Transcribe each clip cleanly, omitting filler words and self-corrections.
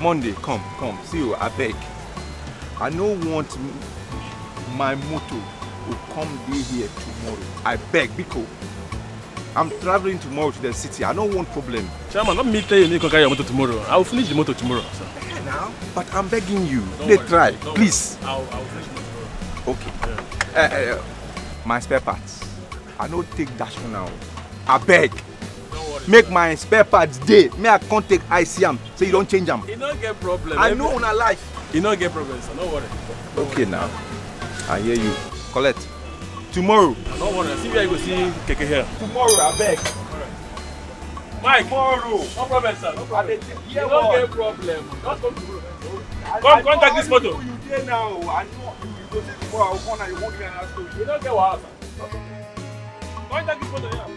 Monday, come. See you, I beg. I don't want my motor to come day here tomorrow. I beg, because I'm traveling tomorrow to the city. I don't want problem. Chairman, let me tell you you can carry your motor tomorrow. I will finish the motor tomorrow, sir. Yeah, now. But I'm begging you. They try, please. I'll finish the motor tomorrow. Okay. Yeah. My spare parts. I don't take dash for now. I beg. Make my spare parts day. Me I can't take ICM, so you don't change them. You don't get problem. I know on a life. You don't get problem, sir. Don't worry. Okay now. I hear you. Collect. Tomorrow. Don't worry. See where you go see Keke here. Tomorrow, I beg. Mike. Tomorrow. No problem, sir. No problem. You don't get problem. Just come tomorrow. Come contact this motor. You there now. I know you go say tomorrow. I will come and you won't be an asshole. You don't get what, sir. Contact this motor, yeah.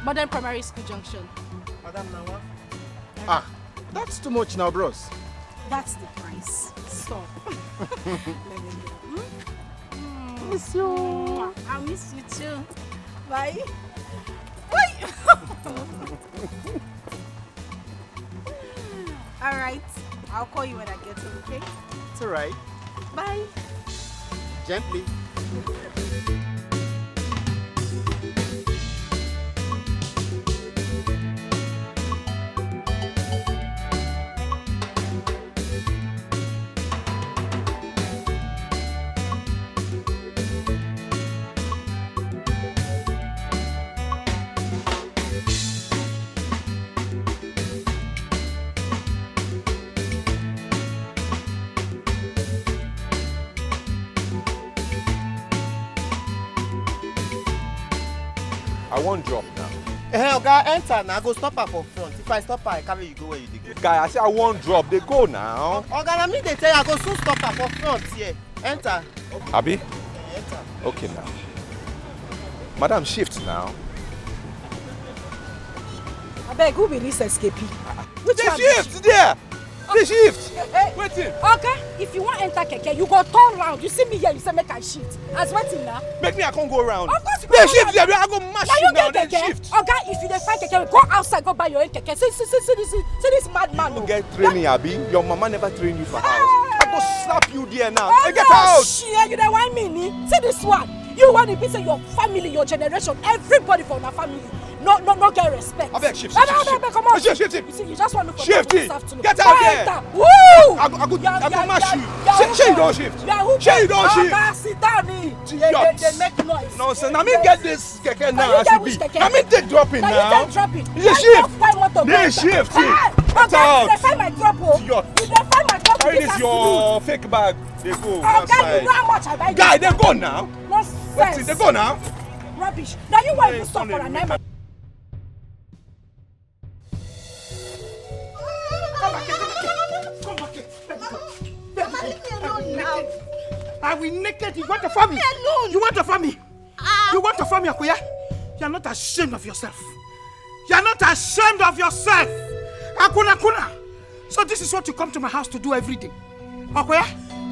Modern Primary School Junction. Madam Nawa. That's too much now, bros. That's the price. Stop. Miss you. I'll miss you too. Bye. Bye. All right. I'll call you when I get home, okay? It's all right. Bye. Gently. I won't drop now. Hey, Oga, enter now. Go stop her for front. If I stop her, I carry you go where you dey go. Guy, I say I won't drop. They go now. Oga, na me dey tell you, I go soon stop her for front here. Enter. Abi? Enter. Okay now. Madam, shift now. I beg, who be this escapee? Which one? Shift there. The shift. Waiting. Okay, if you want enter keke, you go turn round. You see me here, you say make I shift. As waiting now. Make me I can't go around. Of course you They go shift round. there. I go mash Now you now. you Then get shift. keke. Okay, if you dey find keke, go outside, go buy your own keke. See this madman. You get training, Abi. Your mama never trained you for house. I go slap you there now. Oh, Hey, get no, out. shit, you dey whine me, ni? See this one. You want to be say your family, your generation, everybody from our family. No get respect. I beg, shift. Come on. Shift. You see, you just want to Shift it. this afternoon. Get out there. Enter. Woo! I go mash you. Say you don't shift. Yeah, Say you don't shift. Sit down. They make noise. Nonsense. Now me get this keke now as get it which be. keke? Now me take dropping Now now. you can drop it. You shift. They shift it. Okay, Get out. they find my drop. Idiot. If they find my drop, Carry this your fake bag. They go Okay, you outside. know how much I buy. Guy, they go now. Nonsense. They go now. Rubbish. Now you want to Yes, stop for only a night. Come back here. Mama, leave me alone now. I will naked. You want to farm me? Leave me alone. You want to farm me? You want to farm me, Akuya? You are not ashamed of yourself. You are not ashamed of yourself. Akuna. So this is what you come to my house to do every day. Akuya?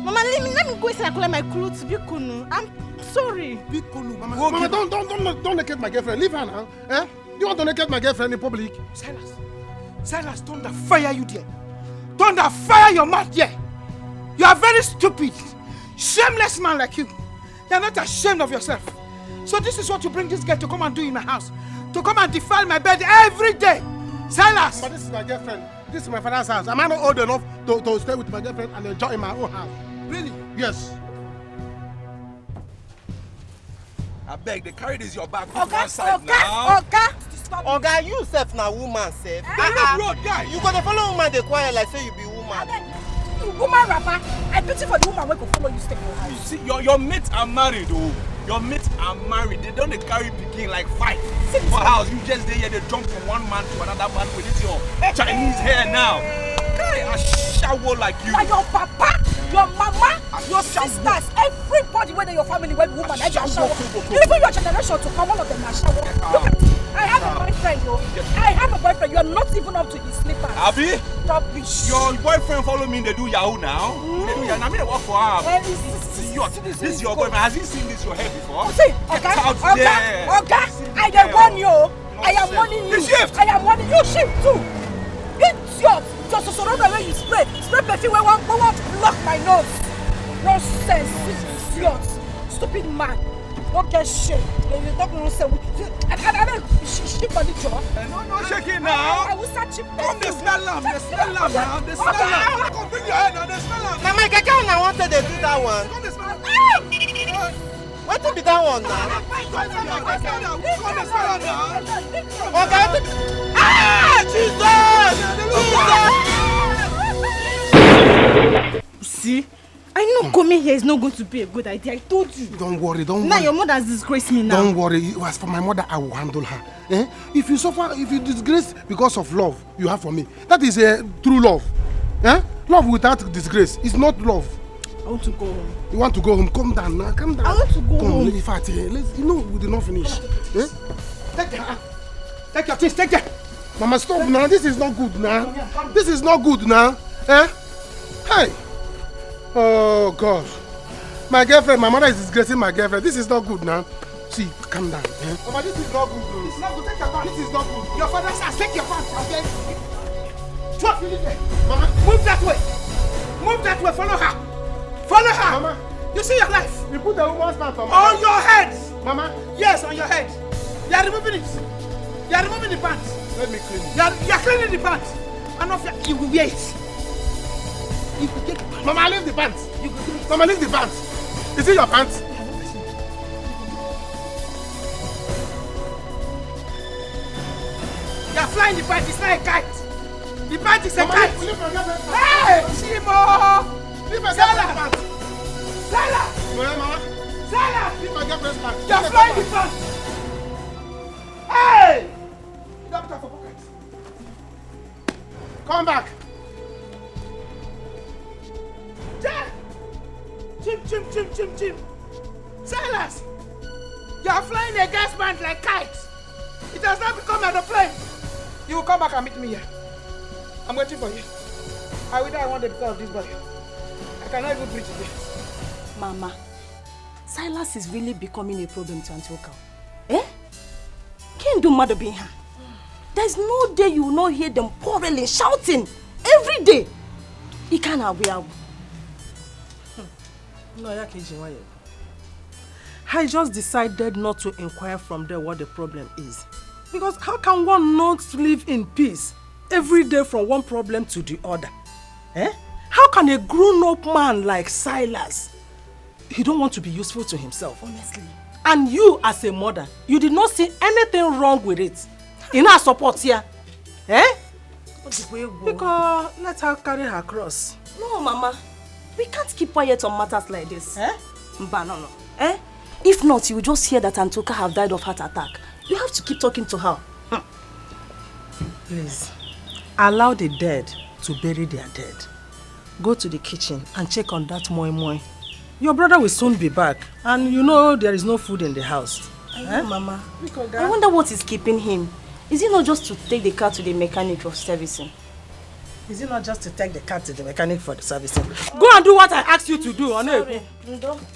Mama, let me go inside and collect my clothes. Bikunu. I'm sorry. Bikunu, Mama. Mama, don't naked my girlfriend. Leave her now. Eh? You want to naked my girlfriend in public? Silas, thunder fire you there. Thunder fire your mouth there. You are very stupid. Shameless man like you. You are not ashamed of yourself. So this is what you bring this girl to come and do in my house. To come and defile my bed every day. Silas! But this is my girlfriend. This is my father's house. Am I not old enough to stay with my girlfriend and enjoy in my own house? Really? Yes. I beg, they carry this your bag. Oga, you self na woman self. Road guy. You go to follow woman dey quiet like say you be woman. Woman rapper, I pity for the woman wey go follow you stay for your You house. see, your mates are married, oh. Your mates are married. They don't carry picking like 5 for house. You just there, they jump from one man to another man with it your Chinese hair now. Guy, I shower like you. Now your papa, your mama, your sisters, everybody whether your family, when woman, I just shower. Even your generation to come, all of them are shower. Look at I have a boyfriend, yo. I have a boyfriend. You are not even up to his slippers. Abi? Rubbish. Your boyfriend follow me, they do Yahoo now. They do Yahoo. I mean, they work for her. This is your boyfriend. Has he seen this your hair before? See, okay, I don't want you. I am warning you. Shift. I am warning you. Shift too. Idiot. Just surround the way you spray. Spray perfume. We want to block my nose. Nonsense. Idiot. Stupid man. Don't get shit. You don't know say. Shift on the jaw. No shaking now. I will start chip. Come, they smell lamb. They smell lamb now. They smell lamb. Come, bring your head now. They smell lamb. Mama, I wanted to do that one. Come, they smell lamb. What to be that one now? Okay. Jesus! See? I know coming here is not going to be a good idea. I told you. Don't worry, don't worry. Now your mother has disgraced me now. Don't worry. As for my mother, I will handle her. Eh? If you suffer, if you disgrace because of love you have for me, that is a true love. Eh? Love without disgrace is not love. I want to go home. You want to go home? Calm down now. Calm down. I want to go home. In fact, we did not finish. Eh? Take your things. Take it. Mama, stop now. This is not good now. This is not good now. Eh? Hey. Oh God. My girlfriend. My mother is disgracing my girlfriend. This is not good now. See, calm down. Eh? Mama, this is not good. This is not good. Take your pants. This is not good. Your father says, take your pants. Okay? What? Mama, move that way. Move that way. Follow her. Follow her! Mama, you see your life? You put the woman's pants on my head. Your head! Mama? Yes, on your head. You are removing it. You are removing the pants. Let me clean it. You are cleaning the pants. And of you will wear it. You will get the pants. Mama, leave the pants. Mama, leave the pants. Is it your pants? You are flying the pants. It's not a kite. The pants is a kite. Hey! Shimo! Sarah! Mama! Sarah! You're flying the pants! Hey! You don't have a pocket. Come back! Chim! Silas! You are flying a gas band like kites. It has not become an aeroplane. You will come back and meet me here. I'm waiting for you. I will die one day because of this body. I cannot even breathe today. Mama, Silas is really becoming a problem to Auntie Oka. Eh? Can't do mother being her. There's no day you will not hear them quarreling, shouting every day. He can't have no, I just decided not to inquire from there what the problem is. Because how can one not live in peace every day from one problem to the other? Eh? How can a grown-up man like Silas, he don't want to be useful to himself? Honestly. And you as a mother, you did not see anything wrong with it. In our support here. Eh? Because let her carry her cross. No, Mama. We can't keep quiet on matters like this. Eh? Mba, no. Eh? If not, you will just hear that Antoka have died of heart attack. You have to keep talking to her. Please, allow the dead to bury their dead. Go to the kitchen and check on that moi moi. Your brother will soon be back, and you know there is no food in the house. I know, Mama. I wonder what is keeping him. Is it not just to take the car to the mechanic for servicing? Is it not just to take the car to the mechanic for the servicing? Go and do what I asked you to do. Sorry.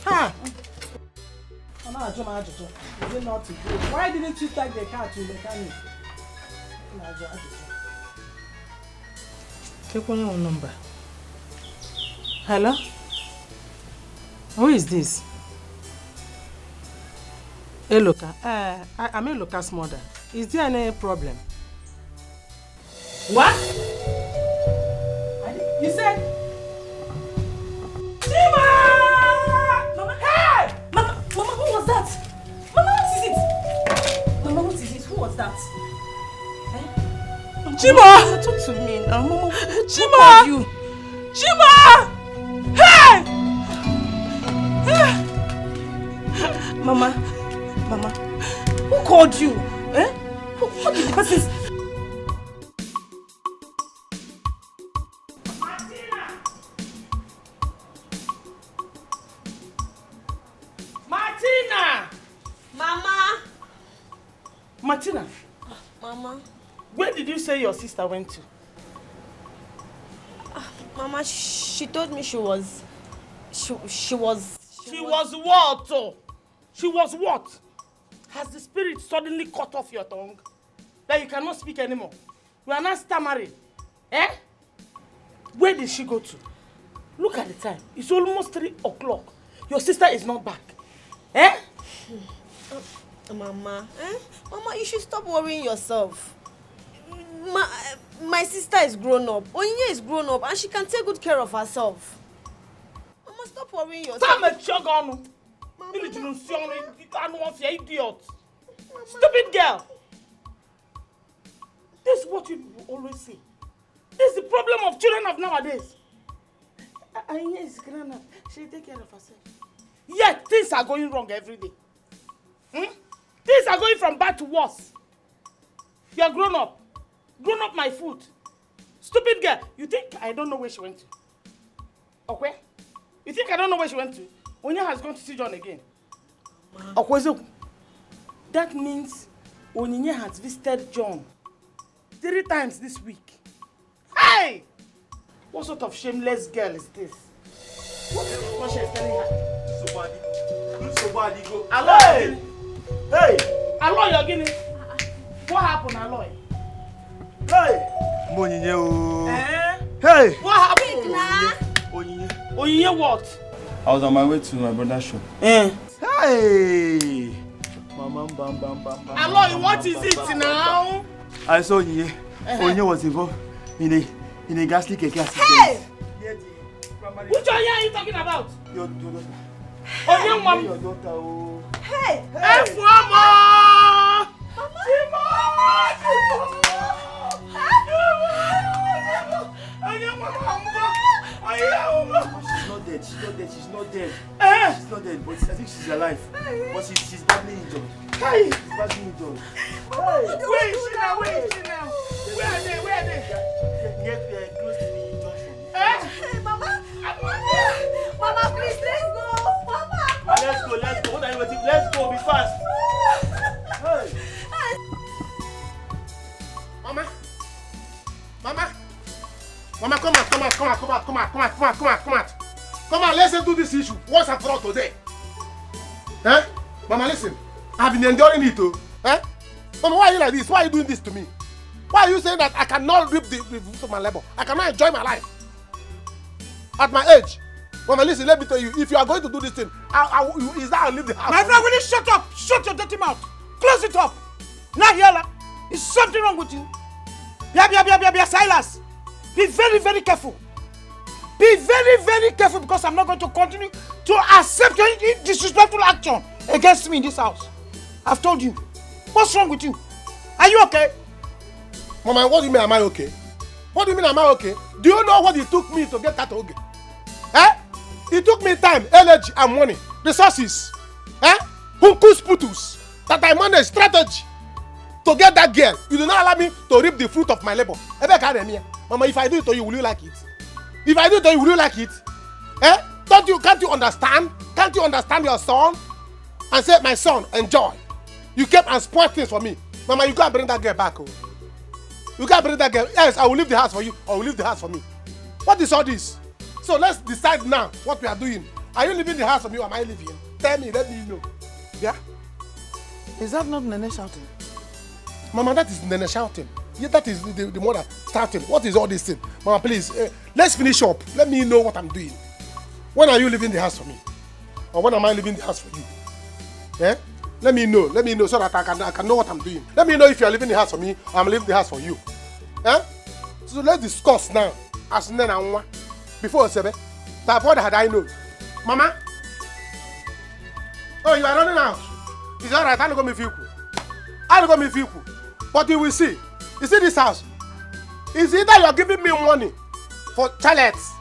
Ha! Is it not to do? Why didn't you take the car to the mechanic? Take one number. Hello? Who is this? Eloka. I'm Eloka's mother. Is there any problem? What? You said? Chima! Mama! Hey! Mama, who was that? Mama, what is it? Mama, what is it? Who was that? Eh? Chima! Talk to me now. Mama, Chima! who you? Chima! Hey! Mama, who called you? Eh? What did the person? Martina! Mama! Martina, Mama. Where did you say your sister went to? Mama, she told me she was... She was what? Oh? She was what? Has the spirit suddenly cut off your tongue? That you cannot speak anymore? You are not stammering? Eh? Where did she go to? Look at the time. It's almost 3 o'clock. Your sister is not back. Eh? Mama, Mama, you should stop worrying yourself. My sister is grown up. Onyinye is grown up and she can take good care of herself. Mama, stop worrying yourself. Idiot. Stupid girl. This is what you always say. This is the problem of children of nowadays. Onyinye is grown up. She'll take care of herself. Yet things are going wrong every day. Things are going from bad to worse. You are grown up. Grown up my foot. Stupid girl. You think I don't know where she went to? Okay? You think I don't know where she went to? Onya has gone to see John again. Okay, so that means Onyinye has visited John 3 times this week. Hey! What sort of shameless girl is this? What she is telling her? Somebody go. Aloy! Hey! Aloy, you're getting what happened, Aloy? Hey! Onyinye o. Hey! What happened? Onyinye what? I was on my way to my brother's shop. Hey! Mama, bam, bam, bam, bam. Aloy, what is it now? I saw Onyinye. Onyinye was involved in a ghastly cake accident. Hey! Which Onyinye are you talking about? Your daughter. Onyinye mom. Your daughter, oh. Hey! Hey, Mama! She's not dead. She's not dead. But I think she's alive. But she's badly injured. Hey! She's badly injured. Where is she now? Where are they? Near close to the junction. Hey, Mama, please, let's go. Mama, Let's go. What are you waiting? Let's go. Be fast. Hey. Mama, come out. Come on, let's do this issue once and for all today. Eh? Mama, listen. I've been enduring it too. Eh? Mama, why are you like this? Why are you doing this to me? Why are you saying that I cannot reap the fruit of my labor? I cannot enjoy my life at my age? Mama, listen, let me tell you, if you are going to do this thing, is that I'll leave the house? My friend, will you shut up? Shut your dirty mouth. Close it up. Now, Yala, is something wrong with you? Silas. Be very, very careful. Be very, very careful because I'm not going to continue to accept your disrespectful action against me in this house. I've told you. What's wrong with you? Are you okay? Mama, what do you mean, am I okay? What do you mean, am I okay? Do you know what it took me to get that okay? Eh? It took me time, energy, and money, resources. Eh? Hunkus putus. That I managed strategy to get that girl. You do not allow me to reap the fruit of my labor. Mama, if I do it to you, will you like it? If I do it to you, will you like it? Eh? Can't you understand? Can't you understand your son? And say, my son, enjoy. You came and spoiled things for me. Mama, you can't bring that girl back. Oh. You can't bring that girl. Yes, I will leave the house for you, or will leave the house for me. What is all this? So let's decide now what we are doing. Are you leaving the house for me, or am I leaving? Tell me, let me know. Yeah? Is that not Nene shouting? Mama, that is Nene shouting. Yeah, that is the mother shouting. What is all this thing? Mama, please, let's finish up. Let me know what I'm doing. When are you leaving the house for me? Or when am I leaving the house for you? Eh? Let me know so that I can know what I'm doing. Let me know if you are leaving the house for me or I'm leaving the house for you. Eh? So let's discuss now. As Nena before Sebe. That what had I known? Mama? Oh, you are running out. It's alright, I'll go me feel. But you will see. You see this house? It's either you are giving me money for chalets.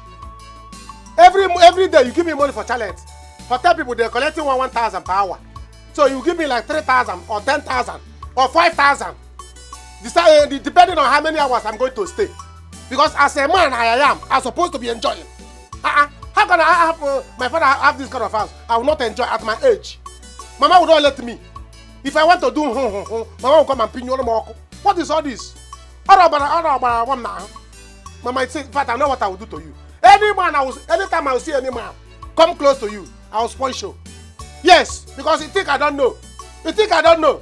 Every day you give me money for chalets. Hotel people, they're collecting 1,000 per hour. So you give me like 3,000 or 10,000 or 5,000. Depending on how many hours I'm going to stay. Because as a man I'm supposed to be enjoying. How can I have my father have this kind of house? I will not enjoy at my age. Mama will not let me. If I want to do Mama will come and pin you. What is all this? Mama, in fact, I know what I will do to you. Anytime I will see any man come close to you, I will spoil you. Yes, because you think I don't know. You think I don't know.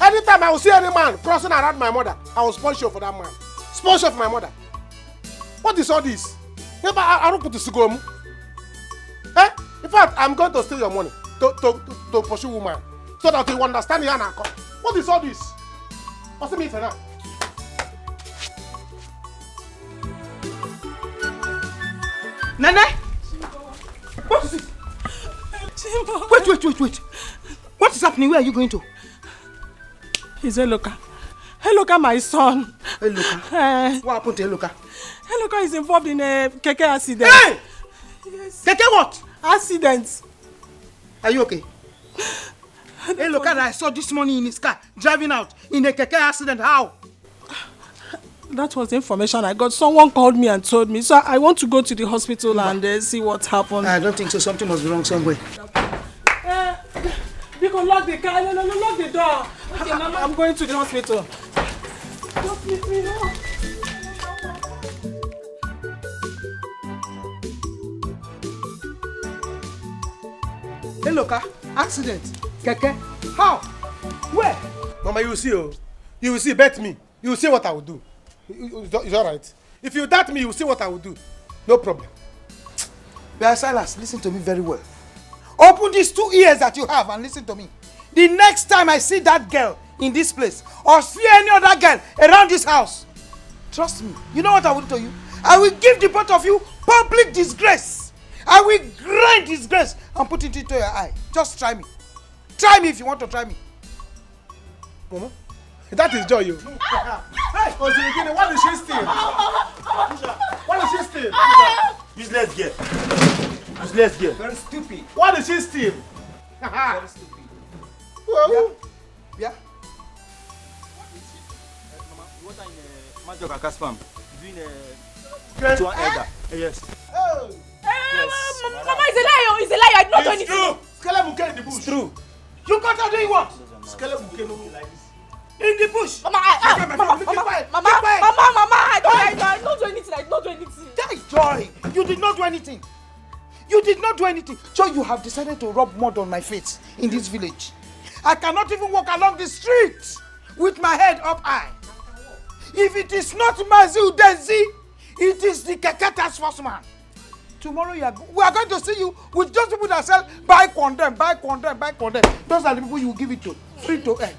Anytime I will see any man crossing around my mother, I will spoil you for that man. Spoil you for my mother. What is all this? I don't put the cigar. Eh? In fact, I'm going to steal your money to pursue woman so that you understand the anchor. What is all this? What's the mean for that? Nene? What is it? Wait. What is happening? Where are you going to? He's Eloka. Eloka, my son. Eloka? What happened to Eloka? Eloka is involved in a keke accident. Hey! Yes. Keke what? Accident. Are you okay? Eloka that I saw this morning in his car, driving out in a keke accident. How? That was the information I got. Someone called me and told me. So I want to go to the hospital and see what happened. I don't think so. Something must be wrong somewhere. You can lock the car. No, lock the door. Okay, Mama, I'm going to the hospital. Just leave me now. Hey, look, accident. Keke. How? Where? Mama, you will see. Oh. You will see. Bet me. You will see what I will do. It's all right. If you doubt me, you will see what I will do. No problem. But Silas, listen to me very well. Open these 2 ears that you have and listen to me. The next time I see that girl in this place or see any other girl around this house, trust me, you know what I will do to you? I will give the both of you public disgrace. I will grind disgrace and put it into your eye. Just try me. Try me if you want to try me. Mama, that is joy, you. Hey, Ozirikine, what is she steal? What is she steal? Useless girl. Useless girl. Very stupid. What is she steal? Very stupid. Well, Yeah. Mama, you want in Major and Caspam? Doing to an elder. Yes. Mama, it's a lie. It's a lie. I did not do anything. It's true. Skelebuke in the bush. It's true. You got her doing what? Skelebuke no like this. In the bush. Mama, Mama, I don't do anything. I don't do anything. That is Joy. You did not do anything. You did not do anything. Joy, you have decided to rub mud on my face in this village. I cannot even walk along the street with my head up high. If it is not Mazu Denzi, it is the Keke task force man. Tomorrow we are going to see you with those people that sell buy condemn. Those are the people you will give it to. Free to earn.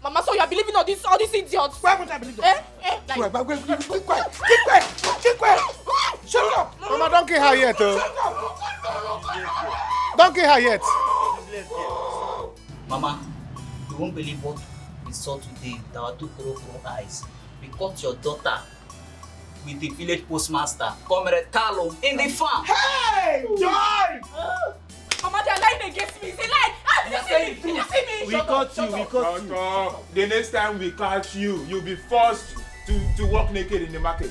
Mama, so you are believing all these idiots? Why would I believe them? Keep quiet. Shut up. Mama, don't kill her yet. Don't kill her yet. Mama, you won't believe what we saw today with our 2 crippled eyes. We caught your daughter with the village postmaster, Comrade Carlo, in the farm. Hey, Joy! Mama, they are lying against me. It's a lie. Did you see me? We caught you. Stop. The next time we catch you, you'll be forced to walk naked in the market.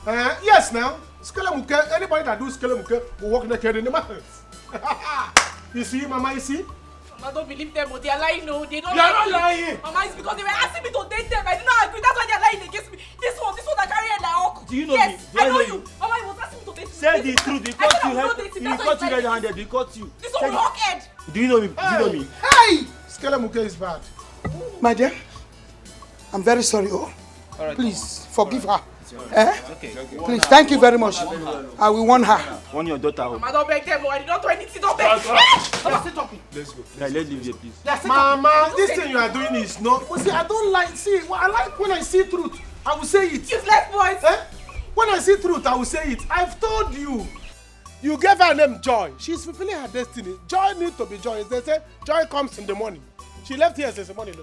Yes, now. Skelebuke, anybody that do Skelebuke will walk naked in the market. You see, Mama, you see? Mama, don't believe them. They are lying. No, they don't. You are not lying. Mama, it's because they were asking me to date them. I did not agree. That's why they are lying against me. This one I carry like uncle. Do you know yes, me? Do I know you? Mama, he was asking me to date me. Say the truth. We caught you red-handed. We caught you. This one rock head. Do you know me? Do you know me? Hey! Skelebuke is bad. My dear, I'm very sorry. Oh, All right. please forgive her. Okay. Please, thank you very much. I will warn her. Warn your daughter. Mama, don't beg them. I did not do anything. Don't beg. Mama, stay talking. Let's go. Yeah, let's leave here, please. Mama, this thing you are doing is not. See, I don't like. See, I like when I see truth, I will say it. Useless boys. When I see truth, I will say it. I've told you. You gave her name Joy. She's fulfilling her destiny. Joy needs to be joy. They say joy comes in the morning. She left here since the morning.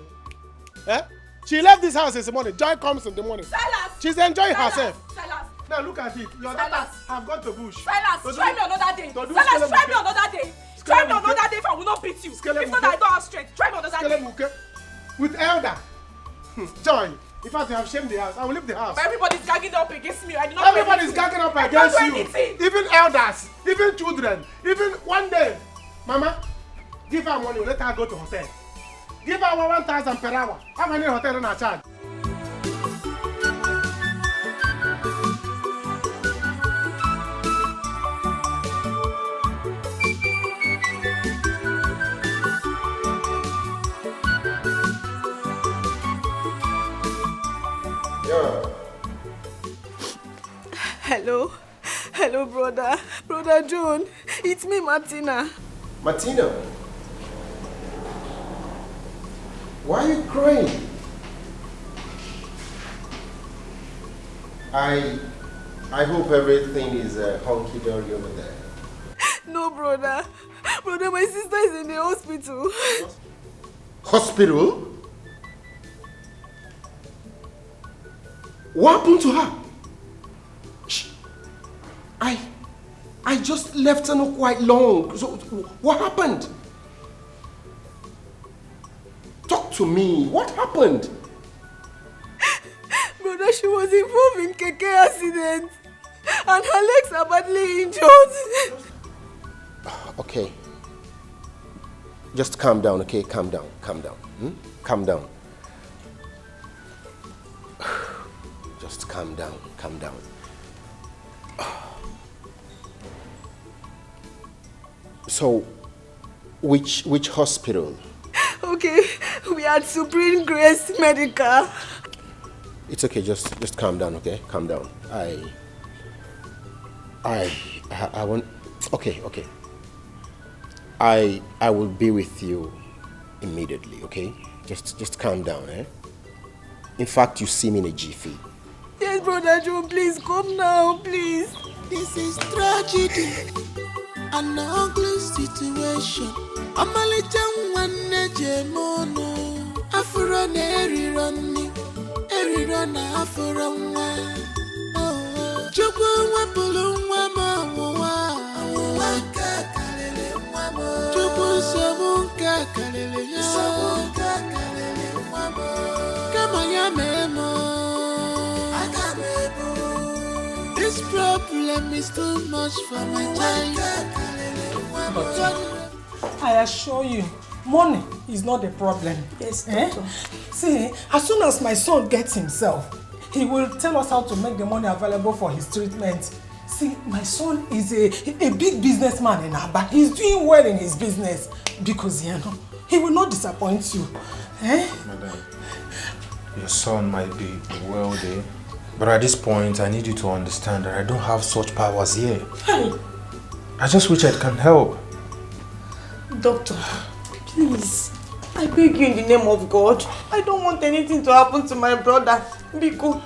She left this house since the morning. Joy comes in the morning. Silas. She's enjoying herself. Silas. Now look at it. Your daughter have gone to bush. Silas, try me another day. To do Silas, try Skelebuke. me another day. Try me another day if I will not beat you. If not, I don't have strength. Try me another day. Skelebuke with elder. Joy. In fact, you have shamed the house. I will leave the house. But everybody's gagging up against me. I did not Everybody's gagging up against you. Anything. Even elders, even children, even one day. Mama, give her money. Let her go to hotel. Give her 1,000 per hour. How many hotel in our charge? Hello, brother. Brother John. It's me, Martina. Martina? Why are you crying? I hope everything is hunky-dory over there. No, brother. Brother, my sister is in the hospital. Hospital? What happened to her? I just left her not quite long. So what happened? Talk to me. What happened? Brother, she was involved in keke accident and her legs are badly injured. Okay. Just calm down, okay? Calm down. Calm down. Just calm down. So, which hospital? Okay, we are at Supreme Grace Medical. It's okay, just calm down, okay? Calm down. I want... Okay. I will be with you immediately, okay? Just calm down, eh? In fact, you see me in a jiffy. Yes, Brother Joe, please come now, please. This is tragedy, an ugly situation. I'm a little one, Nejemono. Afro Neri running, every run after a while. Oh, Joko Wapulum Wama, Waka Kalele Wama, Joko Sabunka Kalele, Sabunka Kalele Wama. Come on, ya memo. This problem is too much for my child. I assure you, money is not the problem. Yes, doctor. See, as soon as my son gets himself, he will tell us how to make the money available for his treatment. See, my son is a big businessman in Aba. He's doing well in his business because, you know, he will not disappoint you. Madam, your son might be wealthy, but at this point, I need you to understand that I don't have such powers here. Hey. I just wish I can help. Doctor, please, I beg you in the name of God. I don't want anything to happen to my brother. Biko,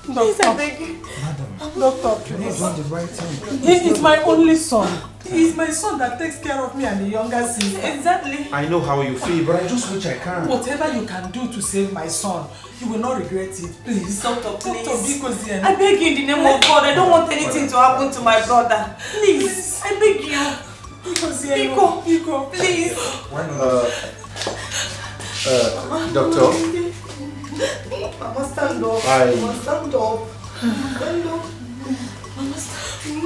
please, I beg you. Madam, Doctor, please. You've done the right thing. He is my only son. He is my son that takes care of me and the younger sister. Exactly. I know how you feel, but I just wish I can. Whatever you can do to save my son, you will not regret it. Please. Doctor, please. Doctor, I beg you in the name of God. I don't want anything to happen to my brother. Please, I beg you. Biko, please. Why not? Doctor. Mama, stand up. Mama, stand up. Stand up. Mama, stand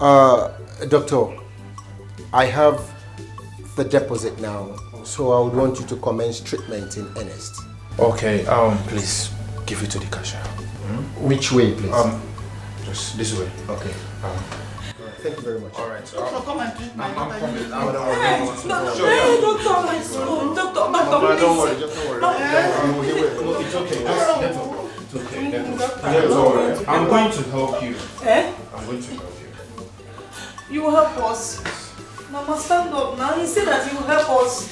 up. Doctor, I have the deposit now, so I would want you to commence treatment in earnest. Okay, please give it to the cashier. Which way, please? Just this way. Okay. Thank you very much. All right. Doctor, come and treat my daughter. Doctor, Don't worry, it's okay. It's okay. Don't worry. I'm going to help you. I'm going to help you. You will help us. Mama, stand up now. He said that he will help us.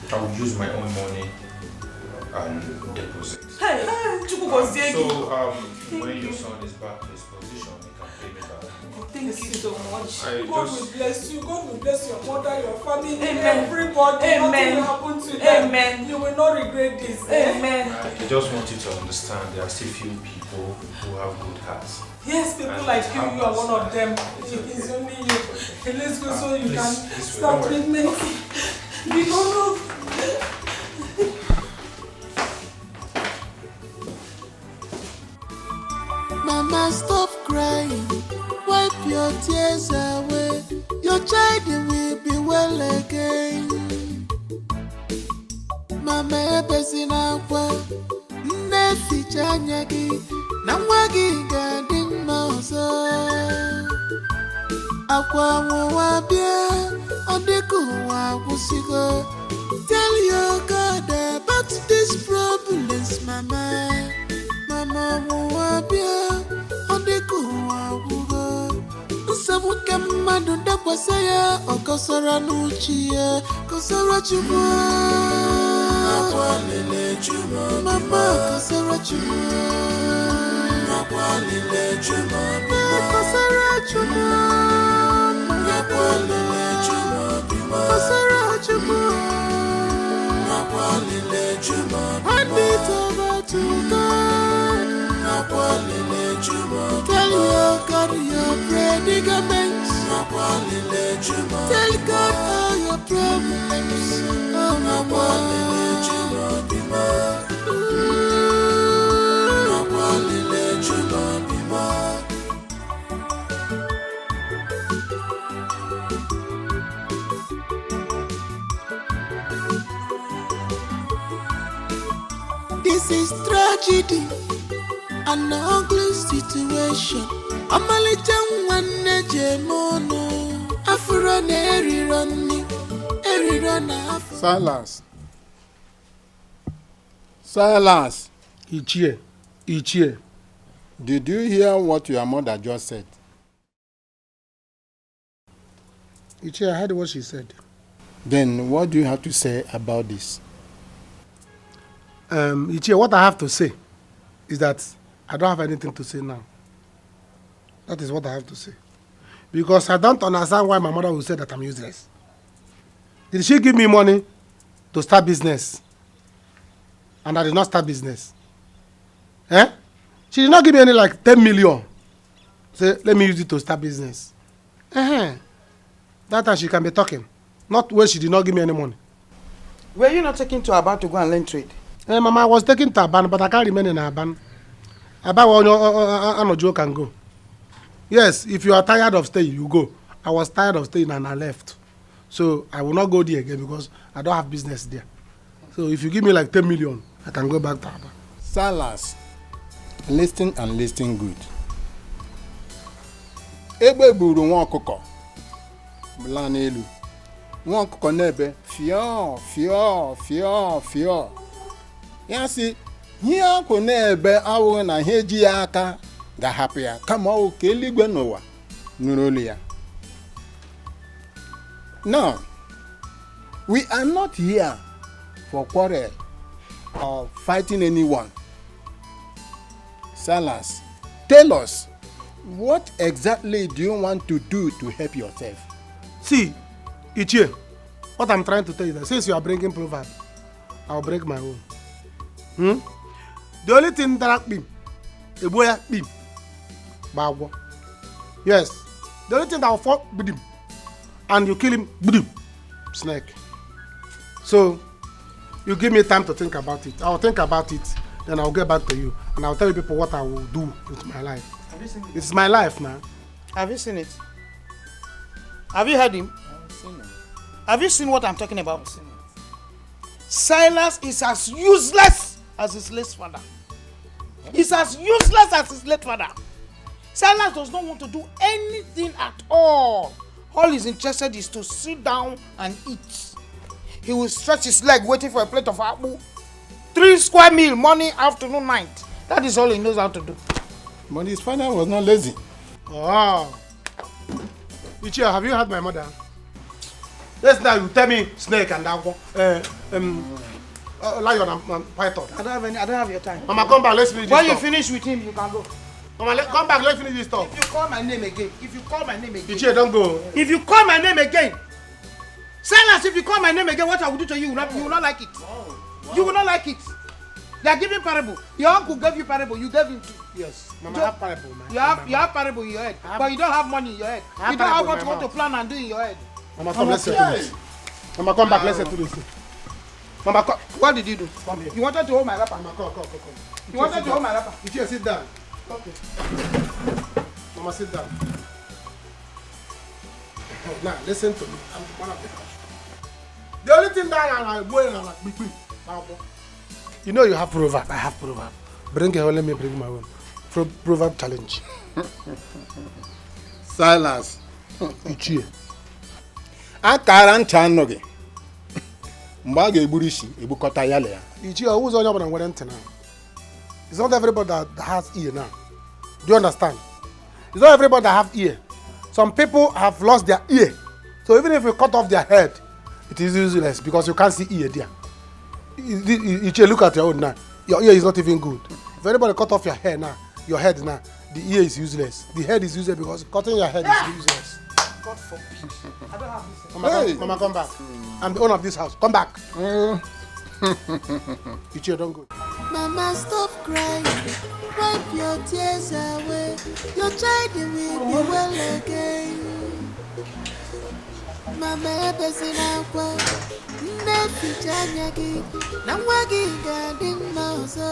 I will use my own money and deposit. When your son is back to his position, he can pay me back. Thank you so much. God will bless you. God will bless your mother, your family, Amen. everybody. Amen. Nothing will happen to them. Amen. You will not regret this. Amen. I just want you to understand there are still few people who have good hearts. Yes, people And like you are one of them. It's only you. Okay, let's go so you can start treatment. Mama, stop crying. Wipe your tears away. Your your child will be well again. Mama ebesi na kwa nnefi chanyagi na mwagi gadi mauso akwa mwabia odiku wabusigo. Tell your God about these problems, Mama. Mama mwabia odiku wabugo. Sabuke madu da kwasaya okosora nuchie kosora chumo akwalile chumo mama kosora chumo akwalile chumo kosora chumo akwalile chumo kosora chumo akwalile chumo handito to God akwalile chumo. Tell your God your predicaments. Tell God all your problems. Oh, Mama. This is tragedy, an ugly situation. Amalita nwanne jemono afro na erironi erirona. Silence. Ichie. Did you hear what your mother just said? Ichie, I heard what she said. Then what do you have to say about this? Ichie, what I have to say is that I don't have anything to say now. That is what I have to say. Because I don't understand why my mother will say that I'm useless. Did she give me money to start business? And I did not start business. Eh? She did not give me any like 10 million. Say, let me use it to start business. That time she can be talking. Not when she did not give me any money. Were you not taking to Aban to go and learn trade? Mama, I was taking to Aban, but I can't remain in Aban. Aban, Joe can go. Yes, if you are tired of staying, you go. I was tired of staying and I left. So I will not go there again because I don't have business there. So if you give me like 10 million, I can go back to Aban. Salas, listen and listen good. Ebe buru nwa ọkụkọ bla n'elu. Nwa ọkụkọ n'ebe fio. Ya si ihe akụ n'ebe awụghị na ihe ji ya aka ga-ahapụ ya kama ọ ka eluigwe n'ụwa nụrụ olu ya. Now, we are not here for quarrel or fighting anyone. Salas, tell us, what exactly do you want to do to help yourself? See, Ichie, what I'm trying to tell you is that since you are bringing proverb, I'll break my own. The only thing that I bim, a boy bim, bagwo. Yes, the only thing that will fall with him, and you kill him, boom, snake. So, you give me time to think about it. I'll think about it, then I'll get back to you, and I'll tell you people what I will do with my life. Have you seen it? It's my life now. Have you seen it? Have you heard him? Have you seen what I'm talking about? Silas is as useless as his late father. He's as useless as his late father. Silas does not want to do anything at all. All he's interested is to sit down and eat. He will stretch his leg waiting for a plate of apple. 3 square meal, morning, afternoon, night. That is all he knows how to do. But his father was not lazy. Oh. Ichie, have you heard my mother? Yes, now you tell me snake and agwo. Lion and python. I don't have your time. Mama, come back, let's finish this When talk. you finish with him, you can go. Mama, come back, let's finish this talk. If you call my name again, Ichie, don't go. If you call my name again, Silas, if you call my name again, what I will do to you, you will not like it. You will not like it. They are giving parable. Your uncle gave you parable, you gave him too. Yes, Mama, I have parable, man. You have parable in your head, but you don't have money in your head. You don't have what you want to plan and do in your head. Mama, come, let's settle this. Mama, come back, let's settle this. Mama, come. What did you do? Come here. You wanted to hold my wrapper. Mama, come. You wanted to hold my wrapper. Ichie, sit down. Okay. Mama, sit down. Now, listen to me. I'm one of the house. The only thing that I'm going on like big. You know you have proverb. I have proverb. Bring your own, let me bring my own. Proverb challenge. Silas. Ichie. Akara ncha anọghị. Mgbe a ga-egburu isi, egbukọta ya le ya. Ichie, who's on your one now? It's not everybody that has ear now. Do you understand? It's not everybody that have ear. Some people have lost their ear. So even if you cut off their head, it is useless because you can't see ear there. Ichie, look at your own now. Your ear is not even good. If anybody cut off your hair now, your head now, the ear is useless. The head is useless because cutting your head is useless. God forbid. I don't have this. Mama, come back. I'm the owner of this house. Come back. Ichie, don't go. Mama, stop crying. Wipe your tears away. Your child will be well again. Mama, person aqua. Nefi chanyagi. Namwagi gadin mausa.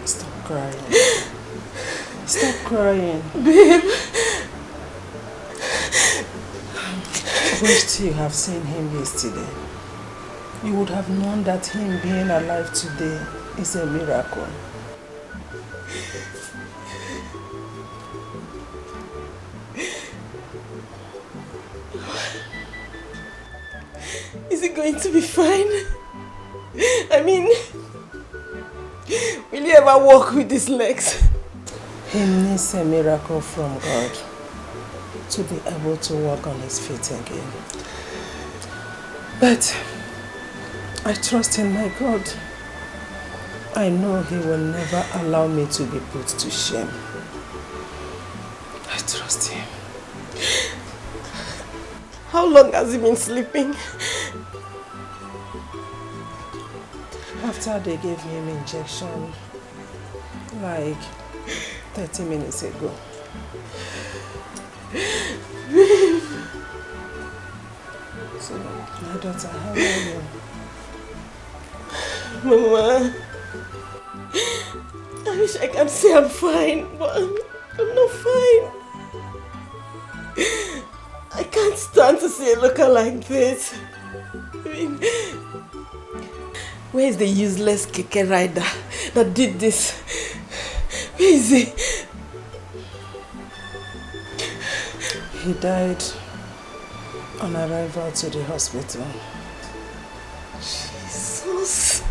Stop crying. Stop crying. Babe. I wished you have seen him yesterday. You would have known that him being alive today is a miracle. Is he going to be fine? I mean, will he ever walk with his legs? He needs a miracle from God to be able to walk on his feet again. But I trust in my God. I know he will never allow me to be put to shame. I trust him. How long has he been sleeping? After they gave him injection, like 30 minutes ago. So, my daughter, how are you? Mama, I wish I can say I'm fine, but I'm not fine. I can't stand to see a looker like this. I mean, where is the useless keke rider that did this? Where is he? He died on arrival to the hospital. Jesus.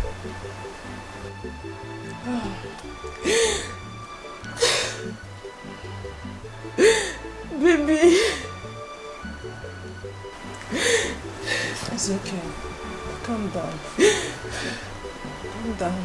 Baby. It's okay. Calm down. Calm down.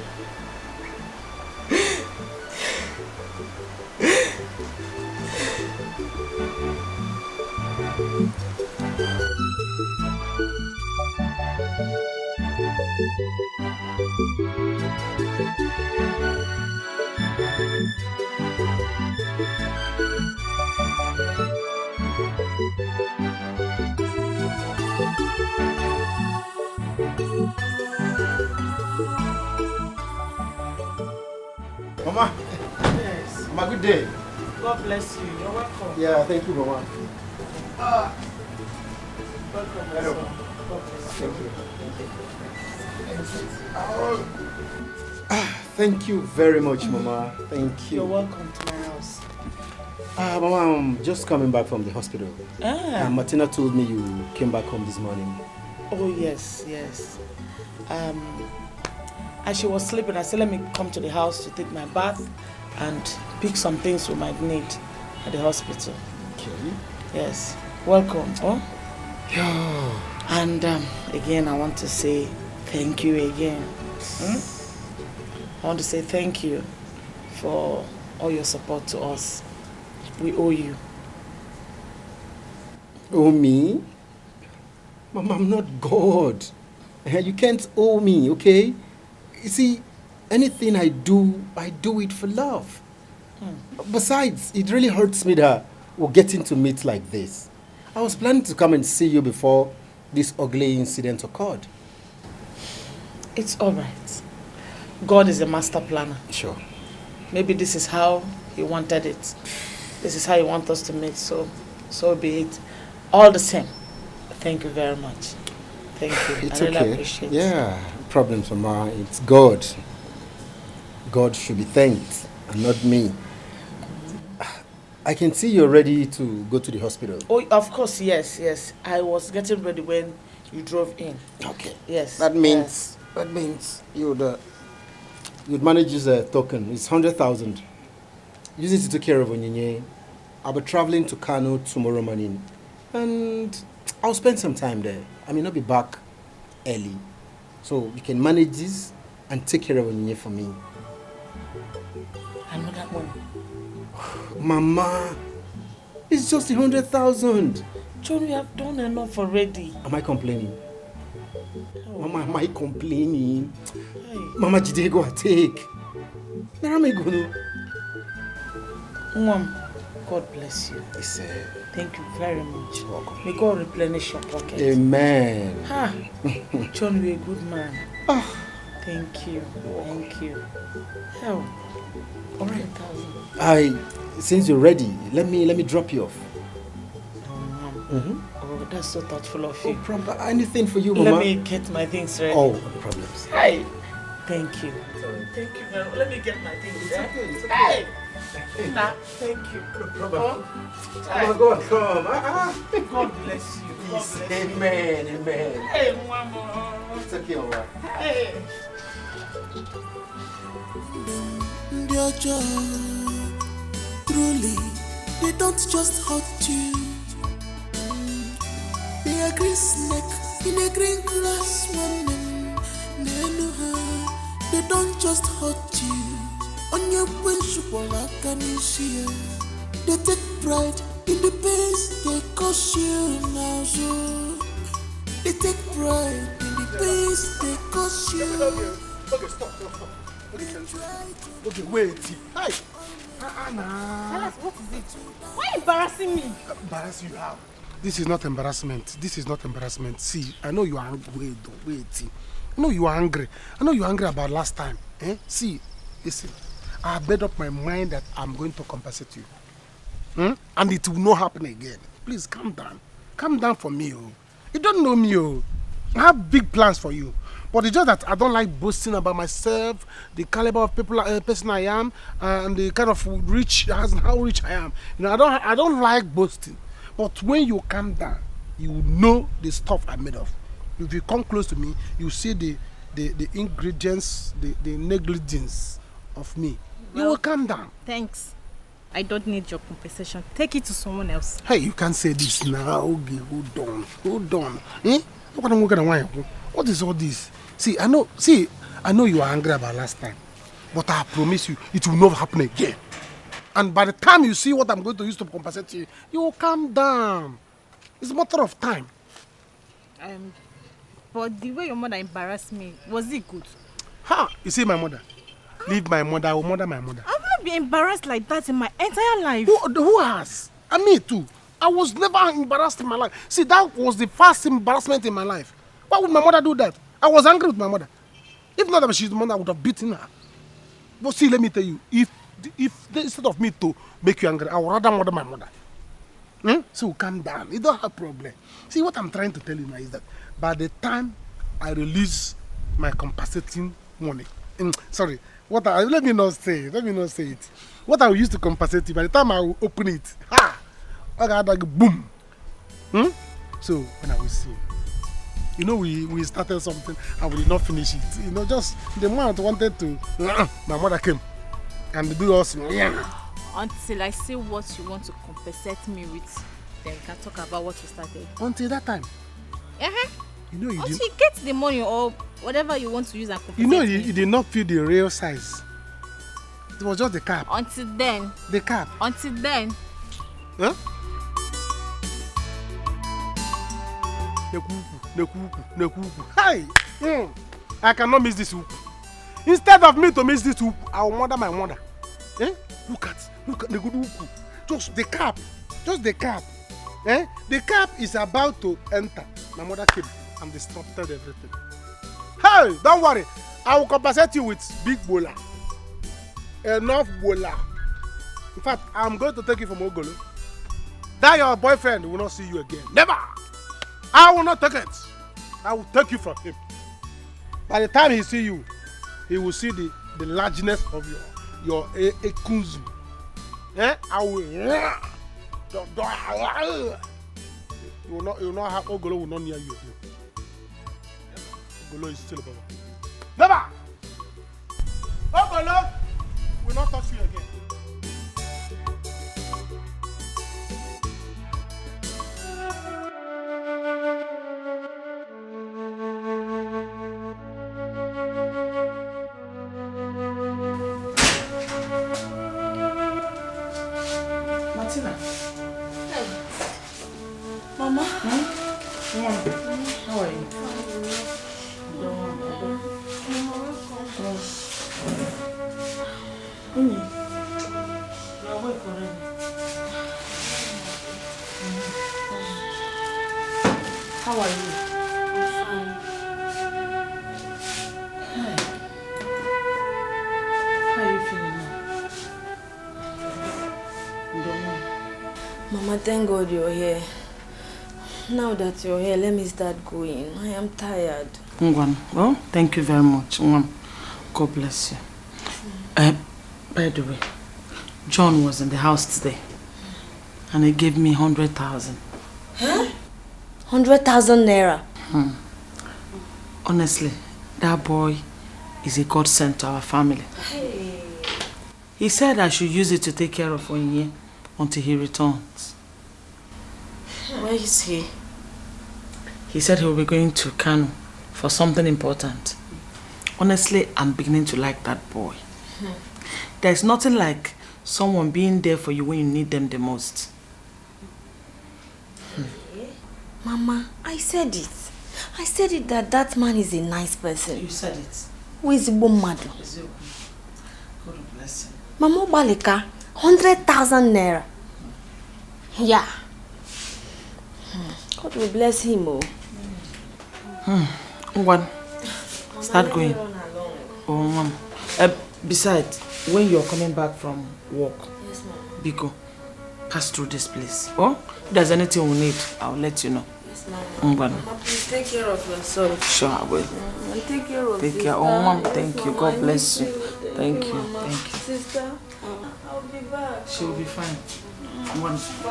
Mama. Yes. Mama, good day. God bless you. You're welcome. Yeah, thank you, Mama. Welcome. Hello. God bless you. Thank you very much, Mama. Thank you. You're welcome to my house. Mama, I'm just coming back from the hospital. Martina told me you came back home this morning. Oh, yes, yes. As she was sleeping, I said, let me come to the house to take my bath and pick some things we might need at the hospital. Okay. Yes. Welcome. Oh? Yeah. And again, I want to say thank you again. I want to say thank you for all your support to us. We owe you. Owe me? Mama, I'm not God. You can't owe me, okay? You see, anything I do it for love. Besides, it really hurts me that we're getting to meet like this. I was planning to come and see you before this ugly incident occurred. It's all right. God is a master planner. Sure. maybe this is how he wanted it. This is how he wants us to meet, so be it. All the same, thank you very much. Thank you. It's I really okay. appreciate it. Yeah, problems, Mama. It's God. God should be thanked and not me. I can see you're ready to go to the hospital. Oh, of course, yes. I was getting ready when you drove in. Okay. Yes. That means you'd manage this token. It's 100,000. Use it to take care of Onyinye. I'll be traveling to Kano tomorrow morning, and I'll spend some time there. I may not be back early, so you can manage this and take care of Onyinye for me. Another one. Mama, it's just 100,000. John, we have done enough already. Am I complaining? Mama, am I complaining? Hey. Mama, Jide, go and take. Where am I going? Mom, God bless you. Thank you very much. Welcome. May God replenish your pocket. Amen. John, you're a good man. Oh, thank you. Thank you. Hell. All right. Since you're ready, let me drop you off. Oh, that's so thoughtful of you. No problem. Anything for you, Mama. Let me get my things ready. Oh, no problems. Hi. Thank you. Thank you very much. Let me get my things ready. It's okay. Hey. Nah, thank you. No problem. Oh, God, come. God bless you. Yes. Amen. Amen. Hey, Mama. It's okay, Mama. Hey. Dear John, truly, they don't just hurt you. They are green snake in a green glass woman. They don't just hurt you. On your principle, I can see. They take pride in the pains they cause you now. So they take pride in the pains they cause you. Okay, stop. Okay, wait. Hi. Silas, what is it? Why are you embarrassing me? Embarrass you how? This is not embarrassment. See, I know you are angry. Wait. I know you are angry. About last time. See, listen. I have made up my mind that I'm going to compensate you. And it will not happen again. Please calm down. Calm down for me. You don't know me. I have big plans for you. But it's just that I don't like boasting about myself, the caliber of person I am, and the kind of how rich I am. You know, I don't like boasting. But when you calm down, you know the stuff I'm made of. If you come close to me, you see the ingredients, the negligence of me. You will calm down. Thanks. I don't need your compensation. Take it to someone else. Hey, you can't say this now. Okay, hold on. What is all this? See, I know you are angry about last time, but I promise you, it will not happen again. And by the time you see what I'm going to use to compensate you, you will calm down. It's a matter of time. But the way your mother embarrassed me, was it good? You see my mother? Leave my mother, I will murder my mother. I've not been embarrassed like that in my entire life. Who has? And me too. I was never embarrassed in my life. See, that was the first embarrassment in my life. Why would my mother do that? I was angry with my mother. If not that she's the mother, I would have beaten her. But see, let me tell you, if instead of me to make you angry, I would rather murder my mother. So calm down. You don't have a problem. See, what I'm trying to tell you now is that by the time I release my compensating money, let me not say it. What I will use to compensate you, by the time I will open it, I got like boom. So when I will see, you know, we started something and we did not finish it. You know, just the moment I wanted to, my mother came and do us. Until I see what you want to compensate me with, then we can talk about what you started. Until that time. You know, until you get the money or whatever you want to use and compensate you know, me. you did not feel the real size. It was just the cap. Until then. The cap. Until then. Huh? Hey! I cannot miss this hoop. Instead of me to miss this hoop, I will murder my mother. Look at the good hoop. Just the cap. The cap is about to enter. My mother came and disrupted everything. Hey! Don't worry. I will compensate you with big bola. Enough bola. In fact, I'm going to take you from Ogolo. That your boyfriend will not see you again. Never! I will not take it. I will take you from him. By the time he see you, he will see the largeness of your ekunzu. Eh? I will. You will not have Ogolo will not near you again. Ogolo is still above. Never! Ogolo will not touch you again. Martina. Mama. Hmm? How are you? You are awake already. How are you? I'm fine. How are you feeling now? Mama, thank God you're here. Now that you're here, let me start going. I am tired. Ngwan, well, thank you very much. Ngwan, God bless you. By the way, John was in the house today and he gave me 100,000. Huh? 100,000 naira? Honestly, that boy is a godsend to our family. Hey. He said I should use it to take care of Onye until he returns. Where is he? He said he will be going to Kano for something important. Honestly, I'm beginning to like that boy. There's nothing like someone being there for you when you need them the most. Mama, I said it. I said it that man is a nice person. You said it. Who is Bomado? God bless him. Mama Balika, 100,000 naira. Yeah. God will bless him, oh. Ngwan, start going. Oh, Mom. Besides, when you're coming back from work, Yes, Mama. Biko, pass through this place. Oh, if there's anything we need, I'll let you know. Yes, Mama. Ngwan. Mama, please take care of yourself. Sure, I will. Take care of Take sister. care. Oh, Mom, thank Yes, you. Mama, God I bless miss you. Thank Thank you. Mama. Thank you. Sister, I'll be back. She'll be fine.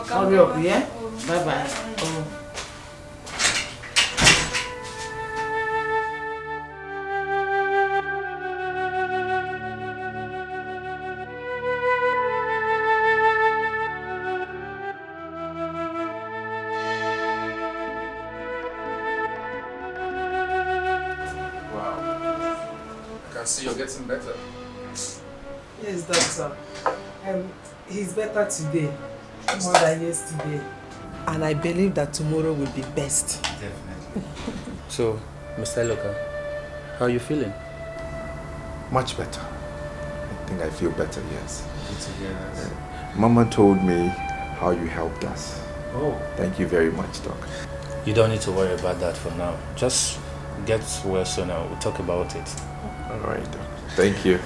Hurry up, yeah? Bye-bye. Oh. See, you're getting better. Yes, doctor. He's better today, more than yesterday. And I believe that tomorrow will be best. Definitely. So, Mr. Loka, how are you feeling? Much better. I think I feel better, yes. Good to hear that. Mama told me how you helped us. Oh. Thank you very much, Doc. You don't need to worry about that for now. Just get well soon and we'll talk about it. All right, Doc. Thank you.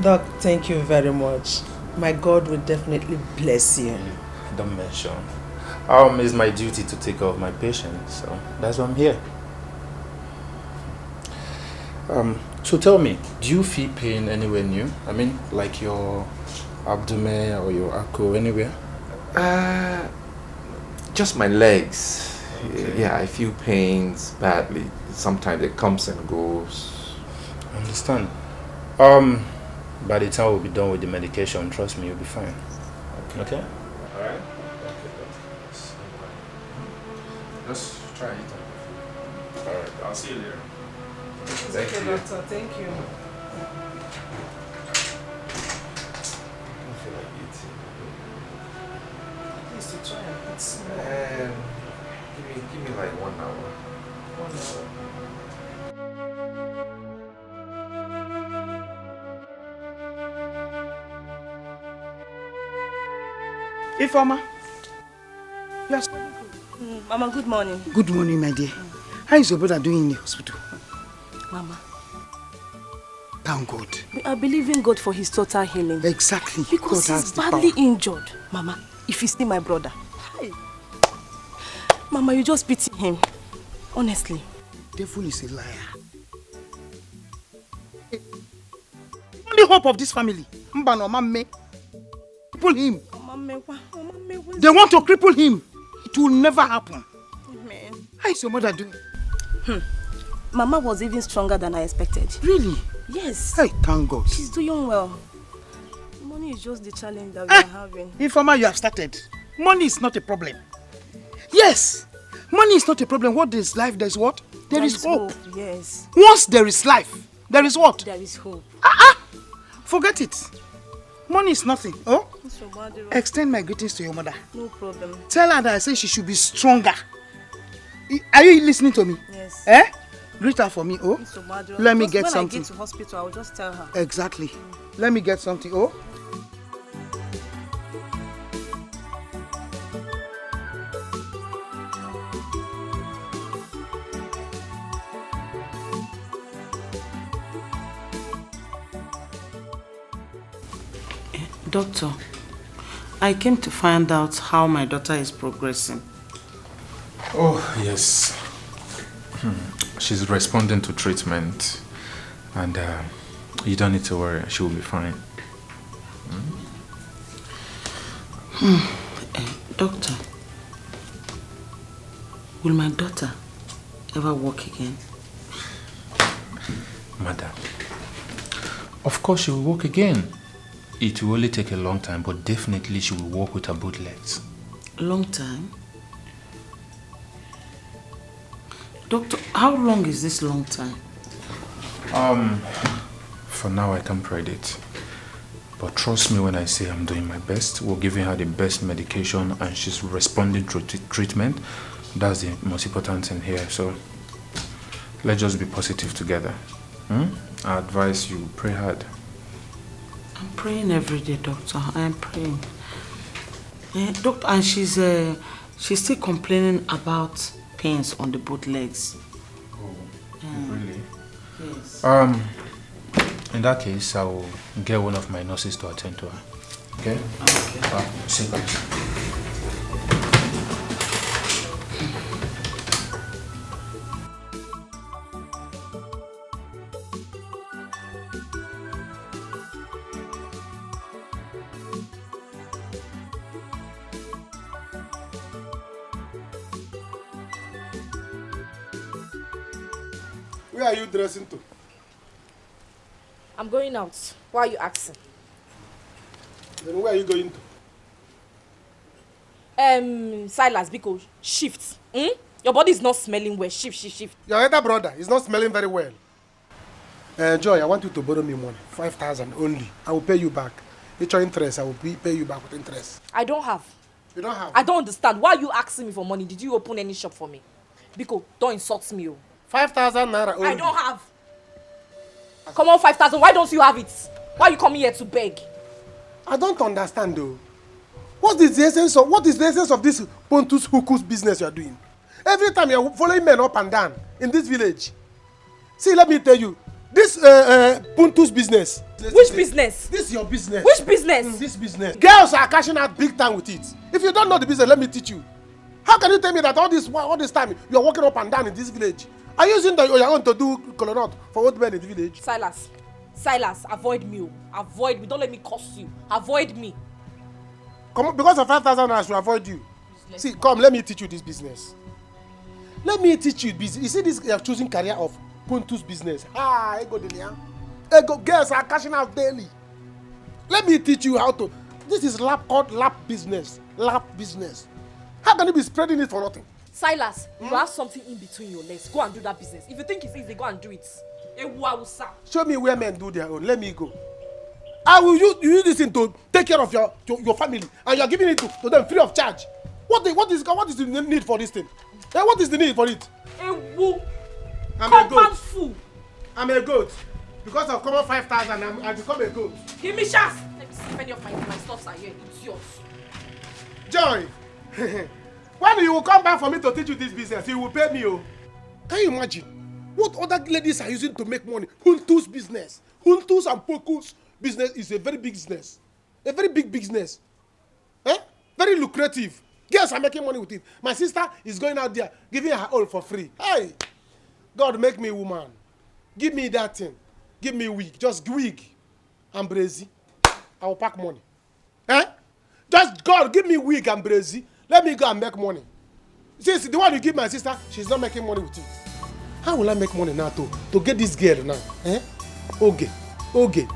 Doc, thank you very much. My God will definitely bless you. Don't mention. It's my duty to take care of my patients, so that's why I'm here. So tell me, do you feel pain anywhere new? I mean, like your abdomen or your ankle, anywhere? Just my legs. Okay. Yeah, I feel pains badly. Sometimes it comes and goes. I understand. By the time we'll be done with the medication, trust me, you'll be fine. Okay? Alright. Okay, just try it. Alright, I'll see you later. Thank you. Doctor. Thank you. I feel like eating. At least you try and eat small. Give me like 1 hour. 1 hour. Ifeoma. Yes. Mama, good morning. Good morning, my dear. How is your brother doing in the hospital? Mama, Thank God. We are believing God for his total healing. Exactly. Because God he's badly injured. Mama, if you see my brother. Hey. Mama, you just pity him. Honestly. Devil is a liar. The only hope of this family. Mbano, Mame. Cripple him. They want to cripple him. It will never happen. Amen. How is your mother doing? Mama was even stronger than I expected. Really? Yes. Hey, thank God. She's doing well. Money is just the challenge that we are having. Informer, you have started. Money is not a problem. Yes, money is not a problem. What is life? There's what? There is hope. Yes. Once there is life, there is what? There is hope. Forget it. Money is nothing. Oh? Extend my greetings to your mother. No problem. Tell her that I say she should be stronger. Are you listening to me? Yes. Greet her for me, oh? Let me get something. When I get to hospital, I will just tell her. Exactly. Let me get something, oh? Doctor, I came to find out how my daughter is progressing. Oh, yes. She's responding to treatment. And you don't need to worry. She will be fine. Doctor, will my daughter ever walk again? Madam, of course she will walk again. It will only take a long time, but definitely she will walk with her both legs. Long time? Doctor, how long is this long time? For now I can't predict. But trust me when I say I'm doing my best. We're giving her the best medication and she's responding to treatment. That's the most important thing here. So let's just be positive together. I advise you pray hard. I'm praying every day, doctor. I am praying. Doctor, and she's still complaining about pains on the both legs. Oh, really? Yes. In that case, I will get one of my nurses to attend to her. Okay? Okay. Sit back. Where are you dressing to? I'm going out. Why are you asking? Then where are you going to? Silas, because shift. Your body is not smelling well. Shift. Your other brother is not smelling very well. Joy, I want you to borrow me money. 5,000 only. I will pay you back. It's your interest. I will pay you back with interest. I don't have. You don't have? I don't understand. Why are you asking me for money? Did you open any shop for me? Biko, don't insult me. 5,000 naira only. I don't have. Come on, 5,000. Why don't you have it? Why are you coming here to beg? I don't understand though. What is the essence of this Pontus Hukus business you are doing? Every time you are following men up and down in this village. See, let me tell you. This Pontus business. Which business? This is your business. Which business? This business. Girls are cashing out big time with it. If you don't know the business, let me teach you. How can you tell me that all this time you are walking up and down in this village? Are you using your own to do colonel for old men in the village? Silas, avoid me. Avoid me. Don't let me curse you. Avoid me. Come on, because of 5,000 I should avoid you. See, come, let me teach you this business. Let me teach you business. You see this choosing career of Pontus business. Girls are cashing out daily. Let me teach you how to. This is called lap business. Lap business. How can you be spreading it for nothing? Silas, you have something in between your legs. Go and do that business. If you think it's easy, go and do it. Show me where men do their own. Let me go. I will use this thing to take care of your family, and you are giving it to them free of charge. What is the need for this thing? What is the need for it? I'm a goat. I'm a goat. Because of common 5,000, I become a goat. Give me chance. Let me see if any of my stuffs are here. It's yours. Joy. When you will come back for me to teach you this business, you will pay me. Can you imagine? What other ladies are using to make money? Huntu's business. Huntu's and Poku's business is a very big business. A very big business. Eh? Very lucrative. Girls are making money with it. My sister is going out there giving her all for free. Hey! God, make me a woman. Give me that thing. Give me wig. Just wig and brazy. I will pack money. Eh? Just God, give me wig and brazy. Let me go and make money. Since the one you give my sister, she's not making money with it. How will I make money now to get this girl now? Eh? Okay. Okay.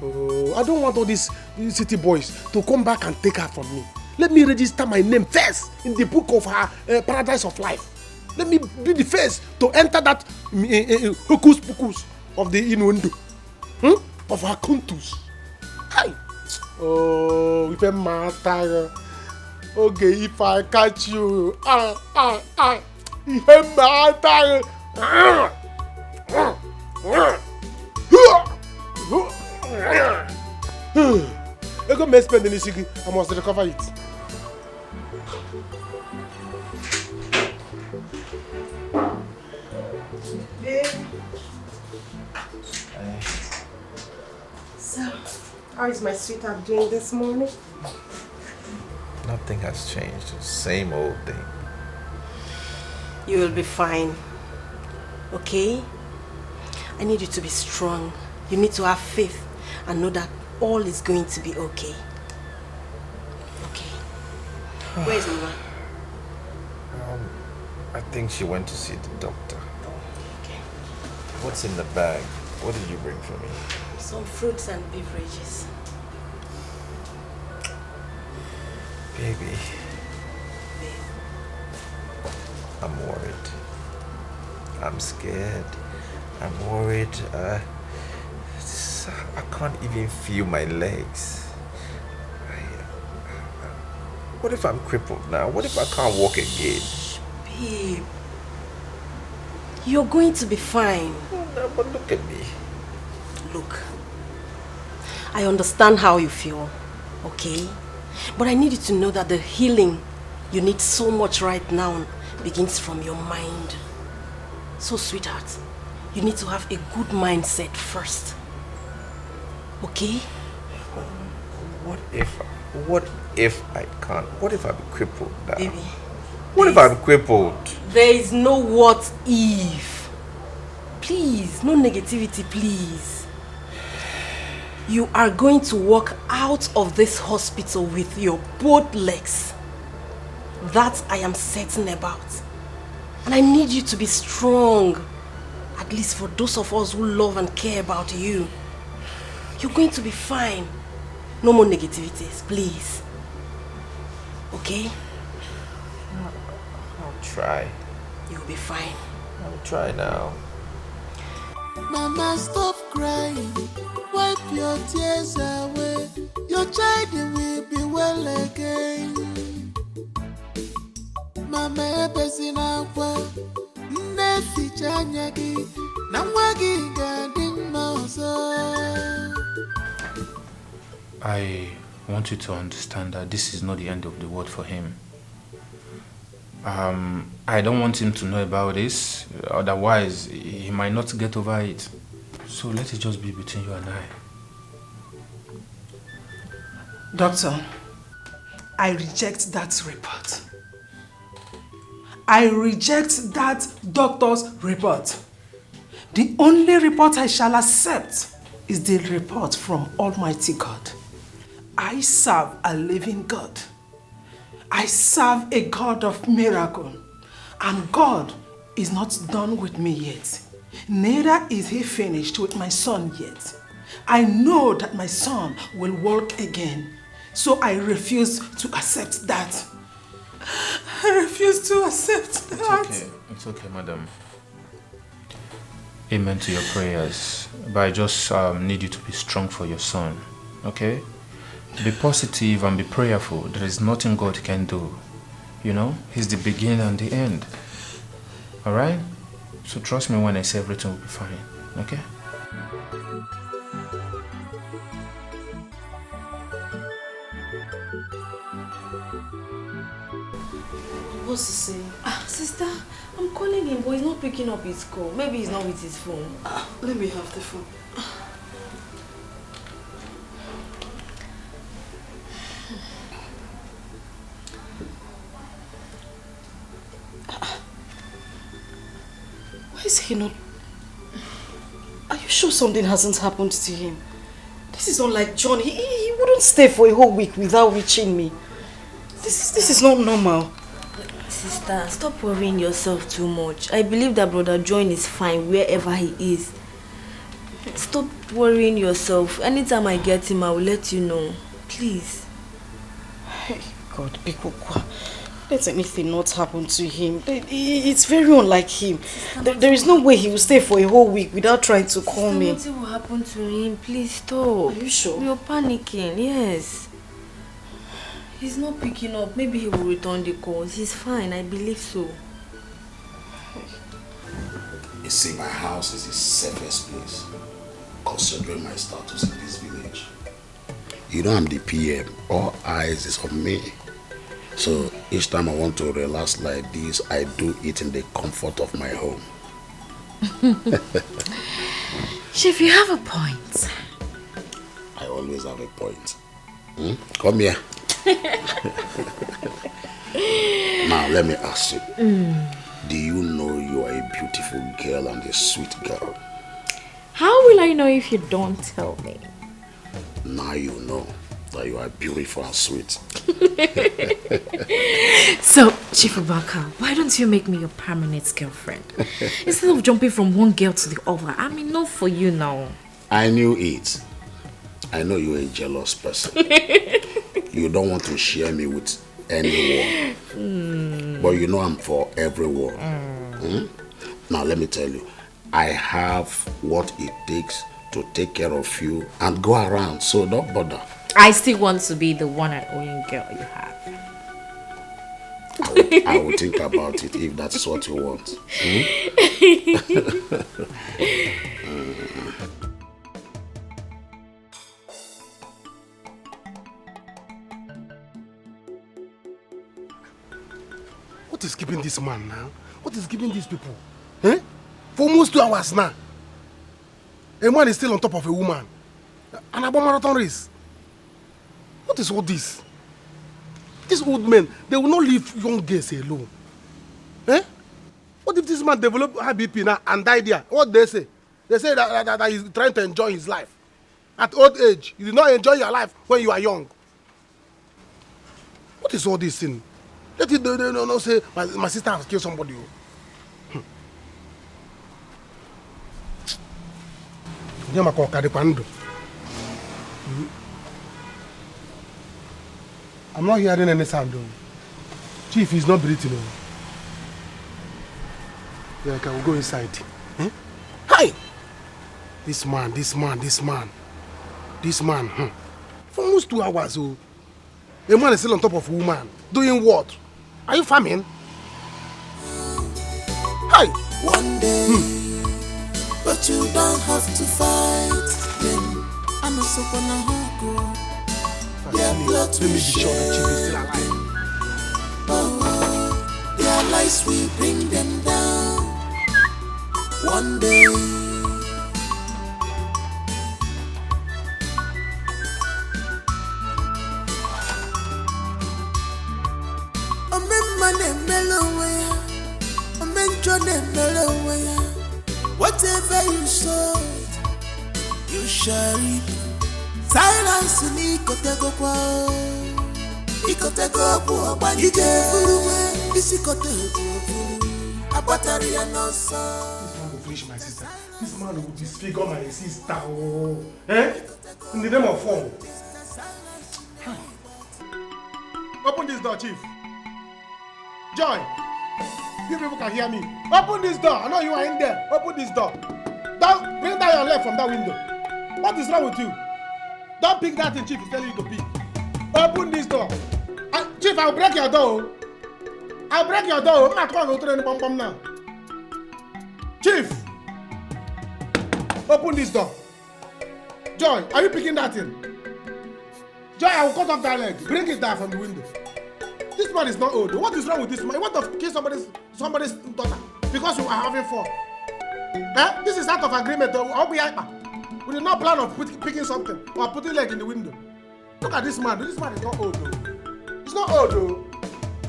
Oh, I don't want all these city boys to come back and take her from me. Let me register my name first in the book of her paradise of life. Let me be the first to enter that hocus pocus of the innuendo. Of her kuntus. Hi. Oh, if I'm matter. Okay, if I catch you. If I'm matter. I go make spend any I must recover it. So, how is my sweetheart doing this morning? Nothing has changed. Same old thing. You will be fine. Okay? I need you to be strong. You need to have faith and know that all is going to be okay. Okay. Where is Mama? I think she went to see the doctor. Okay. What's in the bag? What did you bring for me? Some fruits and beverages. Baby. I'm worried. I'm scared. I'm worried. I can't even feel my legs. What if I'm crippled now? What if I can't walk again? Babe, you're going to be fine. No, but look at me. Look, I understand how you feel, okay? But I need you to know that the healing you need so much right now begins from your mind. So, sweetheart, you need to have a good mindset first. Okay? What if I can't? What if I'm crippled now? Baby. What if I'm crippled? There is no what if. Please, no negativity, please. You are going to walk out of this hospital with your both legs. That I am certain about. And I need you to be strong. At least for those of us who love and care about you. You're going to be fine. No more negativities, please. Okay? I'll try. You'll be fine. I'll try now. Mama, stop crying. Wipe your tears away. Your child will be well again. Mama, ebezina kwa. Nnefi chanyagi. Na mwagi gadin mauso. I want you to understand that this is not the end of the world for him. I don't want him to know about this, otherwise he might not get over it. So let it just be between you and I. Doctor, I reject that report. I reject that doctor's report. The only report I shall accept is the report from Almighty God. I serve a living God. I serve a God of miracle. And God is not done with me yet. Neither is he finished with my son yet. I know that my son will walk again. So I refuse to accept that. I refuse to accept that. It's okay. It's okay, madam. Amen to your prayers. But I just need you to be strong for your son. Okay? Be positive and be prayerful. There is nothing God can do. You know? He's the beginning and the end. Alright? So trust me when I say everything will be fine. Okay? What's he saying? Sister, I'm calling him, but he's not picking up his call. Maybe he's not with his phone. Let me have the phone. Why is he not? Are you sure something hasn't happened to him? This is not like John. He wouldn't stay for a whole week without reaching me. This is not normal. Sister, stop worrying yourself too much. I believe that Brother John is fine wherever he is. Stop worrying yourself. Anytime I get him, I will let you know. Please. Hey, God, Bikokwa. Let anything not happen to him. It's very unlike him. There is no way he will stay for a whole week without trying to call me. Nothing will happen to him. Please stop. Are you sure? You're panicking. Yes. He's not picking up. Maybe he will return the calls. He's fine. I believe so. You see, my house is the safest place, considering my status in this village. You know I'm the PM. All eyes is on me. So each time I want to relax like this, I do it in the comfort of my home. Chief, you have a point. I always have a point. Come here. Now let me ask you. Do you know you are a beautiful girl and a sweet girl? How will I know if you don't tell me? Now you know that you are beautiful and sweet. So, Chief Obaka, why don't you make me your permanent girlfriend? Instead of jumping from one girl to the other, I'm enough for you now. I knew it. I know you're a jealous person. You don't want to share me with anyone. But you know I'm for everyone. Now let me tell you, I have what it takes to take care of you and go around, so don't bother. I still want to be the one and only girl you have. I will think about it if that's what you want. What is keeping this man now? What is keeping these people? Eh? For almost 2 hours now. A man is still on top of a woman. And about marathon race. What is all this? These old men, they will not leave young girls alone. Eh? What if this man develop high BP now and die there? What they say? They say that he's trying to enjoy his life. At old age, you did not enjoy your life when you are young. What is all this thing? Let it no say my sister has killed somebody. I'm not hearing any sound though. Chief is not breathing. Yeah, can we go inside? Eh? Hi! This man. For almost 2 hours, oh. A man is still on top of a woman. Doing what? Are you farming? Hi! One day, but you don't have to fight them. I'm also gonna hug. Their blood will share. Oh, their lies will bring them down. One day. Whatever you sow, you shall reap. Silence ni kotego kwa, ikotego kwa bani jefuruwe, isikotego kwa, abatari ya nosa. This man will finish my sister. This man will disfigure my sister. Oh, eh? In the name of fun. Open this door, Chief. Joy. You people can hear me. Open this door. I know you are in there. Open this door. Don't bring down your leg from that window. What is wrong with you? Don't pick that thing Chief is telling you to pick. Open this door. Chief, I'll break your door. I'll break your door. I'm not going to turn the bomb now. Chief, open this door. Joy, are you picking that thing? Joy, I will cut off that leg. Bring it down from the window. This man is not old. What is wrong with this man? You want to kill somebody's daughter because you are having fun. This is out of agreement. We did not plan on picking something or putting leg in the window. Look at this man. This man is not old though. He's not old though.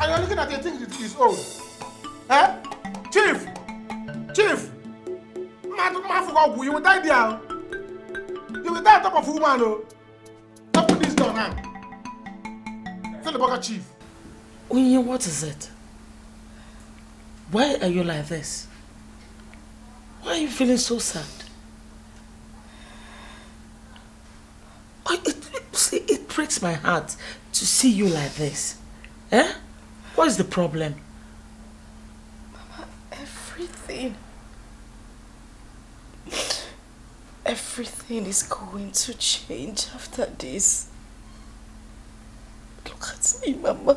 And you're looking at it, you think he's old. Chief! Man, you will die there. You will die on top of woman. Open this door now. Tell the bugger, Chief. Onye, what is it? Why are you like this? Why are you feeling so sad? It breaks my heart to see you like this. What is the problem? Mama, everything is going to change after this. Look at me, Mama.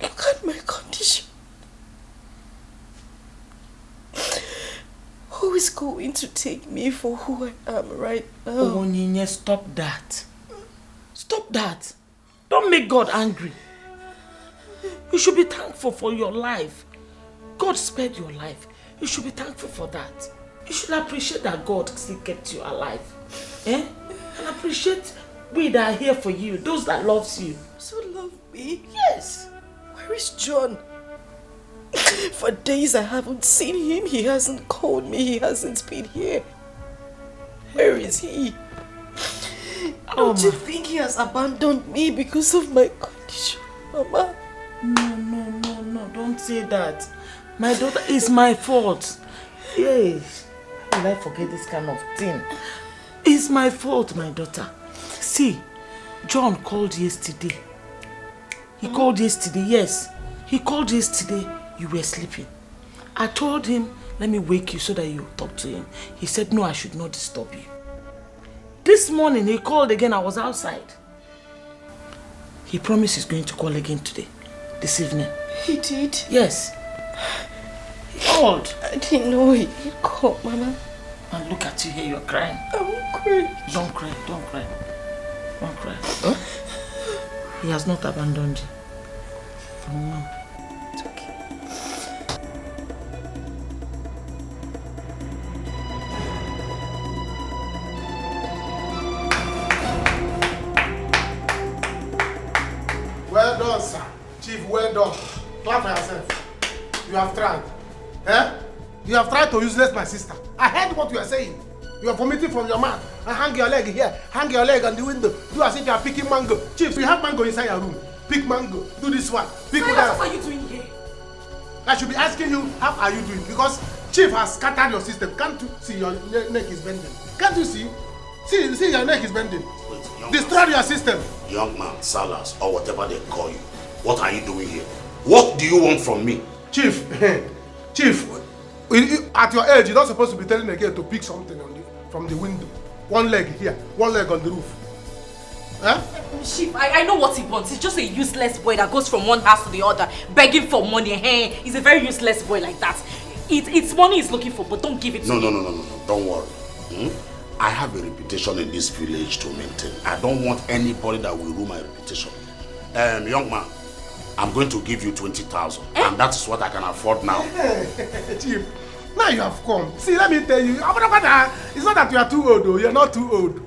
Look at my condition. Who is going to take me for who I am right now? Oh, Nina, stop that. Stop that. Don't make God angry. You should be thankful for your life. God spared your life. You should be thankful for that. You should appreciate that God still kept you alive. And appreciate we that are here for you, those that loves you. So love me? Yes. Where is John? For days I haven't seen him. He hasn't called me. He hasn't been here. Where is he? Don't you think he has abandoned me because of my condition, Mama? No, don't say that. My daughter, is my fault. Yes. Will I forget this kind of thing? It's my fault, my daughter. See, John called yesterday. He called yesterday, yes. He called yesterday. You were sleeping. I told him, let me wake you so that you talk to him. He said, no, I should not disturb you. This morning, he called again. I was outside. He promised he's going to call again today, this evening. He did? Yes. He called. I didn't know he called, Mama. And look at you here, you're crying. I won't cry. Don't cry, don't cry. Don't cry. Huh? He has not abandoned you. From now. It's okay. Well done, sir. Chief, well done. Clap for yourself. You have tried. You have tried to useless my sister. I heard what you are saying. You are vomiting from your mouth. And hang your leg here. Hang your leg on the window. Do as if you are picking mango. Chief, you have mango inside your room. Pick mango. Do this one. Pick that. What are you doing here? I should be asking you, how are you doing? Because Chief has scattered your system. Can't you see your neck is bending? Can't you see? See your neck is bending. Destroy your system. Young man, Salas, or whatever they call you. What are you doing here? What do you want from me? Chief, Chief, at your age, you're not supposed to be telling a girl to pick something from the window. One leg here, one leg on the roof. Chief, I know what he wants. He's just a useless boy that goes from one house to the other, begging for money. He's a very useless boy like that. It's money he's looking for, but don't give it to him. No. Don't worry. I have a reputation in this village to maintain. I don't want anybody that will ruin my reputation. Young man, I'm going to give you 20,000, and that is what I can afford now. Chief, now you have come. See, let me tell you, it's not that you are too old, though. You're not too old.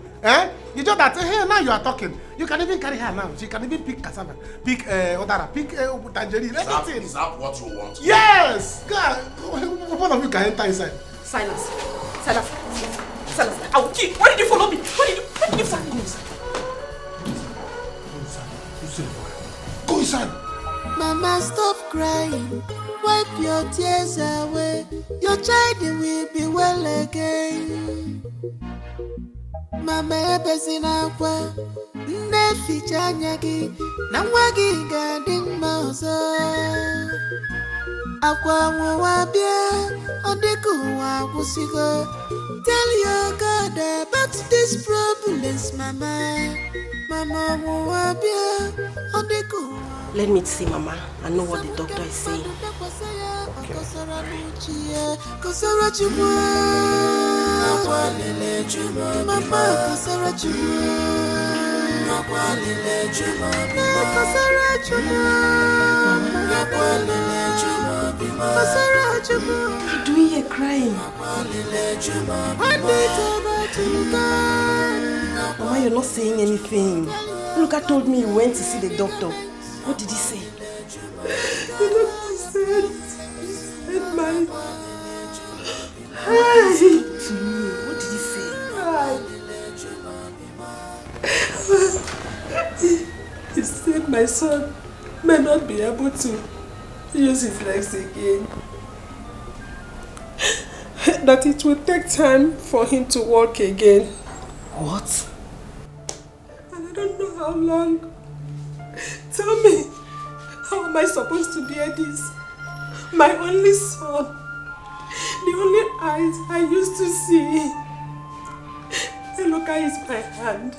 You just that, now you are talking. You can even carry her now. She can even pick cassava, pick odara, pick tangerine, everything. Is that what you want? Yes! God, one of you can enter inside. Silas, I will kill you. Why did you follow me? Why did you follow me? Go inside. Mama, stop crying. Wipe your tears away. Your child will be well again. Mama, ebezina kwa neficha nyagi na wagi gading mauzo. Akwa mwabia odiku wabusigo. Tell your God about these problems, Mama. Mama mwabia odiku. Let me see, Mama. I know what the doctor is saying. What do you hear crying? Mama, you're not saying anything. Luca told me he went to see the doctor. What did he say? The doctor said my... Hi. To you. What did he say? He said my son may not be able to use his legs again. That it will take time for him to walk again. What? And I don't know how long. Tell me, how am I supposed to bear this? My only son, the only eyes I used to see. Eloka is my hand.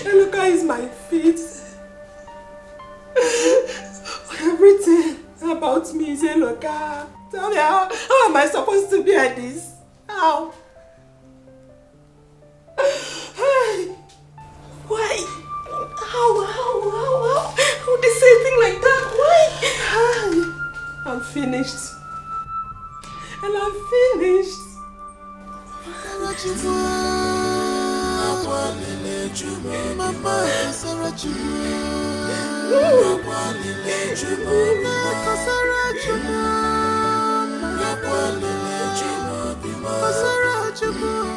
Eloka is my feet. Everything about me is Eloka. Tell me, how am I supposed to bear this? How? Why? How would they say a thing like that? Why? I'm finished. And I'm finished.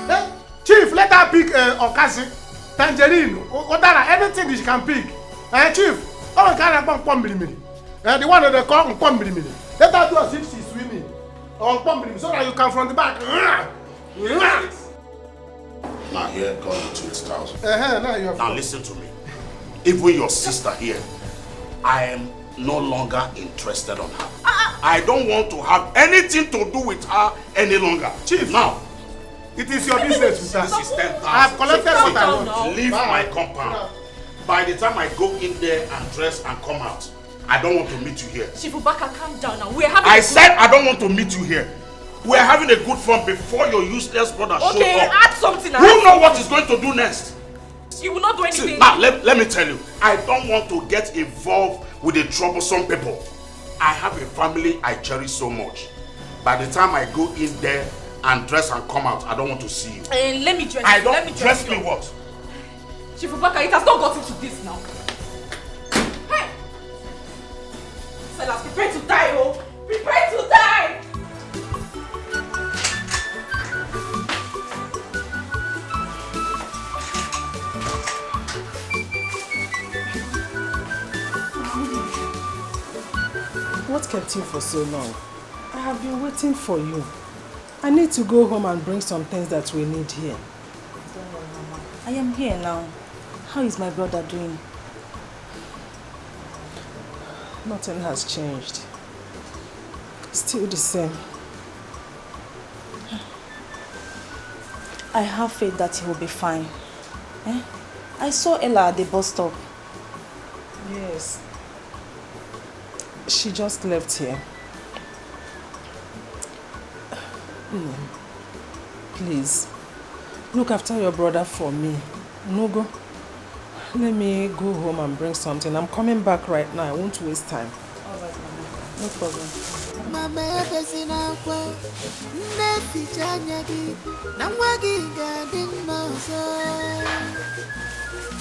Hey, Chief, let her pick Okasi, tangerine, Odara, anything she can pick. Chief, oh, can I pump the one that they call pump. Let her do as if she's swimming. On pump so that you come from the back. Now here comes the 20,000. Now listen to me. Even your sister here, I am no longer interested on her. I don't want to have anything to do with her any longer. Chief, now, it is your business, sister. This is 10,000. I have collected what I want. Leave my compound. By the time I go in there and dress and come out, I don't want to meet you here. Shifubaka, calm down now. We're having I said I don't want to meet you here. We're having a good fun before your useless brother shows up. Okay, add something. Who knows what he's going to do next? You will not do anything. See, now, let me tell you, I don't want to get involved with the troublesome people. I have a family I cherish so much. By the time I go in there and dress and come out, I don't want to see you. Let me dress I you. don't Let me dress me what? Shifubaka, it has not gotten to this now. Hey! Fellas, prepare to die, oh! Prepare to die! What kept you for so long? I have been waiting for you. I need to go home and bring some things that we need here. Don't worry, Mama. I am here now. How is my brother doing? Nothing has changed. Still the same. I have faith that he will be fine. I saw Ella at the bus stop. Yes. She just left here. Please, look after your brother for me. Nogo, let me go home and bring something. I'm coming back right now. I won't waste time. All right, Mama. No problem. Mama ebezina kwa nefi chanyagi na mwagi gadin mozo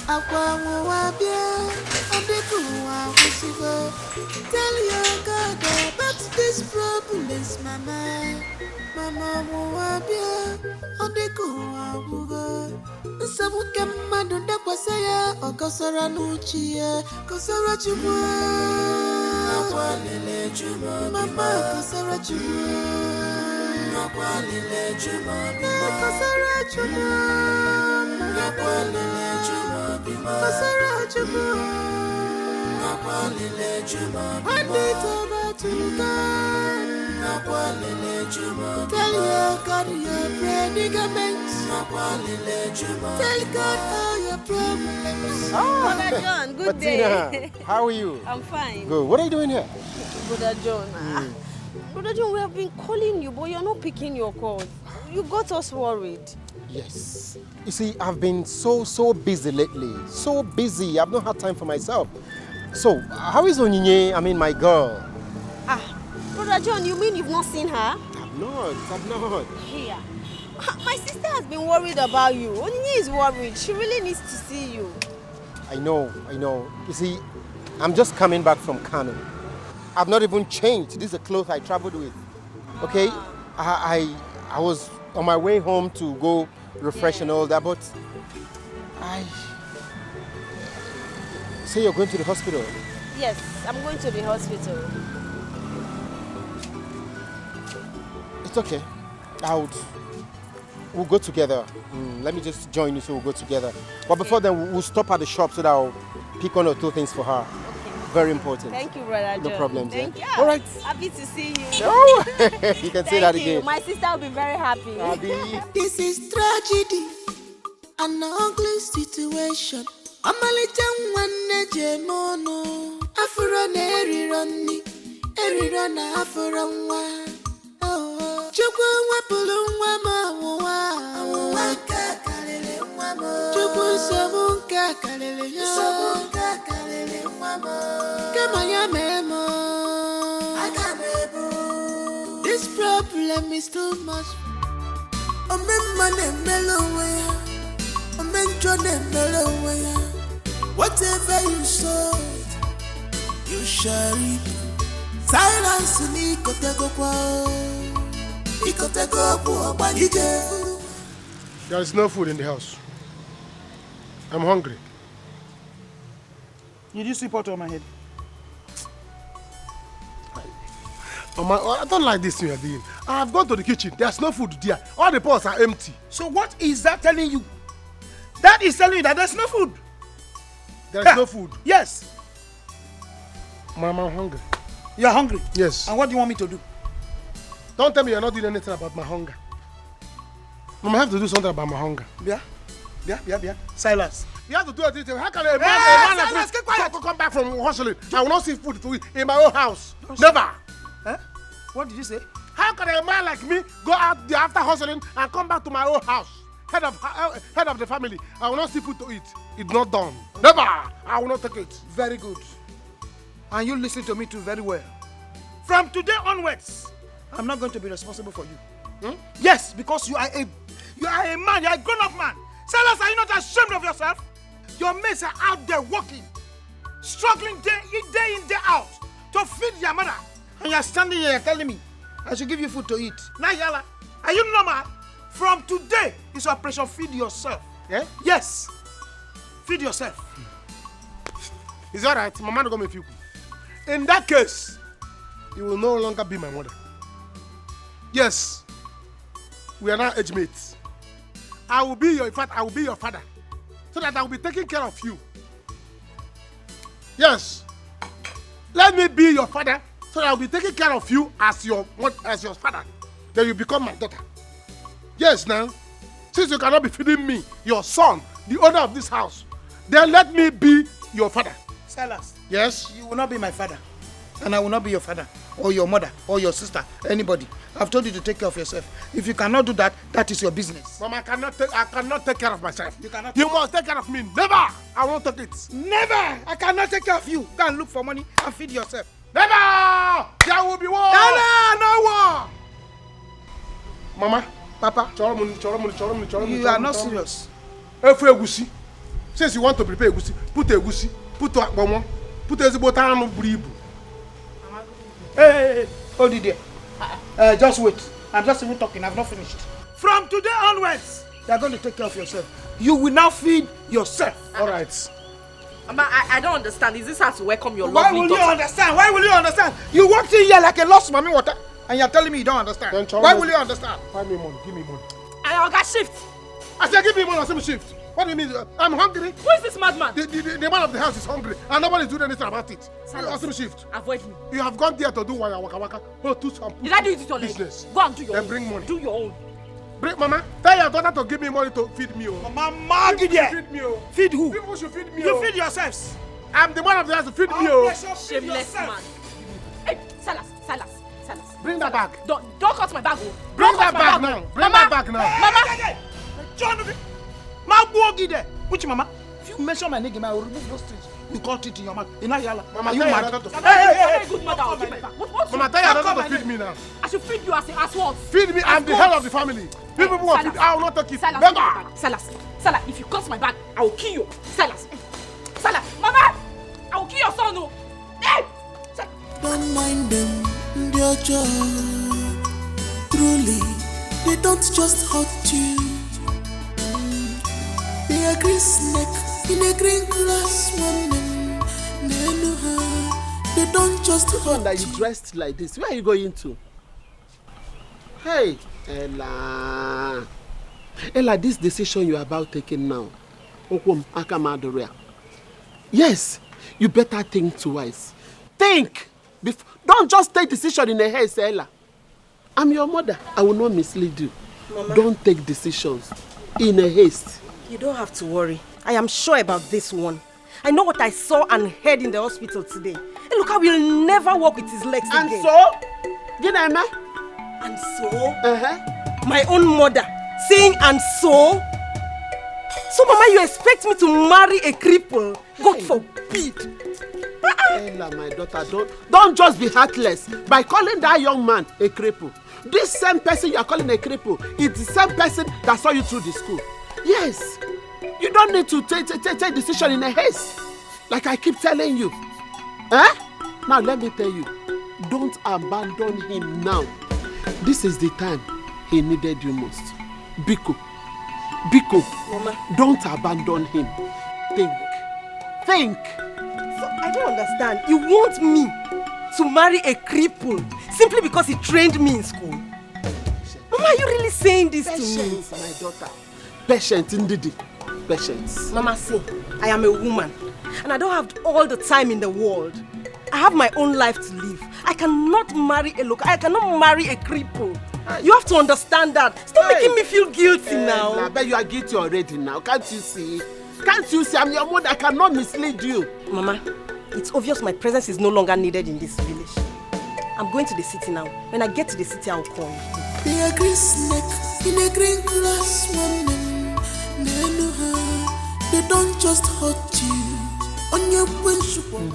akwa mwabia adeku wa kusigo. Tell your God about this problems, Mama. Mama mwabia adeku wa kugo. Sabu kama donda kwa saya okosora nuchie kosora chumwa. Mama kasara chuma, kasara chuma, kasara chuma, tell your God your predicaments. Tell God all your problems. Brother John, good day. How are you? I'm fine. Good. What are you doing here? Brother John, Brother John, we have been calling you, but you're not picking your calls. You got us worried. Yes. You see, I've been so busy lately. So busy. I've not had time for myself. So, how is Onyinye, my girl? Brother John, you mean you've not seen her? I've not. Here. My sister has been worried about you. Onyinye is worried. She really needs to see you. I know. You see, I'm just coming back from Kano. I've not even changed. This is the clothes I traveled with. Okay? I was on my way home to go refresh and all that, but say you're going to the hospital. Yes, I'm going to the hospital. It's okay. We'll go together. Let me just join you so we'll go together. But before then, we'll stop at the shop so that I'll pick 1 or 2 things for her. Okay. Very important. Thank you, Brother John. No problem. Thank you. All right. Happy to see you. Oh, you can say that again. My sister will be very happy. This is tragedy, an ugly situation. I'm a little one, Jemono. Afro Neri Ronnie, Erirona Afro one. Chukwu wapulu mama waka kalele mama. Chukwu sabunka kalele mama. Kama ya memo. This problem is too much. Omemane melowe, omenjone melowe. Whatever you sow, you shall reap. Silence me kotego kwa. There is no food in the house. I'm hungry. Did you see pot on my head? Mama, I don't like this thing you're doing. I've gone to the kitchen. There's no food there. All the pots are empty. So what is that telling you? That is telling you that there's no food. There's no food? Yes. Mama, I'm hungry. You're hungry? Yes. And what do you want me to do? Don't tell me you're not doing anything about my hunger. Mama, I have to do something about my hunger. Yeah. Silas. You have to do anything. How can a man like me come back from hustling? I will not see food to eat in my own house. Never. Huh? What did you say? How can a man like me go out there after hustling and come back to my own house? Head of the family. I will not see food to eat. It's not done. Never. I will not take it. Very good. And you listen to me too very well. From today onwards, I'm not going to be responsible for you. Yes, because you are a man, you are a grown-up man. Silas, are you not ashamed of yourself? Your mates are out there working, struggling day in, day out to feed your mother. And you're standing here telling me I should give you food to eat. Nayala, are you normal? From today, it's Operation Feed Yourself. Yeah? Yes. Feed yourself. It's alright. Mama don't go me few. In that case, you will no longer be my mother. Yes, we are now age mates. I will be your father, so that I will be taking care of you. Yes, let me be your father, so that I will be taking care of you as your father. Then you become my daughter. Yes, now, since you cannot be feeding me, your son, the owner of this house, then let me be your father. Silas. Yes. You will not be my father, and I will not be your father, or your mother, or your sister, anybody. I've told you to take care of yourself. If you cannot do that, that is your business. Mama, I cannot take care of myself. You must take care of me. Never. I won't take it. Never. I cannot take care of you. Go and look for money and feed yourself. Never. There will be war. No war. Mama, Papa, you are not serious. Since you want to prepare egusi, put egusi, put akpomo, put ezibotano bribu. Hey, hold it there. Just wait. I'm just even talking. I've not finished. From today onwards, you are going to take care of yourself. You will now feed yourself. All right. Mama, I don't understand. Is this how to welcome your Why lovely will daughter? you understand? Why will you understand? You walked in here like a lost mommy water, and you're telling me you don't understand. Why will you understand? Find me money. Give me money. I got shift. I said give me money. I said shift. What do you mean? I'm hungry. Who is this madman? The man of the house is hungry, and nobody's doing anything about it. Silas, shift. Avoid me. You have gone there to do waka waka. Did I do it to business? Go and do your own. Then bring money. Do your own. Bring, Mama, tell your daughter to give me money to feed me. Mama, feed me. Feed who? People should feed me. You feed yourselves. I'm the man of the house to feed me. Shameless man. Hey, Silas. Bring that bag. Don't cut my bag. Bring that bag now. Bring that bag now. Mama. John, my boy, there. Which mama? If you mention my name, I will remove those things. You call it in your mouth. In Ayala. Mama, are you mad? Hey, good mother, I'll keep my back. Mama, tell your daughter to feed me now. I should feed you as what? Feed me, I'm the head of the family. You people want feed, I will not take it. Salas, if you cut my back, I will kill you. Salas, Mama, I will kill your son. No. Hey! Don't mind them, their job. Truly, they don't just hurt you. They are green snake in a green grass one. They don't just hurt that you dressed like this. Where are you going to? Hey, Ella. Ella, this decision you are about taking now. Yes, you better think twice. Think. Don't just take decision in a haste, Ella. I'm your mother. I will not mislead you. Mama. Don't take decisions in a haste. You don't have to worry. I am sure about this one. I know what I saw and heard in the hospital today. And look, I will never walk with his legs again. And so? Ginaima? And so? My own mother saying and so? So, Mama, you expect me to marry a cripple? God forbid. Ella, my daughter, don't just be heartless by calling that young man a cripple. This same person you are calling a cripple is the same person that saw you through the school. Yes, you don't need to take decision in a haste, like I keep telling you. Now let me tell you, don't abandon him now. This is the time he needed you most. Biko, Mama, don't abandon him. Think. So I don't understand. You want me to marry a cripple simply because he trained me in school? Mama, are you really saying this to me? Patience, my daughter. Patience, indeed. Patience. Mama, see, I am a woman and I don't have all the time in the world. I have my own life to live. I cannot marry a local. I cannot marry a cripple. You have to understand that. Stop making me feel guilty now. I bet you are guilty already now. Can't you see? Can't you see? I'm your mother. I cannot mislead you. Mama, it's obvious my presence is no longer needed in this village. I'm going to the city now. When I get to the city, I'll call you. They are green snake in a green grass woman. They don't just hurt you on your windshield.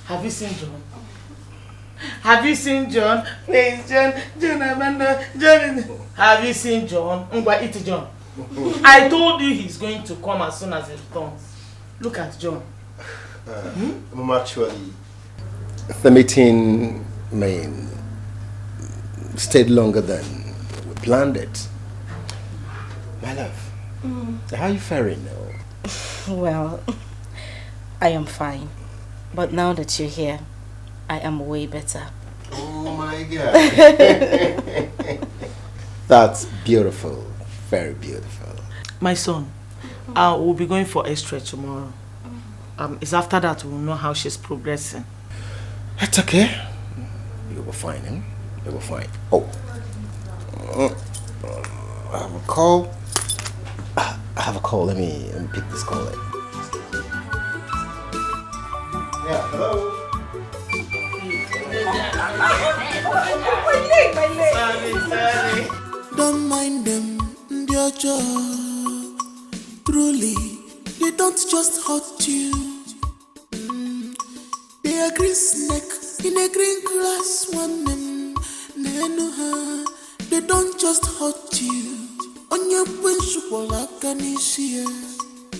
Have you seen John? Have you seen John? Please, John, Amanda, John. Have you seen John? Iti John. I told you he's going to come as soon as he returns. Look at John. Mom, actually, the meeting stayed longer than we planned it. My love, how are you faring now? Well, I am fine. But now that you're here, I am way better. Oh my God. That's beautiful. Very beautiful. My son, we'll be going for X-ray tomorrow. It's after that we'll know how she's progressing. That's okay. You will find him. You will find. Oh. I have a call. I have a call. Let me pick this call in. Yeah, hello. Sorry. Don't mind them, their job. Truly, they don't just hurt you. They are green snake in a green grass woman. They don't just hurt you. On your windshield,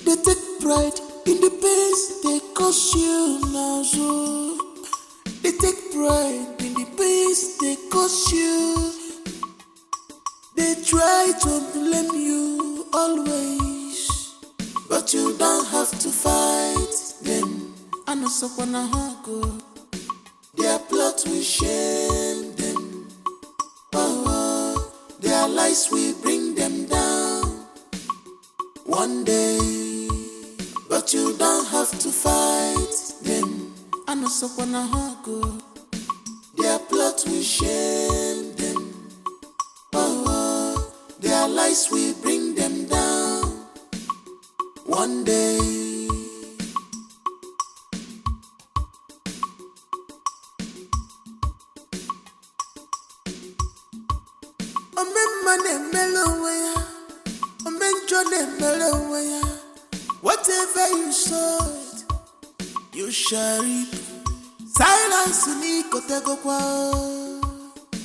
they take pride in the pains they cause you now. So they take pride in the pains they cause you. They try to blame you always, but you don't have to fight them. I know someone go. Their plot will shame them. Oh, their lies will bring them down one day, but you don't have to fight them. I know someone go. Their plot will shame them. Oh, their lies will bring them down one day. Whatever you sowed, you shall reap. Silence ni kotego kwa.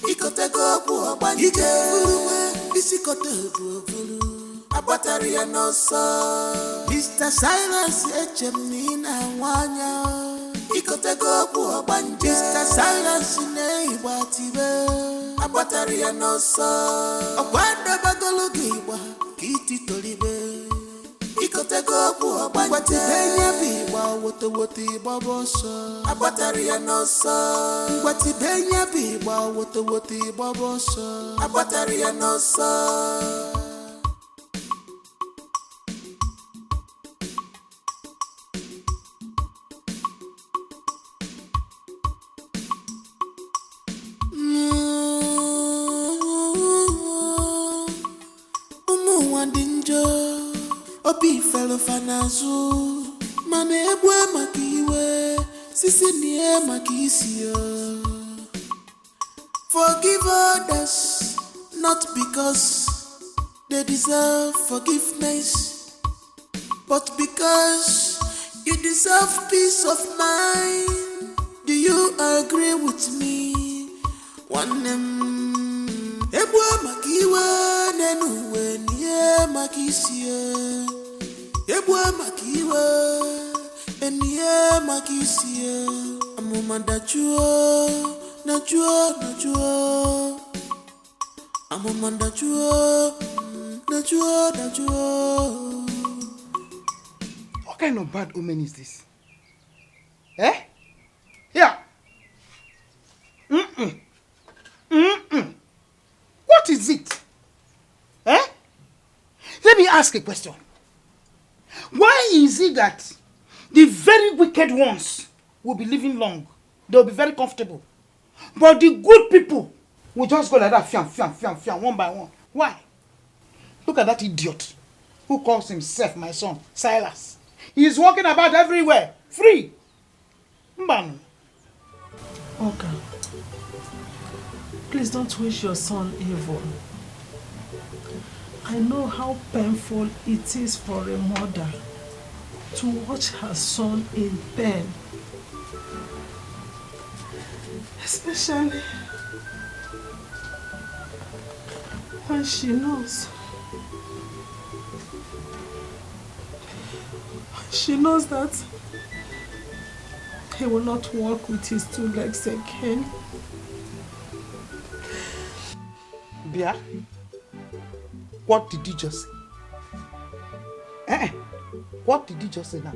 Ikotego kwa banjike. Ikefuruwe isikotego furu. Abatari no so. Mr. Silence echemina wanya. Ikotego kwa banjike. Mr. Silence ne ibatibe. Abatari no so. Akwanda bagologi wa kiti tolibe. Ikotego kwa banjike. Watibenya biwa woto ibaboso. Abatari no so. Watibenya biwa woto ibaboso. Abatari no so. Obi fellow fanazu, mane ebwe makiwe, sisi niye makisio. Forgive others, not because they deserve forgiveness, but because you deserve peace of mind. Do you agree with me? One ebwe makiwe nenuwe niye makisio. Ebwe makiwe eniye makisio. Amuma najua. Amuma najua. What kind of bad omen is this? Eh? Here. What is it? Eh? Let me ask a question. Why is it that the very wicked ones will be living long? They'll be very comfortable. But the good people will just go like that, fiam, one by one. Why? Look at that idiot who calls himself my son, Silas. He is walking about everywhere, free. Mbanu. Okay. Please don't wish your son evil. I know how painful it is for a mother to watch her son in pain. Especially when she knows that he will not walk with his two legs again. Bia, what did you just say? What did you just say now?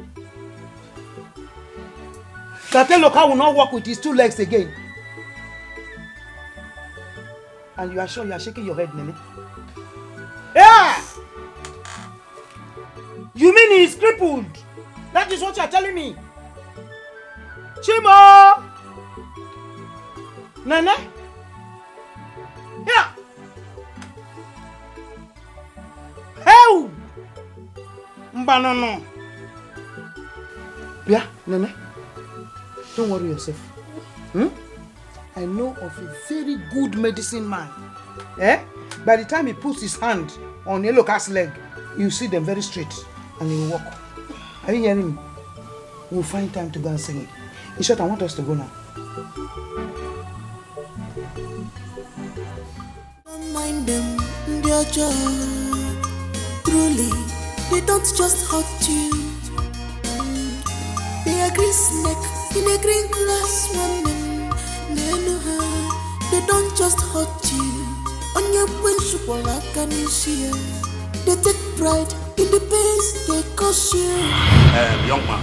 That Eloka will not walk with his two legs again. And you are sure you are shaking your head, Nene? Yeah! You mean he is crippled? That is what you are telling me. Chimo! Nene? Yeah! Hey! Mbanono. Yeah, Nene. Don't worry yourself. I know of a very good medicine man. By the time he puts his hand on Eloka's leg, you see them very straight and he will walk. Are you hearing me? We'll find time to go and sing it. In short, I want us to go now. Don't mind them, their job. Truly, they don't just hurt you. They are green snake in a green glass woman. They know her. They don't just hurt you. On your principle, I can see you. They take pride in the pains they cause you. Young man,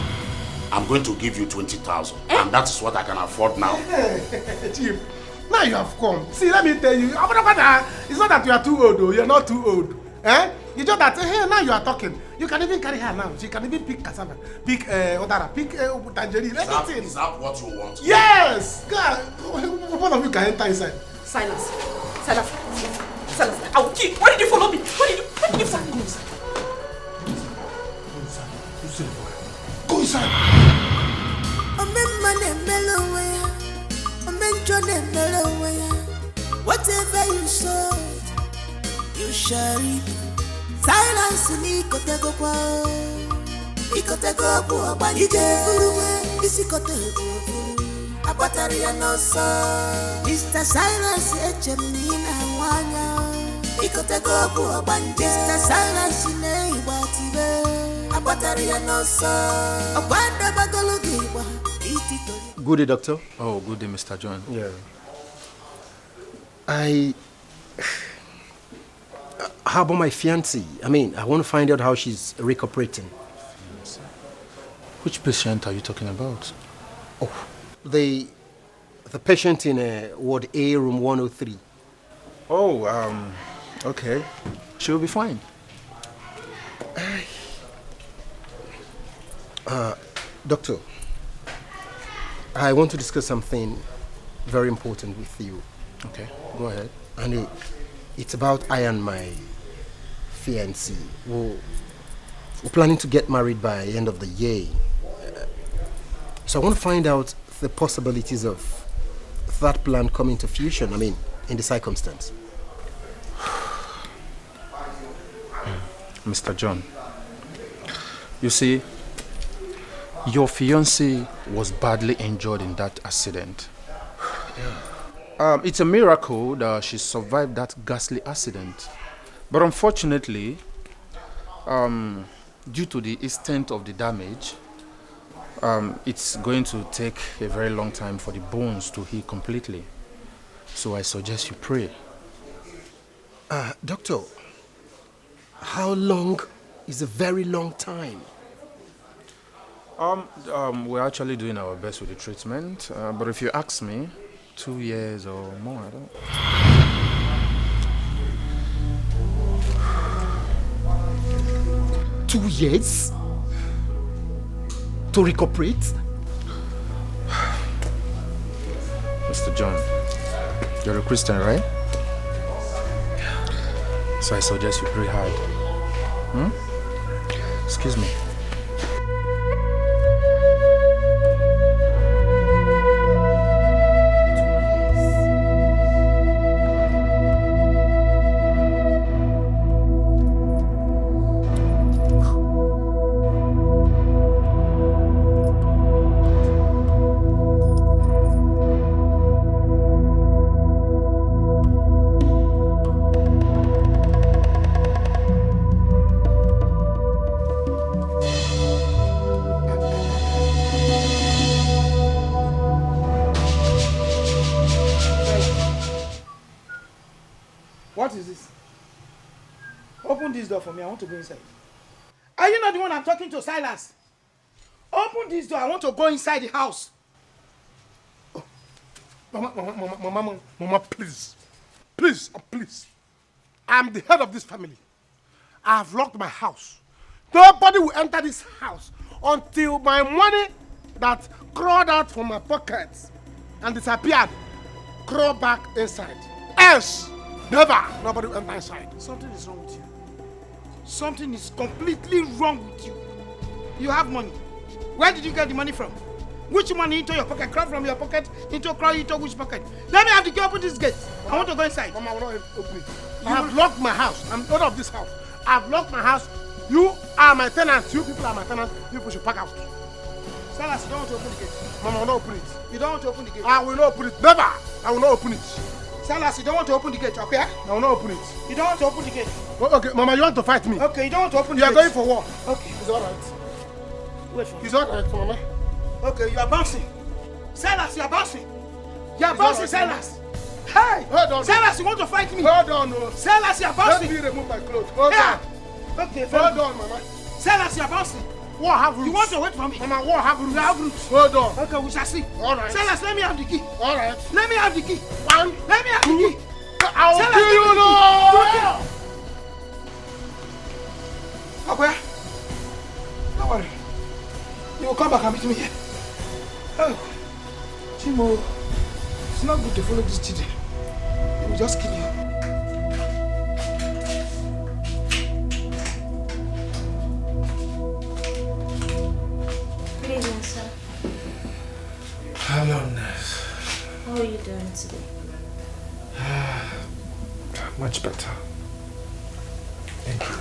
I'm going to give you 20,000, and that is what I can afford now. Chief, now you have come. See, let me tell you, it's not that you are too old, though. You're not too old. It's just that now you are talking. You can even carry her now. She can even pick cassava, pick odara, pick tangerine, everything. Is that what you want? Yes! God, one of you can enter inside. Silence. I will kill. Why did you follow me? Why did you go inside? Go inside. Whatever you sow, you shall reap. Silence n'ikotego kwa. Ikotego kwa banije furuwe. Isikotego abatari ya nosa. Mr. Silence echemina wanya. Ikotego kwa banije. Mr. Silence ne ibatibe. Abatari ya nosa. Abanda bagologi wa. Good day, doctor. Oh, good day, Mr. John. Yeah. How about my fiancée? I mean, I want to find out how she's recuperating. Which patient are you talking about? Oh, the patient in Ward A, room 103. Oh, okay. She'll be fine. Doctor, I want to discuss something very important with you. Okay, go ahead. And it's about I and my fiancée. We're planning to get married by the end of the year. So I want to find out the possibilities of that plan coming to fruition, I mean, in the circumstance. Mr. John, you see, your fiancée was badly injured in that accident. It's a miracle that she survived that ghastly accident. But unfortunately, due to the extent of the damage, it's going to take a very long time for the bones to heal completely. So I suggest you pray. Doctor, how long is a very long time? We're actually doing our best with the treatment, but if you ask me, 2 years or more, I don't. 2 years? To recuperate? Mr. John, you're a Christian, right? So I suggest you pray hard. Excuse me. What is this? Open this door for me. I want to go inside. Are you not the one I'm talking to, Silas? Open this door. I want to go inside the house. Oh. Mama, please. Please. I'm the head of this family. I have locked my house. Nobody will enter this house until my money that crawled out from my pockets and disappeared crawl back inside. Else, never. Nobody will enter inside. Something is wrong with you. Something is completely wrong with you. You have money. Where did you get the money from? Which money into your pocket? Crawl from your pocket into which pocket? Let me have the key. Open this gate. I want to go inside. Mama, I will not open it. I have locked my house. I'm the owner of this house. I have locked my house. You are my tenants. You people are my tenants. You people should pack out. Silas, you don't want to open the gate. Mama, I will not open it. You don't want to open the gate. I will not open it. Never. I will not open it. Silas, you don't want to open the gate, okay? I will not open it. You don't want to open the gate. Oh, okay, Mama, you want to fight me? Okay, you don't want to open the gate. You are gate. going for war. Okay. It's all right. Wait for me. It's all right, Mama. Okay, you are bouncing. Silas, you are bouncing. You are It's bouncing, all right, Silas. Hey! Hold on. Silas, you want to fight me? Hold on, no. Silas, you are bouncing. Let me remove my clothes. Hold yeah. on. Okay, hold on, Mama. Silas, you are bouncing. War have roots. You want to wait for me? Mama, war have roots. You have roots. Hold on. Okay, we shall see. All right. Silas, let me have the key. All right. Let me have the key. One. Let me have the key. I will kill you now. Abuya, don't worry. You will come back and meet me here. Oh, Chimo, it's not good to follow these children. They will just kill you. Good evening, sir. Hello, nurse. How are you doing today? Much better. Thank you.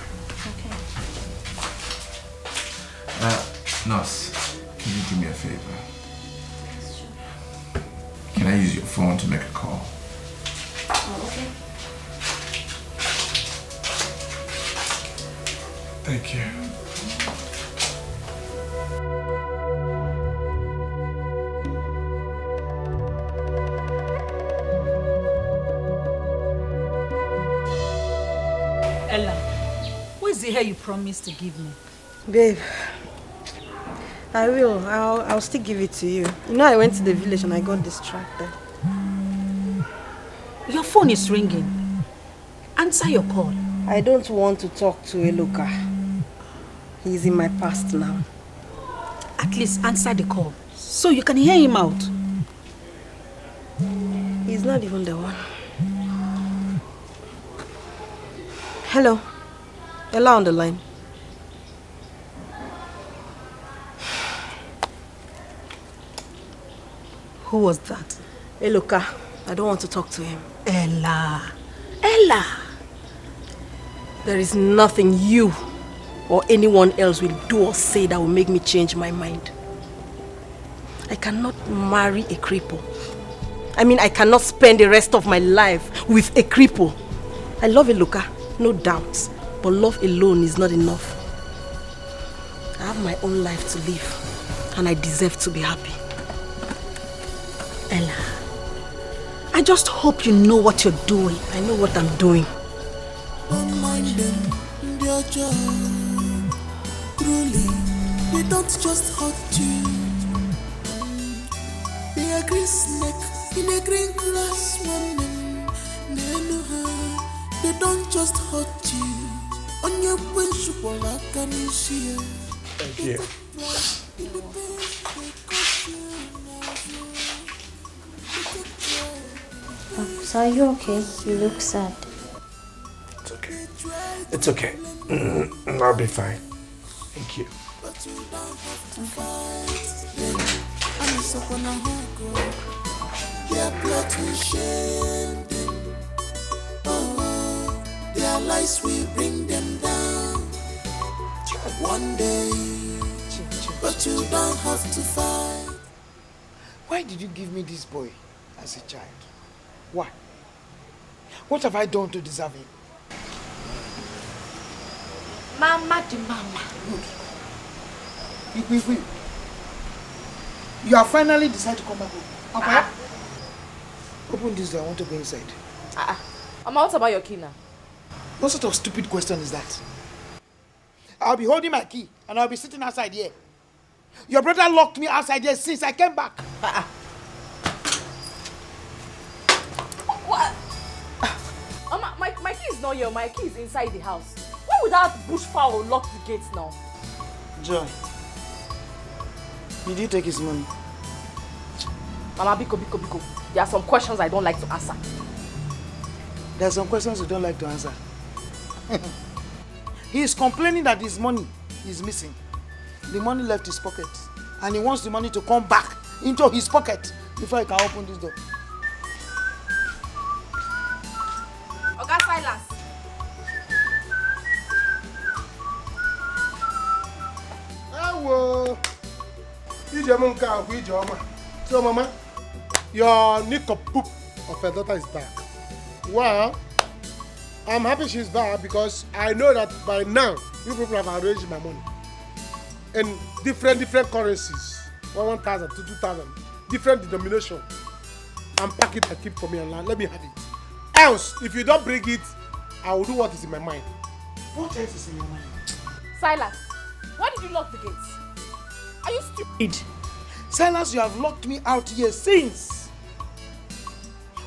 Nurse, can you do me a favor? Can I use your phone to make a call? Oh, okay. Thank you. Ella, where's the hair you promised to give me? Babe, I will. I'll still give it to you. You know, I went to the village and I got distracted. Your phone is ringing. Answer your call. I don't want to talk to Eloka. He's in my past now. At least answer the call so you can hear him out. He's not even the one. Hello. Ella on the line. Who was that? Eloka. I don't want to talk to him. Ella. Ella. There is nothing you or anyone else will do or say that will make me change my mind. I cannot marry a cripple. I mean, I cannot spend the rest of my life with a cripple. I love Eloka, no doubt. But love alone is not enough. I have my own life to live, and I deserve to be happy. Ella, I just hope you know what you're doing. I know what I'm doing. Don't mind them, their job. Truly, they don't just hurt you. They are green snake in a green glass woman. They know her. They don't just hurt you. On your principle, I can see it. Thank you. So are you okay? You look sad. It's okay. It's okay. I'll be fine. Thank you. Their lies will bring them down one day, but you don't have to fight. Why did you give me this boy as a child? Why? What have I done to deserve him? Mama the mama. Wait. You have finally decided to come back home. Okay? Open this door, I want to go inside. Mama, what about your key now? What sort of stupid question is that? I'll be holding my key and I'll be sitting outside here. Your brother locked me outside here since I came back. What? Mama, my key is not here. My key is inside the house. Why would that bushfowl lock the gates now? Joy, did you take his money? Mama, Biko. There are some questions I don't like to answer. There are some questions you don't like to answer. He is complaining that his money is missing. The money left his pocket. And he wants the money to come back into his pocket before he can open this door. Oga Silas. Hello. So, Mama, your nickapoo of your daughter is back. Well, I'm happy she's back because I know that by now you people have arranged my money in different currencies. 1,000 to 2,000, different denomination. And pack it and keep for me and let me have it. Else, if you don't bring it, I will do what is in my mind. What else is in your mind? Silas, why did you lock the gates? Are you stupid? Silas, you have locked me out here since.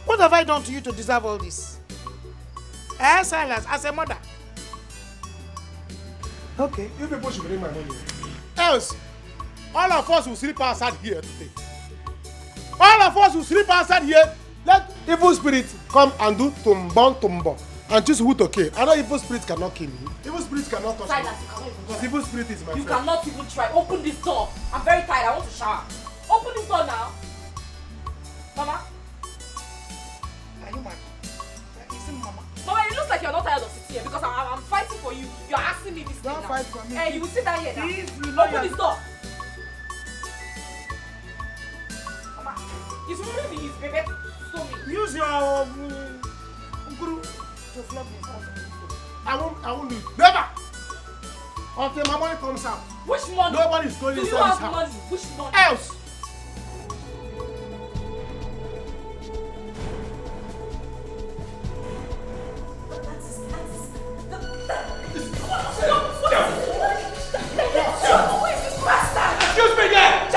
What have I done to you to deserve all this? Silas, as a mother. Okay. You people should bring my money. Else, all of us will sleep outside here today. All of us will sleep outside here. Let evil spirit come and do tumbo and choose who to kill. I know evil spirit cannot kill me. Evil spirit cannot touch Silas, me. Because evil spirit is my you friend. cannot even try. Open this door. I'm very tired. I want to shower. Open this door now. Mama. Are you mad? Is it Mama? Mama, it looks like you're not tired of sitting here because I'm fighting for for you. You're asking me this thing Don't now. fight for me. Hey, you will sit down here now. Please, you know Open this door. He's removing his baby. Stop me. Use your guru to flog me. I won't leave. Never! Until my money comes out. Which money? Nobody's going Do you inside this have house. money? Which money? Else! Excuse me, yeah!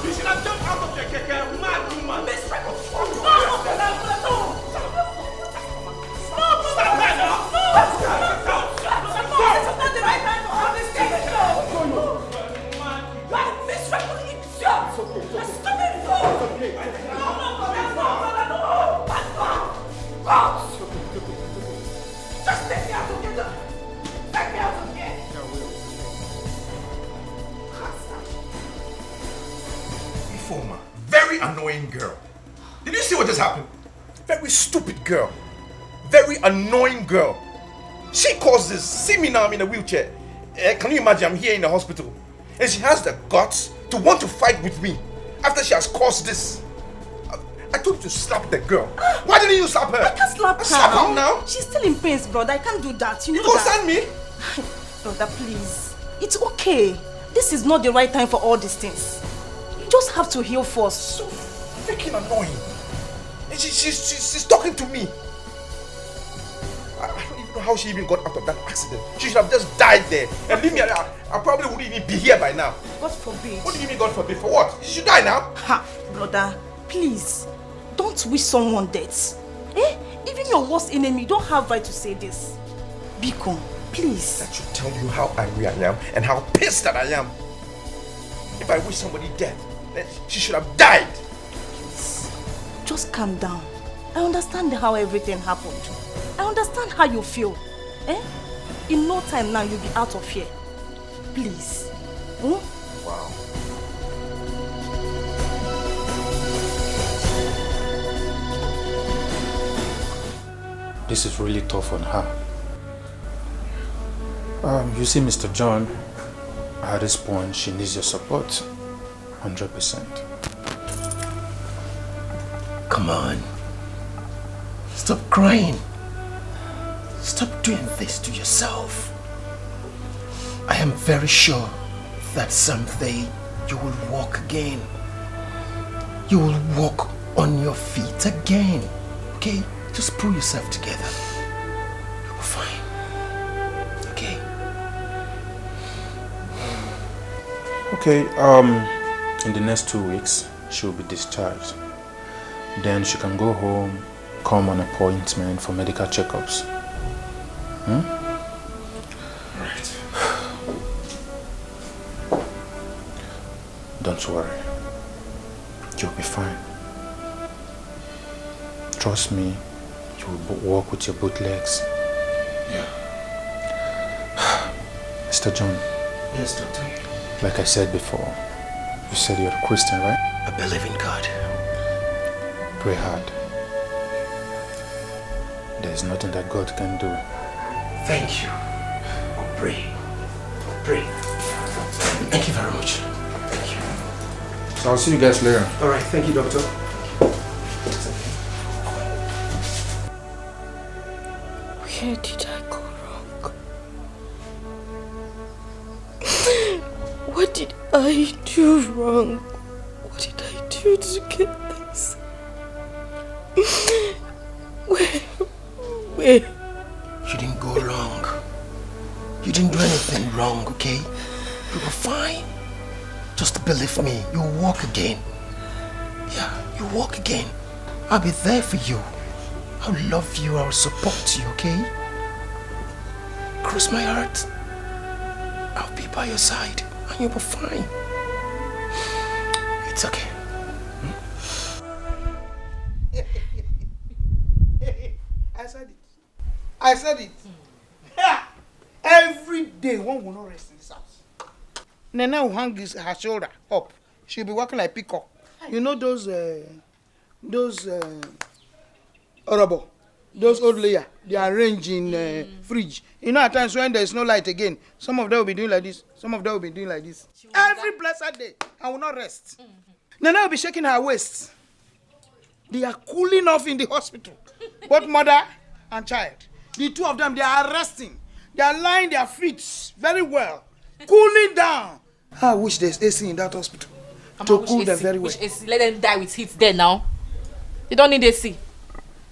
You should have jumped out of the keke, mad woman. Stop that now! Just take me out of here. Take me out of here. Informer, very annoying girl. Did you see what just happened? Very stupid girl. Very annoying girl. She caused this. See me now, I'm in a wheelchair. Can you imagine? I'm here in the hospital. And she has the guts to want to fight with me after she has caused this. I told you to slap the girl. Why didn't you slap her? I can't slap her. Slap her now? She's still in pain, brother. I can't do that. You know You that. concern me? Brother, please. It's okay. This is not the right time for all these things. You just have to heal first. So freaking annoying. And she's talking to me. I don't even know how she even got out of that accident. She should have just died there. And leave me. I probably wouldn't even be here by now. God forbid. What do you mean God forbid? For what? She should die now. Ha, brother, please. Don't wish someone death. Eh? Even your worst enemy don't have right to say this. Biko, please. That should tell you how angry I am and how pissed that I am. If I wish somebody dead, then she should have died. Please, just calm down. I understand how everything happened. I understand how you feel. Eh? In no time now, you'll be out of here. Please. Hmm? Wow. This is really tough on her. You see, Mr. John, at this point, she needs your support. 100%. Come on. Stop crying. Stop doing this to yourself. I am very sure that someday you will walk again. You will walk on your feet again. Okay? Just pull yourself together. You'll be fine. Okay? Okay, in the next 2 weeks, she will be discharged. Then she can go home, come on appointment for medical checkups. Right. Don't worry. You'll be fine. Trust me, you will walk with your both legs. Yeah. Mr. John. Yes, doctor. Like I said before, you said you're a Christian, right? I believe in God. Pray hard. There's nothing that God can do. Thank you. I'll pray. I'll pray. Thank you very much. Thank you. So I'll see you guys later. Alright, thank you, doctor. Where did I go wrong? What did I do wrong? What did I do to get this? Where? You didn't go wrong. You didn't do anything wrong, okay? You were fine. Just believe me, you'll walk again. Yeah, you'll walk again. I'll be there for you. I'll love you, I'll support you, okay? Cross my heart. I'll be by your side and you'll be fine. It's okay. I said it. I said it. Every day one will not rest in this house. Nene will hang her shoulder up. She'll be walking like peacock. You know those Orobo. Those old layer, they are arranged in fridge. You know, at times when there is no light again, some of them will be doing like this, some of them will be doing like this. Every blessed day, I will not rest. Nana will be shaking her waist. They are cooling off in the hospital. Both mother and child. The two of them, they are resting. They are lying their feet very well. Cooling down. I wish there's AC in that hospital. To cool them very well. AC. Let them die with heat there now. They don't need AC.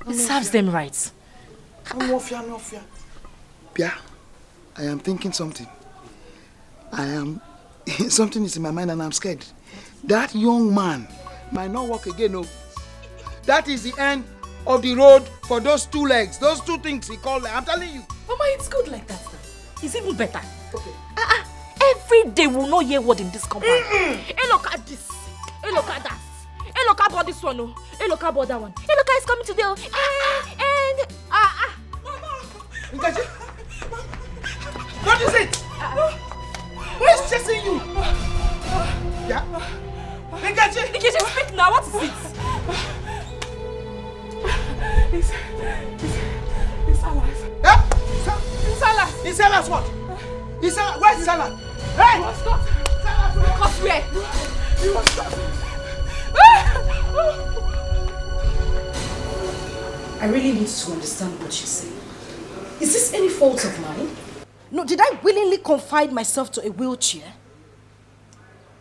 It serves them right. No fear. Pia, I am thinking something. Something is in my mind and I'm scared. That young man might not walk again, no. That is the end of the road for those two legs. Those two things he called them. I'm telling you. Mama, it's good like that. It's even better. Okay. Every day we'll not hear word in this compound. Hey, look at this. Hey, look at that. Hey, look about this one. Oh. Hey, look about that one. Hey, look, is coming today. Nkachi, what is it? Who is chasing you? Yeah. Nkachi, speak now. What is it? It's Salas. Yeah? It's Salas. It's Salas what? It's Salas. Where's Salas? Hey! He was caught. Caught where? He was caught. I really need to understand what you say. Is this any fault of mine? No, did I willingly confide myself to a wheelchair?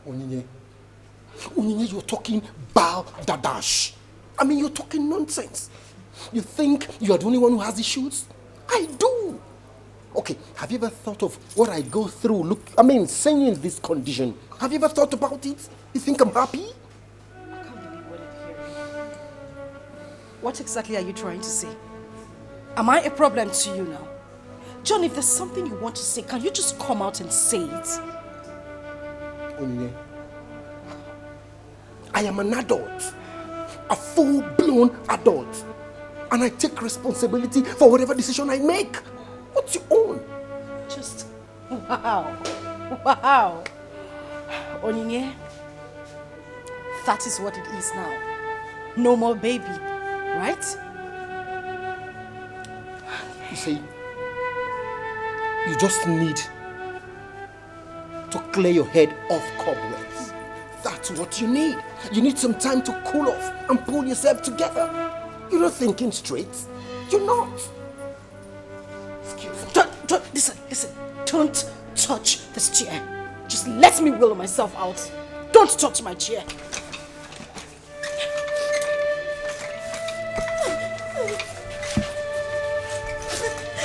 Onyinye, you're talking balderdash. I mean, you're talking nonsense. You think you are the only one who has issues? I do. Okay, have you ever thought of what I go through? Saying in this condition. Have you ever thought about it? You think I'm happy? I can't believe what I'm hearing. What exactly are you trying to say? Am I a problem to you now? John, if there's something you want to say, can you just come out and say it? Onyinye, I am an adult. A full-blown adult. And I take responsibility for whatever decision I make. What's your own? Just, wow. Onyinye, that is what it is now. No more baby, right? You see, you just need to clear your head off cobwebs. That's what you need. You need some time to cool off and pull yourself together. You're not thinking straight. You're not. Listen. Don't touch this chair. Just let me will myself out. Don't touch my chair.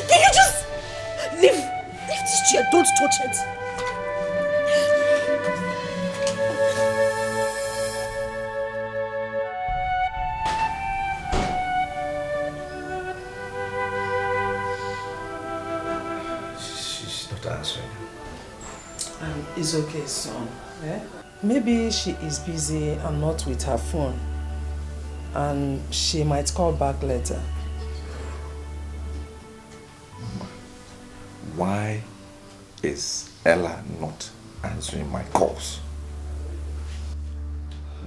Can you just leave this chair? Don't touch it. Answering. It's okay, son. Maybe she is busy and not with her phone. And she might call back later. Why is Ella not answering my calls?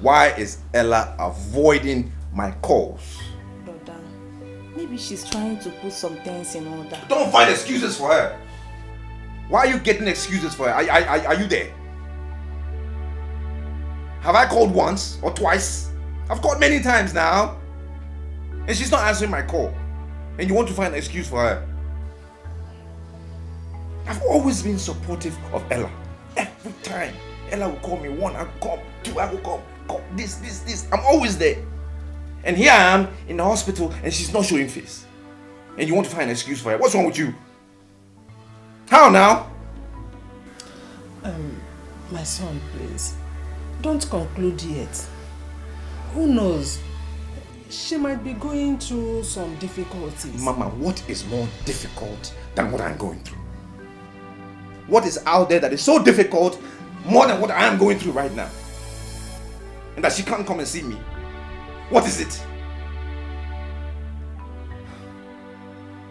Why is Ella avoiding my calls? Brother, maybe she's trying to put some things in order. Don't find excuses for her. Why are you getting excuses for her? Are you there? Have I called once or twice? I've called many times now. And she's not answering my call. And you want to find an excuse for her? I've always been supportive of Ella. Every time Ella will call me, one, I will come, two, I will come, this. I'm always there. And here I am in the hospital and she's not showing face. And you want to find an excuse for her? What's wrong with you? How now? My son, please. Don't conclude yet. Who knows? She might be going through some difficulties. Mama, what is more difficult than what I'm going through? What is out there that is so difficult more than what I am going through right now? And that she can't come and see me? What is it?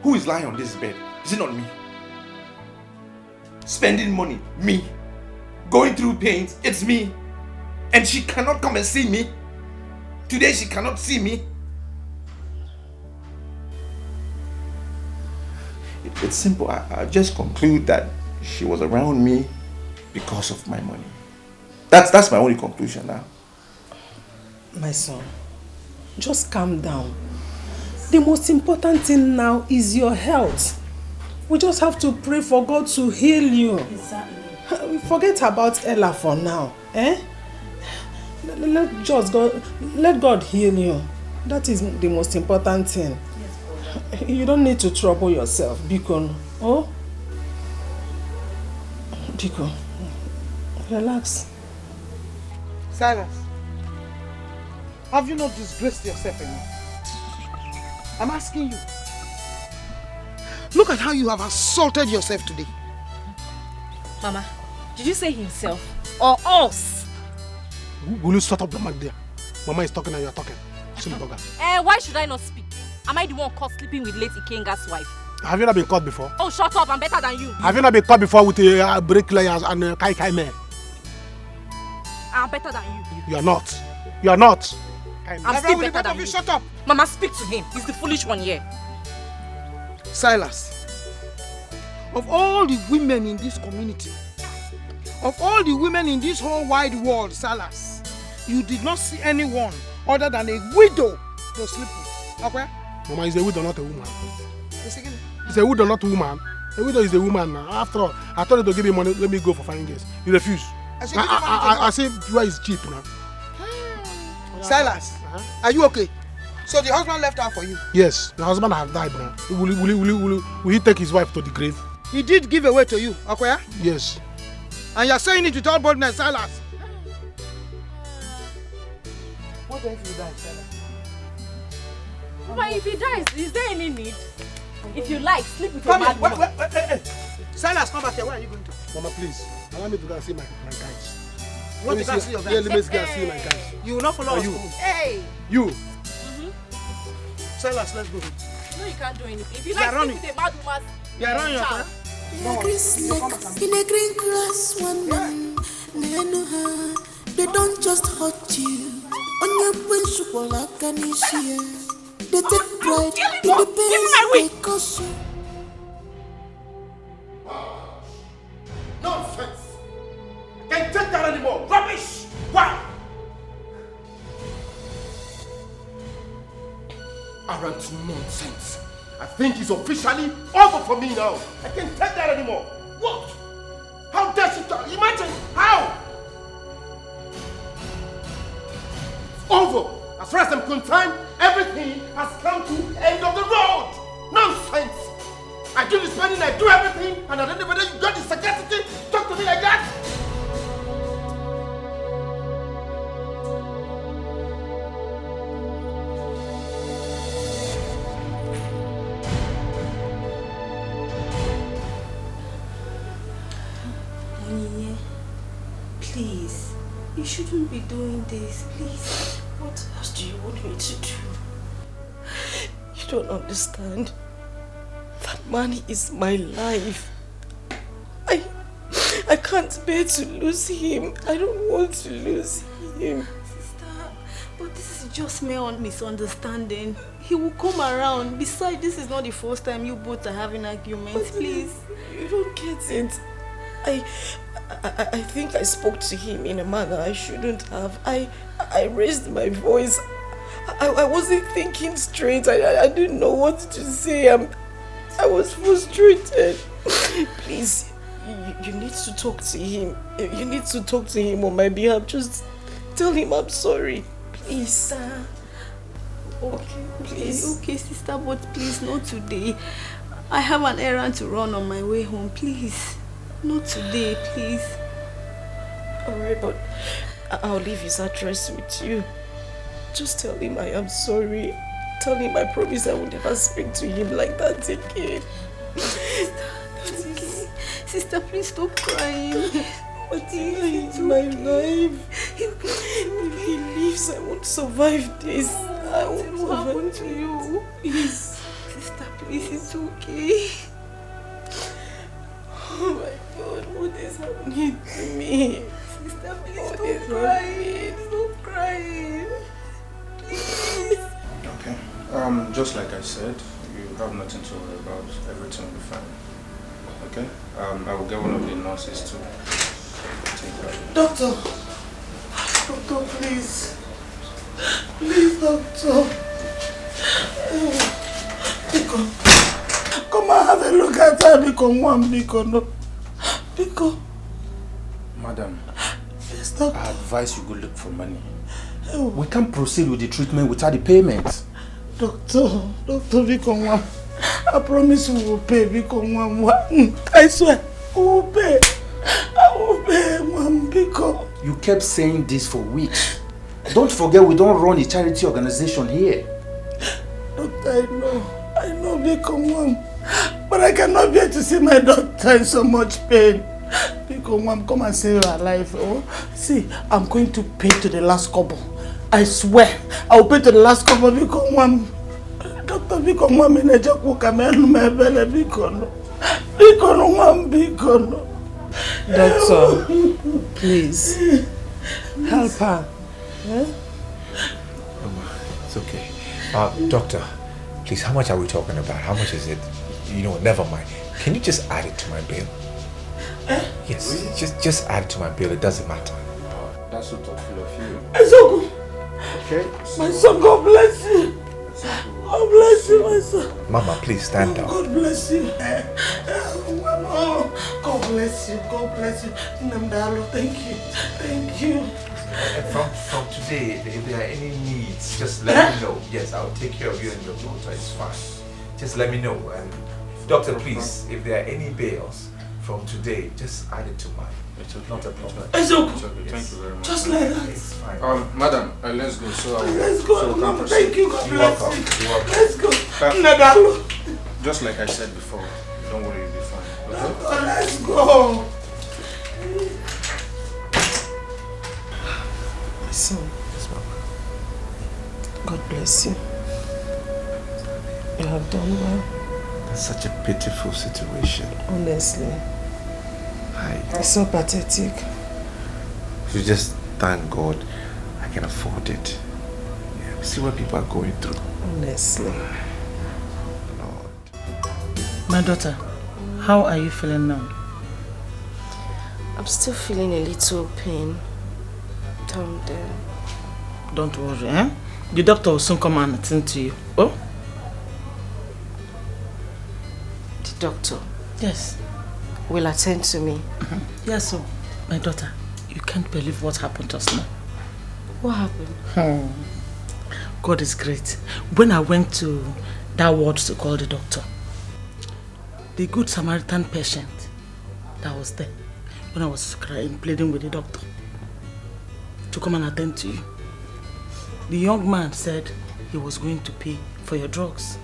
Who is lying on this bed? Is it not me? Spending money, me. Going through pains, it's me. And she cannot come and see me. Today she cannot see me. It's simple. I just conclude that she was around me because of my money. That's my only conclusion now. My son, just calm down. The most important thing now is your health. We just have to pray for God to heal you. Exactly. Forget about Ella for now. Let God heal you. That is the most important thing. Yes, you don't need to trouble yourself, Biko. Oh? Biko, relax. Silas, have you not disgraced yourself enough? I'm asking you. Look at how you have assaulted yourself today. Mama, did you say himself or us? Will you shut up the mic there? Mama is talking and you are talking. Why should I not speak? Am I the one caught sleeping with late Ikenga's wife? Have you not been caught before? Oh, shut up. I'm better than you. Have you not been caught before with a bricklayers and a kai man? I'm better than you. You are not. You are not. I'm still better than you. Shut up. Mama, speak to him. He's the foolish one here. Silas, of all the women in this community, of all the women in this whole wide world, Silas, you did not see anyone other than a widow to sleep with. Okay? Mama, is a widow, not a woman. It's a widow, not a woman. A widow is a woman now. After all, I told you to give me money, let me go for 5 years. You refuse. I say why is cheap now. Silas, are you okay? So the husband left her for you? Yes, the husband has died now. Will he take his wife to the grave? He did give away to you, okay? Yes. And you're saying it with all boldness, Silas. What if he dies, Silas? But if he dies, is there any need? If you like, sleep with your mad woman. Silas, come back here. Where are you going to? Mama, please. Allow me to go and see my guys. You want to go and see your guys? Yeah, let me go and see my guys. You will not follow us you? home. Hey! You! Silas, let's go. No, you can't do anything. If you like, sleep with a mad woman, you're running your car. In a green grass, one man, they don't just hurt you. On your principle, I can see. They take pride in the pains they cause you. Nonsense! I can't take that anymore. Rubbish! Why? Arrant nonsense. I think it's officially over for me now. I can't take that anymore. What? How dare she talk? Imagine how? It's over. As far as I'm concerned, everything has come to end of the road. Nonsense. I do the spending, I do everything, and at the end of the day, you got the sagacity to talk to me like that? Please, you shouldn't be doing this, please. What else do you want me to do? You don't understand. That man is my life. I can't bear to lose him. I don't want to lose him. Sister, but this is just mere misunderstanding. He will come around. Besides, this is not the first time you both are having arguments. Please. You don't get it. I think I spoke to him in a manner I shouldn't have. I raised my voice. I wasn't thinking straight. I didn't know what to say. I was frustrated. Please, you need to talk to him. You need to talk to him on my behalf. Just tell him I'm sorry. Please. Sister. Okay, please. Okay, sister, but please, not today. I have an errand to run on my way home. Please. Not today, please. Alright, but I'll leave his address with you. Just tell him I am sorry. Tell him I promise I will never speak to him like that again. Okay. Sister, please stop crying. But he is my life. If he leaves, I won't survive this. I won't What happened to you? Please. Sister, please, it's okay. Oh my God, what is happening to me? Sister, please stop crying. Stop crying. Please. Okay. Just like I said, You have nothing to worry about. Everything will be fine. Okay? I will get one of the nurses to take care of you. Doctor, please. Please, doctor. Come and have a look at her. Because Madam, yes, doctor. I advise you go look for money. We can't proceed with the treatment without the payment. Doctor, I promise we will pay. I swear, we will pay. I will pay, Mom, because... You kept saying this for weeks. Don't forget we don't run a charity organization here. Doctor, I know, because Mom, but I cannot bear to see my daughter in so much pain. Because Mom, come and save her life. Oh, see, I'm going to pay to the last couple. I swear, I will pay to the last couple because Mom, Doctor, because Mom in a joke will come and my belly because Mom, because Doctor, please help her. Mama, it's okay. Doctor, please, how much are we talking about? How much is it? You know, never mind. Can you just add it to my bill? Yes, just add it to my bill. It doesn't matter. That's so thoughtful of you. It's okay. My son, God bless you. God bless you, my son. Mama, please stand down. God bless you. God bless you. God bless you. Namdalo, thank you. Thank you. From today, if there are any needs, just let me know. Yes, I'll take care of you and your daughter. It's fine. Just let me know. And doctor, please, if there are any bills from today, just add it to mine. It's not a problem. It's okay. It's okay. Thank you very much. Just like that. It's fine. Madam, let's go. Let's go. Mama, thank you. God bless you. You're welcome. Let's go. Nadalo. Just like I said before, don't worry, you'll be fine. Okay? Let's go. My son. God bless you. You have done well. That's such a pitiful situation. Honestly. Hi. It's so pathetic. You just thank God I can afford it. Yeah, see what people are going through. Honestly. My daughter, how are you feeling now? I'm still feeling a little pain down there. Don't worry, eh? The doctor will soon come and attend to you. Oh? The doctor? Yes. Will attend to me? Yes, so, my daughter, you can't believe what happened just now. What happened? God is great. When I went to that ward to call the doctor, the good Samaritan patient that was there, when I was crying, pleading with the doctor to come and attend to you, the young man said he was going to pay for your drugs.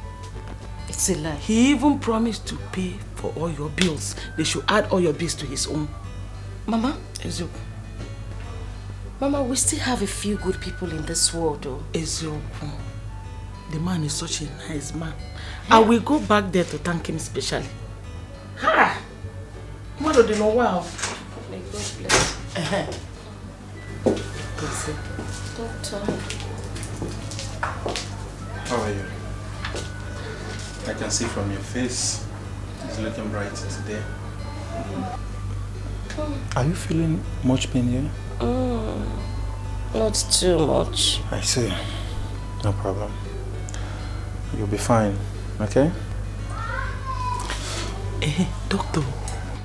It's a lie. He even promised to pay for all your bills. They should add all your bills to his own. Mama? Ezio. Mama, we still have a few good people in this world, though. Ezio, the man is such a nice man. Yeah. I will go back there to thank him specially. Ha! Mother, do you know wow? May God bless you. Doctor. How are you? I can see from your face, it's looking bright today. Are you feeling much pain here? Not too much. I see. No problem. You'll be fine, okay? Doctor,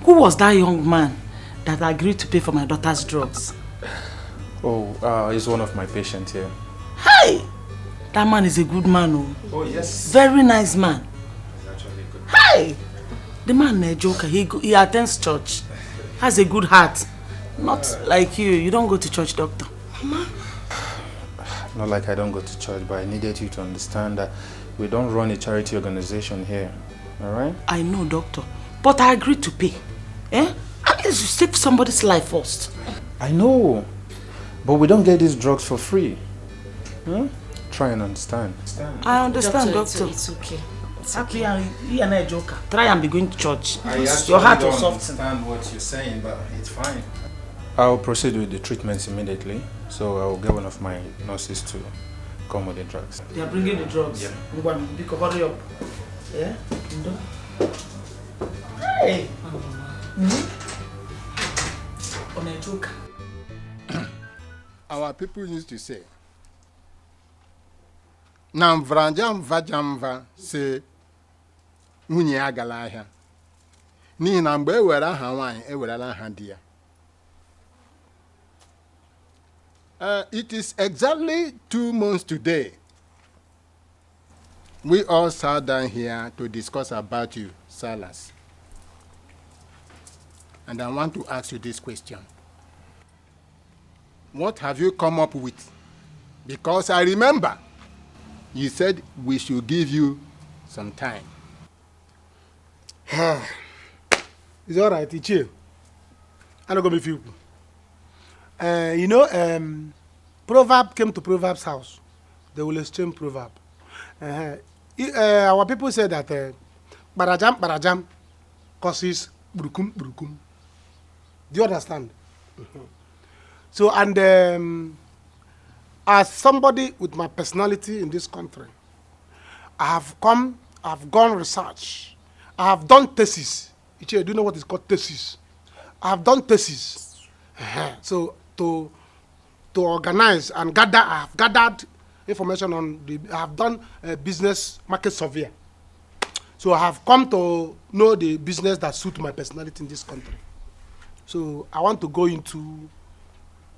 who was that young man that agreed to pay for my daughter's drugs? Oh, he's one of my patients here. Hey! That man is a good man, oh. Oh, yes. Very nice man. He's actually a good man. Hey! The man is a joker. He attends church. Has a good heart. Not like you. You don't go to church, doctor. Mama? Not like I don't go to church, but I needed you to understand that we don't run a charity organization here. Alright? I know, doctor. But I agreed to pay. Eh? At least you save somebody's life first. I know. But we don't get these drugs for free. Hmm? Try and understand. I understand, doctor. It's okay. It's okay. You are not a joker. Try and be going to church. I actually Your heart don't will soften. understand what you're saying, but it's fine. I'll proceed with the treatments immediately. So I'll get one of my nurses to come with the drugs. They are bringing the drugs. Yeah. Yeah? Hey! On a joke. Our people used to say, Namvrajam vajamva se nwunye agala ahịa. N'ihi na mgbe ewere aha nwaanyị ewerela aha di ya. It is exactly 2 months today. We all sat down here to discuss about you, Silas. And I want to ask you this question. What have you come up with? Because I remember you said we should give you some time. It's all right, it's chill. I'm not going to be few. Proverb came to Proverb's house. They will exchange proverb. Our people say that barajam causes brukum. Do you understand? So, and as somebody with my personality in this country, I've gone research. I have done thesis. Do you know what is called thesis? I have done thesis. So to organize and gather, I have gathered information on I have done a business market survey. So I have come to know the business that suits my personality in this country. So I want to go into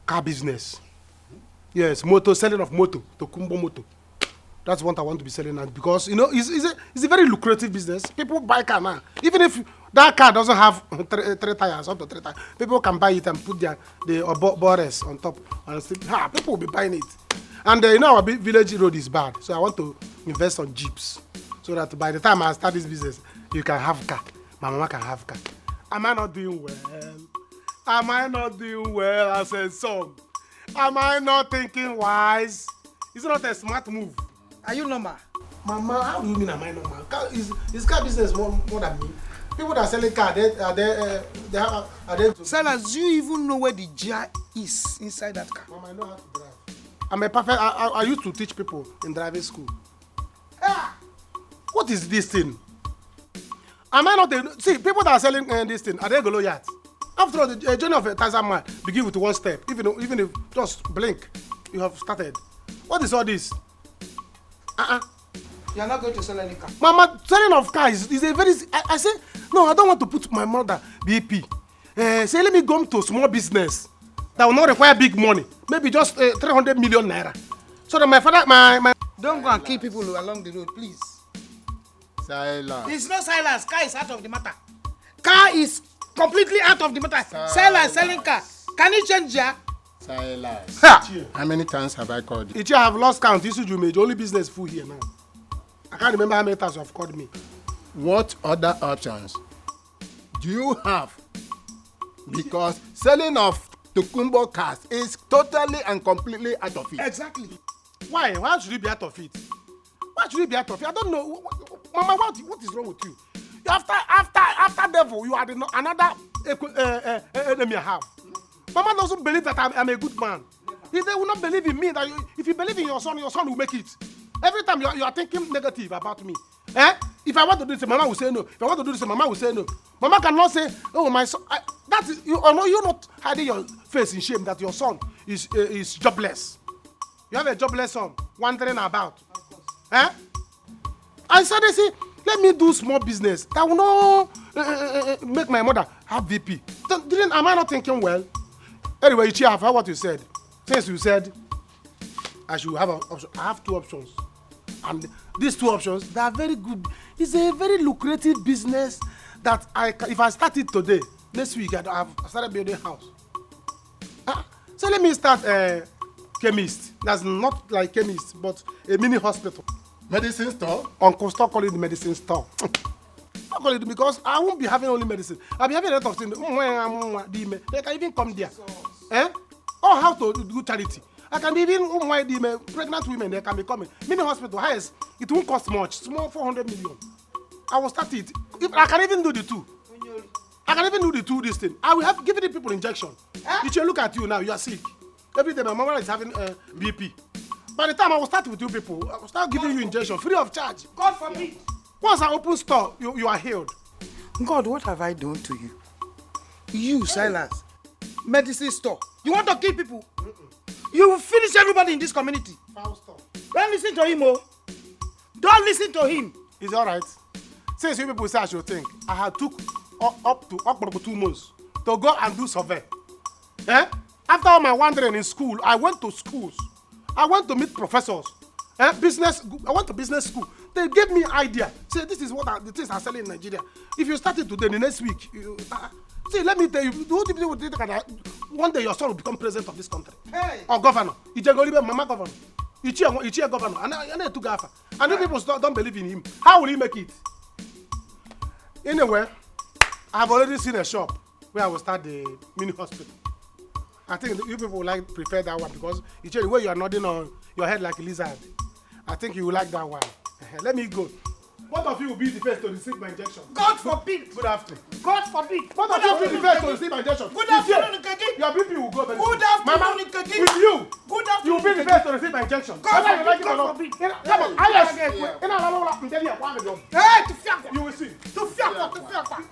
car business. Yes, selling of motor, Tokumbo motor. That's what I want to be selling at because it's a very lucrative business. People buy car now. Even if that car doesn't have three tires, up to 3 tires, people can buy it and put the borders on top and still, people will be buying it. And our village road is bad, so I want to invest on jeeps so that by the time I start this business, you can have car. My mama can have car. Am I not doing well? Am I not doing well as a son? Am I not thinking wise? It's not a smart move. Are you normal? Mama, how do you mean am I normal? Is car business more than me? People that are selling car, are they? Silas, do you even know where the gear is inside that car? Mama, I know how to drive. I'm a perfect. I used to teach people in driving school. What is this thing? Am I not see people that are selling this thing? Are they Goliath? After all, the journey of a 1,000 miles begin with one step. Even if just blink, you have started. What is all this? You are not going to sell any car. Mama, selling of cars is a very. I say no. I don't want to put my mother BP. Say let me go to small business that will not require big money. Maybe just 300 million naira. So that my father, my. Don't go and kill people along the road, please. Silence. It's not silence. Car is out of the matter. Car is completely out of the matter. Silence, selling car. Can you change ya? Silence. How many times have I called you? I have lost count. This is the only business full here now. I can't remember how many times you have called me. What other options do you have? Because selling of Tokumbo cars is totally and completely out of it. Exactly. Why? Why should you be out of it? Why should you be out of it? I don't know. Mama, what is wrong with you? After devil, you are another enemy I have. Mama doesn't believe that I'm a good man. If they will not believe in me, if you believe in your son will make it. Every time you are thinking negative about me. If I want to do this, Mama will say no. If I want to do this, Mama will say no. Mama cannot say, oh, my son. You're not hiding your face in shame that your son is jobless. You have a jobless son wandering about. I said, they say, let me do small business. That will not make my mother have VP. Am I not thinking well? Anyway, Ichi, I've heard what you said. Since you said I should have an option, I have 2 options. And these 2 options, they are very good. It's a very lucrative business that if I start it today, next week I've started building a house. So let me start a chemist. That's not like chemist, but a mini hospital. Medicine store? Uncle, stop calling it the medicine store. Stop calling it because I won't be having only medicine. I'll be having a lot of things. They can even come there. Or how to do charity. I can be even pregnant women, they can be coming. Mini hospital, highest, it won't cost much. Small 400 million. I will start it. I can even do the 2. I can even do the 2 this thing. I will have given the people injection. If you look at you now, you are sick. Every day my mama is having BP. By the time I will start with you people, I will start giving you injection free of charge. God forbid. Once I open store, you are healed. God, what have I done to you? You, Silence. Medicine store. You want to kill people? You will finish everybody in this community. Don't listen to him, oh. Don't listen to him. It's alright. Since you people say I should think, I had took up to 2 months to go and do survey. Eh? After all my wandering in school, I went to schools. I went to meet professors. I went to business school. They gave me idea. Say, this is what the things are selling in Nigeria. If you start it today, the next week, see, let me tell you, the only people will think that one day your son will become president of this country. Hey. Or governor. Mama governor. Ichie governor. And to Gafa. And if people don't believe in him, how will he make it? Anyway, I've already seen a shop where I will start the mini hospital. I think you people will prefer that one because the way you are nodding on your head like a lizard. I think you will like that one. Let me go. What of you will be the first to receive my injection? God forbid. Good afternoon. God forbid. What of you will be the first to receive my injection? Good afternoon, Nkeki. Your BP will go very Good soon. Mama, afternoon, Nkeki. with you, Good you will be the first to receive my injection. God Whether you like forbid. it or God not. forbid. Come on, Hey, to fiakwa. you will see. To fiakwa.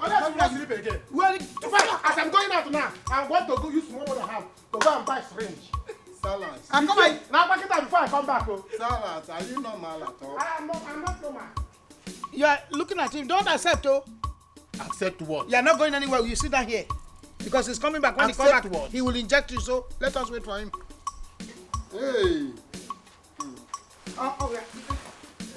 Unless you not sleep again. Well, In fact, as I'm going out now, I'm going to go use small what I have to go and buy syringe. Silence. And come on, now back it up before I come back. Oh. Silence. Are you normal at all? I'm not normal. you are looking at him. Don't accept, oh. Accept what? You are not going anywhere. You sit down here. Because he's coming back. When Accept he comes back, what? he will inject you. So let us wait for him. Hey.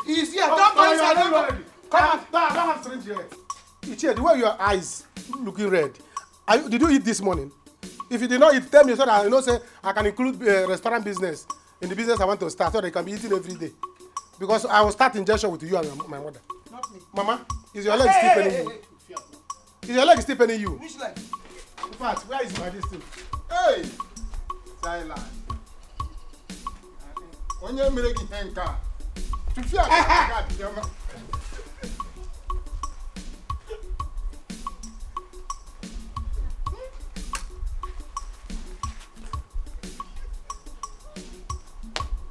He's here. Don't go inside. Don't go. Come on, don't have syringe yet. Ichie, the way your eyes looking red. Did you eat this morning? If you did not eat, tell me so that I know say I can include restaurant business in the business I want to start so they can be eating every day. Because I will start injection with you and my mother. Not me. Mama, is your leg still paining you? Is your leg still paining you? Which leg? In fact, where is my distance? Hey. Silence. Onye mere gị ihe nke a? Tụfịa aka dị ọma.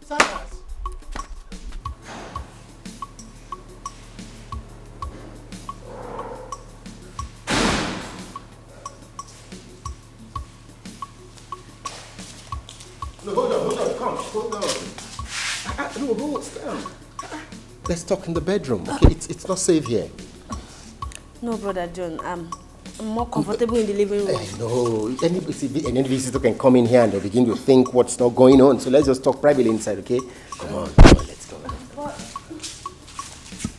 Silence. No, hold on, come, hold on. No, hold down. Let's talk in the bedroom. Okay, it's not safe here. No, Brother John, I'm more comfortable in the living room. I know. Any visitor can come in here and they'll begin to think what's not going on. So let's just talk privately inside, okay? Come on, let's go.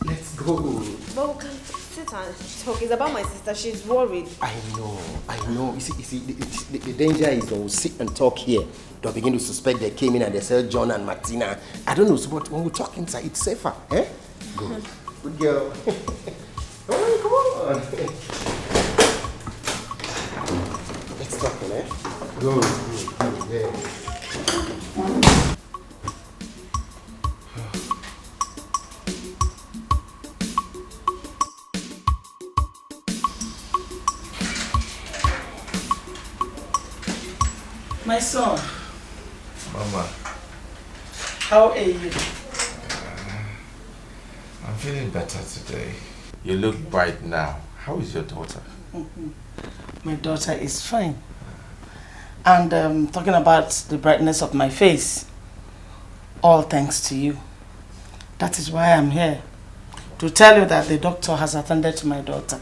Let's go. But we can sit and talk. It's about my sister. She's worried. I know. You see, the danger is when we sit and talk here, they'll begin to suspect they came in and they said John and Martina. I don't know, but when we talk inside, it's safer. Eh? Good. Good girl. Come on. Let's talk, eh? Good. Yeah. My son, Mama, how are you? I'm feeling better today. You look bright now. How is your daughter? My daughter is fine. And talking about the brightness of my face, all thanks to you. That is why I'm here. To tell you that the doctor has attended to my daughter.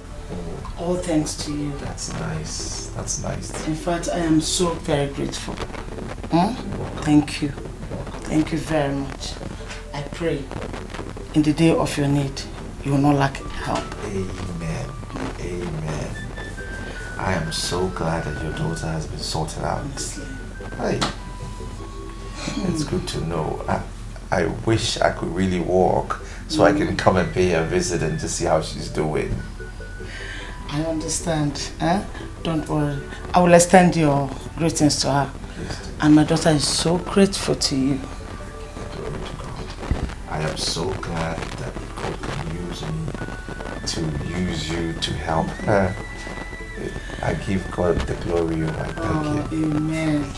All thanks to you. That's nice. That's nice. In fact, I am so very grateful. Thank you. Thank you very much. I pray in the day of your need, you will not lack help. Amen. Amen. I am so glad that your daughter has been sorted out. Hey, it's good to know. I wish I could really walk so I can come and pay her a visit and just see how she's doing. I understand. Don't worry. I will extend your greetings to her. And my daughter is so grateful to you. Glory to God. I am so glad that God can use me to use you to help her. I give God the glory. I thank you. Amen.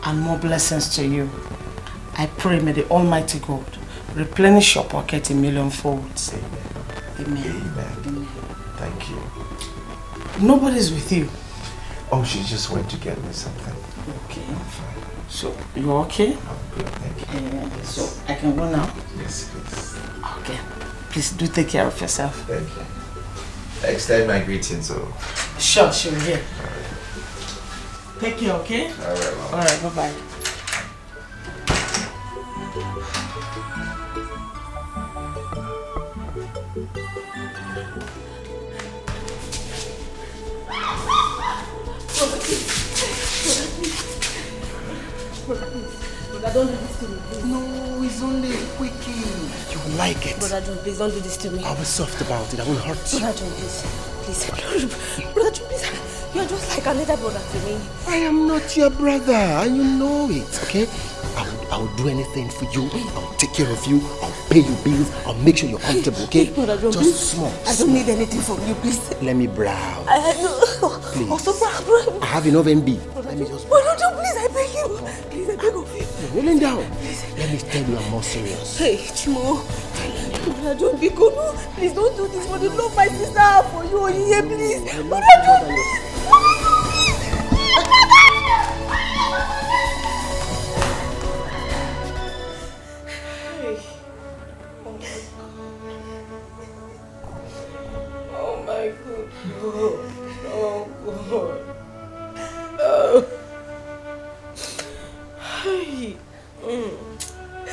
And more blessings to you. I pray may the Almighty God replenish your pocket in million folds. Amen. Amen. Amen. Thank you. Nobody's with you. Oh, she just went to get me something. Okay. So, you okay? I'm good, thank you. So, I can go now? Yes, please. Okay. Please do take care of yourself. Thank you. I extend my greetings, so. Sure, yeah. Take care, okay? Alright, Mama. Alright, bye-bye. Brother, don't do this to me, please. No, it's only a quickie. You will like it. Brother John, please don't do this to me. I'll be soft about it. I won't hurt you. Brother John, please. Brother John, please. You're just like another brother to me. I am not your brother, and you know it, okay? I will do anything for you. I'll take care of you. I'll pay your bills. I'll make sure you're comfortable, okay? Brother John, just please. small. I don't need anything from you, please. Let me browse. Please. Also, brother. I have enough MB. Let me just. Brother John, please, I beg you. Please, I beg of you. You're rolling down. Let me tell you, I'm more serious. Hey, Chimo. Brother John, no. Please don't do this for the love my sister have for you. Yeah, please. Brother John.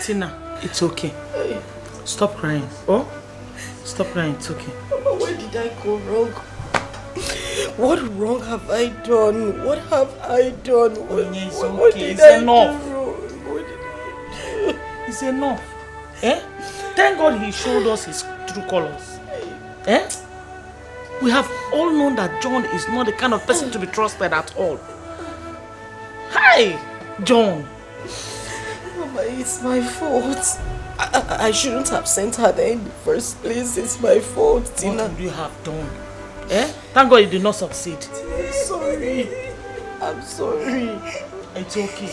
Tina, it's okay. Stop crying. Oh? Stop crying, it's okay. Mama, where did I go wrong? What wrong have I done? What have I done? What did It's I enough. do wrong? What did I do? It's enough. Eh? Thank God he showed us his true colors. Eh? We have all known that John is not the kind of person to be trusted at all. Hi, John. Mama, it's my fault. I shouldn't have sent her there in the first place. It's my fault, Tina. What would you have done? Eh? Thank God you did not succeed. I'm sorry. I'm sorry. It's okay.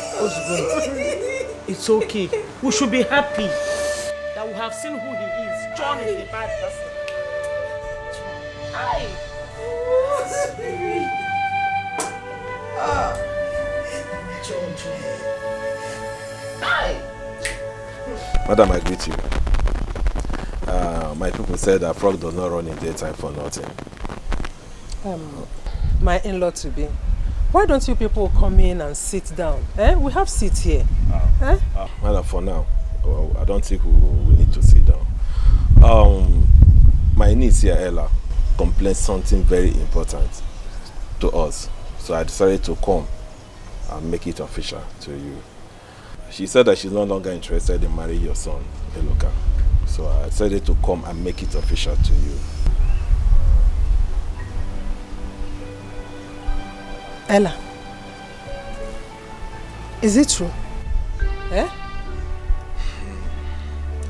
It's okay. We should be happy that we have seen who he is. John is a bad person. Hi. John. Hi. Madam, I greet you. My people said that frog does not run in daytime for nothing. My in-law to be. Why don't you people come in and sit down? Eh? We have seats here. Madam, for now, I don't think we need to sit down. My niece here, Ella, complained something very important to us. So I decided to come and make it official to you. She said that she's no longer interested in marrying your son, Eloka. So I decided to come and make it official to you. Ella, is it true? Eh?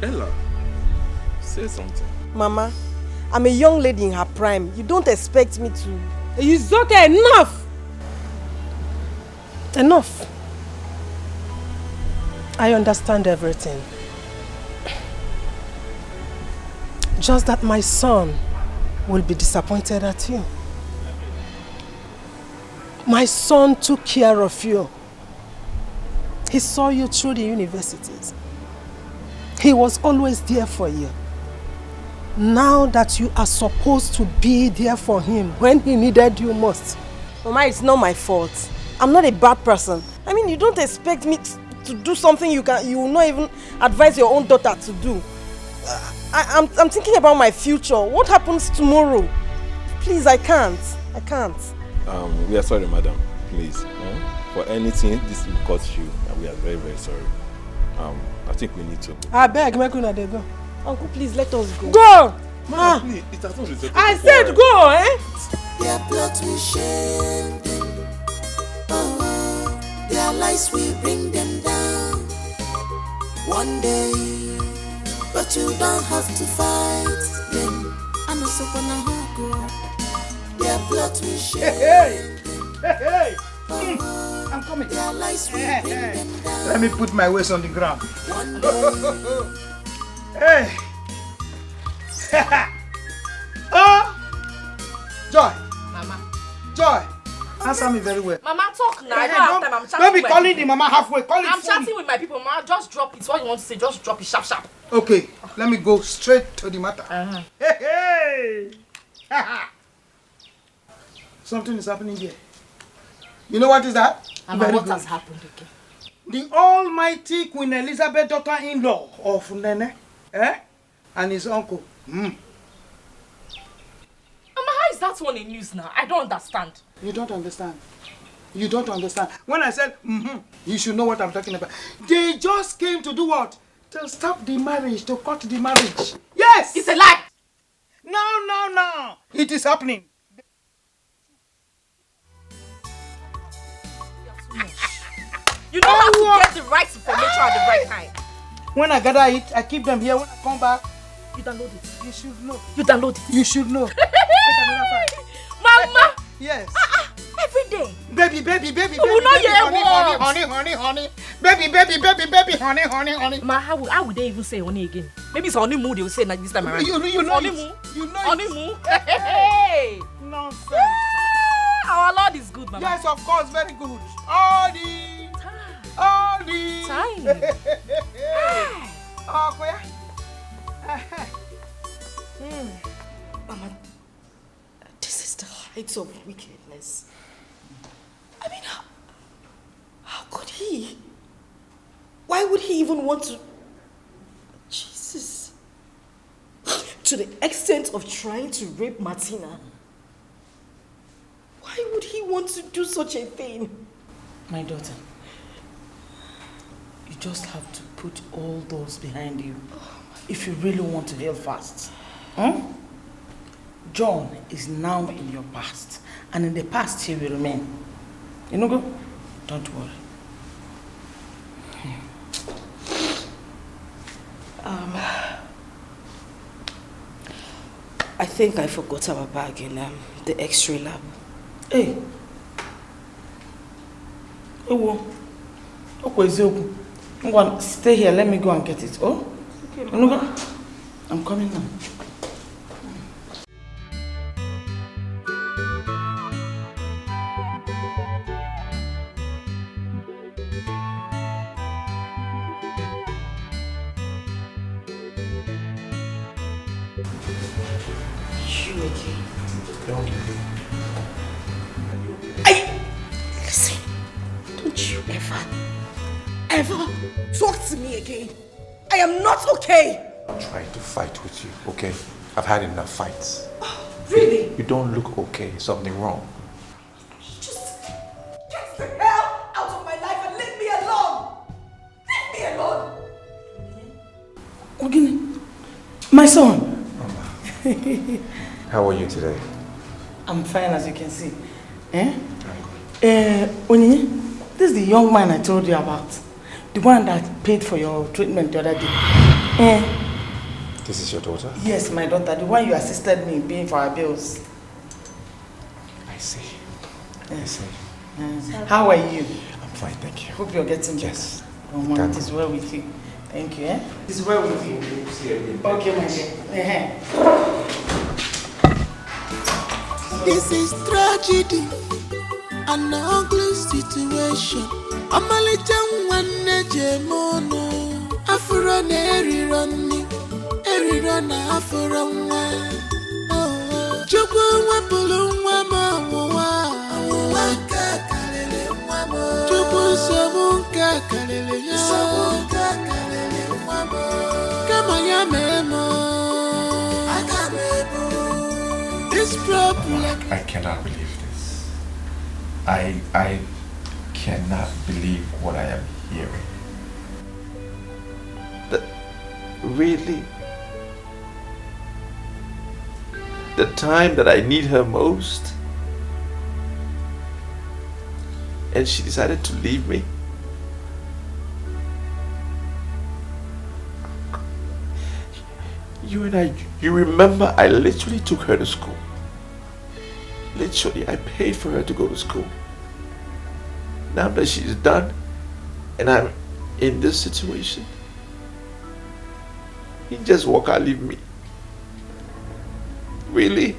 Ella, say something. Mama, I'm a young lady in her prime. You don't expect me to... It's okay, enough! Enough. I understand everything. Just that my son will be disappointed at you. My son took care of you. He saw you through the universities. He was always there for you. Now that you are supposed to be there for him when he needed you most. Mama, it's not my fault. I'm not a bad person. I mean, you don't expect me to do something you will not even advise your own daughter to do. I'm thinking about my future. What happens tomorrow? Please, I can't. We are sorry, madam. Please. For anything, this will cost you. And we are very, very sorry. I think we need to. I beg, make una dey go. Uncle, please let us go. Go! Ma! Please, it has not resulted. I said go, eh? Their blood we shame them. Oh, their lies we bring them down. One day, but you don't have to fight them. I'm also gonna go. Their blood we shame. Hey! I'm coming. Their lies we bring them down. Let me put my waist on the ground. One day. Hey! answer me very well. Mama, talk now. I Hey, don't have time. I'm chatting don't be with my calling people. the mama halfway. Call it I'm fully. chatting with my people. Mama, just drop it. What you want to say, just drop it sharp, sharp. Okay, let me go straight to the matter. Hey, hey! Something is happening here. You know what is that? Mama, Very what good. has happened again? The almighty Queen Elizabeth, daughter-in-law of Nene, and his uncle. Mama, how is that one in news now? I don't understand. You don't understand. You don't understand. When I said, you should know what I'm talking about. They just came to do what? To stop the marriage, to cut the marriage. Yes! It's a lie! No. It is happening. You know how to get the right information at the right time. When I gather it, I keep them here. When I come back, you download it. You should know. You download it. You should know. Take another file. Mama! Yes. Every day. Baby. will not hear honey. Baby. Ma, how would they even say honey again? Maybe it's honeymoon they will say this time around. You know honeymoon. it. You know honeymoon. Hey. Nonsense. Our Lord is good, Mama. Yes, of course, very good. All the time. Oh, where? Mama, this is the height of wickedness. I mean, how could he? Why would he even want to? Jesus. To the extent of trying to rape Martina. Why would he want to do such a thing? My daughter, you just have to put all those behind you if you really want to heal fast. John is now in your past, and in the past he will remain. You know, go? Don't worry. I think I forgot our bag in the X-ray lab. Hey. Ewo. Okwezoku. Stay here. Let me go and get it. Oh? Okay. You know, go? I'm coming now. Listen, don't you ever talk to me again. I am not okay. I'm trying to fight with you, okay? I've had enough fights. Really? You don't look okay. Something wrong. Just get the hell out of my life and leave me alone. Leave me alone. Ogini, my son. How are you today? I'm fine, as you can see. Onyinye, this is the young man I told you about. The one that paid for your treatment the other day. This is your daughter? Yes, my daughter. The one you assisted me in paying for our bills. I see. Yes. How are you? I'm fine, thank you. Hope you're getting better. Yes. It is well with you. Thank you. It is well with you. Okay, my dear. This is tragedy, an ugly situation. Amalicha nwanne jemono, afro na eriro na afro nwa. Chukwu nwapụrụ nwa m ọnwụnwa nke karịrị nwa m. Chukwu nsogbu nke karịrị ya. Kama ya mee m. Aga m ebu this problem. I cannot believe this. I cannot believe what I am hearing. Really? The time that I need her most, and she decided to leave me? You remember I literally took her to school. Literally, I paid for her to go to school. Now that she's done, and I'm in this situation, you just walk out, leave me. Really?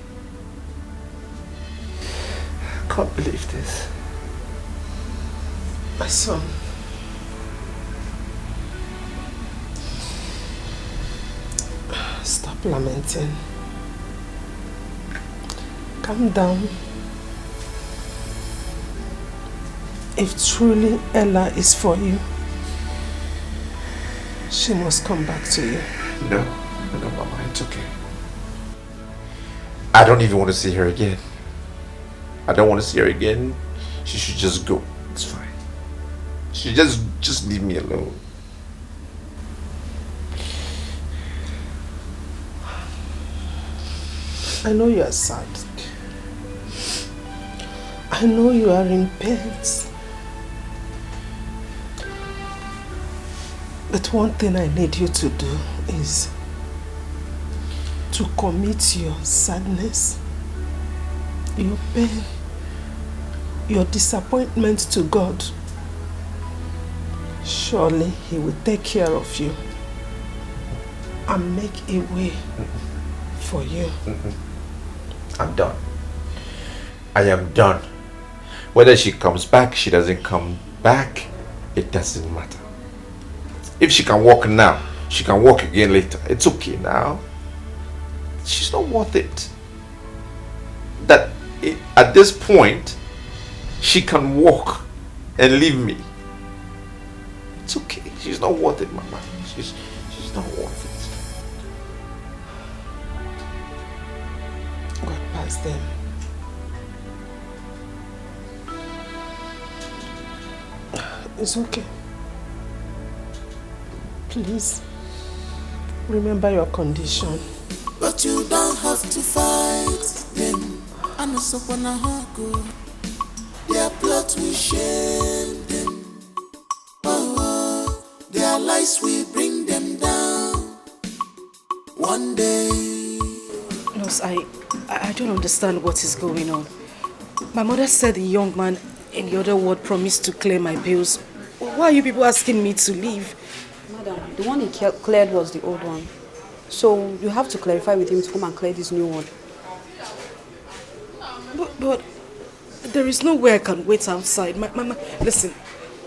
can't believe this. My son. Stop lamenting. Calm down. If truly Ella is for you, she must come back to you. No, Mama, it's okay. I don't even want to see her again. I don't want to see her again. She should just go. It's fine. She just leave me alone. I know you are sad. I know you are in pain. But one thing I need you to do is to commit your sadness, your pain, your disappointment to God. Surely He will take care of you and make a way for you. I'm done. I am done. Whether she comes back, she doesn't come back, it doesn't matter. If she can walk now, she can walk again later. It's okay now. She's not worth it. At this point, she can walk and leave me. It's okay. She's not worth it, Mama. She's not worth it. God pass them. It's okay. Please, remember your condition. But you don't have to fight them. I know someone go. Their plot will shame them. Oh, their lies will bring them down. One day. Nurse, I don't understand what is going on. My mother said the young man in the other ward promised to clear my bills. Why are you people asking me to leave? Madam, the one he cleared was the old one. So you have to clarify with him to come and clear this new one. But there is no way I can wait outside. Listen,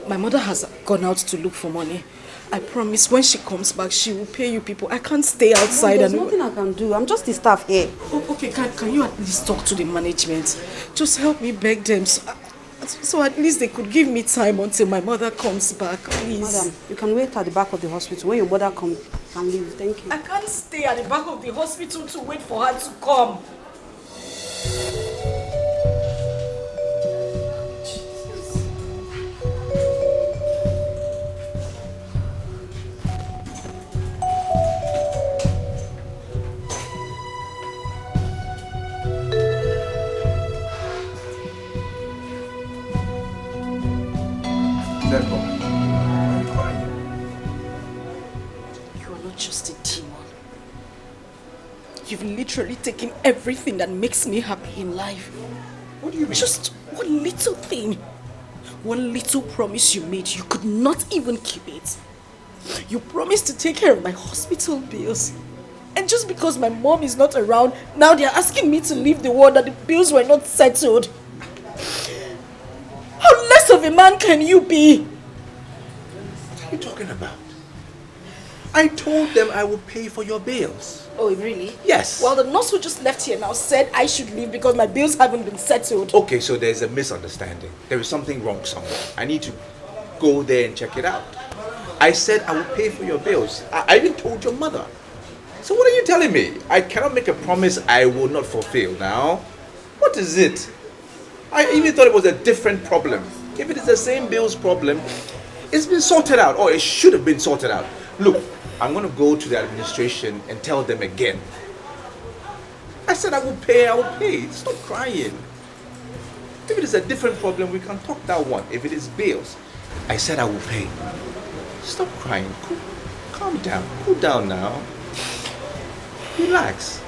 my mother has gone out to look for money. I promise when she comes back, she will pay you people. I can't stay outside. There's nothing I can do. I'm just the staff here. Oh, okay, can you at least talk to the management? Just help me beg them. So at least they could give me time until my mother comes back, please. Madam, you can wait at the back of the hospital. When your mother comes, you can leave. Thank you. I can't stay at the back of the hospital to wait for her to come. You've literally taken everything that makes me happy in life. What do you mean? Just one little thing. One little promise you made. You could not even keep it. You promised to take care of my hospital bills. And just because my mom is not around, now they're asking me to leave the ward that the bills were not settled. How less of a man can you be? What are you talking about? I told them I would pay for your bills. Oh, really? Yes. Well, the nurse who just left here now said I should leave because my bills haven't been settled. Okay, so there's a misunderstanding. There is something wrong somewhere. I need to go there and check it out. I said I will pay for your bills. I even told your mother. So what are you telling me? I cannot make a promise I will not fulfill now. What is it? I even thought it was a different problem. If it is the same bills problem, it's been sorted out, or it should have been sorted out. Look, I'm going to go to the administration and tell them again. I said I will pay. Stop crying. If it is a different problem, we can talk that one. If it is bills, I said I will pay. Stop crying. Calm down. Cool down now. Relax.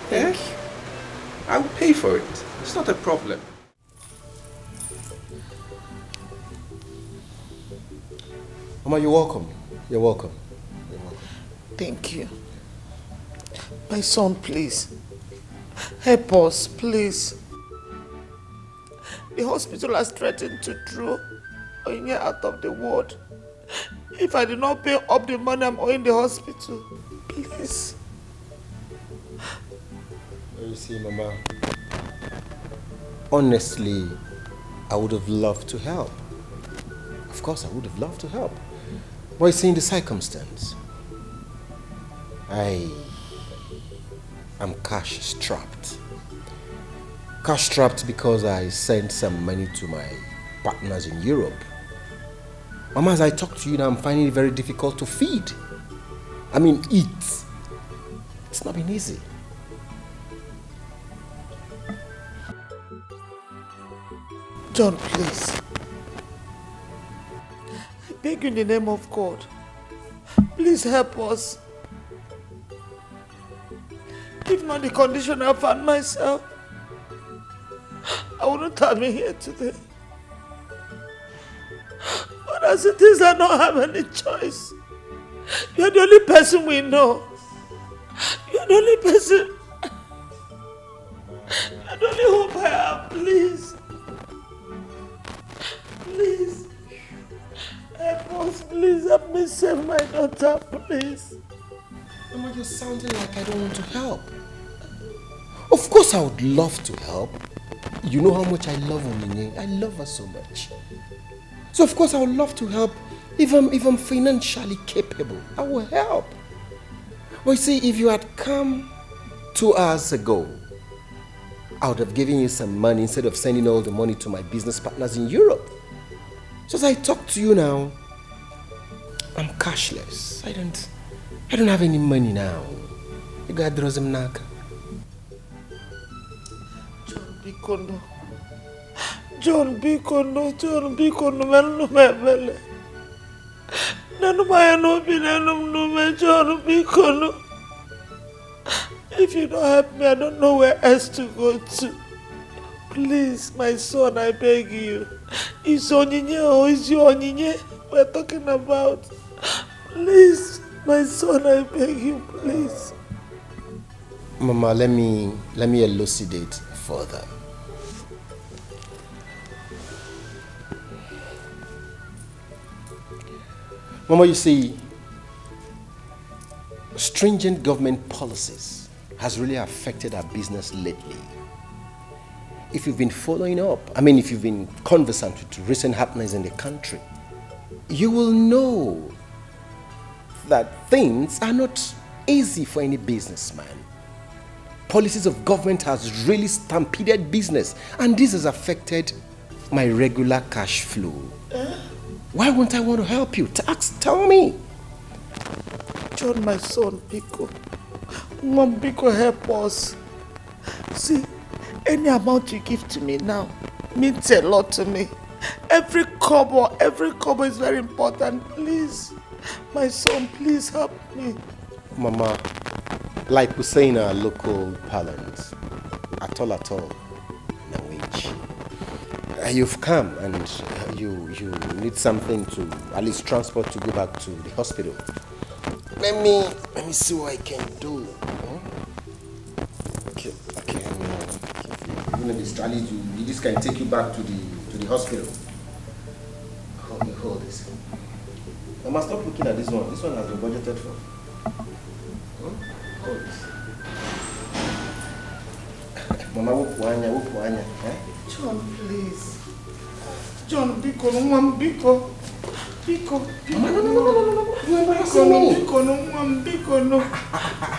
Yeah? I will pay for it. It's not a problem. Mama, you're welcome. You're welcome. Thank you. My son, please. Help us, please. The hospital has threatened to throw Onyinye out of the ward if I do not pay up the money I'm owing the hospital. Please. You see, Mama, honestly, I would have loved to help. Of course, I would have loved to help. But you see, in the circumstance, I am cash strapped. Cash strapped because I sent some money to my partners in Europe. Mama, as I talk to you now, I'm finding it very difficult to feed. I mean, eat. It's not been easy. John, please. I beg you in the name of God. Please help us. If not the condition I found myself, I wouldn't have been here today. But as it is, I don't have any choice. You're the only person we know. You're the only person. You're the only hope I have. Please. Please. Help us. Please help me save my daughter. Please. Mama, you're sounding like I don't want to help. Of course I would love to help. You know how much I love Onyinye. I love her so much. So of course I would love to help if I'm financially capable. I will help. But you see, if you had come 2 hours ago, I would have given you some money instead of sending all the money to my business partners in Europe. So as I talk to you now, I'm cashless. I don't have any money now. You got Drozimnaka. John Bikono, John Bikono, Manu Mebele. Nanumaya no be Nanum John Bikono. If you don't help me, I don't know where else to go to. Please, my son, I beg you. It's Onyinye or is your Onyinye we're talking about? Please, my son, I beg you, please. Mama, let me elucidate further. Mama, you see, stringent government policies has really affected our business lately. If you've been following up, if you've been conversant with recent happenings in the country, you will know that things are not easy for any businessman. Policies of government has really stampeded business, and this has affected my regular cash flow. Why won't I want to help you? Tell me. John, my son, Biko. Mom, Biko, help us. See, any amount you give to me now means a lot to me. Every kobo is very important. Please, my son, please help me. Mama, like we say in our local parlance, at all, language. You've come and you need something to at least transport to go back to the hospital. Let me see what I can do. Okay. This trolley, this can take you back to the hospital. Hold this. Mama, stop looking at this one. This one has been budgeted for. Hold this. Mama, whoop. John, please. John, Biko, no, Biko. Mama, no. You're embarrassing me. Biko, no.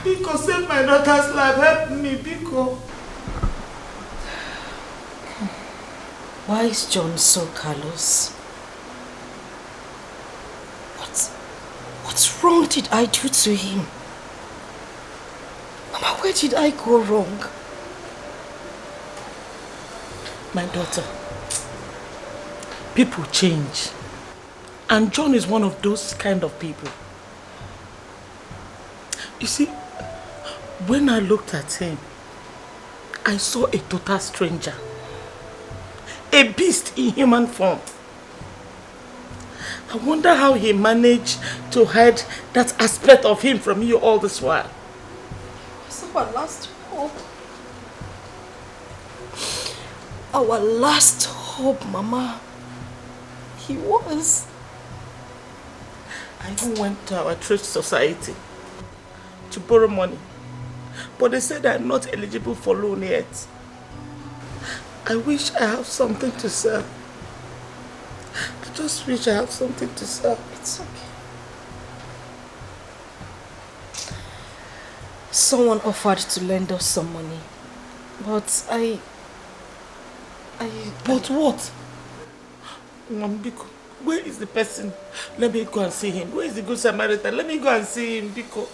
Biko, save my daughter's life. Help me, Biko. Why is John so callous? What wrong did I do to him? Mama, where did I go wrong? My daughter, people change. And John is one of those kind of people. You see, when I looked at him, I saw a total stranger. A beast in human form. I wonder how he managed to hide that aspect of him from you all this while. So our last hope. our last hope, Mama. He was. I even went to our church society to borrow money, but they said I'm not eligible for loan yet. I wish I have something to sell. I just wish I have something to sell. It's okay. Someone offered to lend us some money, but But what? Biko, where is the person? Let me go and see him. Where is the good Samaritan? Let me go and see him, Biko.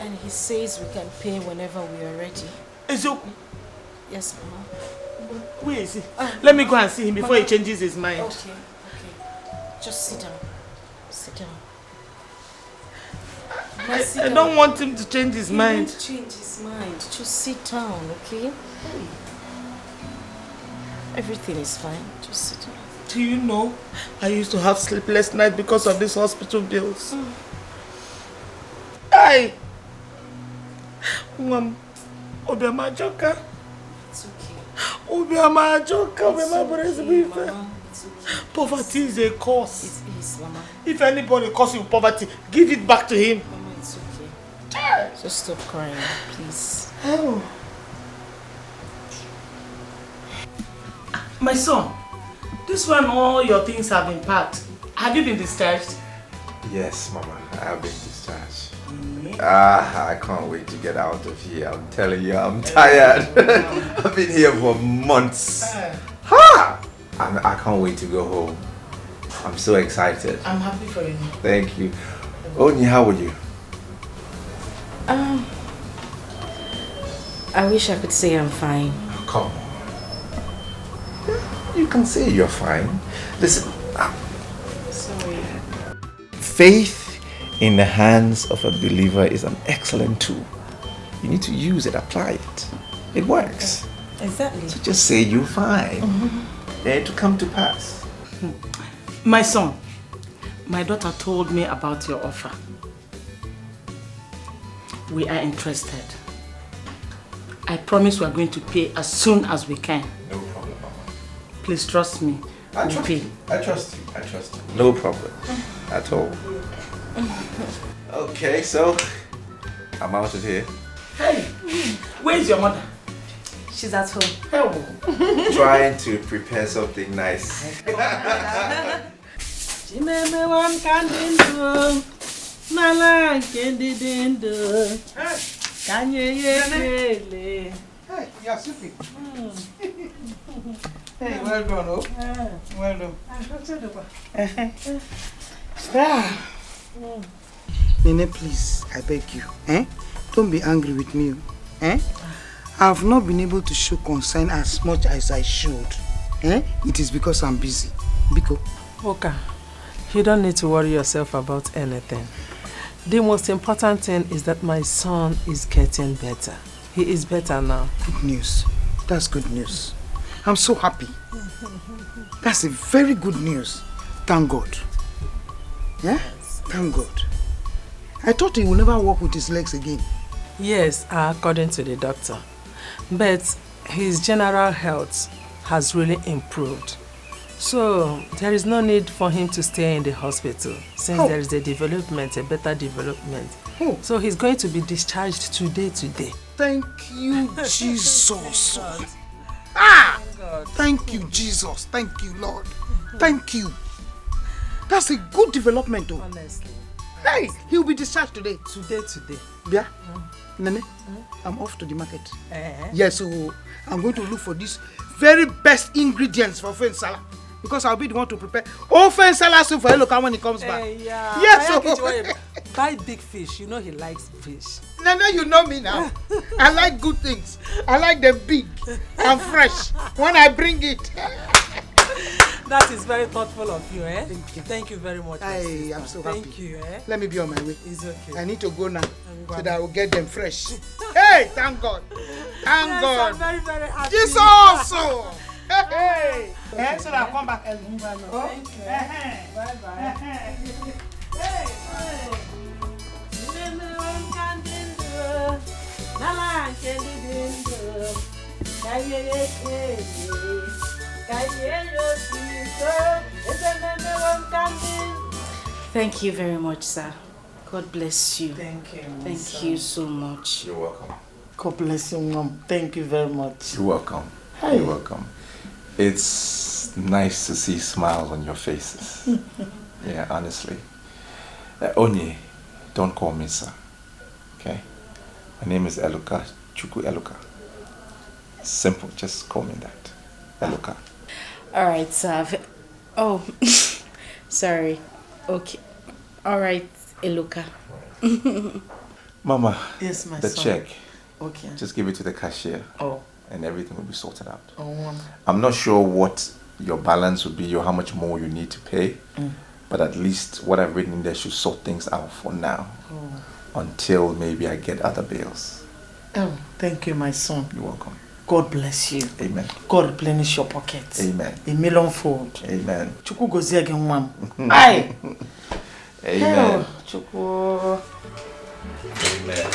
And he says we can pay whenever we are ready. Yes, Mama. Where is he? Let me go and see him before he changes his mind. Okay. Just sit down. Sit down. I don't want him to change his mind. He won't change his mind. Just sit down, okay? Everything is fine. Just sit down. Do you know, I used to have sleepless nights because of these hospital bills. Hey! Obiama Joka. It's okay. Obiama Joka. It's okay, Mama. It's okay. Poverty is a curse. It is, Mama. If anybody calls you poverty, give it back to him. Mama, it's okay. Just stop crying, please. Oh. My son, this one all your things have been packed. Have you been discharged? Yes, Mama, I have been discharged. I can't wait to get out of here. I'm telling you, I'm tired. I've been here for months. And I can't wait to go home. I'm so excited. I'm happy for you. Thank you. Oni, how are you? I wish I could say I'm fine. Come on. You can say you're fine. Listen. Sorry. Faith in the hands of a believer is an excellent tool. You need to use it, apply it. It works. Exactly. So just say you're fine. And to come to pass. My son, my daughter told me about your offer. We are interested. I promise we are going to pay as soon as we can. No problem, Mama. Please trust me. I trust you. I trust you. I trust you. No problem at all. Okay, so I'm out of here. Hey, where's your mother? She's at home. Oh. Trying to prepare something nice. Hey, you're sleeping. Hey, well done, oh. Well done. Nene, please, I beg you. Don't be angry with me. I have not been able to show concern as much as I should. It is because I'm busy. Biko. Okay. You don't need to worry yourself about anything. The most important thing is that my son is getting better. He is better now. Good news. That's good news. I'm so happy. That's a very good news. Thank God. Yeah? Thank God. I thought he would never walk with his legs again. Yes, according to the doctor. But his general health has really improved. So there is no need for him to stay in the hospital since there is a better development. So he's going to be discharged today. Thank you, Jesus. Thank you, Jesus. Thank you, Lord. Thank you. That's a good development, though. Honestly. Hey, he'll be discharged today. Today. Yeah? Nene, I'm off to the market. Yes, so I'm going to look for these very best ingredients for ofe nsala. Because I'll be the one to prepare ofe nsala soup for Eloka when he comes back. Yeah. Yes, so buy big fish. You know he likes fish. Nene, you know me now. I like good things. I like them big and fresh when I bring it. That is very thoughtful of you, eh? Thank you very much. I'm so happy. Thank you, eh? Let me be on my way. It's okay. I need to go now so that I will get them fresh. Hey, thank God. Thank God. I'm very, very happy. Jesus also. Hey. So that I'll come back early. Thank you. Bye-bye. Hey. Thank you very much, sir. God bless you. Thank you. Thank you so much. You're welcome. God bless you, Mom. Thank you very much. You're welcome. Hi. You're welcome. It's nice to see smiles on your faces. Yeah, honestly. Onye, don't call me sir. Okay? My name is Eluka, Chukwu Eluka. Simple, just call me that. Eluka. Alright, sir. Oh, sorry. Okay. Alright, Eluka. Mama, Yes, my the son. check. Okay. Just give it to the cashier. Oh. And everything will be sorted out. Oh. I'm not sure what your balance will be or how much more you need to pay. Mm. But at least what I've written in there should sort things out for now. Oh. Until maybe I get other bills. Oh, thank you, my son. You're welcome. God bless you. Amen. God replenish your pockets. Amen. A millionfold. Amen. Chukwu gozie again, Mom. Aye. Amen. Chukwu. Amen.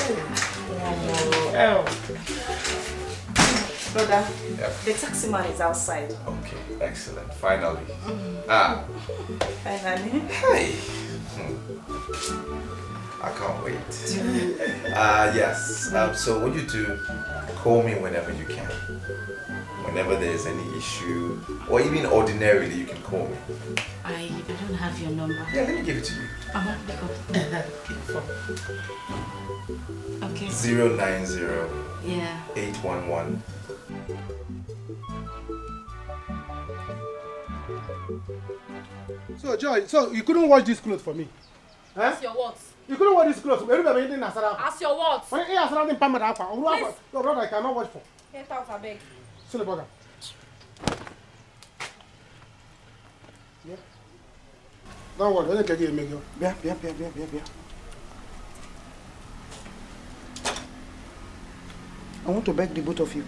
Brother, Yep. the taxi man is outside. Okay, excellent. Finally. Ah. Finally. Hey. I can't wait. Yes. So what you do, call me whenever you can. Whenever there's any issue, or even ordinarily, you can call me. I don't have your number. Yeah, let me give it to you. Okay. 090 Yeah. 811. So, Joy, so you couldn't wash this clothes for me? Huh? As your what? You couldn't wash this clothes. Everybody anything that's around. As your what? When you around in Pamela, your brother I cannot wash for. Get out, I beg. Silly bugger. Yeah. Don't worry, let me get you a meal. Yeah. I want to beg the both of you.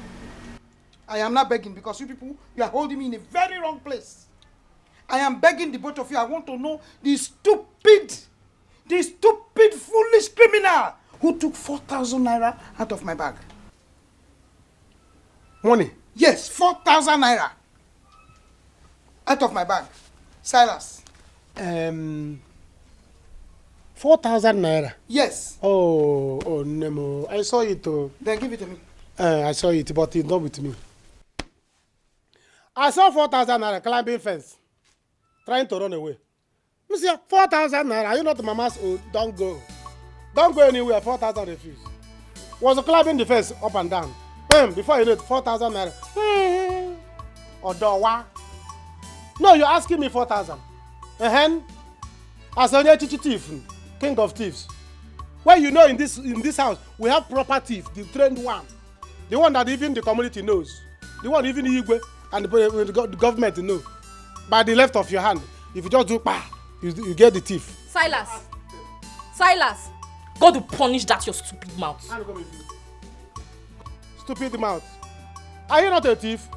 I am not begging because you people, you are holding me in a very wrong place. I am begging the both of you. I want to know the stupid, foolish criminal who took 4,000 naira out of my bag. Money? Yes, 4,000 naira out of my bag. Silas. 4,000 naira. Yes. Oh, Nemo. I saw it. Then give it to me. I saw it, but it's not with me. I saw 4,000 naira climbing fence, trying to run away. Monsieur, 4,000 naira. Are you not mama's own? Don't go. Don't go anywhere. 4,000 refuse. Was climbing the fence up and down. Bam! Before you know it, 4,000 naira. Odowa. No, you're asking me 4,000. As a thief, king of thieves. Well, you know, in this house, we have proper thief, the trained one. The one that even the community knows. The one even Igwe and the government know. By the left of your hand, if you just do you get the thief. Silas, God will punish that your stupid mouth. Stupid mouth. Are you not a thief?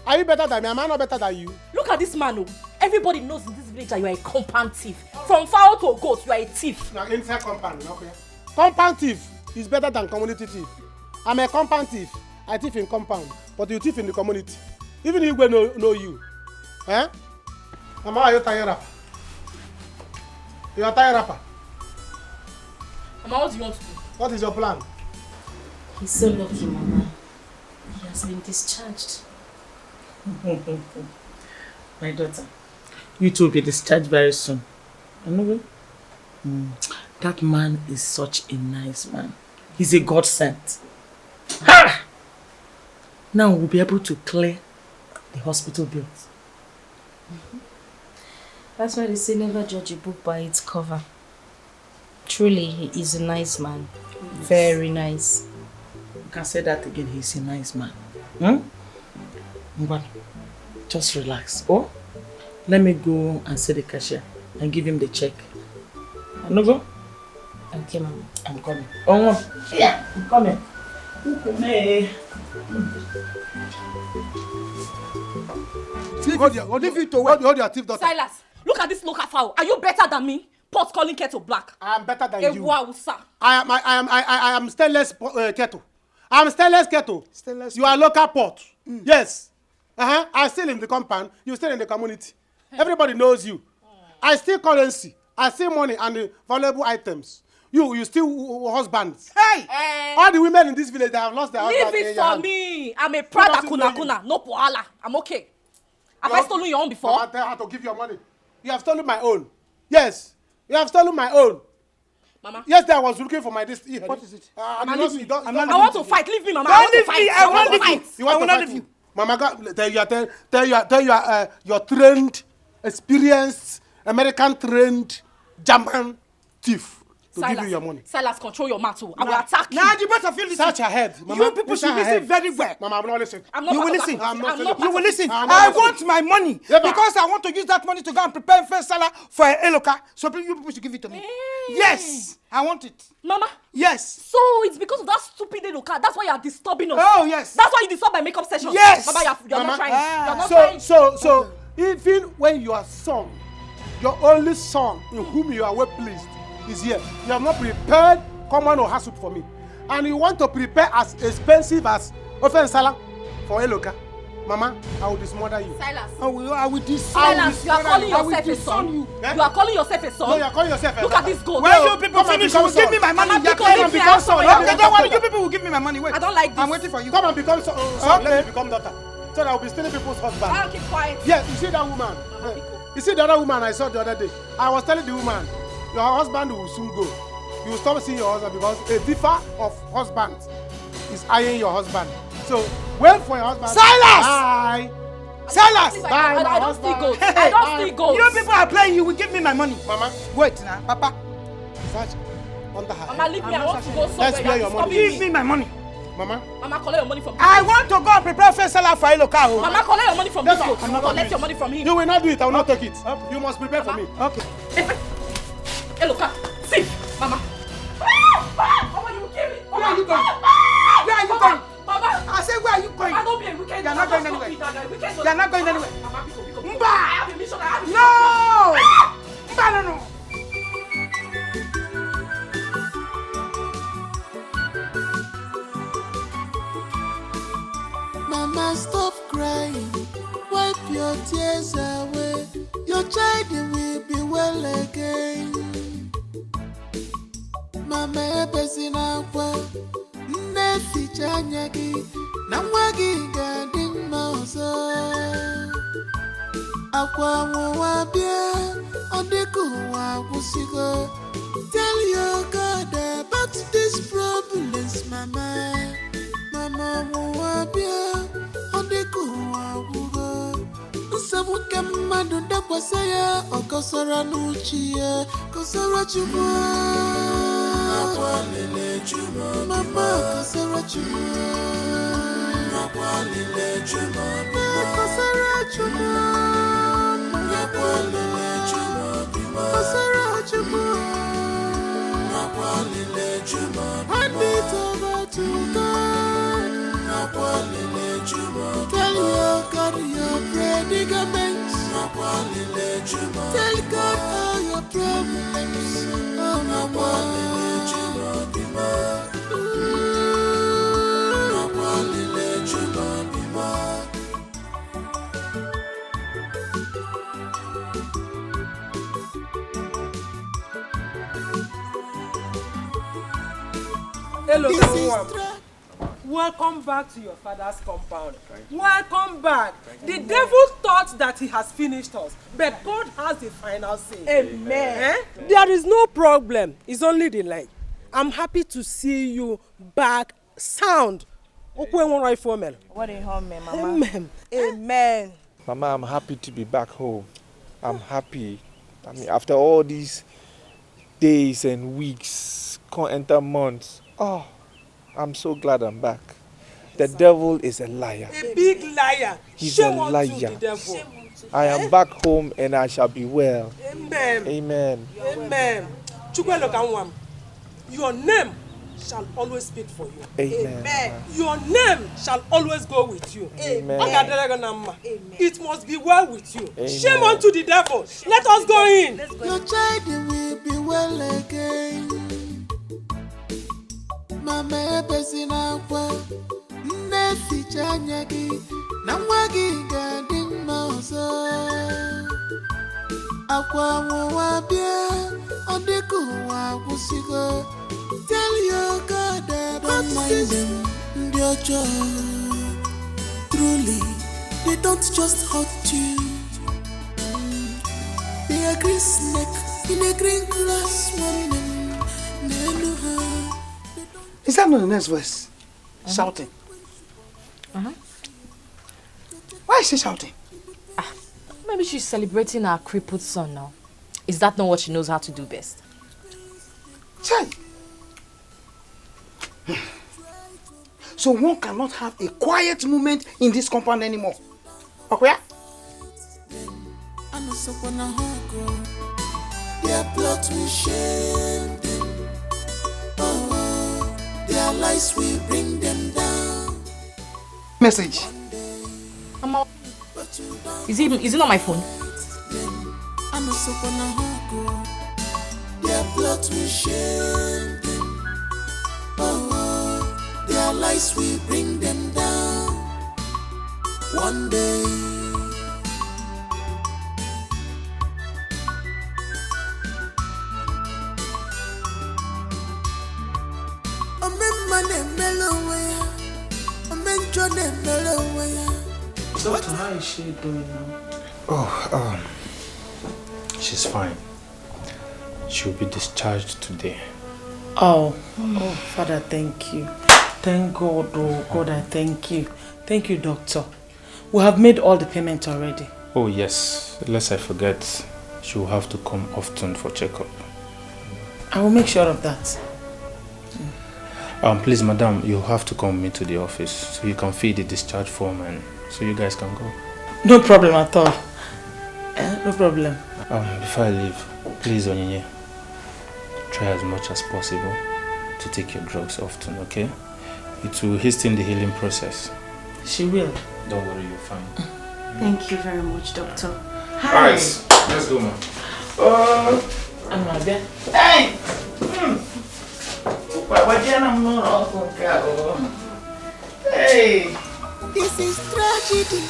Are you better than me? Am I not better than you? Look at this man. Everybody knows in this village that you are a compound thief. From fowl to goat, you are a thief. Now inside compound, okay? Compound thief is better than community thief. I'm a compound thief. I thief in compound, but you thief in the community. Even if we know you. Eh? Mama, are you tire rapper? You are tire rapper? Mama, what do you want to do? What is your plan? He's so lucky, Mama. He has been discharged. My daughter, you two will be discharged very soon. Anyway, that man is such a nice man. He's a godsend. Ha! Now we'll be able to clear the hospital bills. That's why they say never judge a book by its cover. Truly, he is a nice man. Yes. Very nice. You can say that again, he's a nice man. But just relax. Oh, let me go and see the cashier and give him the check. No go? Okay, Mama. I'm coming. Oh, yeah, I'm coming. Hey. Hold your thief daughter. Silas, look at this local fowl. Are you better than me? Pot calling kettle black. I am better than you. Wow, sir. I am stainless kettle. I am stainless kettle. Stainless you are local pot. Yes. I still in the compound. You still in the community. Everybody knows you. I steal currency. I steal money and the valuable items. You steal husbands. Hey! All the women in this village that have lost their husbands. Leave it for me. I'm a proud kuna. No poala. I'm okay. Have I stolen your own before? Mama, tell her to give your money. You have stolen my own. Yes. You have stolen my own. Mama. Yesterday I was looking for my this. What is it? Mama, leave me. I want to fight. Leave me, Mama. Don't leave me. I want to fight. You want to fight you? Mama, tell your trained, experienced, American trained German thief to give you your money. Silas, control your mouth. I will attack you. Now the both of you listen. Search your head. Mama, You people should listen very well. Mama, I'm not listening. You will listen. You will listen. I'm I not want my money because I want to use that money to go and prepare first salad for a Eloka. So you people should give it to me. Yes, I want it. Mama. Yes. So it's because of that stupid Eloka. That's why you are disturbing us. Oh yes. That's why you disturb my makeup session. Yes. Mama, you're not trying. You're not trying. So even when your son, your only son in whom you are well pleased is here, you have not prepared common or soup for me, and you want to prepare as expensive as ofen salah for Eloka. Mama, I will dismother you. Silas. I will Silas, you are calling yourself a son. You are calling yourself a son. No, you are calling yourself a son. Look at this goat. When you people finish, you will give me my money. Come and become son. Okay, don't worry. You people will give me my money. Wait. I don't like this. I'm waiting for you. Come and become son. Okay. Let me become daughter. So that I will be stealing people's husband. I'll keep quiet. Yeah, you see that woman? You see the other woman I saw the other day? I was telling the woman, your husband will soon go. You will stop seeing your husband because a differ of husbands is eyeing your husband. So wait for your husband. Silas! Bye. Silas! Bye, I don't steal goats. I don't steal goats. You people are playing. You will give me my money. Mama. Wait now, Papa. Search under her. Mama, leave me. I want to go somewhere. Let's play your money. Give me my money. Mama. Mama, collect your money from I want to go and prepare first salad for Eloka. Mama, collect your money from this goat. Collect your money from him. You will not do it. I will not take it. You must prepare for me. Okay. Eloka, see, Mama. Mama, you will kill me. Where are you going? Where are you going? Mama. I said, where are you going? Mama, don't be a wicked. You are not going anywhere. You are not going anywhere. Mba! I have a mission. No! Mba, no. Mama, stop crying. Wipe your tears away. Your child will be well again. Mama, ebezina kwa nnefi chanyagi na mwagi gadi mauzo. Akwa mwabia odiku wabusigo. Tell your God about these problems, Mama. Mama mwabia odiku wabugo. Nsabuke mmadu dakwasaya okosora nuchie kosora chuma. Nakwalile chuma mama kosora chuma. Nakwalile chuma kosora chuma. Nakwalile chuma kosora chuma. Nakwalile chuma. Hand it over to God. Nakwalile chuma. Tell your God your predicaments. Nakwalile chuma. Tell God all your problems. Oh, Nakwalile chuma bima. Nakwalile chuma bima. Hello, welcome back to your father's compound. Welcome back. The devil thought that he has finished us, but God has the final say. Amen. There is no problem. It's only delay. I'm happy to see you back sound. What a home, Mama. Amen. Amen. Mama, I'm happy to be back home. I'm happy. I mean, after all these days and weeks, can't enter months. Oh, I'm so glad I'm back. The devil is a liar. A big liar. He's Shame a on liar. you, the devil. I am back home and I shall be well. Amen. Amen. Amen. Chukwueloka, your name shall always speak for you. Amen. Your name shall always go with you. Amen. Amen. It must be well with you. Amen. Shame unto the devil. Let us go in. Your child will be well again. Mama ebezina kwa ga-eficha anya gị na nwa gị ga-adị mma ọzọ. Akwa nwa bịa ọ dịka ụwa agwụsịgo. Tell your God I don't mind them, ndị ọjọọ. Truly, they don't just hurt you. They are green snake in a green glass woman. Is that not the next verse? Shouting. Why is she shouting? Maybe she's celebrating her crippled son now. Is that not what she knows how to do best? Chai. So one cannot have a quiet moment in this compound anymore. Okay? Their plot will shame them. Oh, their lies will bring them down. Message. Is it not my phone? Their plot will shame them. Oh, their lies will bring them down. One day. Doctor, how is she doing now? Oh, she's fine. She'll be discharged today. Oh, Father, thank you. Thank God, oh God, I thank you. Thank you, doctor. We have made all the payment already. Oh yes, lest I forget, she will have to come often for checkup. I will make sure of that. Please, madam, you have to come with me to the office so you can fill the discharge form and so you guys can go. No problem at all. No problem. Before I leave, please, Onyinye, try as much as possible to take your drugs often, okay? It will hasten the healing process. She will. Don't worry, you're fine. Thank you very much, doctor. Hi. Alright, let's go, man. I'm not there. Hey! Hey! This is tragedy,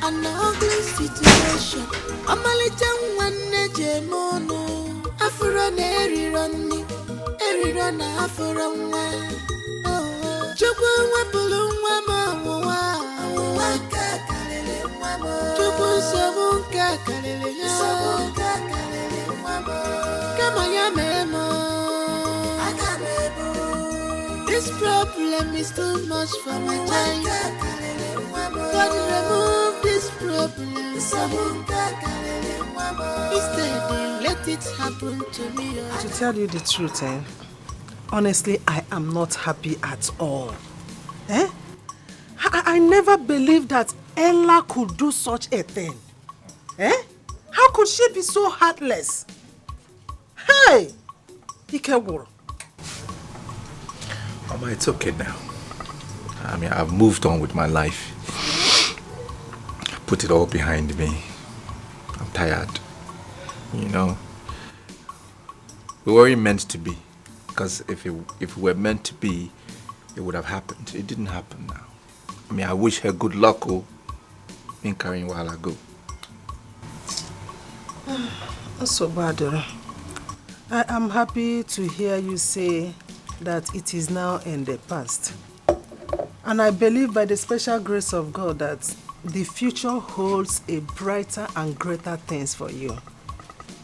an ugly situation. I'm a little one, Jemono. Afro Neri Ronnie, Erirona Afro one. Oh, Chukwu Wapulu Wama, Waka Kalele Wama. Chukwu Sabunka Kalele, Sabunka Kalele Wama. Kamaya Memo. This problem is too much for my child. God remove this problem. Instead, let it happen to me. To tell you the truth, honestly, I am not happy at all. I never believed that Ella could do such a thing. How could she be so heartless? Hey! Ikewuru. Mama, it's okay now. I mean, I've moved on with my life. Put it all behind me. I'm tired. You know, we weren't meant to be. Because if we were meant to be, it would have happened. It didn't happen now. I mean, I wish her good luck, in carrying while I go. That's so bad. I am happy to hear you say that it is now in the past. And I believe by the special grace of God that the future holds a brighter and greater things for you.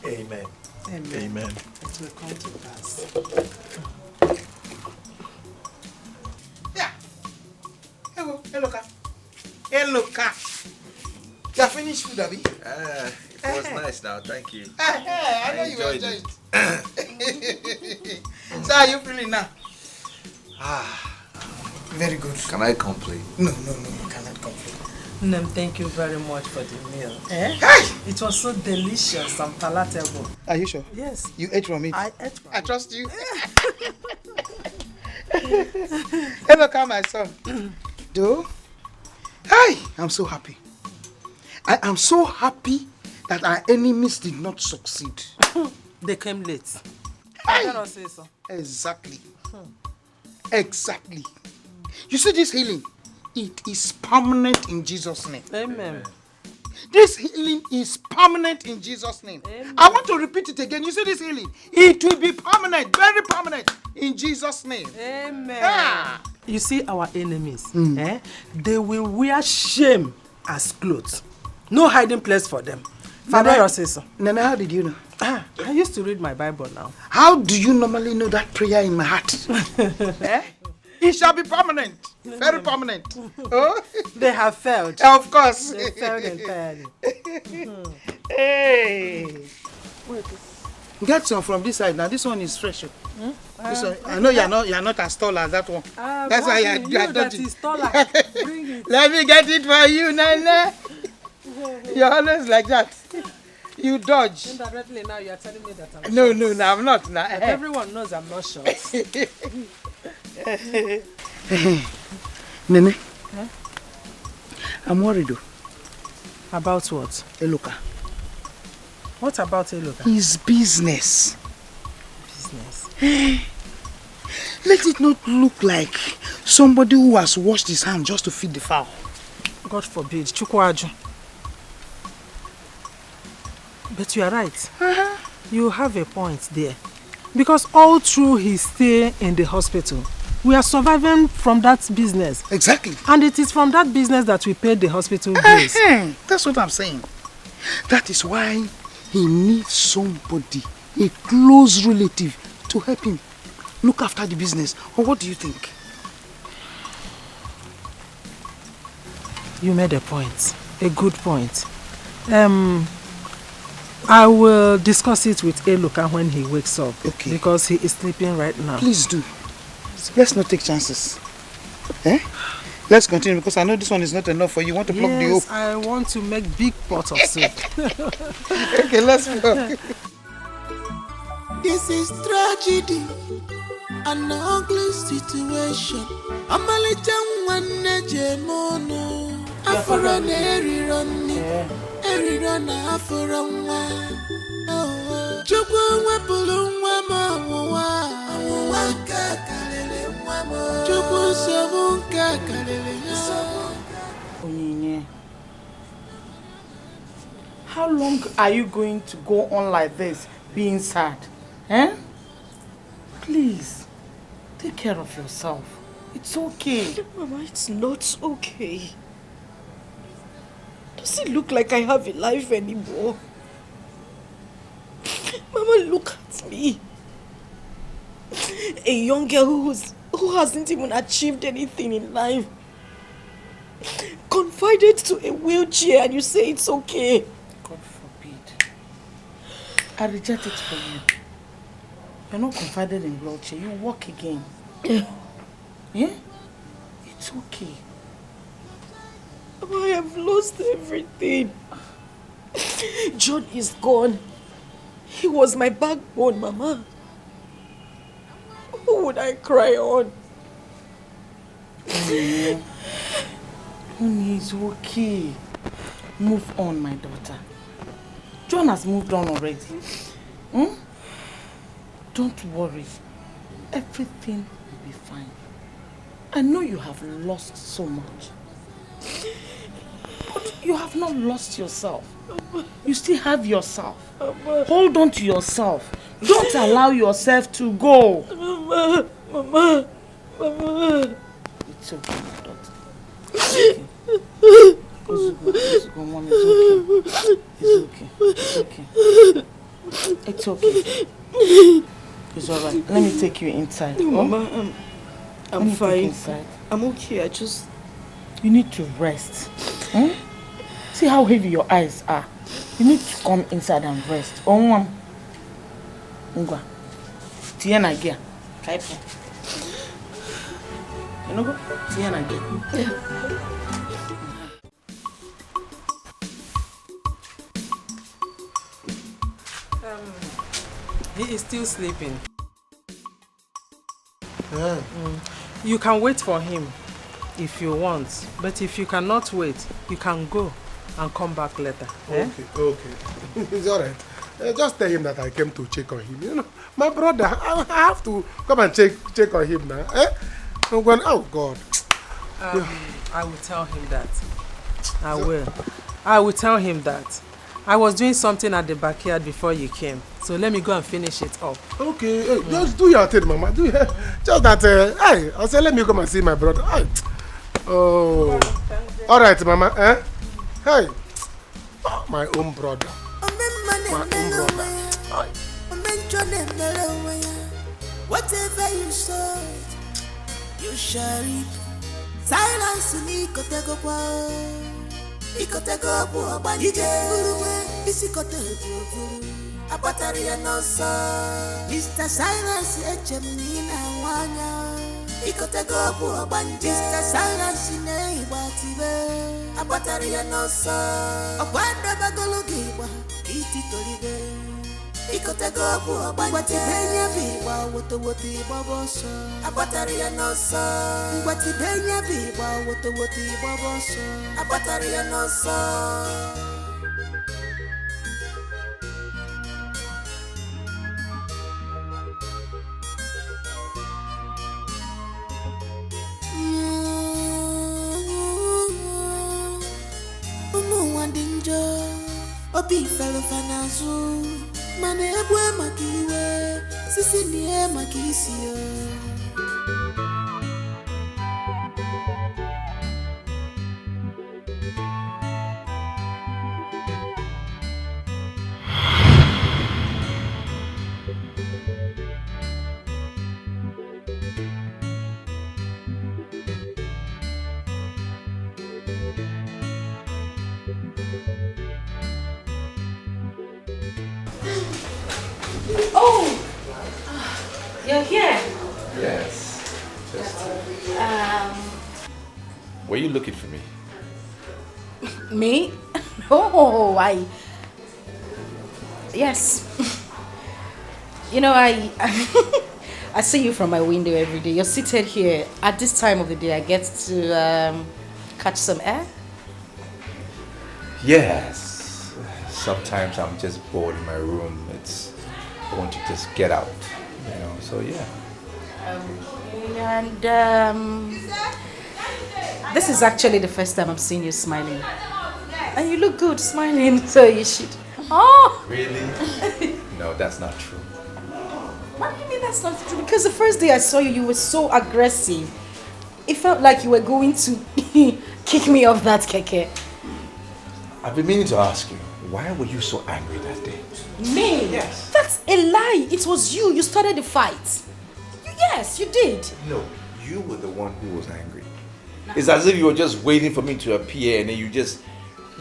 Amen. Amen. Amen. It will come to pass. Yeah. Hello, Ka. Hello, Ka. You have finished food, Abby? It was nice now, thank you. I know you enjoyed it. So how are you feeling now? Very good. Can I complain? No, you cannot complain. Nem, thank you very much for the meal. Hey! It was so delicious and palatable. Are you sure? Yes. You ate from it? I ate from it. I trust you. Hello, Ka, my son. Do? Hi! I'm so happy. I am so happy that our enemies did not succeed. They came late. I cannot say so. Exactly. Exactly. You see this healing? it is permanent in Jesus' name. Amen. This healing is permanent in Jesus' name. Amen. I want to repeat it again. You see this healing? It will be permanent, very permanent in Jesus' name. Amen. Ah. You see our enemies, they will wear shame as clothes. No hiding place for them. Father, Nana, how did you know? I used to read my Bible now. How do you normally know that prayer in my heart? It shall be permanent. Very permanent. Oh? They have failed. Of course. They failed entirely. Hey. Wait. Get some from this side now. This one is fresh. This one, I know you're not as tall as that one. That's why you're dodging. Bring it. Let me get it for you, Nana. You're always like that. You dodge. Indirectly now you're telling me that I'm No, short. no, I'm not. Nah. Everyone knows I'm not short. Nene, I'm worried though. About what? Eloka. What about Eloka? His business. Business? Let it not look like somebody who has washed his hand just to feed the fowl. God forbid. Chukwaju. But you are right. You have a point there. Because all through his stay in the hospital, we are surviving from that business. Exactly. And it is from that business that we paid the hospital bills. That's what I'm saying. That is why he needs somebody, a close relative, to help him look after the business. Or what do you think? You made a point. A good point. I will discuss it with Eloka when he wakes up. Okay. Because he is sleeping right now. Please do. Let's not take chances. Let's continue because I know this one is not enough for you. You want to plug the hope? I want to make big pot of soup. Okay, let's go. This is tragedy, an ugly situation. I'm a little one, Nejemono. After an Erirona, after a one. Chukwu wepulu nwa mawa. Chukwu sobu nka kalele. Onyinye, how long are you going to go on like this, being sad? Please, take care of yourself. It's okay. Mama, it's not okay. Does it look like I have a life anymore? Mama, look at me. A young girl who hasn't even achieved anything in life. Confided to a wheelchair and you say it's okay. God forbid. I reject it for you. You're not confided in wheelchair. You walk again. Yeah? It's okay. I have lost everything. John is gone. He was my backbone, Mama. Who would I cry on? Honey, it's okay. Move on, my daughter. John has moved on already. Don't worry. Everything will be fine. I know you have lost so much. But you have not lost yourself. You still have yourself. Hold on to yourself. Don't allow yourself to go. Mama. It's okay, my daughter. It's okay. Mom, it's okay. It's okay. It's okay. It's alright. Let me take you inside. Mama, I'm fine. Inside. I'm okay. You need to rest. See how heavy your eyes are. You need to come inside and rest. Ngwa. Tiena gia. Kaipo. You know go? Tiena gia. He is still sleeping. You can wait for him if you want, but if you cannot wait, you can go and come back later. Okay. It's alright. Just tell him that I came to check on him. You know, my brother, I have to come and check on him now. I'm going, oh God. I will tell him that. I will. I will tell him that. I was doing something at the backyard before you came. So let me go and finish it up. Okay, hey, just do your thing, Mama. Do your, just that, hey, I'll say let me come and see my brother. Hey. Oh, all right, Mama. Eh? Hey, oh, my own brother. My own brother. Whatever you sow, you shall reap. Silence me, Kotegopwa. Ikotegopwa, Banije. Isikotegopwa. Apataria no so. Mr. Silence, Echemina, Wanya. Ikotegopwa, Banije. Mr. Silence, Neighbatibe. Apataria no so. Apanda Bagologiba, Iti Tolibe. Ikotegopwa, Banije. Benya biwa, woto baboso. Apataria no so. Benya biwa, woto baboso. Apataria no so. Obi fell fanazu, mane ebwe makiwe, sisi niye makisio. You're here? Yes. Were you looking for me? Me? Oh, yes. You know, I see you from my window every day. You're seated here. At this time of the day, I get to catch some air. Yes. Sometimes I'm just bored in my room. I want to just get out. You know, so yeah. This is actually the first time I'm seeing you smiling. And you look good smiling, so you should. Oh! Really? No, that's not true. What do you mean that's not true? Because the first day I saw you, you were so aggressive. It felt like you were going to kick me off that keke. I've been meaning to ask you, why were you so angry that day? Me? Yes. That's a lie. It was you. You started the fight. Yes, you did. No, you were the one who was angry. It's as if you were just waiting for me to appear and then you just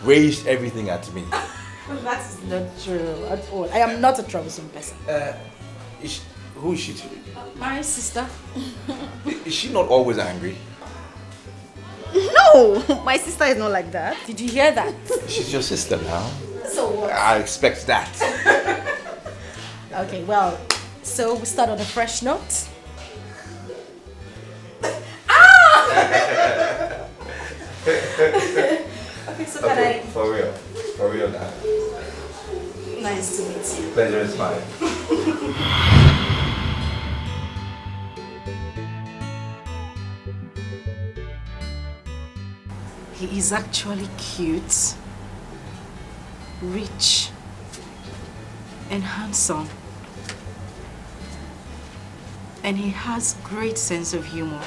raged everything at me. That is not true at all. I am not a troublesome person. Who is she to you? My sister. Is she not always angry? No, my sister is not like that. Did you hear that? She's your sister now. So what? I expect that. Okay, well, so we start on a fresh note. Okay, so can I... For real now. Nice to meet you. Pleasure is mine. He is actually cute, rich, and handsome. And he has great sense of humor.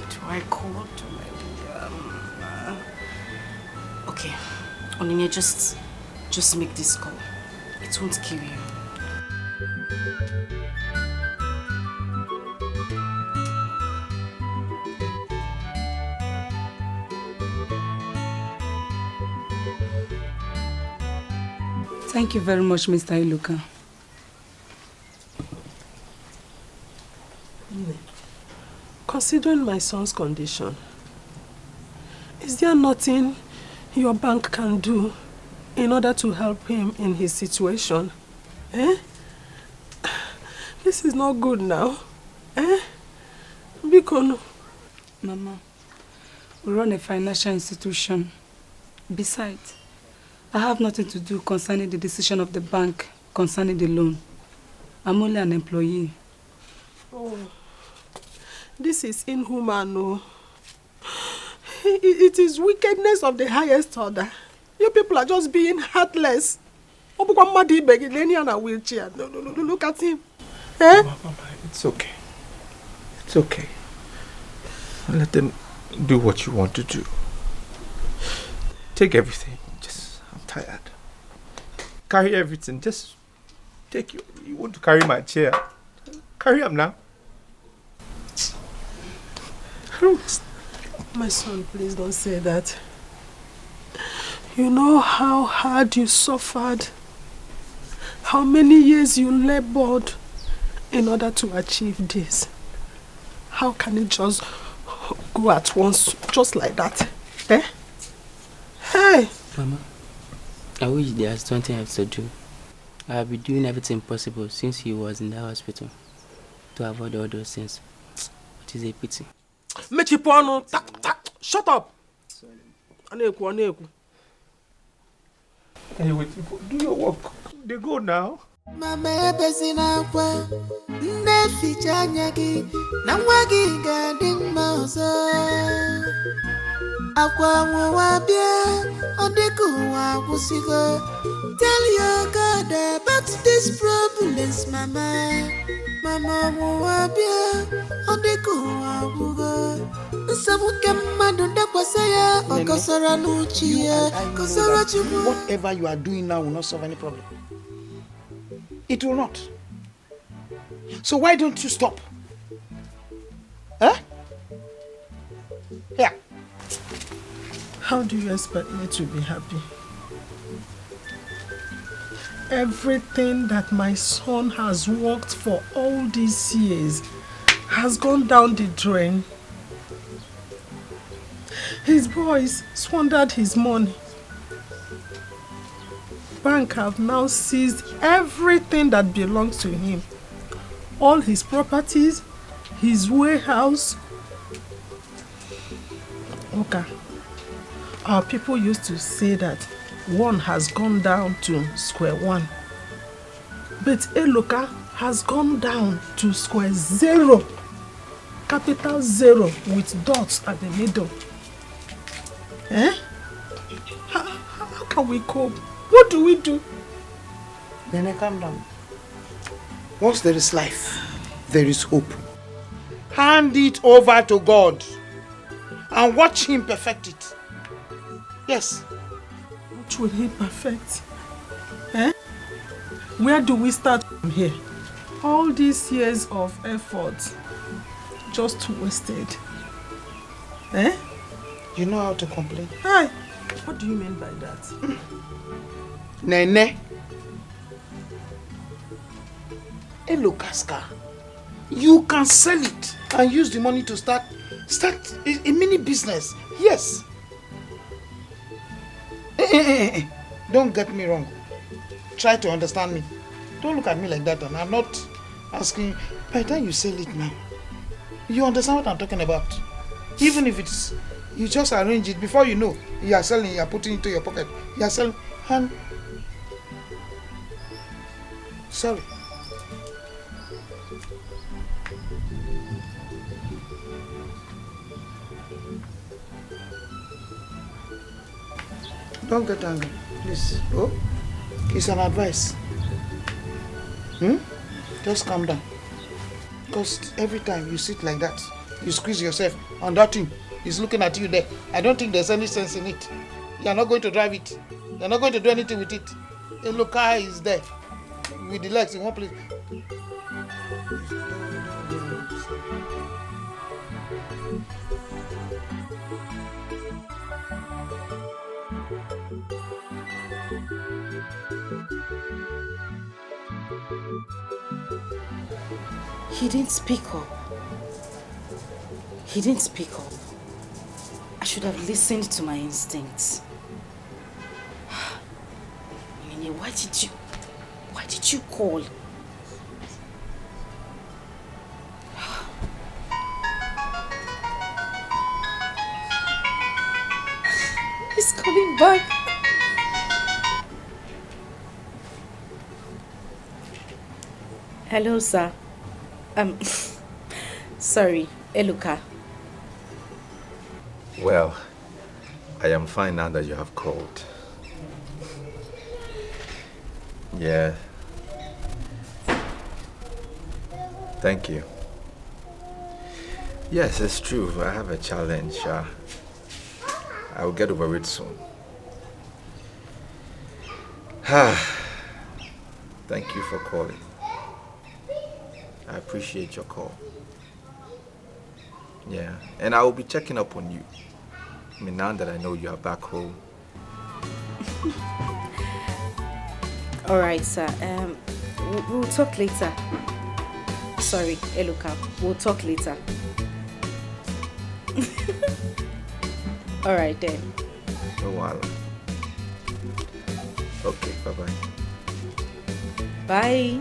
Do I call to maybe okay, Onyinye, just make this call. It won't kill you. Thank you very much, Mr. Iluka. Considering my son's condition, is there nothing your bank can do in order to help him in his situation? Eh? This is not good now. Eh? Bikono. Mama, we run a financial institution. Besides, I have nothing to do concerning the decision of the bank concerning the loan. I'm only an employee. Oh, this is inhuman, no. It is wickedness of the highest order. You people are just being heartless. Wheelchair. No, look at him. Eh? Mama, it's okay. It's okay. Let them do what you want to do. Take everything. I'm tired. Carry everything. Just take you. You want to carry my chair? Carry up now. My son, please don't say that. You know how hard you suffered, how many years you labored in order to achieve this. How can it just go at once, just like that? Eh? Hey! Mama, I wish there's something I have to do. I have been doing everything possible since he was in the hospital to avoid all those things. It is a pity. Shut up! Hey, wait, do your work. They go now. Mama bezina kwa neficha nyagi na mwagi gading mozo akwa mwabia odeku wa kusigo. Tell your God about these problems, Mama. Mama mwabia odeku wa kugo. Whatever you are doing now will not solve any problem. It will not. So why don't you stop? Huh? Yeah. How do you expect me to be happy? Everything that my son has worked for all these years has gone down the drain. His boys squandered his money. Bank have now seized everything that belongs to him. All his properties, his warehouse. Okay. Our people used to say that one has gone down to square one. But Eloka has gone down to square zero. Capital zero with dots at the middle. Eh? How can we cope? What do we do? Then calm down. Once there is life, there is hope. Hand it over to God and watch Him perfect it. Yes. What will He perfect? Eh? Where do we start from here? All these years of effort just wasted. Eh? You know how to complain. Hi. What do you mean by that? Nene. Elokaska. You can sell it and use the money to start a mini business. Yes. Don't get me wrong. Try to understand me. Don't look at me like that. And I'm not asking. By the time you sell it now, you understand what I'm talking about. Even if it's, you just arrange it, before you know, you are selling, you are putting it into your pocket. You are selling, and sorry. Don't get angry, please. Oh, it's an advice. Just calm down. Because every time you sit like that, you squeeze yourself, and that thing is looking at you there. I don't think there's any sense in it. You are not going to drive it. You are not going to do anything with it. A look, car is there with the legs in one place. He didn't speak up. He didn't speak up. I should have listened to my instincts. Nene, why did you call? He's coming back. Hello, sir. Sorry, Eluka. Well, I am fine now that you have called. Yeah. Thank you. Yes, it's true. I have a challenge. I will get over it soon. Thank you for calling. I appreciate your call. Yeah, and I will be checking up on you. I mean, now that I know you are back home. All right, sir. We'll talk later. Sorry, Eluka. We'll talk later. All right then. No while. Okay, bye-bye. Bye.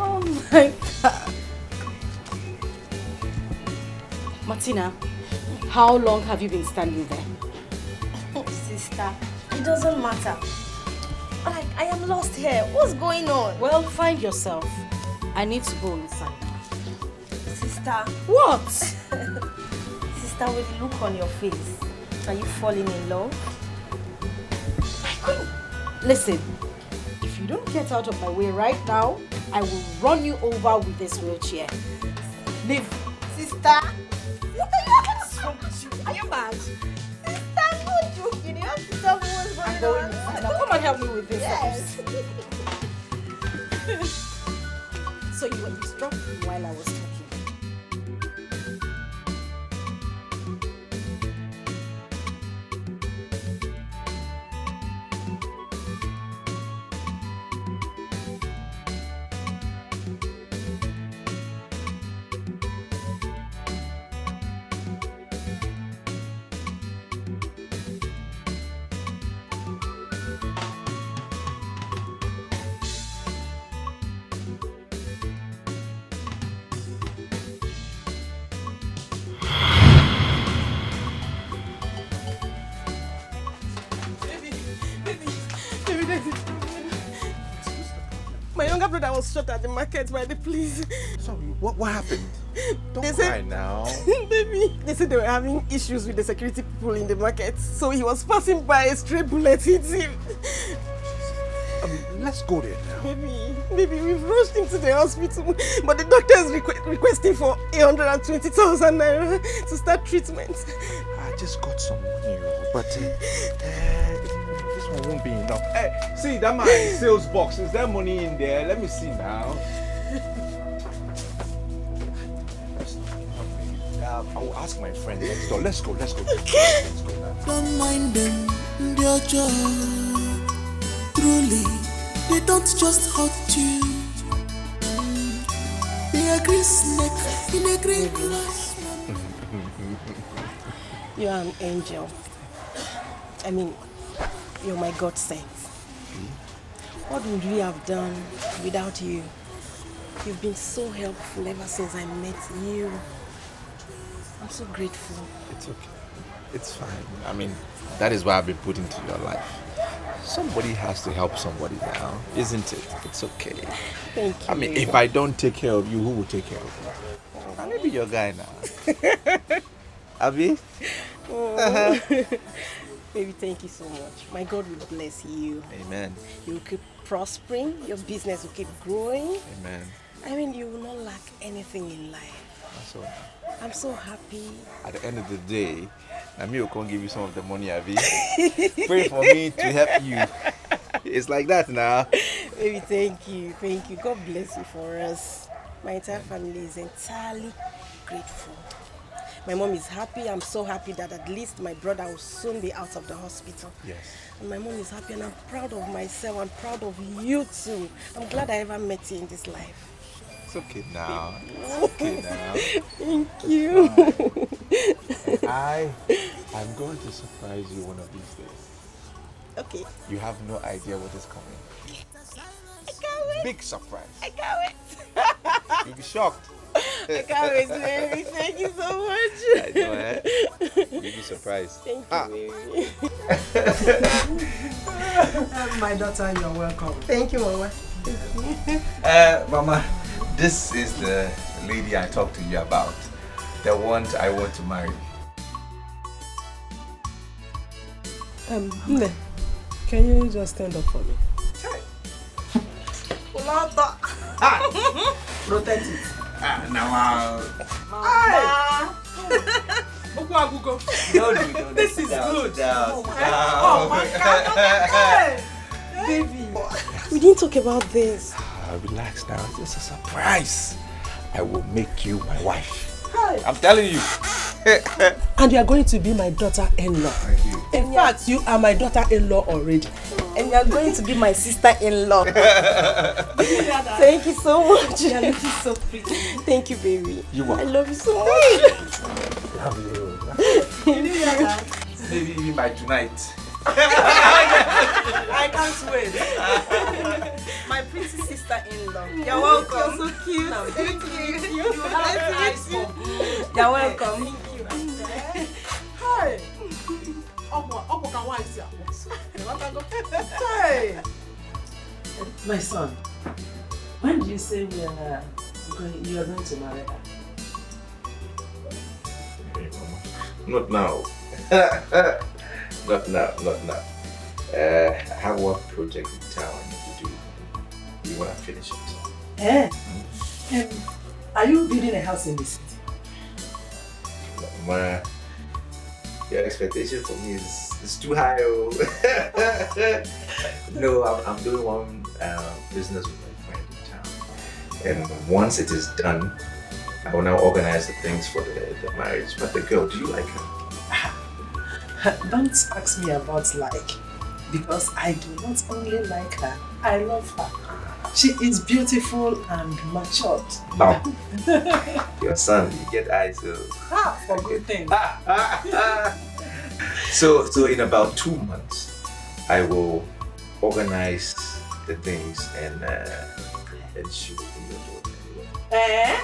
Oh my God. Martina, how long have you been standing there? Sister, it doesn't matter. Like, I am lost here. What's going on? Well, find yourself. I need to go inside. Sister. What? Sister, with the look on your face, are you falling in love? Listen, if you don't get out of my way right now, I will run you over with this wheelchair. Leave. Sister? Are you mad? Sister, no joking. You have to tell me what's going on. Now come and help me with this. Yes. So you were distracted while I was talking. My younger brother was shot at the market by the police. Sorry, what happened? Don't They cry said- now. Baby, they said they were having issues with the security people in the market. So he was passing by, a stray bullet hit him. Let's go there now. Baby, we've rushed him to the hospital. But the doctor is requesting for 820,000 naira to start treatment. I just got some money, but this one won't be enough. Hey, see that my sales box. Is there money in there? Let me see now. I will ask my friend next door. Let's go. Let's go. Let's go now. Don't mind them, they're just truly, they don't just hurt you. They are green snake in a green glass. You are an angel. I mean, you're my God sent. What would we have done without you? You've been so helpful ever since I met you. I'm so grateful. It's okay. It's fine. I mean, that is why I've been put into your life. Somebody has to help somebody now, isn't it? It's okay. Thank you. I mean, if I don't take care of you, who will take care of you? Maybe your guy now. Abby? Oh. Baby, thank you so much. My God will bless you. Amen. You will keep prospering. Your business will keep growing. Amen. I mean, you will not lack anything in life. That's all. I'm so happy. At the end of the day, Nami will come give you some of the money, Abby. Pray for me to help you. It's like that now. Baby, thank you. Thank you. God bless you for us. My entire family is entirely grateful. My mom is happy. I'm so happy that at least my brother will soon be out of the hospital. Yes. And my mom is happy and I'm proud of myself. I'm proud of you too. I'm glad I ever met you in this life. It's okay now. It's okay now. Thank you. I'm going to surprise you one of these days. Okay. You have no idea what is coming. I can't wait. Big surprise. I can't wait. You'll be shocked. I can't wait, baby. Thank you so much. I know, eh? You'll be surprised. Thank you, baby. My daughter, you're welcome. Thank you, Mama. Mama, this is the lady I talked to you about. The one I want to marry. Nne, can you just stand up for me? Protect it. Now, No, this is good. Oh my God. Baby. We didn't talk about this. Relax now. It's a surprise. I will make you my wife. I'm telling you. And you are going to be my daughter-in-law. In fact, you are my daughter-in-law already. And you are going to be my sister-in-law. Thank you so much. You are looking so pretty. Thank you, baby. You are. I love you so much. Love you. You know that. Maybe by tonight. I can't wait. My pretty sister-in-law. You're welcome. You're so cute. No, thank you. You have nice. You're welcome. Thank you. Hi. Hey. My son, when did you say you are going to marry her? Not now. Not now. I have one project in town I need to do. You want to finish it? Are you building a house in the city? Your expectation for me is too high. Oh. No, I'm doing one business with my friend in town. And once it is done, I will now organize the things for the marriage. But the girl, do you like her? Don't ask me about like, because I do not only like her, I love her. She is beautiful and matured. Wow. Your son, you get eyes. For good things. So in about 2 months, I will organize the things and she will be your daughter. Hey!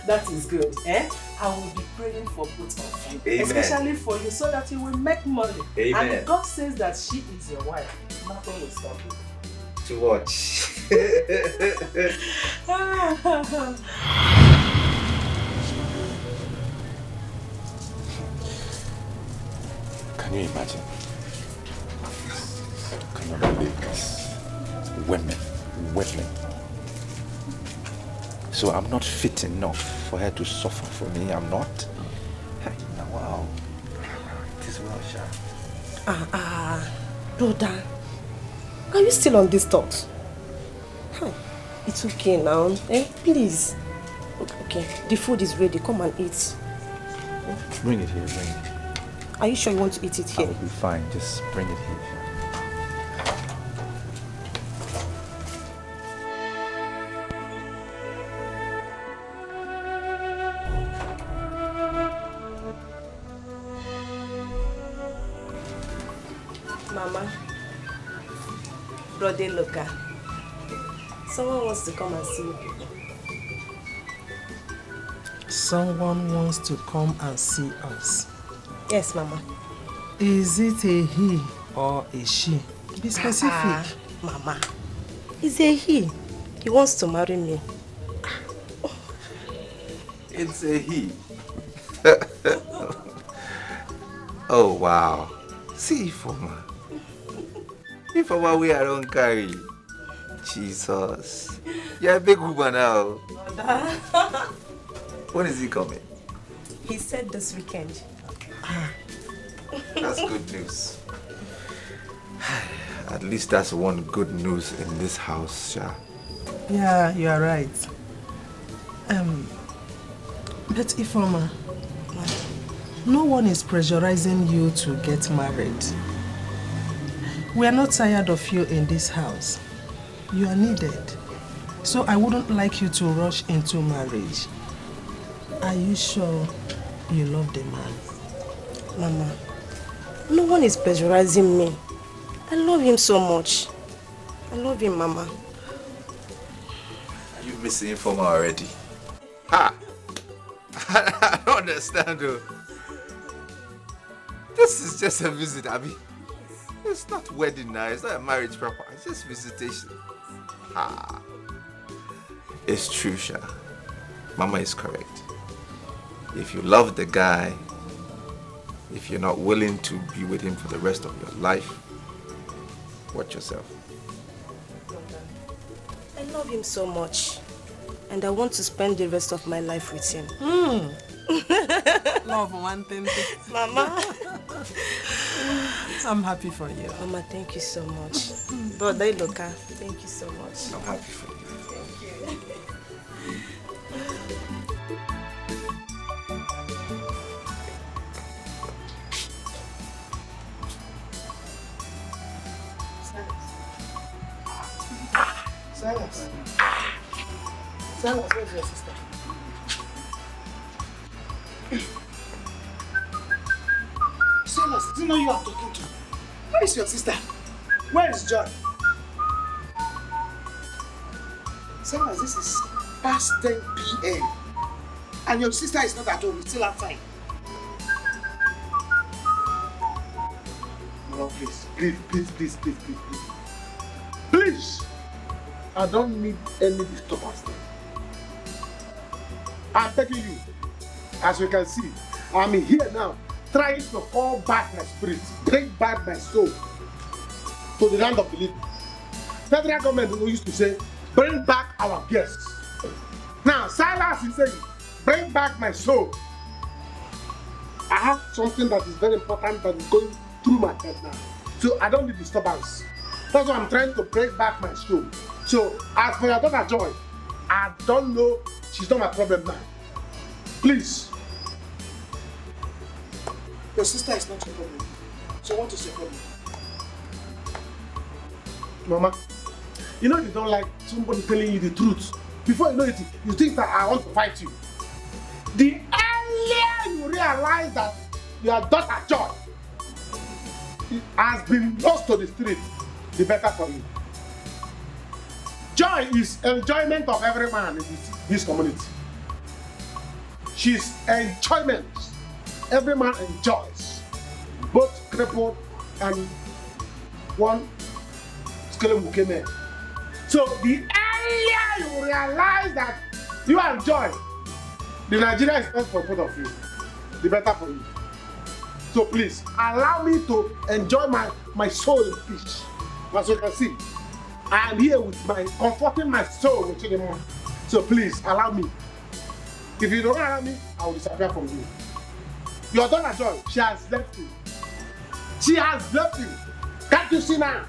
That is good. I will be praying for both of you. Amen. Especially for you, so that you will make money. Amen. And if God says that she is your wife, nothing will stop you. To watch. Can you imagine? Can you believe this? Women. So I'm not fit enough for her to suffer for me. I'm not. Hey, now, wow. It is well, Sha. Brother, are you still on these talks? It's okay now. Please. Okay, the food is ready. Come and eat. Bring it here, bring it. Are you sure you want to eat it here? I'll be fine. Just bring it here. Mama, Brother Luca, someone wants to come and see you people. Someone wants to come and see us. Yes, Mama. Is it a he or a she? Be specific. Mama, it's a he. He wants to marry me. It's a he. Oh, wow. See, Ifoma. Ifoma, we are on carry. Jesus. You're a big woman now. When is he coming? He said this weekend. That's good news. At least that's one good news in this house, Sha. Yeah, you are right. But Ifoma, no one is pressurizing you to get married. We are not tired of you in this house. You are needed. So I wouldn't like you to rush into marriage. Are you sure you love the man? Mama, no one is pressurizing me. I love him so much. I love him, Mama. Are you missing Ifoma already? Ha! I don't understand though. This is just a visit, Abby. It's not wedding now. It's not a marriage proper. It's just visitation. Ah. It's true, Sha. Mama is correct. If you love the guy, if you're not willing to be with him for the rest of your life, watch yourself. I love him so much. And I want to spend the rest of my life with him. Love one thing. Mama. I'm happy for you. Mama, thank you so much. Brother Iloka, thank you so much. I'm happy for you. Thank you. Silas. Silas, where's your sister? Silas, do you know you are talking to? Where is your sister? Where is John? Silas, this is past 10 p.m. And your sister is not at home, it's still outside. No, please. Please! I don't need any disturbance. I'm begging you. As you can see, I'm here now, trying to call back my spirit, bring back my soul to the land of the living. Federal government used to say, bring back our guests. Now, Silas is saying, bring back my soul. I have something that is very important that is going through my head now. So I don't need disturbance. That's why I'm trying to bring back my soul. So, as for your daughter Joy, I don't know, she's not my problem now. Please. Your sister is not your problem. So what is your problem? Mama, you know you don't like somebody telling you the truth. Before you know it, you think that I want to fight you. The earlier you realize that your daughter Joy has been lost to the street, the better for you. Joy is enjoyment of every man in this community. She's enjoyment. Every man enjoys. Both crippled and one skeleton came in. So the earlier you realize that you enjoy, the Nigeria is not for both of you, the better for you. So please, allow me to enjoy my soul in peace. As you can see, I am here with comforting my soul with you the morning. So please, allow me. If you don't allow me, I will disappear from you. Your daughter Joy, she has left you. She has left you. Can't you see now?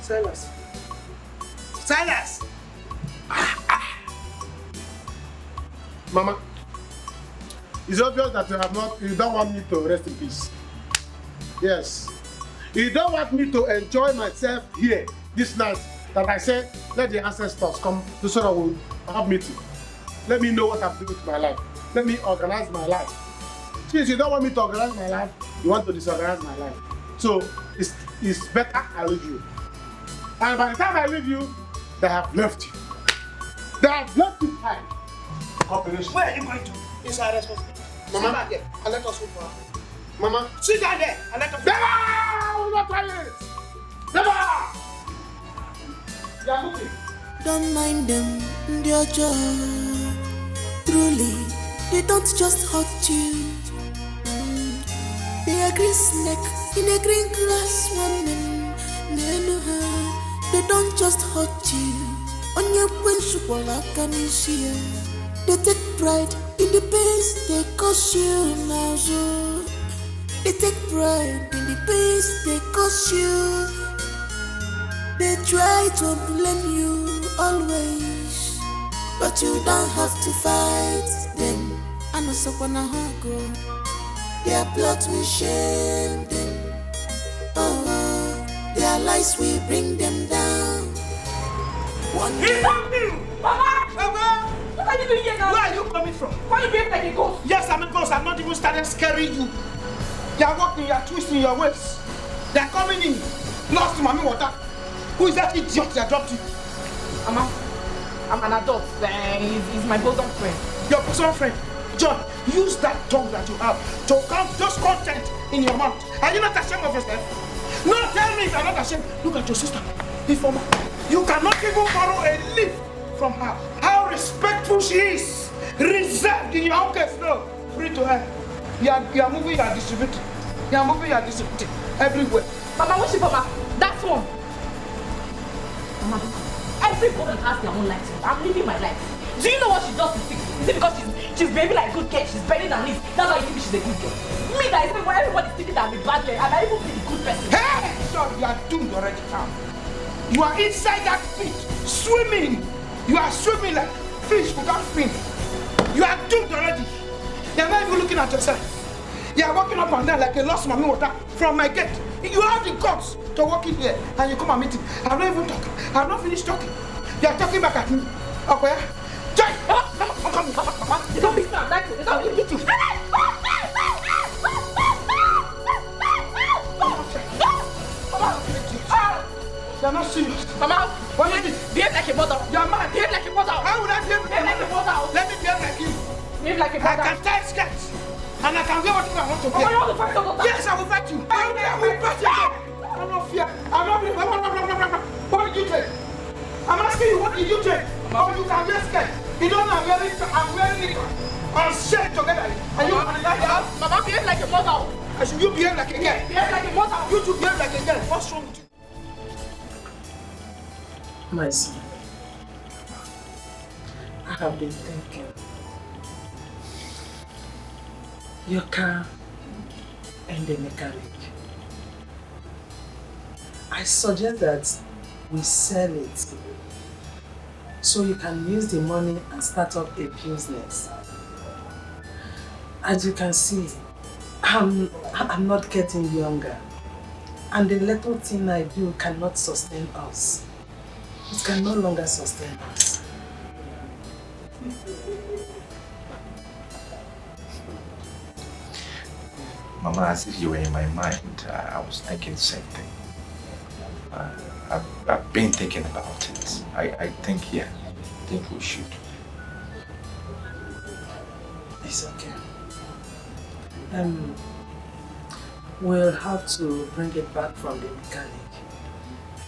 Silas. Silas! Mama, it's obvious that you don't want me to rest in peace. Yes. You don't want me to enjoy myself here this night that I said, let the ancestors come to so that we'll have meeting. Let me know what I'm doing with my life. Let me organize my life. Since you don't want me to organize my life, you want to disorganize my life. So it's better I leave you. And by the time I leave you, they have left you. They have left you behind. Operation. Where are you going to? Inside responsibility. Mama, sit down there and let us wait for her. Mama, sit down there and let us wait. Never! We'll not try it! Never! You are moving. Don't mind them, they're just truly, they don't just hurt you. They are green snake in a green grass woman. They don't just hurt you. On your principle, I can see. They take pride in the pains they cause you now. So they take pride in the pains they cause you. They try to blame you always, but you don't have to fight them. I know so when I go, their blood will shame them. Oh, their lies will bring them down. One day. Mama! Mama! What are you doing here now? Where are you coming from? Why are you behaving like a ghost? Yes, I'm a ghost. I've not even started scaring you. You are walking, you are twisting your waist. They are coming in. Lost mommy water. Who is that idiot that dropped you? Mama, I'm an adult. He's my bosom friend. Your bosom friend? John, use that tongue that you have to count those content in your mouth. Are you not ashamed of yourself? No, tell me if you're not ashamed. Look at your sister, Ifeoma. You cannot even borrow a leaf from her. How respectful she is. Reserved in your own case. No, free to her. You are moving, you are distributing. You are moving, you are distributing. Everywhere. Mama, what's Ifeoma? That's one. Mama, everybody has their own life. I'm living my life. Do you know what she does to fix me? Is it because she's behaving like a good girl? She's bending her knees. That's why you think she's a good girl. Me, that is when everybody's thinking that I'm a bad girl. I might even be a good person. Hey! Son, you are doomed already now. You are inside that pit, swimming. You are swimming like fish without fin. You are doomed already. You are not even looking at yourself. You are walking up and down like a lost mommy water from my gate. You have the guts to walk in here and you come and meet him. I'm not even talking. I'm not finished talking. You are talking back at me. Okay? Jai! I'm coming. Mama. You don't be sad. It's not going to hit you. You're not serious. Mama, what is it? Behave like a mother. You're mad. Behave like a mother. How would I behave like a mother? Let me behave like you. Behave like a mother. I can tie skirts. And I can wear whatever I want to wear. Mama, you want to fight your daughter? Yes, I will fight you. I will fight you. I'm not fear. I'm not. What did you take? I'm asking you, what did you take? Oh, you can wear skirt. You don't know I'm wearing it. I'm shared together. And you Mama, behave like a mother. I should you behave like a girl? Behave like a mother. You two behave like a girl. What's wrong with you? My son, I have been thinking. Your car and the mechanic. I suggest that we sell it so you can use the money and start up a business. As you can see, I'm not getting younger, and the little thing I do cannot sustain us. It can no longer sustain us. Mama, as if you were in my mind, I was thinking the same thing. I've been thinking about it. I think we should. It's okay. We'll have to bring it back from the mechanic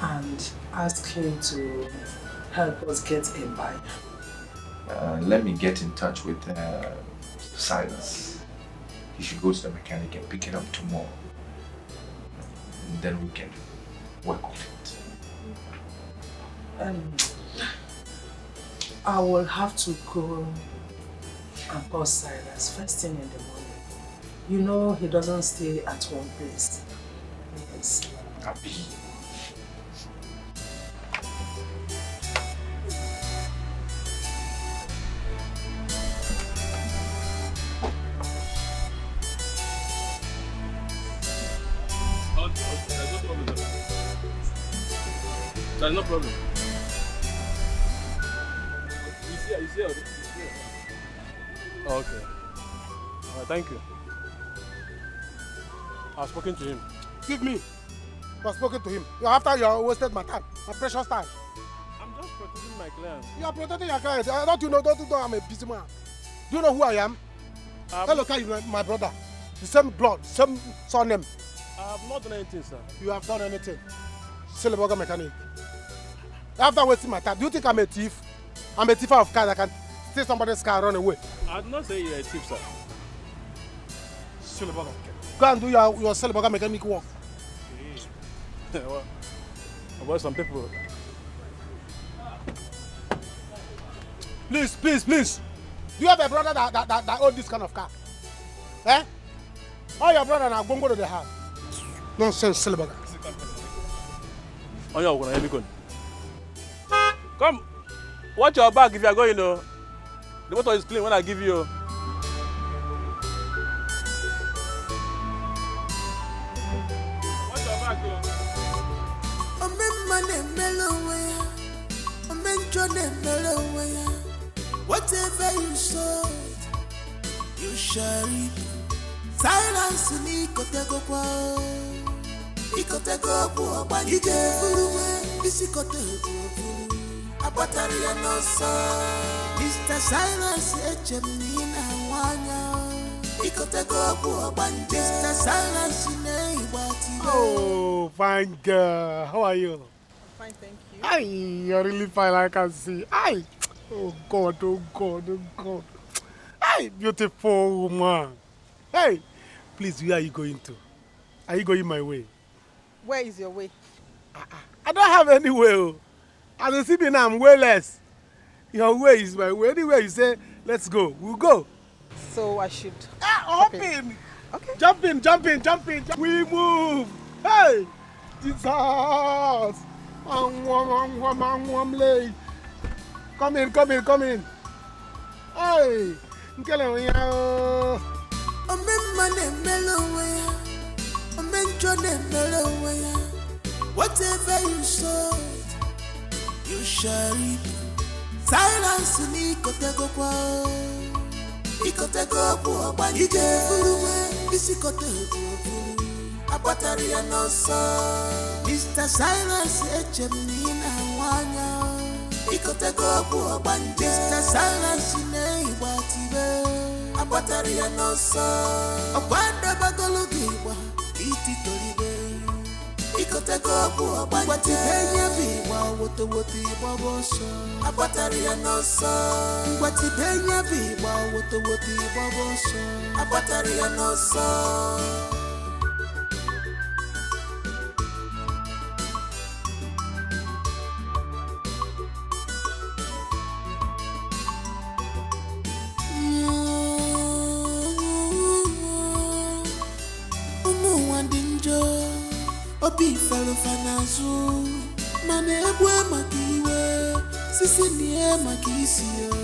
and ask him to help us get a buyer. Let me get in touch with Silas. He should go to the mechanic and pick it up tomorrow. And then we can work on it. I will have to go and call Silas first thing in the morning. You know he doesn't stay at one place. Yes. Abi. There's no problem. You see. Oh, okay. Thank you. I've spoken to him. Give me. I've spoken to him. After you wasted my time, my precious time. I'm just protecting my client. You are protecting your client. Don't you know I'm a busy man? Do you know who I am? Hello, my brother. The same blood, same surname. I have not done anything, sir. You have done anything. Silverburger mechanic. After wasting my time, do you think I'm a thief? I'm a thief of cars. I can steal somebody's car and run away. I did not say you're a thief, sir. Silverburger. Go and do your Silverburger mechanic work. Okay. Well, about some people. Please. Do you have a brother that owns this kind of car? Eh? All your brother now go to the house. Nonsense, Silverburger. On your own, come, watch your back if you are going. The motor is clean when I give you. Watch your back, whatever you sow, you shall reap. Silence ni kotego kwa. Ikotego kwa banije furuwe isikotego. Abatari ya nosa. Mr. Silence echemina wanya. Oh, fine girl. How are you? Fine, thank you. Ay, you're really fine, I can see. Ay, oh God, oh God, oh God. Ay, beautiful woman. Hey, please, where are you going to? Are you going my way? Where is your way? I don't have any way. Oh. As you see me now, I'm wayless. Your way is my way. Anywhere you say, let's go, we'll go. So I should... hop in. Okay. Jump in, jump in, jump in. We move. Hey, Jesus. Come in, come in, come in. Hey, whatever you sow, you shall reap. Silence ni kotego kwa, ikotego kwa bani je furuwe, isikotego furu. Abatari ya nosa, Mr. Silence echemni na wanya, ikotego kwa bani. Mr. Silence ne ibatibe, abatari ya nosa, abanda bagologiwa, iti toribe. Ikotego kwa bani, wati benya biwa woto woti baboso. Abatari ya nosa, wati benya biwa woto woti baboso. Abatari ya nosa. Obi felo fanazu, mane ebwe makiwe, sisi niye makisiyo.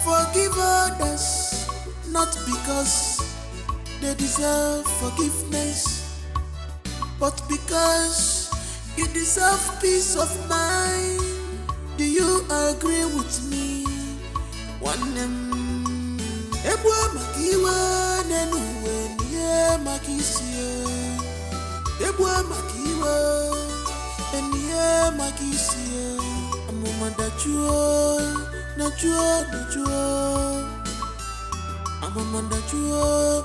Forgive others, not because they deserve forgiveness, but because you deserve peace of mind. Do you agree with me? One ebwe makiwe, nenuwe niye makisiyo. Ebwa makiwa, eniye makisiye. Amuma dachua, nachua. Amuma dachua.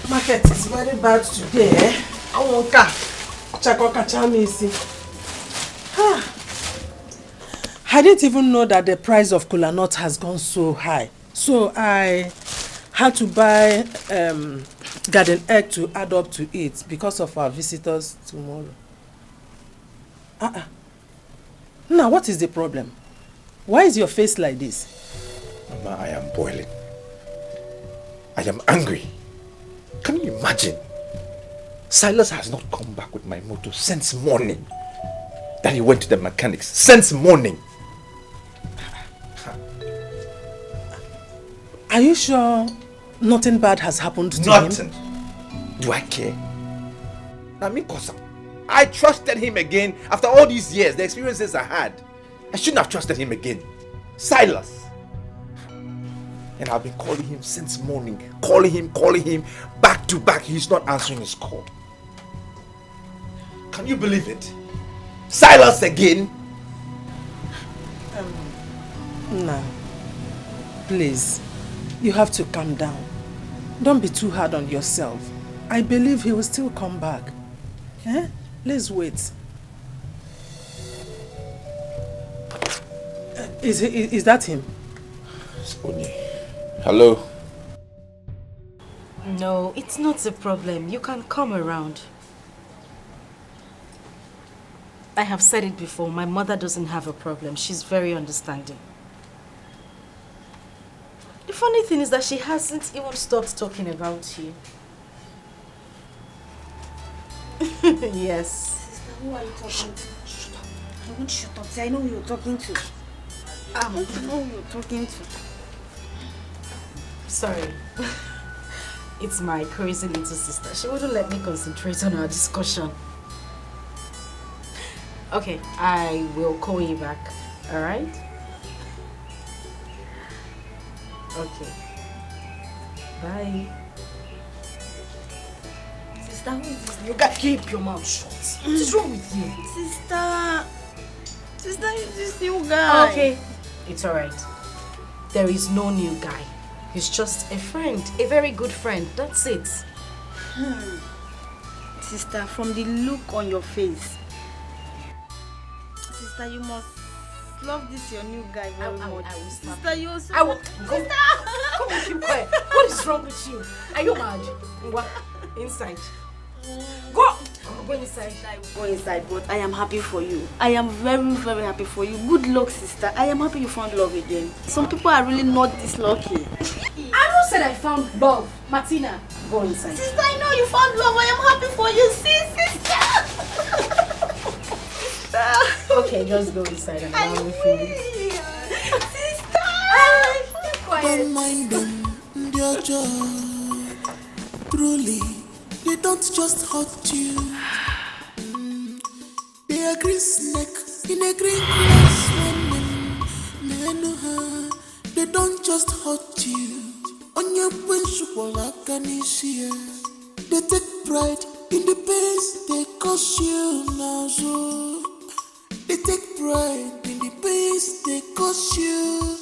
Market is very bad today. I won't I didn't even know that the price of kola nut has gone so high. So I had to buy garden egg to add up to it because of our visitors tomorrow. Now, what is the problem? Why is your face like this? Mama, I am boiling. I am angry. Can you imagine? Silas has not come back with my motor since morning. That he went to the mechanics since morning. Are you sure nothing bad has happened to him? Nothing. Do I care? I mean, I trusted him again after all these years, the experiences I had. I shouldn't have trusted him again. Silas. And I've been calling him since morning. Calling him, back to back. He's not answering his call. Can you believe it? Silas again? No. Please. You have to calm down. Don't be too hard on yourself. I believe he will still come back. Eh? Let's wait. Is that him? It's Oni. Hello? No, it's not a problem. You can come around. I have said it before, my mother doesn't have a problem. She's very understanding. The funny thing is that she hasn't even stopped talking about you. Yes. Sister, who are you talking to? I won't shut up. I know who you're talking to. I know who you're talking to. Sorry. It's my crazy little sister. She wouldn't let me concentrate on our discussion. Okay, I will call you back. Alright? Okay. Bye. Sister, who is this? You gotta keep your mouth shut. What is wrong with you? Sister, is this new guy? Okay. It's alright. There is no new guy. He's just a friend. A very good friend. That's it. Sister, from the look on your face, sister, you must love this your new guy very much. I will stop. Sister, you also... I will... Sister! Come on, keep quiet. What is wrong with you? Are you mad? Ngwa, inside. Go! Go inside. I will go inside, but I am happy for you. I am very, very happy for you. Good luck, sister. I am happy you found love again. Some people are really not this lucky. I who said I found love? Martina, go inside. Sister, I know you found love. I am happy for you. See, sister. Okay, just go inside and I'll with you. Sister! Don't mind them, their joy. Truly, they don't just hurt you. They are green snake in a green grass. They don't just hurt you. On your principle, they take pride in the pains they cause you now. So they take pride in the pains they cause you.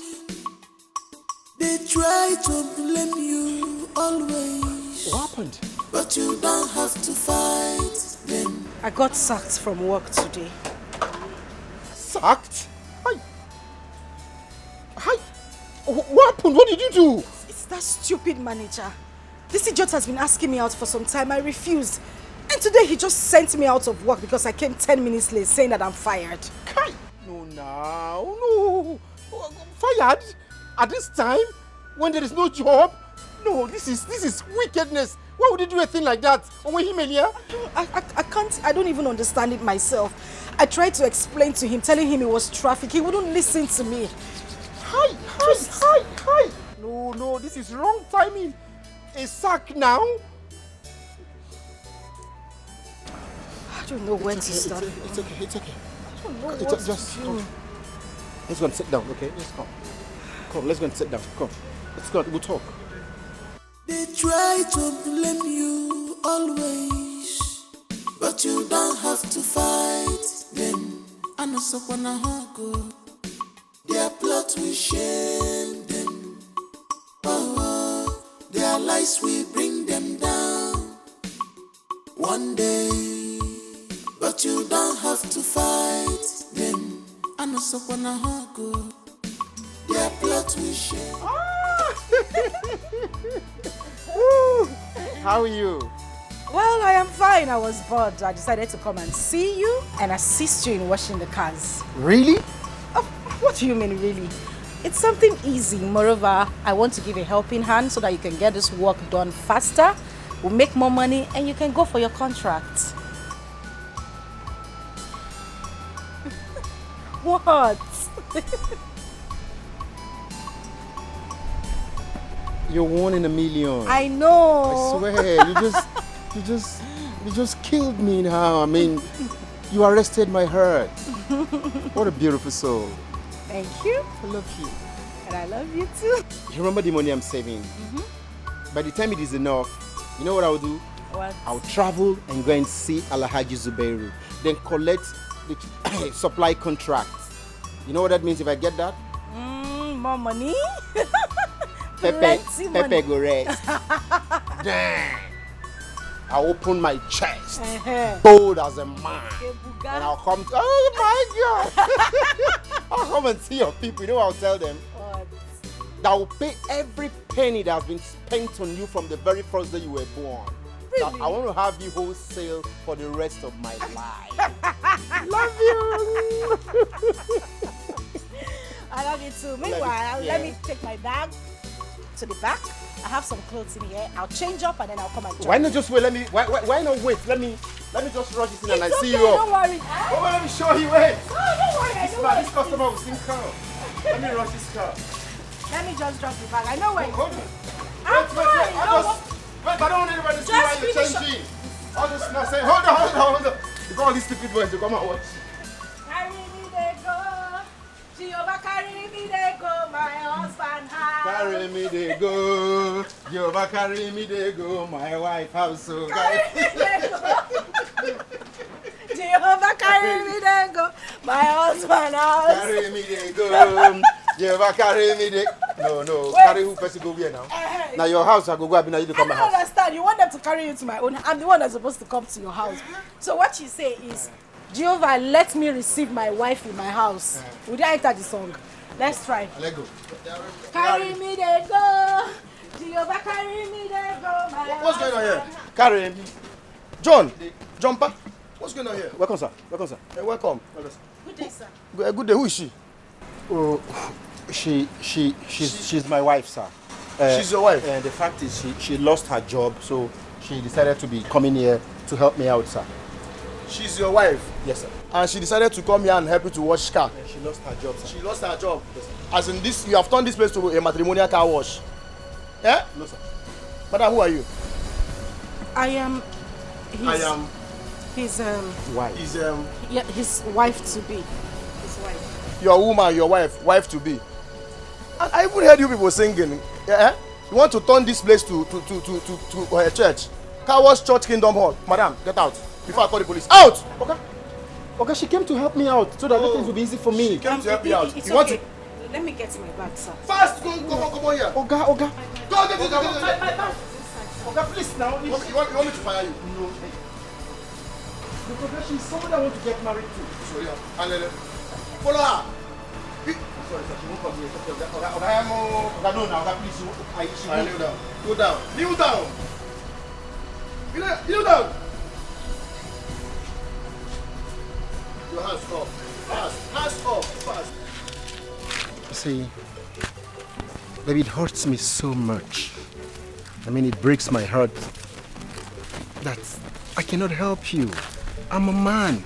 They try to blame you always. What happened? But you don't have to fight them. I got sacked from work today. Sacked? Hi. What happened? What did you do? It's that stupid manager. This idiot has been asking me out for some time. I refused. And today he just sent me out of work because I came 10 minutes late saying that I'm fired. Kai! No. Fired? At this time? When there is no job? No, this is wickedness. Why would you do a thing like that? I don't even understand it myself. I tried to explain to him, telling him it was traffic. He wouldn't listen to me. Hi. No, this is wrong timing. A sack now? I don't know when to start. It's okay. I don't know what Just to do. come. Let's go and sit down, okay? Let's come. Come, let's go and sit down. Come. Let's go, we'll talk. They try to blame you always, but you don't have to fight them. I know someone go. Their plot will shame them. Oh, their lies will bring them down one day, but you don't have to fight them. I know someone go. Their plot will shame. How are you? Well, I am fine. I was bored. I decided to come and see you and assist you in washing the cars. Really? Oh, what do you mean, really? It's something easy. Moreover, I want to give a helping hand so that you can get this work done faster. We'll make more money and you can go for your contract. What? You're 1 in a million. I know. I swear, you just killed me now. I mean, you arrested my heart. What a beautiful soul. Thank you. I love you. And I love you too. You remember the money I'm saving? By the time it is enough, you know what I'll do? What? I'll travel and go and see Alhaji Zubairu. Then collect the supply contract. You know what that means if I get that? More money? Pepe go rest. Damn. I'll open my chest, bold as a man, and I'll come to, oh my God. I'll come and see your people. You know what I'll tell them? What? That will pay every penny that has been spent on you from the very first day you were born. Really? Now, I want to have you wholesale for the rest of my life. Love you. I love you too. Meanwhile, let me take my bag to the back. I have some clothes in here. I'll change up and then I'll come and join. Why not just wait? Why not wait? Let me just rush it in and I see you Don't up. worry. Oh, let me show you wait. Oh, don't worry. This customer will soon come. Let me rush this car. Let me just drop the bag. I know where you Hold are. on. Wait, I don't want anybody to see why you're changing. I'll just not say, hold on. Because all these stupid boys, they come and watch. Carry me, they go. Jehovah, carry me, they go, my husband. husband house. Carry me they go. Jehovah carry me they go. My wife house so Carry me they go. Jehovah carry me they go. My husband house. Carry me they go. Jehovah carry me they. No. Wait. Carry who person go where now? Now your house I go up. Now you to I come don't my house. understand. You want them to carry you to my own. I'm the one that's supposed to come to your house. So what you say is, Jehovah, let me receive my wife in my house. Would I enter the song? Let's try. Let go. Carry me they go. Jehovah carry me they go. My What's going on here? Carry me. John. Jumper. What's going on here? Welcome, sir. Welcome, sir. Hey, welcome. Good day, sir. Good day. Who is she? Oh, she's my wife, sir. She's your wife? And the fact is she lost her job, so she decided to be coming here to help me out, sir. She's your wife? Yes, sir. And she decided to come here and help you to wash car? And she lost her job, sir. She lost her job? Yes, sir. As in this, you have turned this place to a matrimonial car wash? Yeah? No, sir. Madam, who are you? I am his wife. His wife to be. His wife. Your woman, your wife to be. And I even heard you people singing. Yeah? You want to turn this place to a church? Car wash church kingdom hall. Madam, get out before I call the police. Out! Okay, she came to help me out so that everything will be easy for me. She came to help me out. It's You want okay. to? Let me get my bag, sir. Fast! Come on here. Oga. Go. My bag. Oga, please now. You want me to fire you? No. Because she's somebody I want to get married to. Sorry. Follow her. Sorry, sir. She won't come here. Oga, no, now. Oga, please. She won't. Kneel down. Go down. Kneel down. Kneel down. Your hands up. Fast. Hands up. Fast. See, baby, it hurts me so much. I mean, it breaks my heart that I cannot help you. I'm a man.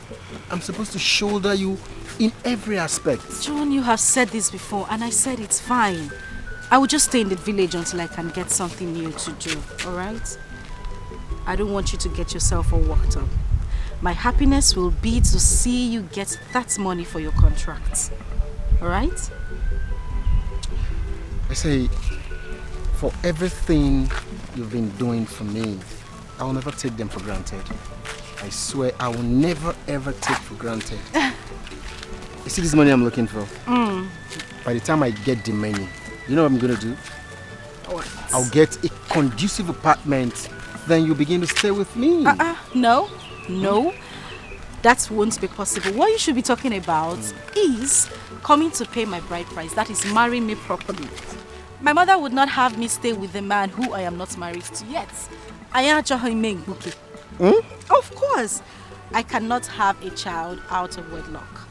I'm supposed to shoulder you in every aspect. John, you have said this before, and I said it's fine. I will just stay in the village until I can get something new to do, all right? I don't want you to get yourself all worked up. My happiness will be to see you get that money for your contract, all right? I say, for everything you've been doing for me, I will never take them for granted. I swear I will never ever take for granted. You see this money I'm looking for? By the time I get the money, you know what I'm going to do? What? I'll get a conducive apartment, then you begin to stay with me. No. That won't be possible. What you should be talking about is coming to pay my bride price. That is marrying me properly. My mother would not have me stay with a man who I am not married to yet. Of course. I cannot have a child out of wedlock.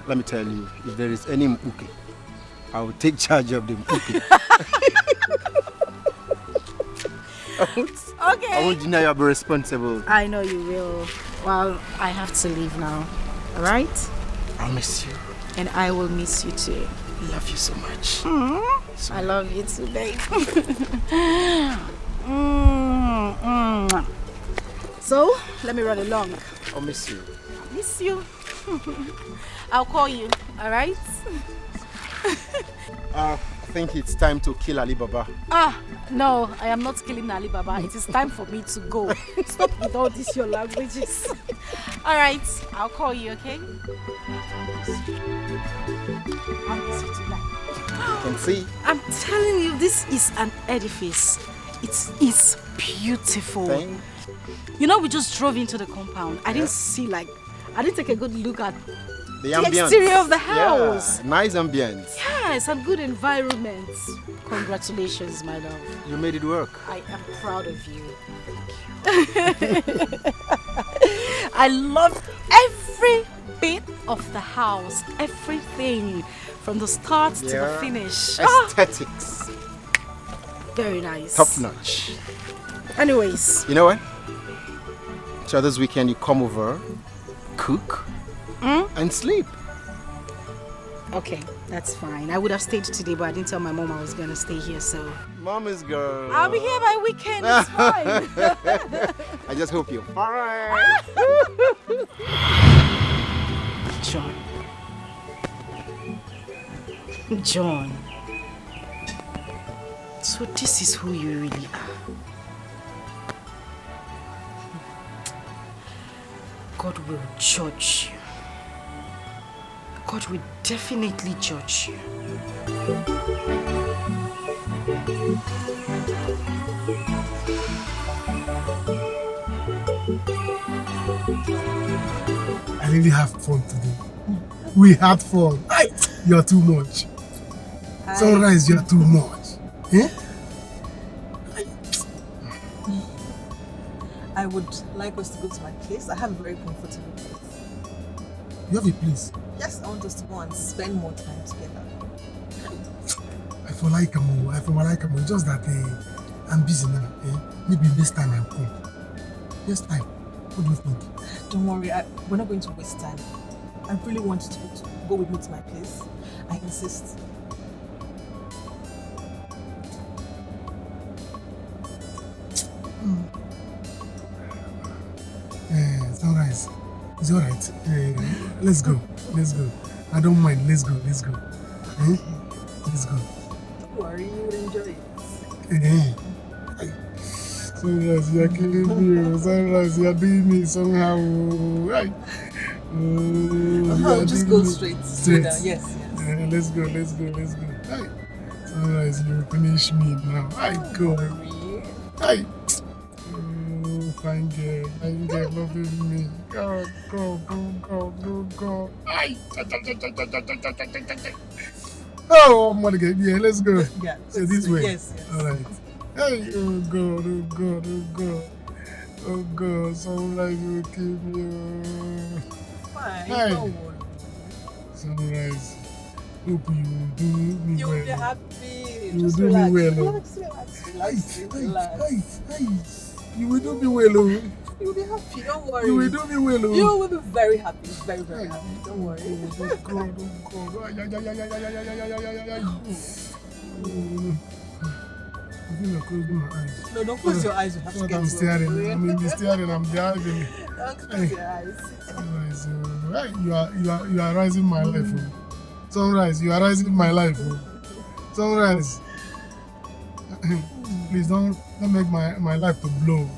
Let me tell you, if there is any mpuke, I will take charge of the mpuke. Okay. I won't deny I'll be responsible. I know you will. Well, I have to leave now. All right? I'll miss you. And I will miss you too. I love you so much. I love you too, babe. So, let me run along. I'll miss you. Miss you. I'll call you, all right? I think it's time to kill Ali Baba. No, I am not killing Ali Baba. It is time for me to go. Stop with all these your languages. All right, I'll call you, okay? I'll miss you tonight. You can see. I'm telling you, this is an edifice. It is beautiful. Thank You know, we just drove into the compound. I didn't take a good look at the ambience. exterior of the house. Yeah, nice ambience. Yes, and good environment. Congratulations, my love. You made it work. I am proud of you. Thank you. I love every bit of the house. Everything. From the start to the finish. Aesthetics. Very nice. Top notch. Anyways. You know what? So this weekend you come over, cook, and sleep. Okay, that's fine. I would have stayed today, but I didn't tell my mom I was going to stay here, so... Mommy's girl. I'll be here by weekend, it's fine. I just hope you're fine. John. So this is who you really are. God will judge you. God will definitely judge you. I really have fun today. We had fun. You're too much. Sunrise, you're too much. Eh? I would like us to go to my place. I have a very comfortable place. You have a place? Yes, I want us to go and spend more time together. I feel like I'm just that I'm busy now. Maybe next time I'll come. Next time. What do you think? Don't worry, we're not going to waste time. I really want you to go with me to my place. I insist. Sunrise. It's alright. Let's go. Let's go. I don't mind. Let's go. Let's go. Let's go. Don't worry, you will enjoy it. Sunrise, you're killing me. Sunrise, you're doing me somehow. I'll just go straight. Yes, yes. Let's go. Let's go. Let's go. Sunrise, you finish me now. Go. Fine girl loving me. Go. Oh, I'm gonna get let's go. Yeah, so this way. Yes. Alright. Hey, oh God, Sunrise will kill me. Fine, don't worry. Sunrise, hope you will do me well. You'll be happy. You will Just do relax. me well. Relax. You will do me well. You'll be happy, don't worry. You will do me well. You will be very happy, very, very happy. Don't worry. Oh God. I think I'm closing my eyes. No, don't close your eyes. You have to get I'm staring. I'm in the staring. I'm driving. Don't close your eyes. You are rising my life. Sunrise, you are rising my life. Sunrise. Please don't make my life to blow.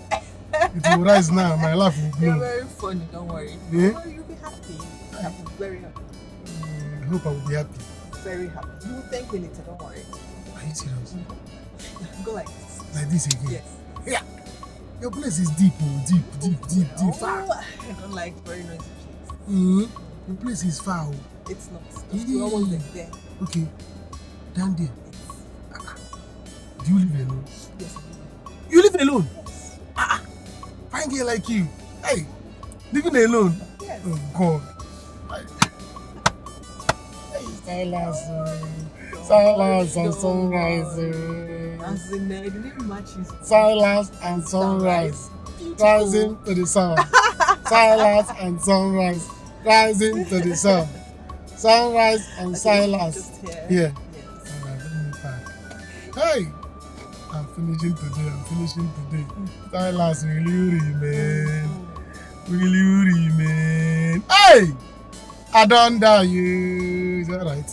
It will rise now. My life will blow. You're very funny. Don't worry. Yeah? Don't worry, you'll be happy. Very happy. I hope I will be happy. Very happy. You will thank me later. Don't worry. Are you serious? Go like this. Like this again? Yes. Yeah. Your place is deep. Deep. Far. I don't like very noisy places. Your place is far. It's not. We're almost there. Okay. Down there. Do you live alone? Yes. You live alone? Yes. Fine girl like you. Hey, living alone? Yes. Oh God. Silence and sunrise. Silence and sunrise. Rising to the sun. Silence and sunrise. Rising to the sun. Sunrise and silence. Yeah. Alright, let me pack. Hey! I'm finishing today. Silence will remain. Hey! I don't die you. Is that right?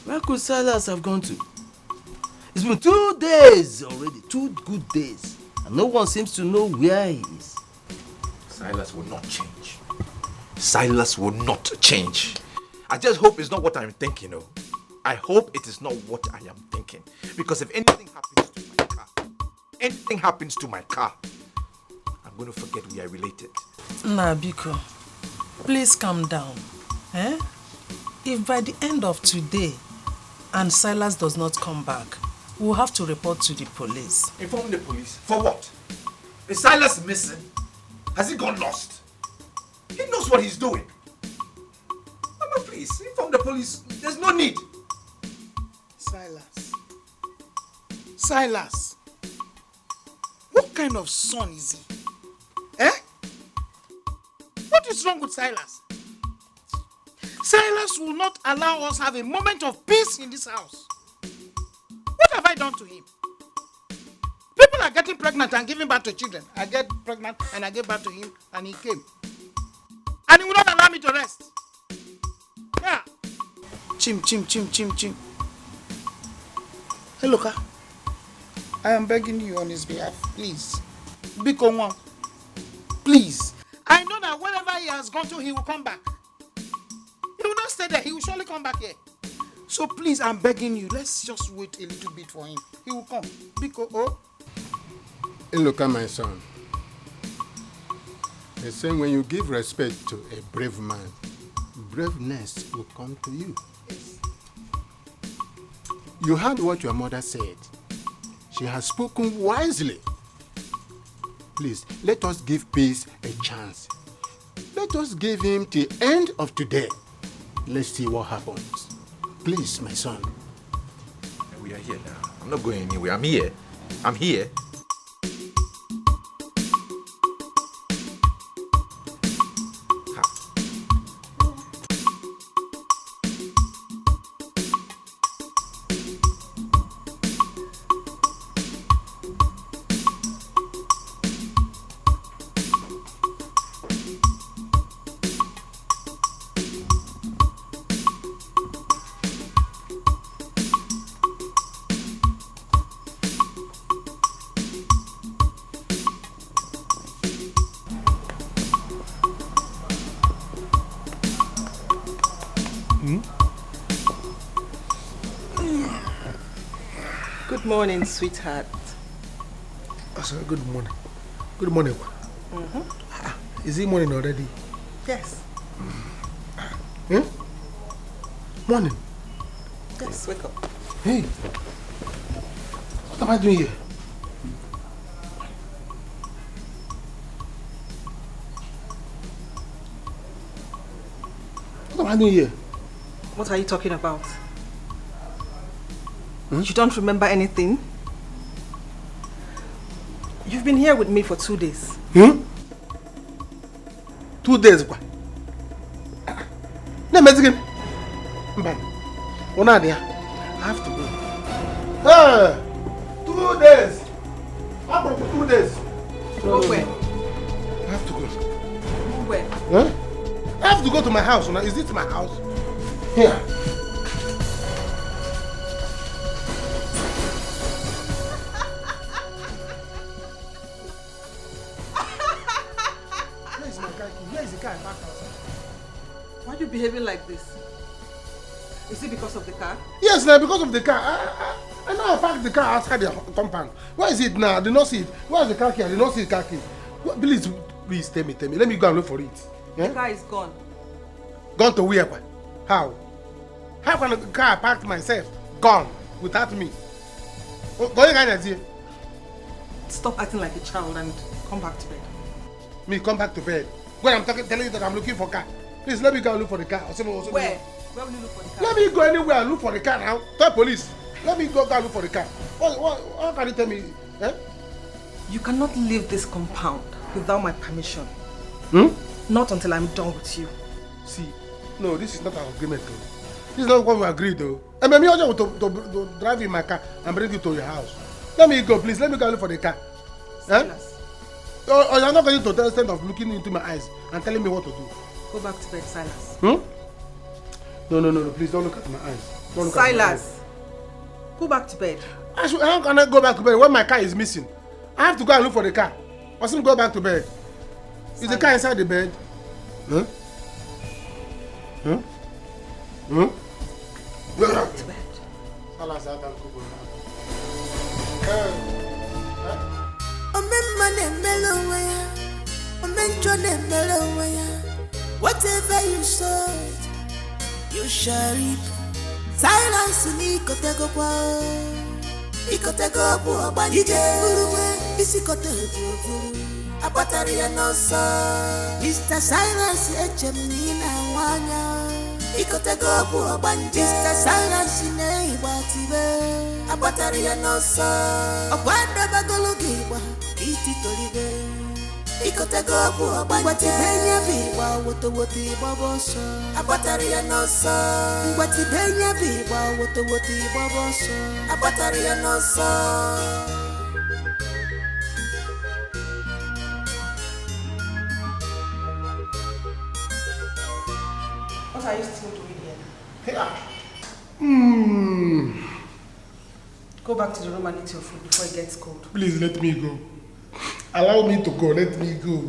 Where could Silas have gone to? It's been 2 days already, 2 good days, and no one seems to know where he is. Silas will not change. Silas will not change. I just hope it's not what I'm thinking of. I hope it is not what I am thinking. Because if anything happens to my car, I'm going to forget we are related. Nah, Biko, please calm down. If by the end of today and Silas does not come back, we'll have to report to the police. Inform the police? For what? Is Silas missing? Has he gone lost? He knows what he's doing. Mama, please, inform the police. There's no need. Silas. What kind of son is he? What is wrong with Silas? Silas will not allow us have a moment of peace in this house. What have I done to him? People are getting pregnant and giving birth to children. I get pregnant and I gave birth to him and he came. And he will not allow me to rest. Yeah. Chim. Hey, Loka, I am begging you on his behalf, please. Biko Nwa, please. I know that wherever he has gone to, he will come back. He will not stay there. He will surely come back here. So please, I'm begging you. Let's just wait a little bit for him. He will come. Biko, oh. Hey, look at my son. They say when you give respect to a brave man, braveness will come to you. Yes. You heard what your mother said. She has spoken wisely. Please, let us give peace a chance. Let us give him the end of today. Let's see what happens. Please, my son. We are here now. I'm not going anywhere. I'm here. I'm here. Good morning, sweetheart. Sorry, good morning. Good morning. Is it morning already? Yes. Morning. Yes, wake up. Hey, what am I doing here? What am I doing here? What are you talking about? You don't remember anything? You've been here with me for 2 days. 2 days. No, Mexican. I have to go. Hey, 2 days. How about 2 days? Go where? I have to go. Go where? Huh? I have to go to my house. Is it my house? Here. Why are you behaving like this? Is it because of the car? Yes, now because of the car. I know I parked the car outside the compound. Where is it now? I did not see it. Where is the car key? I did not see the car key. Please tell me. Let me go and look for it. The car is gone. Gone to where? How? How can a car I parked myself gone without me? Stop acting like a child and come back to bed. Me come back to bed? When I'm telling you that I'm looking for a car. Please let me go and look for the car. Where? Where will you look for the car? Let me go anywhere and look for the car now. Tell police. Let me go and look for the car. What can you tell me? Eh? You cannot leave this compound without my permission. Not until I'm done with you. See, no, this is not an agreement though. This is not what we agreed though. And maybe I want to drive in my car and bring you to your house. Let me go, please. Let me go and look for the car. Silas. Or you're not going to the extent of looking into my eyes and telling me what to do. Go back to bed, Silas. No, please don't look at my eyes. Don't look Silas, at my eyes. go back to bed. How can I go back to bed when my car is missing? I have to go and look for the car. I still go back to bed. Is the car inside the bed? Go back to bed. Whatever you sow, you shall reap. Silence ni ikotegopwa, ikotegopwa banije. Isi kotegopwa, apatari ya nosa. Mr. Silence echemni na wanya, ikotegopwa banije. Mr. Silence ne ibatibe, apatari ya nosa. Akwanda bagologiwa, iti tolibe. Ikotego Ngwati benya biwa woto baboso Abatari ya nosa Ngwati benya biwa woto baboso Abatari ya nosa What are you still doing here? Go Go back to the room and eat your food before it gets cold. Please let me go. Allow me to go. Let me go.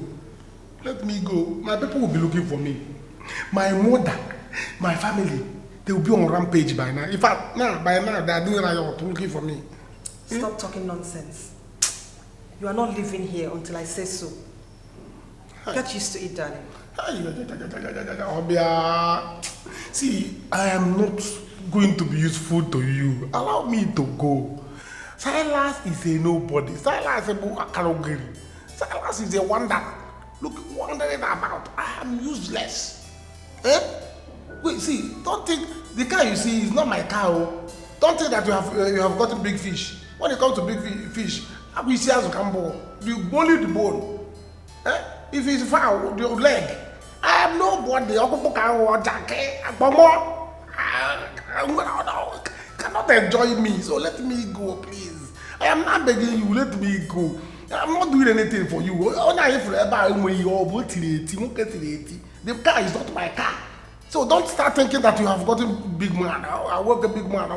Let me go. My people will be looking for me. My mother, my family, they will be on rampage by now. In fact, by now they are doing riot looking for me. Stop talking nonsense. You are not living here until I say so. Get used to it, darling. See, I am not going to be useful to you. Allow me to go. Silas is a nobody. Silas is a Karogiri. Silas is a wonder. Look, wondering about. I am useless. Eh? Wait, see, don't think the car you see is not my car. Don't think that you have gotten big fish. When it comes to big fish, we see as you can bowl. You only the bone. Eh? If it's foul, the leg. I am nobody. Cannot enjoy me, so let me go, please. I am not begging you, let me go. I'm not doing anything for you. The car is not my car. So don't start thinking that you have gotten big man. I work a big man.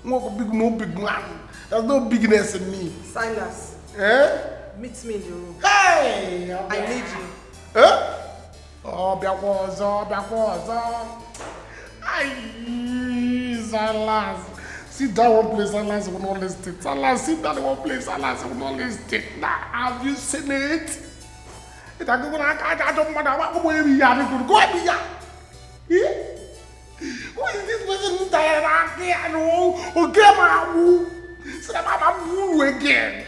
No big man. There's no bigness in me. Silas. Eh? Meet me in the room. Hey! I need you. Eh? Oh, backwards. Ay, Silas. Sit down one place, Silas will not listen. Silas, sit down one place, Silas will not listen. Now, have you seen it? I don't matter. Go here. Who is this person who died? Okay, so that I'm again.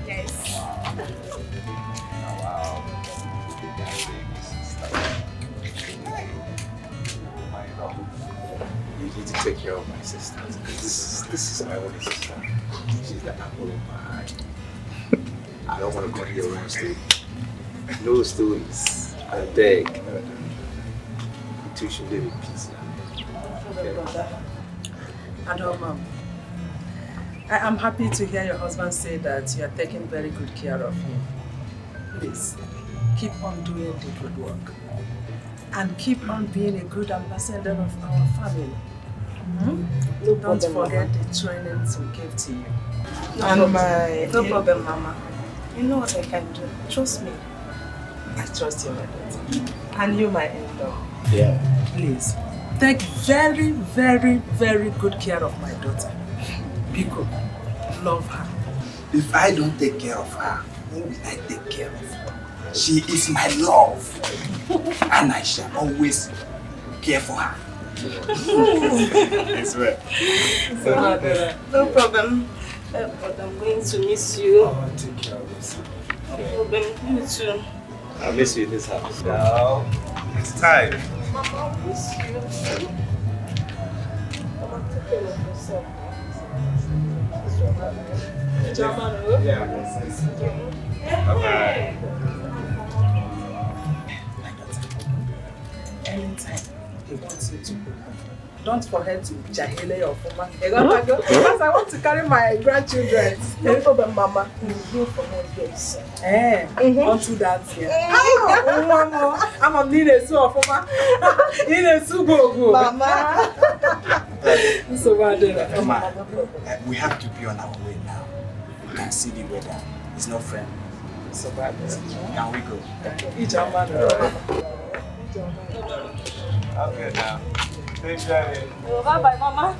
Yes. Wow. My love. You need to take care of my sister. This is my only sister. She's the apple of my eye. I don't want to cut your own story. No stories. I beg. You two should live in peace now. I am happy to hear your husband say that you are taking very good care of him. Please, keep on doing the good work. And keep on being a good ambassador of our family. Don't forget the trainings we gave to you. No problem, Mama. You know what I can do. Trust me. I trust you, my daughter. And you, my in-law. Yeah. Please, take very, very, very good care of my daughter. Biko, love her. If I don't take care of her, who will I take care of? She is my love. And I shall always care for her. I swear. No problem. But I'm going to miss you. Oh, take care of yourself. No problem. You too. I'll miss you in this house. Now, it's time. Mama, I'll miss you. Mama, take care of yourself. Yeah. Bye-bye. Anytime he wants you to go, don't forget to jahile your former. Because I want to carry my grandchildren. No problem, Mama. You will go for more days. Onto that here. Mama, I'm on Nine Su of Mama. Nine Su go. Mama. So bad. Mama, we have to be on our way now. You can see the weather. It's not friendly. So bad. Can we go? I'm good now. Thanks, Daddy. Bye-bye, Mama.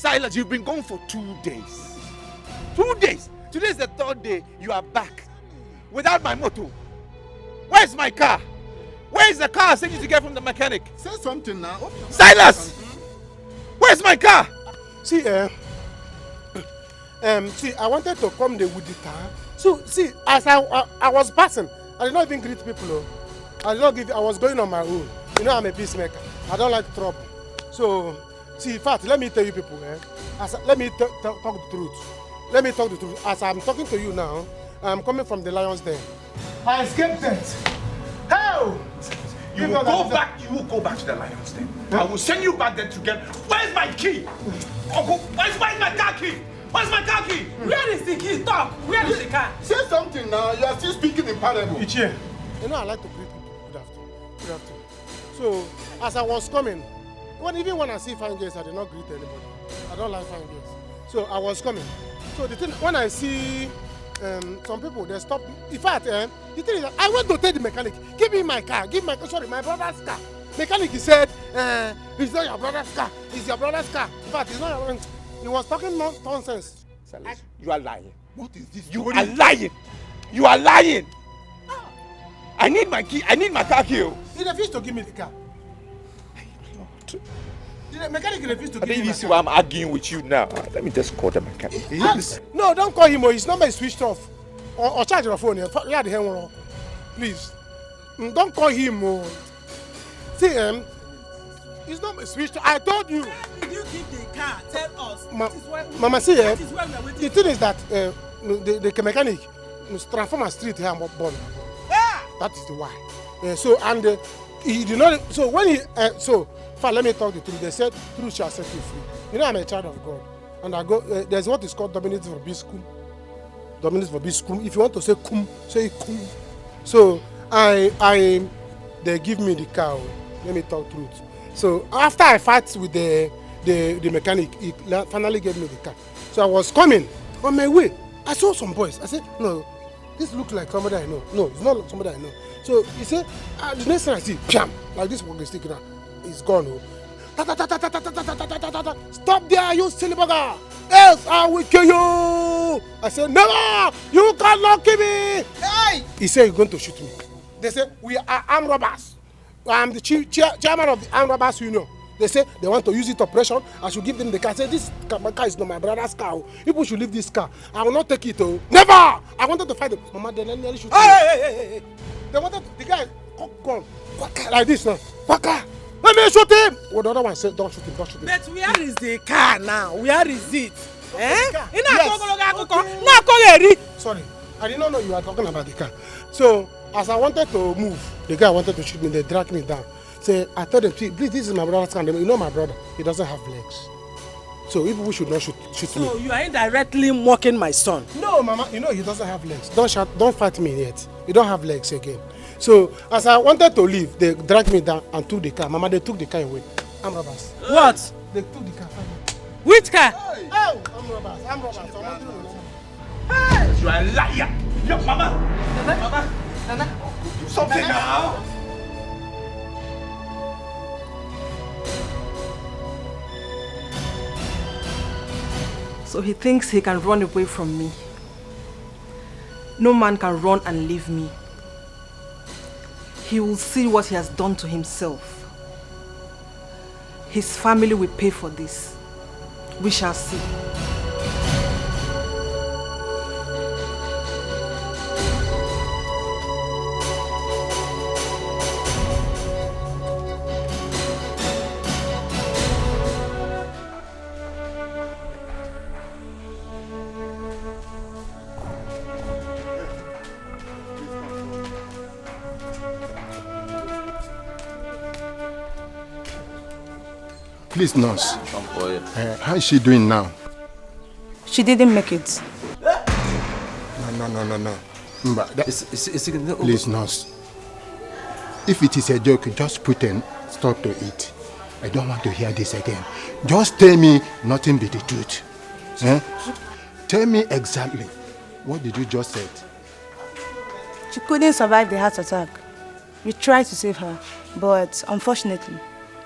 Silas, you've been gone for 2 days. 2 days! Today is the 3rd day you are back. Without my motor. Where's my car? Where is the car I sent you to get from the mechanic? Say something now. Silas! Where's my car? See, see, I wanted to come there with the car. So, see, as I was passing, I did not even greet people. Oh. I did not give. I was going on my own. You know, I'm a peacemaker. I don't like trouble. So, see, in fact, let me tell you people, let me talk the truth. Let me talk the truth. As I'm talking to you now, I'm coming from the Lion's Den. I escaped death. How? You will go back. You will go back to the Lion's Den. I will send you back there to get. Where's my key? Uncle, where's my car key? Where's my car key? Where is the key? Talk. Where is the car? Say something now. You are still speaking in parable. Ichie. You know, I like to greet people. Good afternoon. Good afternoon. So, as I was coming, even when I see fine girls, I do not greet anybody. I don't like fine girls. So, I was coming. So, the thing, when I see some people, they stop. In fact, the thing is that I went to tell the mechanic, give me my car, my brother's car. Mechanic, he said, it's not your brother's car, it's your brother's car. In fact, it's not your brother's. He was talking nonsense. You are lying. What is this? You are lying. You are lying. I need my key. I need my car key. He refused to give me the car. The mechanic refused to give me the car. You see why I'm arguing with you now. Let me just call the mechanic. No, don't call him. His number is switched off. Or charge your phone. Yeah, the hell, please. Don't call him. See, his number is switched off. I told you. Where did you give the car? Tell us. Mama, see, the thing is that the mechanic transform a street here and born. Yeah. That is the why. So, and he did not. So, when he. Let me talk the truth. They said, truth shall set you free. You know, I'm a child of God. And I go, there's what is called dominating for biscum. Dominating for biscum. If you want to say cum, say cum. So, they give me the car. Let me talk truth. So, after I fight with the mechanic, he finally gave me the car. So, I was coming on my way. I saw some boys. I said, no, this looks like somebody I know. No, it's not like somebody I know. So, he said, the next thing I see, pam, like this walking stick now. It's gone. Stop there, you silly bugger! Else I will kill you! I said, never! You cannot kill me! Hey! He said, you're going to shoot me. They said, we are armed robbers. I'm the chairman of the armed robbers union. They say they want to use it operation. I should give them the car. I said, this car is not my brother's car. People should leave this car. I will not take it. Never! I wanted to fight them. Mama, they nearly shoot me. Hey! They wanted the guy gone like this now. Waka! Let me shoot him! Well, the other one said, don't shoot him, don't shoot him. But where is the car now? Where is it? Yes. Sorry, I did not know you were talking about the car. So, as I wanted to move, the guy wanted to shoot me, they dragged me down. Say, I told them, please, this is my brother's car. You know my brother, he doesn't have legs. So, people should not shoot me. So, you are indirectly mocking my son? No, Mama, you know he doesn't have legs. Don't fight me yet. He don't have legs again. So, as I wanted to leave, they dragged me down and took the car. Mama, they took the car away. Arm robbers. What? They took the car. Which car? Oh, arm robbers. Arm robbers. You are a liar. Yo, Mama. Mama. Nana. Do something now. So he thinks he can run away from me. No man can run and leave me. He will see what he has done to himself. His family will pay for this. We shall see. Please, nurse. How is she doing now? She didn't make it. No. Please, nurse. If it is a joke, just put a stop to it. I don't want to hear this again. Just tell me nothing but the truth. Tell me exactly. What did you just say? She couldn't survive the heart attack. We tried to save her, but unfortunately,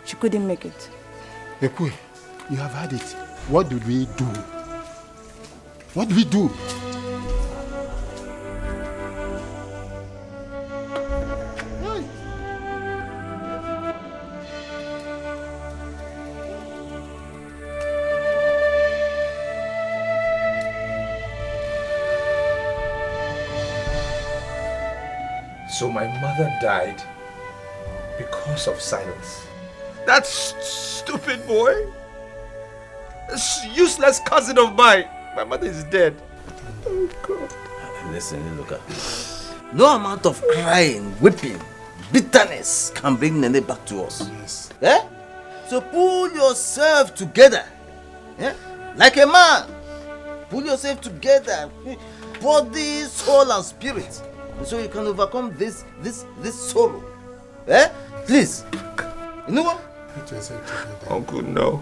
she couldn't make it. Ekwe, you have had it. What did we do? What did we do? So my mother died because of silence. That stupid boy. This useless cousin of mine. My mother is dead. Oh God. Listen, look at no amount of crying, whipping, bitterness can bring Nene back to us. Yes. Eh? So pull yourself together. Eh? Like a man. Pull yourself together. Body, soul and spirit. So you can overcome this sorrow. Eh? Please. You know what? Uncle, no.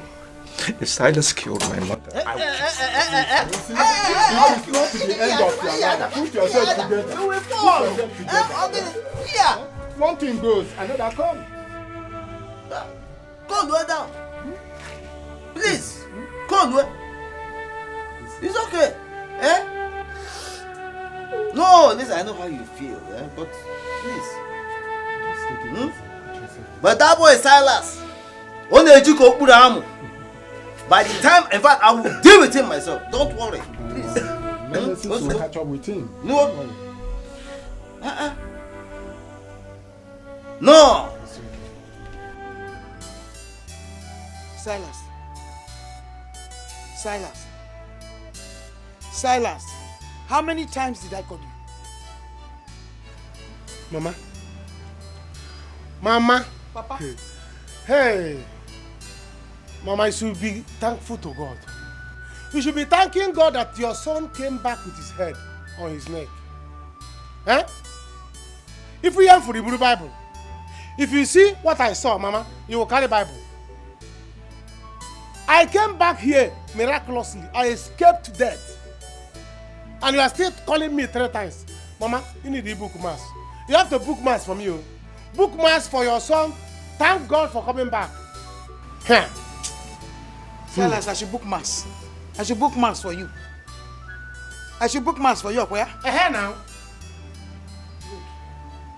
If Silas killed my mother, It is not the end of your life. Put yourself together. You will fall. Yeah. One thing goes, another comes. Go lower down. Please. Go lower. It's okay. Eh? No, listen, I know how you feel, but please. But that boy Silas. By the time, in fact, I will deal with him myself. Don't worry, please. Let's catch up with him. No. No. Silas, how many times did I call you? Mama. Papa. Hey. Mama, you should be thankful to God. You should be thanking God that your son came back with his head on his neck. Eh? If we aim for the Blue Bible, if you see what I saw, Mama, you will carry Bible. I came back here miraculously. I escaped death. And you are still calling me 3 times. Mama, you need the book mass. You have to book mass from you. Book mass for your son. Thank God for coming back. Silas, I should book mass. I should book mass for you. I should book mass for you, where? Now.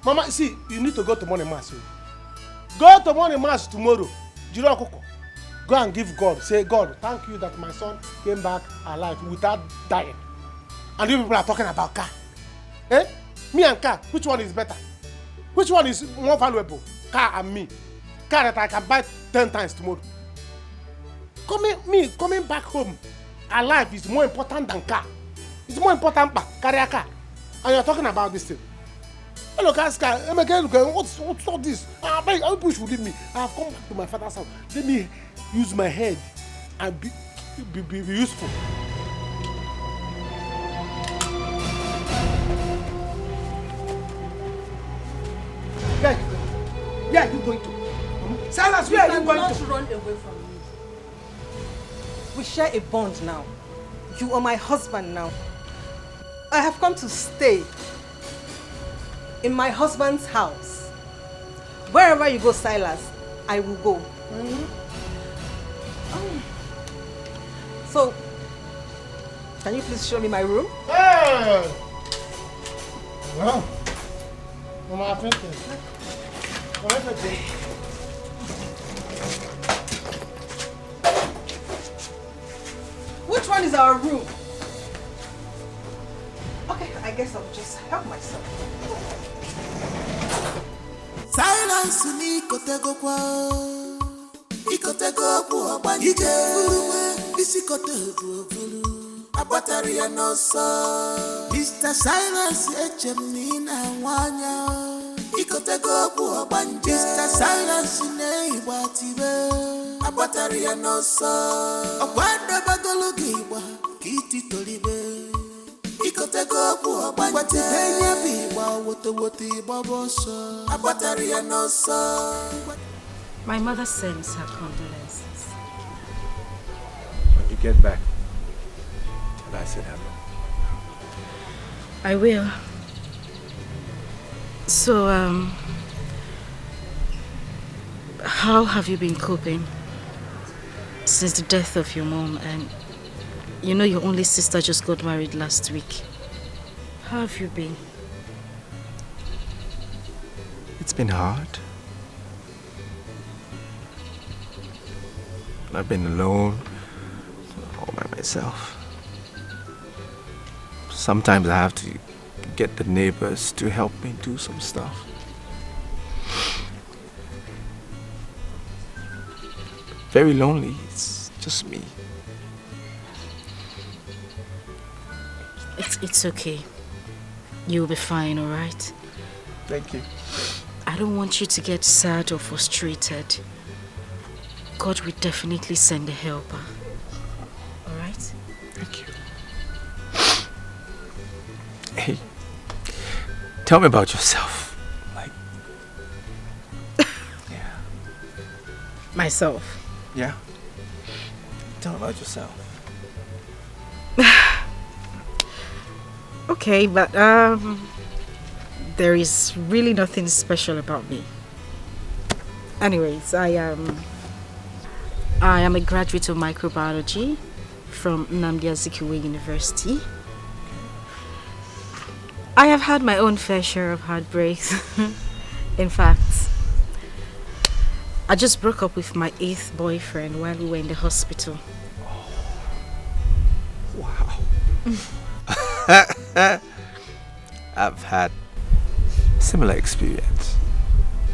Mama, see, you need to go to morning mass. Go to morning mass tomorrow. Go and give God. Say, God, thank you that my son came back alive without dying. And you people are talking about car. Eh? Me and car, which one is better? Which one is more valuable? Car and me. Car that I can buy 10 times tomorrow. Coming back home alive is more important than car. It's more important than carry a car. And you're talking about this thing. Hello, car. What's all this? I wish you leave me. I have come back to my father's house. Let me use my head and be useful. Yeah, you going to? Silas, Silas, where are you going to? You cannot run away from me. We share a bond now. You are my husband now. I have come to stay in my husband's house. Wherever you go, Silas, I will go. So, can you please show me my room? Hey! Wow. Mama, thank you. Which one is our room? Okay, I guess I'll just help myself. Silence ni kotego kwa ikotego kwa banjike uruwe isikotego abatari ya nosa Mr. Silence echemina wanya ikotego kwa banjike Mr. Silence ne ibatibe abatari ya nosa akwanda bagologi wa kiti tolibe ikotego kwa banjike benya biwa woto babosa abatari ya nosa. My mother sends her condolences. When you get back, tell her I said hello. I will. So, how have you been coping since the death of your mom? And you know your only sister just got married last week. How have you been? It's been hard. I've been alone, all by myself. Sometimes I have to get the neighbors to help me do some stuff. Very lonely, it's just me. It's okay. You'll be fine, alright? Thank you. I don't want you to get sad or frustrated. God will definitely send a helper. Alright? Thank you. Hey, tell me about yourself. Myself? Yeah? Tell me about yourself. Okay, but there is really nothing special about me. Anyways, I am a graduate of microbiology from Nnamdi Azikiwe University. I have had my own fair share of heartbreaks. In fact, I just broke up with my 8th boyfriend while we were in the hospital. Wow. I've had similar experience.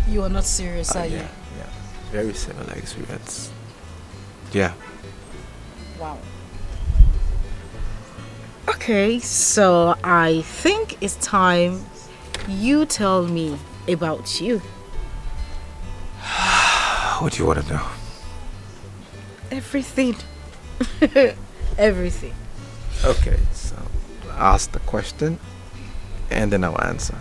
You are not serious, are you? Yeah, very similar experience. Yeah. Wow. Okay, so I think it's time you tell me about you. What do you want to know? Everything. Everything. Okay, so ask the question and then I'll answer.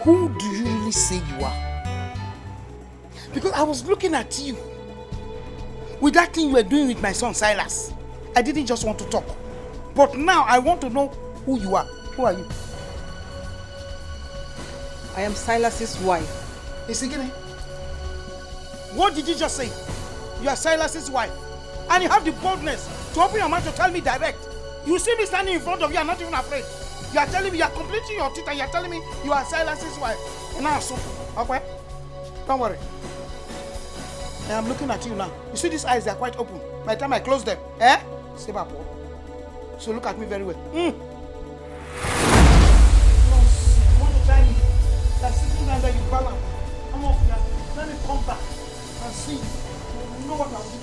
Who do you really say you are? Because I was looking at you with that thing you were doing with my son Silas. I didn't just want to talk. But now I want to know who you are. Who are you? I am Silas's wife. Isigine, what did you just say? You are Silas's wife. And you have the boldness to open your mouth to tell me direct. You see me standing in front of you and not even afraid. You are telling me, you are completing your teeth and you are telling me you are Silas's wife. Now, so, okay? Don't worry. I am looking at you now. You see these eyes, they are quite open. By the time I close them, stay back. So look at me very well. You want to try me? Like sitting down there, you balance. Come off here. Let me come back and see. You know what I'll do to you.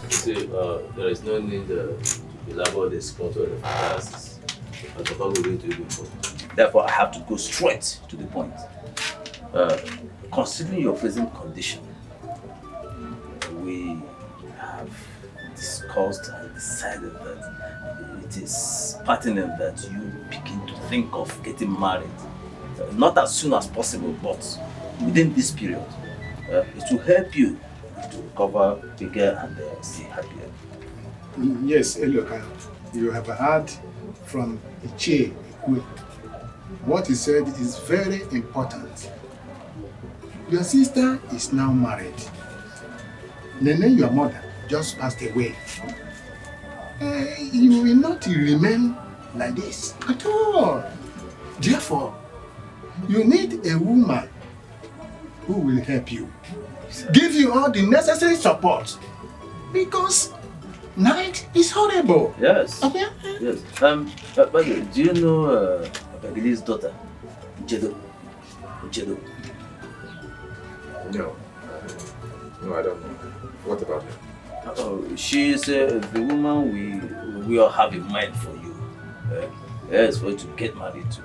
See, there is no need to elaborate this photo of the fantasy. Therefore, I have to go straight to the point. Considering your present condition, we have discussed and decided that it is pertinent that you begin to think of getting married. Not as soon as possible, but within this period. It will help you to recover bigger and stay happier. Yes, Eloka, you have heard from Ichie Ikwe. What he said is very important. Your sister is now married. Nene, your mother, just passed away. You will not remain like this at all. Therefore, you need a woman who will help you, give you all the necessary support, because night is horrible. Yes. Okay? Yes. By the way, do you know Bagili's daughter, Jedo? No. No, I don't know. What about her? She is the woman we all have in mind for you. Yes, for you to get married to.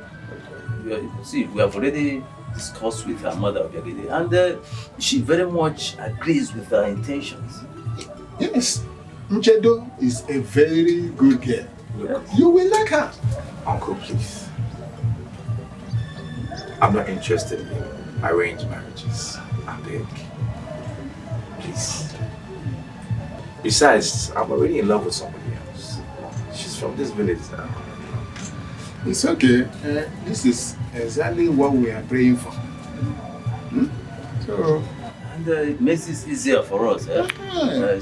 See, we have already discussed with her mother, and she very much agrees with her intentions. Yes, Nchedo is a very good girl. Look, you will like her. Uncle, please. I'm not interested in arranged marriages. I beg. Please. Besides, I'm already in love with somebody else. She's from this village now. It's okay. This is exactly what we are praying for. So, and it makes this easier for us.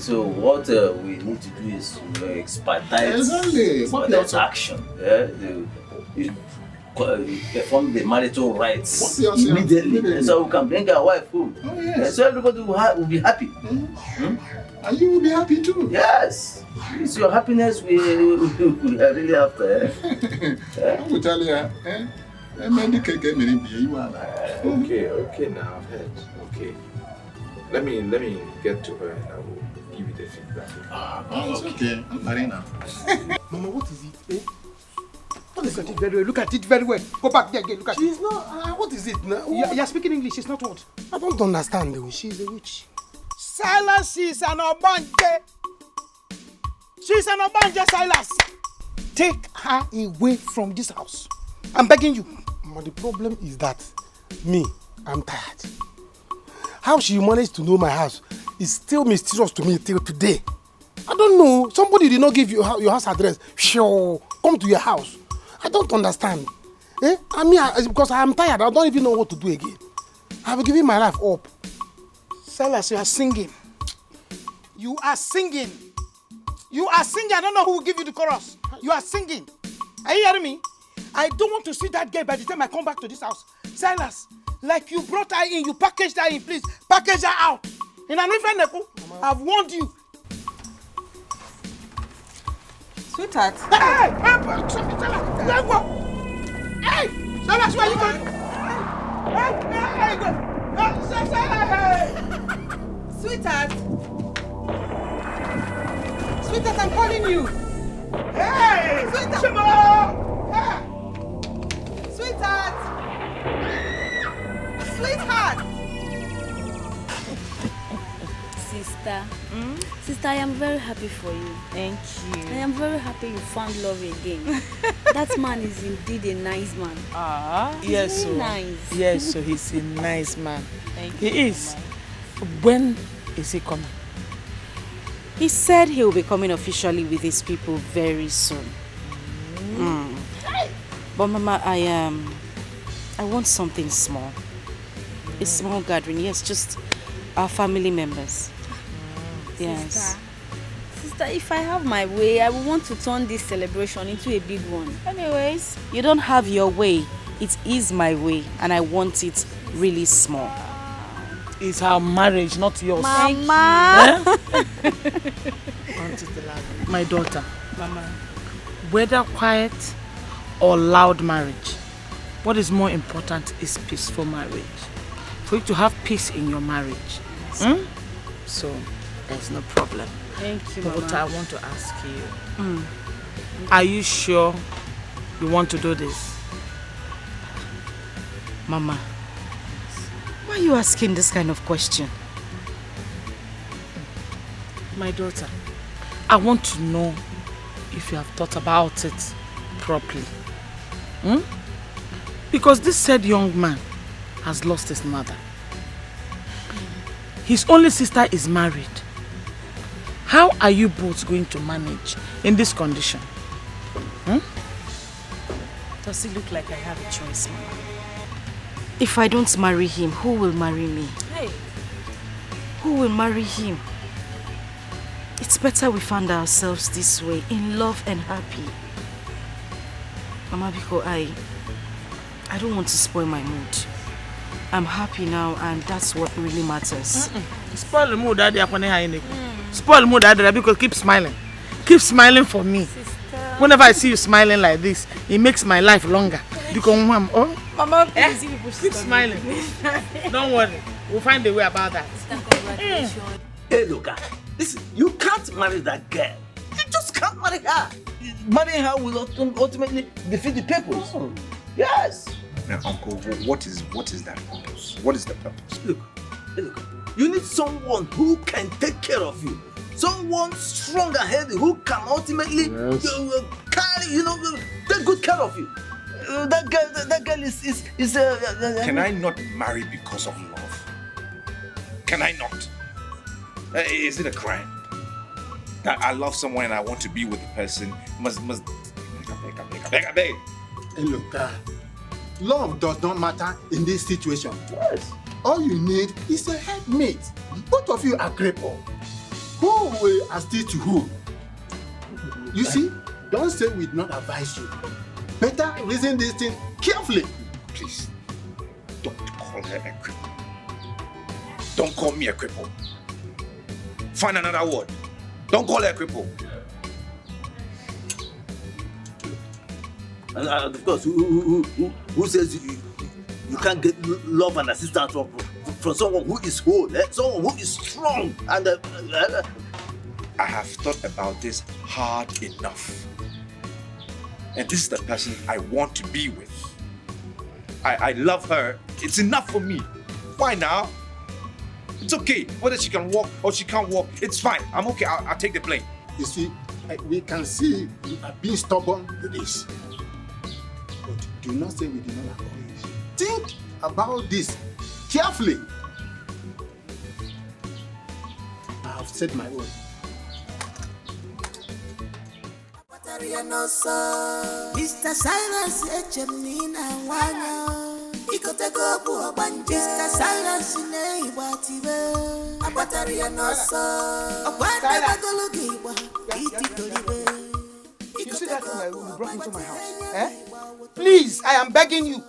So what we need to do is expedite action. You perform the marital rites immediately, so we can bring our wife home. Oh, yes. So everybody will be happy. And you will be happy too. Yes. It's your happiness we are really after. I will tell you. Okay, now I've heard. Okay. Let me get to her and I will give you the feedback. It's okay. I'm Marina. Mama, what is it? Look at it very well. Look at it very well. Go back there again. Look at it. She's not. What is it now? You're speaking English. She's not what? I don't understand though. She's a witch. Silas, she's an obanje. She's an obanje, Silas. Take her away from this house. I'm begging you. But the problem is that I'm tired. How she managed to know my house is still mysterious to me till today. I don't know. Somebody did not give you your house address. Sure, come to your house. I don't understand. Because I'm tired. I don't even know what to do again. I've given my life up. Silas, you are singing. You are singing. You are singing. I don't know who will give you the chorus. You are singing. Are you hearing me? I don't want to see that girl by the time I come back to this house. Silas, like you brought her in, you packaged her in, please. Package her out. In an infant nepo, I've warned you. Sweetheart. Hey! Hey! Silas, where are you going? Sweetheart. Sweetheart, I'm calling you. Hey! Sweetheart. Sweetheart. Sweetheart. Sister. Sister, I am very happy for you. Thank you. I am very happy you found love again. That man is indeed a nice man. Yes, very nice. Yes, so he's a nice man. Thank you. He is. When is he coming? He said he will be coming officially with his people very soon. But Mama, I want something small. A small gathering, yes, just our family members. Yes. Sister, if I have my way, I would want to turn this celebration into a big one. Anyways, you don't have your way. It is my way, and I want it really small. It's our marriage, not yours. Mama! My daughter. Mama. Whether quiet or loud marriage, what is more important is peaceful marriage. For you to have peace in your marriage. So, There's no problem. Thank you, But Mama. I want to ask you. Are you sure you want to do this? Mama, why are you asking this kind of question? My daughter, I want to know if you have thought about it properly. Because this said young man has lost his mother. His only sister is married. How are you both going to manage in this condition? Does it look like I have a choice, Mama? If I don't marry him, who will marry me? Hey. Who will marry him? It's better we find ourselves this way, in love and happy. Mama, because I don't want to spoil my mood. I'm happy now, and that's what really matters. Spoil the mood, Daddy. Spoil the mood, Daddy, because keep smiling. Keep smiling for me. Whenever I see you smiling like this, it makes my life longer. Because Mama, please, keep smiling. Don't worry. We'll find a way about that. Hey, look, listen, you can't marry that girl. You just can't marry her. Marrying her will ultimately defeat the purpose. Yes. Now, Uncle, what is that purpose? What is the purpose? Look, you need someone who can take care of you. Someone strong and healthy who can ultimately carry, take good care of you. That girl is Can I not marry because of love? Can I not? Is it a crime? That I love someone and I want to be with the person must I beg. Hey, look, love does not matter in this situation. Yes. All you need is a helpmate. Both of you are crippled. Who will assist to who? You see, don't say we did not advise you. Better reason this thing carefully. Please, don't call her a cripple. Don't call me a cripple. Find another word. Don't call her a cripple. And of course, who says you can't get love and assistance from someone who is whole, someone who is strong and I have thought about this hard enough. And this is the person I want to be with. I love her. It's enough for me. Why now? It's okay. Whether she can walk or she can't walk, it's fine. I'm okay. I'll take the blame. You see, we can see you are being stubborn with this. But do not say we did not encourage. Think about this carefully. I have said my own. Mr. Silence, Echemina Wana. Ikotego Buabanja. Mr. Silence, Neighbatibe. Abataria Nosa. Abanda Bagologiba. You see that thing you brought into my house? Please, I am begging you.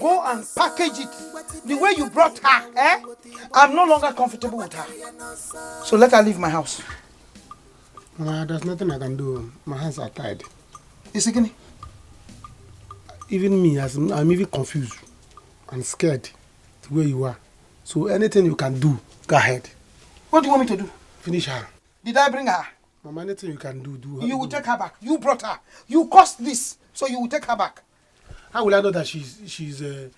Go and package it the way you brought her. I'm no longer comfortable with her. So let her leave my house. There's nothing I can do. My hands are tied. Isigini? Even me, I'm even confused and scared the way you are. So anything you can do, go ahead. What do you want me to do? Finish her. Did I bring her? Mama, anything you can do, do her. You will take her back. You brought her. You caused this, so you will take her back. How will I know that she's a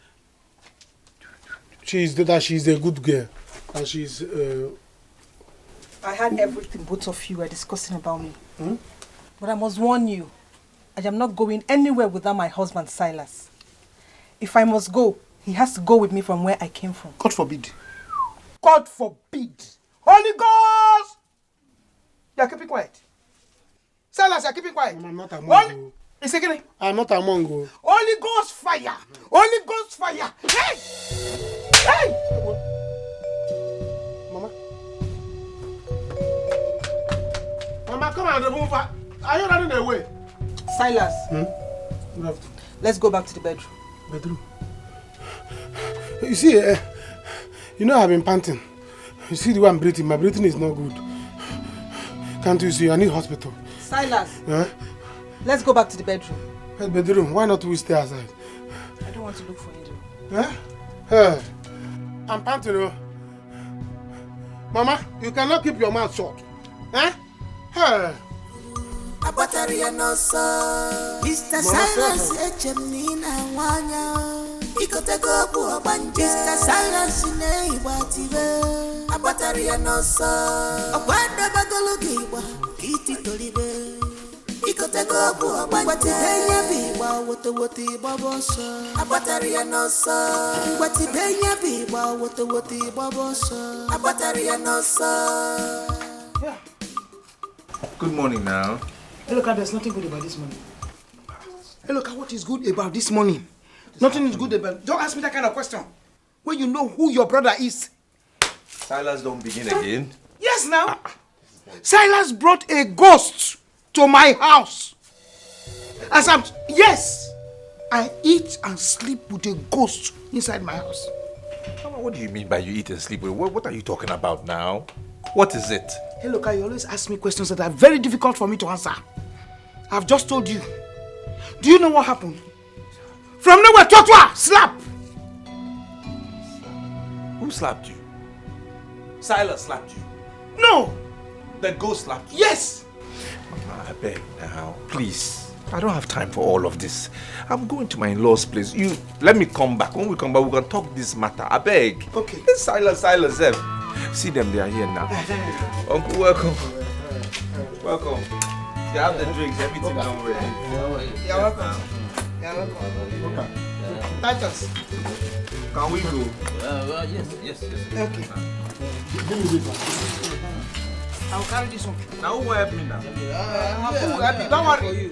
good girl and she's I heard everything both of you were discussing about me. But I must warn you, I am not going anywhere without my husband Silas. If I must go, he has to go with me from where I came from. God forbid. God forbid. Holy Ghost! You are keeping quiet. Silas, you are keeping quiet. I'm not among you. I'm not among you. Holy Ghost fire! Holy Ghost fire! Hey! Hey! Mama, come and remove her. Are you running away? Silas, let's go back to the bedroom. Bedroom? You see, you know I've been panting. You see the way I'm breathing? My breathing is not good. Can't you see? I need hospital. Silas, let's go back to the bedroom. Bedroom? Why not we stay outside? I don't want to look for you. I'm panting. Mama, you cannot keep your mouth shut. Eh? Hey. Abataria no so. Mr. Silence echemina wanya. Ikote go bu obanje. Mr. Silence ne ibatibe. Abataria no so. Obanda bagologi wa kiti tolibe. Ikote go bu obanje. Benya biwa woto babosa. Abataria no so. Wati benya biwa woto babosa. Abataria no so. Yeah. Good morning now. Hey, look, there's nothing good about this morning. Hey, look, what is good about this morning? Nothing is good about. Don't ask me that kind of question. When you know who your brother is. Silas, don't begin again. Yes, now. Silas brought a ghost to my house. Yes, I eat and sleep with a ghost inside my house. What do you mean by you eat and sleep? What are you talking about now? What is it? Hey, look, you always ask me questions that are very difficult for me to answer. I've just told you. Do you know what happened? From nowhere, Totwa, slap! Who slapped you? Silas slapped you? No! The ghost slapped you? Yes! Mama, I beg now, please. I don't have time for all of this. I'm going to my in-laws' place. You, let me come back. When we come back, we can talk this matter. I beg. Okay. It's Silas. See them, they are here now. Uncle, welcome. Welcome. You have the drinks, everything done ready. You're welcome. You're welcome. Okay. Titus. Can we go? Yes. Okay. Give me this one. I'll carry this one. Now who will help me now? Don't worry.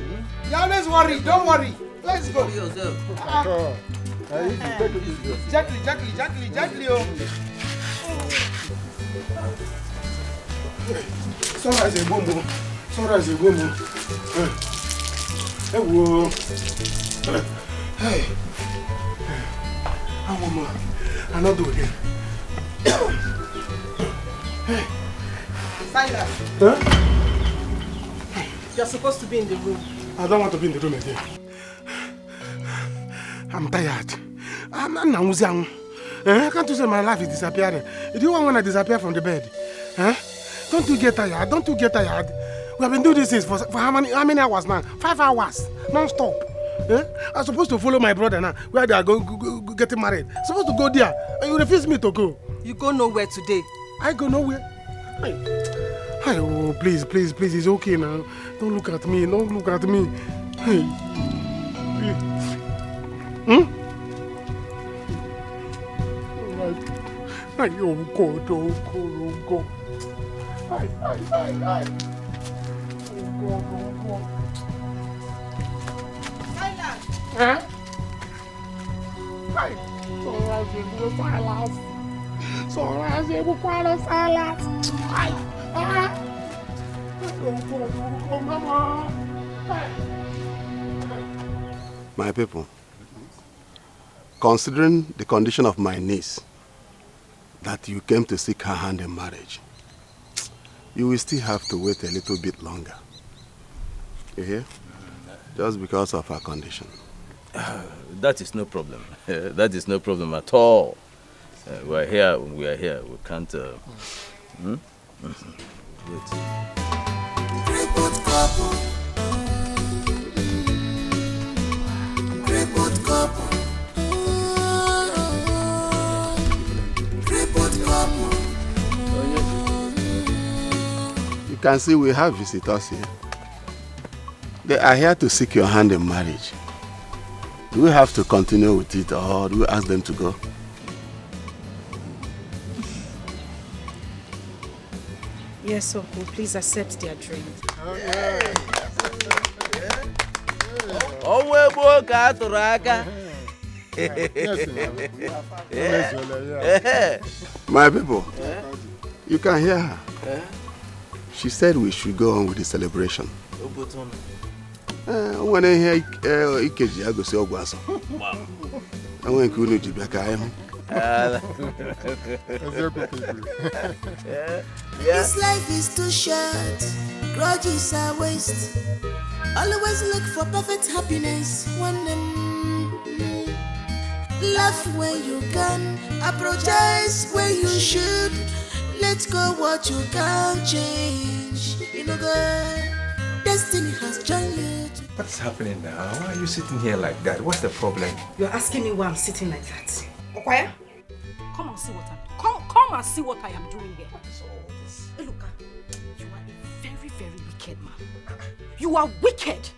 You always worry. Don't worry. Let's go. Gently. Oh. Sunrise a boom. Hey, whoa. Hey. I want more. I'll not do it again. Hey. Silas. Huh? You're supposed to be in the room. I don't want to be in the room again. I'm tired. Can't you say my life is disappearing? Do you want when I disappear from the bed? Huh? Don't you get tired? We have been doing this for how many hours now? 5 hours, non-stop. I'm supposed to follow my brother now, where they are getting married. I'm supposed to go there, and you refuse me to go. You go nowhere today. I go nowhere? Oh, please, it's okay now. Don't look at me. Hey. Oh God. Ay. Oh God. Silas. Huh? Ay. Silas. Ay. My people, considering the condition of my niece, that you came to seek her hand in marriage, you will still have to wait a little bit longer. You hear? Just because of her condition. That is no problem. That is no problem at all. We are here. We can't... Wait. Crippled couple. Crippled couple. Crippled couple. You can see we have visitors here. They are here to seek your hand in marriage. Do we have to continue with it, or do we ask them to go? Yes, Uncle, please accept their drink. My people, you can hear her. She said we should go on with the celebration. When I hear Ikeji, I go see Ogwaso. I want to go to This life is too short, grudges are waste. Always look for perfect happiness. Laugh when you can, apologize when you should. Let's go what you can't change. You know God, destiny has joined you. What's happening now? Why are you sitting here like that? What's the problem? You're asking me why I'm sitting like that. Okwaya, come and see what I'm doing. Come and see what I am doing here. What is all this? Eloka, you are a very, very wicked man. You are wicked.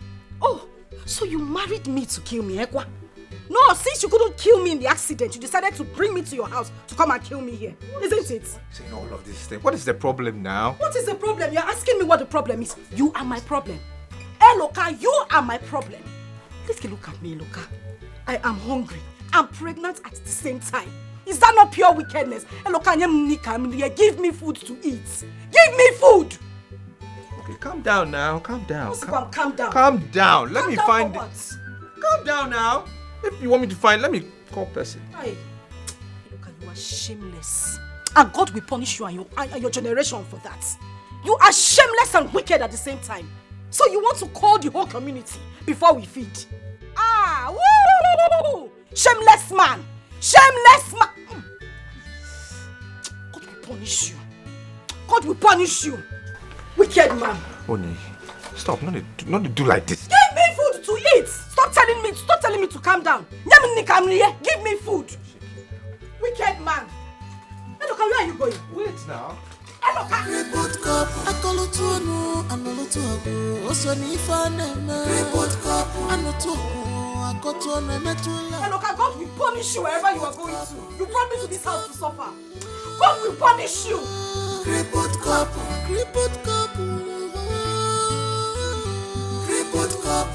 Oh, so you married me to kill me, Ekwa? No, since you couldn't kill me in the accident, you decided to bring me to your house to come and kill me here. Isn't it? Saying all of this thing. What is the problem now? What is the problem? You're asking me what the problem is. You are my problem. Eloka, you are my problem. Please look at me, Eloka. I am hungry. I'm pregnant at the same time. Is that not pure wickedness? Eloka, give me food to eat. Give me food! Okay, calm down now. Calm down. Calm down. Calm down. Let Calm me down find for it. what? Calm down now. If you want me to find, let me call person. Hey, Eloka, you are shameless. And God will punish you and your generation for that. You are shameless and wicked at the same time. So you want to call the whole community before we feed? Ah, woo! Shameless man! Shameless man! God will punish you. God will punish you. Wicked man. Oni, stop. Not to do like this. Give me food to eat. Stop telling me to calm down. Give me food. Wicked man. Eloka, where are you going? Wait now. Report cup, akolotuonu, anolotuago, osonifane. Report cup, anotuago, akotuonu emetula. Eloka, God will punish you wherever you are going to. You brought me to this house to suffer. God will punish you. Report cup, report cup, report cup.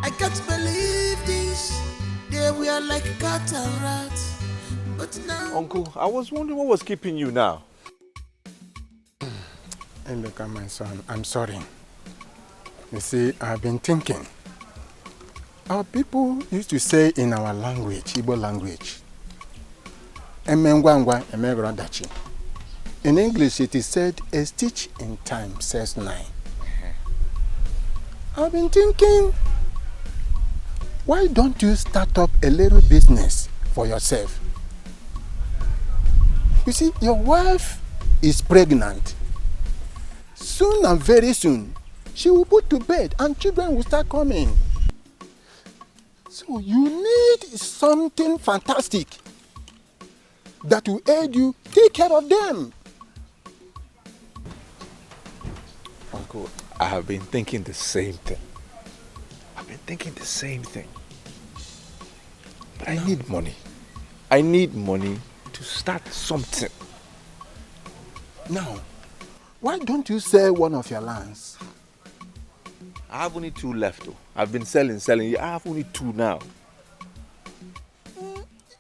I can't believe this. They were like cat and rat. But now... Uncle, I was wondering what was keeping you now. And look at my son, I'm sorry. You see, I've been thinking. Our people used to say in our language, Igbo language, Emengwangwa, Emegradachi. In English, it is said, a stitch in time says 9. I've been thinking, why don't you start up a little business for yourself? You see, your wife is pregnant. Soon and very soon, she will put to bed and children will start coming. So you need something fantastic that will aid you take care of them. Uncle, I have been thinking the same thing. But I need money. I need money to start something. Now, why don't you sell one of your lands? I have only 2 left though. I've been selling. I have only 2 now.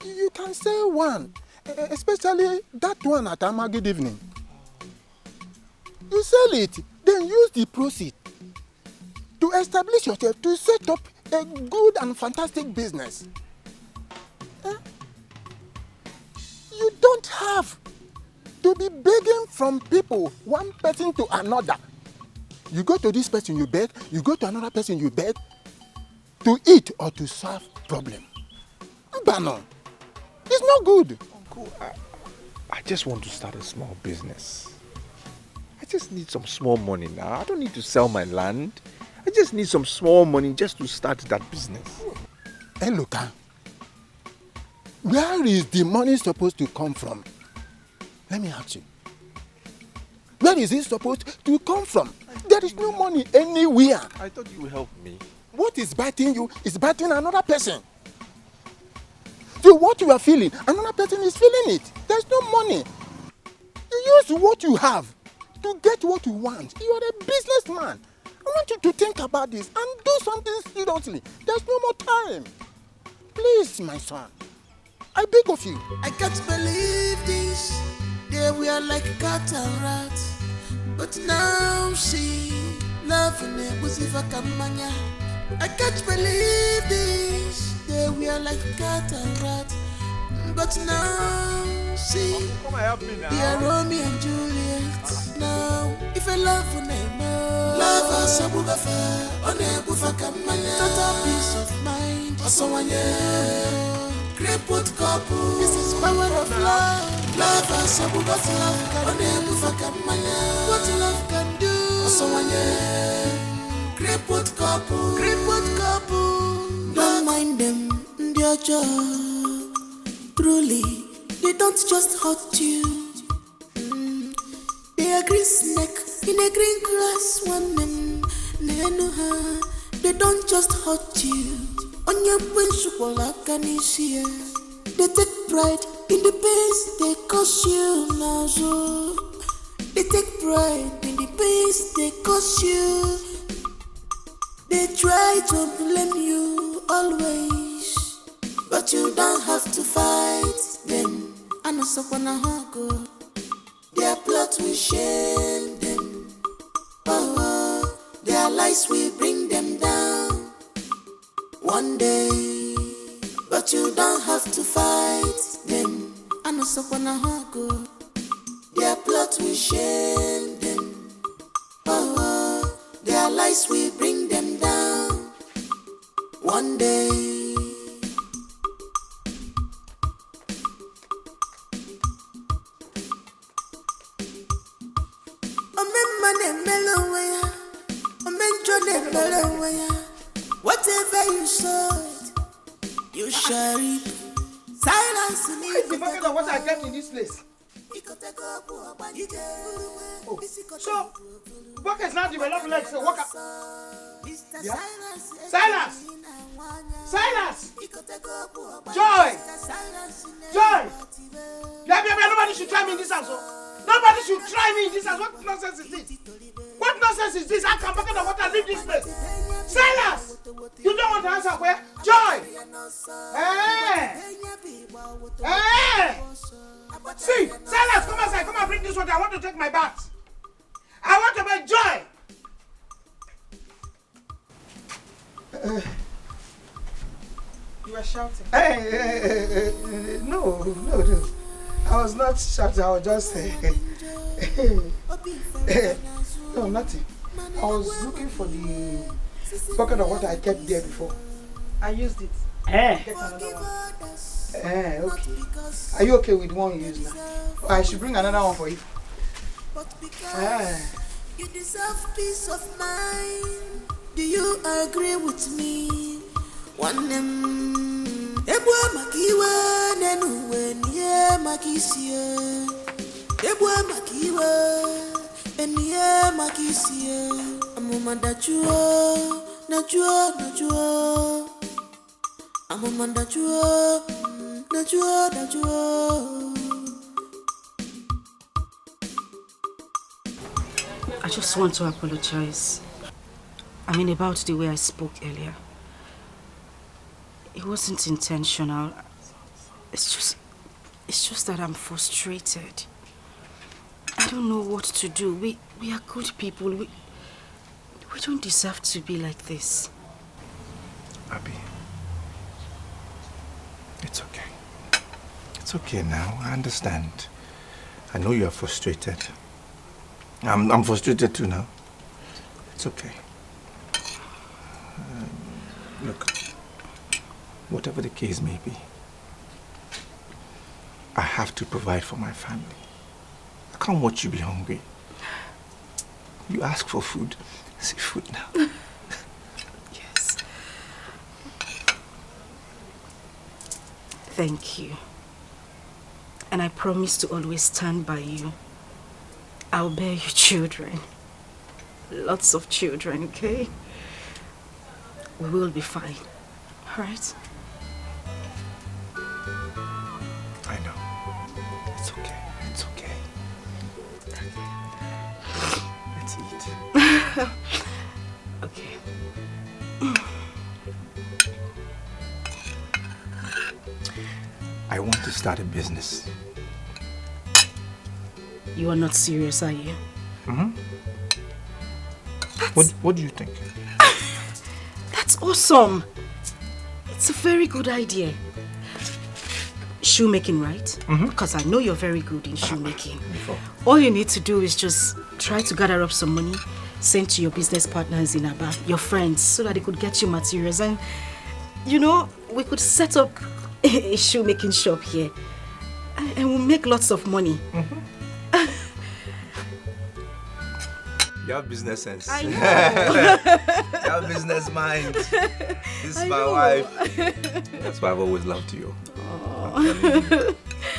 You can sell one, especially that one at Amagid evening. You sell it, then use the proceeds to establish yourself, to set up a good and fantastic business. You don't have to be begging from people, one person to another. You go to this person, you beg. You go to another person, you beg. To eat or to solve problem. Mbano, it's not good. Uncle, I just want to start a small business. I just need some small money now. I don't need to sell my land. I just need some small money just to start that business. Hey, look, where is the money supposed to come from? Let me ask you. Where is it supposed to come from? There is no money anywhere. I thought you would help me. What is biting you is biting another person. So what you are feeling, another person is feeling it. There's no money. You use what you have to get what you want. You are a businessman. I want you to think about this and do something seriously. There's no more time. Please, my son. I beg of you. I can't believe this. They were like cat and rat. But now see, love in it was if I can mania. I can't believe this. They were like cat and rat. But now see, come and help me now. They are Romeo and Juliet. Now, if I love on them, love us a bugafa, on a bufaka mania. Total peace of mind. Also, crippled couple. This is power of love. Love us, what love can do. What love can do. Crippled couple. Crippled couple. Don't mind them, dear joy. Truly, they don't just hurt you. They are green snake in a green grass. One them, they don't just hurt you. On your principle, they take pride in the pains they cause you now. So they take pride in the pains they cause you. They try to blame you always, but you don't have to fight them. I know someone go. Their plot will shame them. Oh, their lies will bring them down one day, but you don't have to fight them. I know someone go. Their plot will shame them. Oh, their lies will bring them down one day. Whatever you sowed, you shall reap. Silence in Where is the bucket of water I kept in this place? Oh, so buckets now develop legs, so walk up. Yeah. Silence! Silence! Joy! Joy! Nobody should try me in this house. Nobody should try me in this house. What nonsense is this? What nonsense is this? I can bucket of water, leave this place. Silas! You don't want to answer where? Joy! Hey! Hey! See, Silas, come outside. Come and bring this water. I want to take my bath. I want to make Joy! You were shouting. No. I was not shouting. I was just... no, nothing. I was looking for the bucket of water I kept there before. I used it. Get another one. Okay. Are you okay with the one you use now? I should bring another one for you. You deserve peace of mind. Do you agree with me? One Ebwa makiwa nenuwe niye makisiye. Ebwa makiwa niye makisiye. Amuma najua. Amuma najua. I just want to apologize. I mean, about the way I spoke earlier. It wasn't intentional. It's just that I'm frustrated. I don't know what to do. We are good people. We don't deserve to be like this. Abby, it's okay. It's okay now. I understand. I know you are frustrated. I'm frustrated too now. It's okay. Look, whatever the case may be, I have to provide for my family. I can't watch you be hungry. You ask for food. See food now. Yes. Thank you. And I promise to always stand by you. I'll bear you children. Lots of children, okay? We will be fine. All right? I know. It's okay. It's okay. Let's eat. Okay. I want to start a business. You are not serious, are you? Mm-hmm. What do you think? That's awesome. It's a very good idea. Shoemaking, right? Mm-hmm. Because I know you're very good in shoemaking. All you need to do is just try to gather up some money, send to your business partners in Aba, your friends, so that they could get you materials. And, you know, we could set up a shoemaking shop here. And we'll make lots of money. You have business sense. I know. You have business mind. This is I my know. wife. That's why I've always loved you. I'm telling you.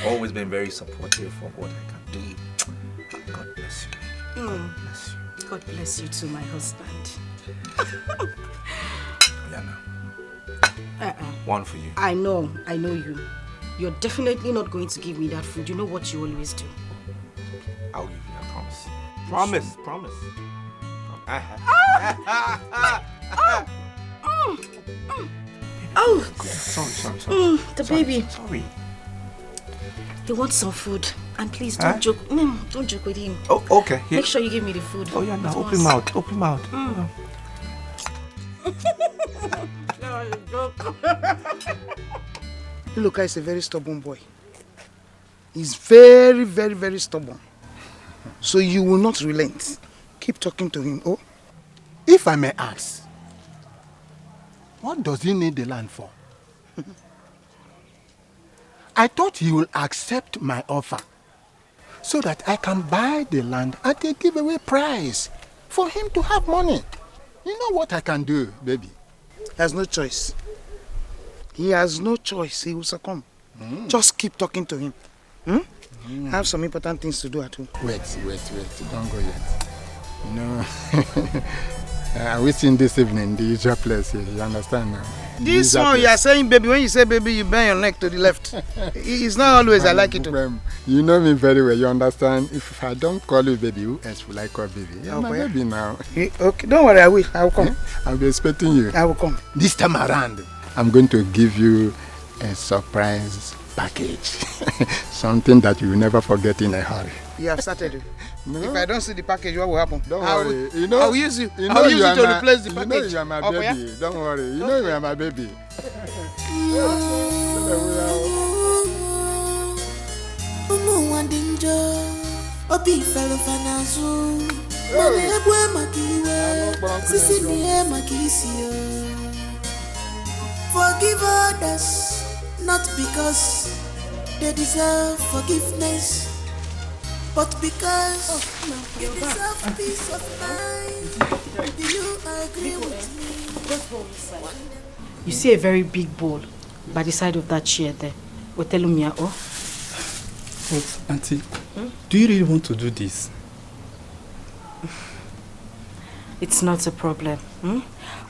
Always been very supportive of what I can do. God bless you. God bless you. God bless you too, my husband. Yeah, one for you. I know you. You're definitely not going to give me that food. You know what you always do. I'll give you, I promise. Promise. Oh! Sorry. The baby. Sorry. He wants some food. And please don't joke. Don't joke with him. Oh, okay. Here. Make sure you give me the food. Oh, yeah, now At open once. mouth. Iloka is a very stubborn boy. He's very, very, very stubborn. So you will not relent. Keep talking to him, oh? If I may ask, what does he need the land for? I thought he will accept my offer so that I can buy the land at a giveaway price for him to have money. You know what I can do, baby? He has no choice. He has no choice. He will succumb. Just keep talking to him. I have some important things to do at home. Wait. Don't go yet. No. We're seeing this evening the usual place here. You understand now? This one you are saying baby. When you say baby, you bend your neck to the left. It's not always I like it to. You know me very well. You understand? If I don't call you baby, who else will I call baby? You're my baby now. Okay, don't worry. I will come. I'll be expecting you. I will come. This time around, I'm going to give you a surprise package. Something that you will never forget in a hurry. You have started. No. If I don't see the package, what will happen? Don't worry. You know, I will use you. You know I will use you you to my, replace the you package. know you are my baby. Yeah? Don't worry. You know you are my baby. Obi fellow fanazu, mane ebwe makiwe, sisi niye makisio. Forgive others, not because they deserve forgiveness, but because you deserve peace of mind. Do you agree with me? You see a very big bowl by the side of that chair there. Otelumia, oh? But, Auntie, do you really want to do this? It's not a problem.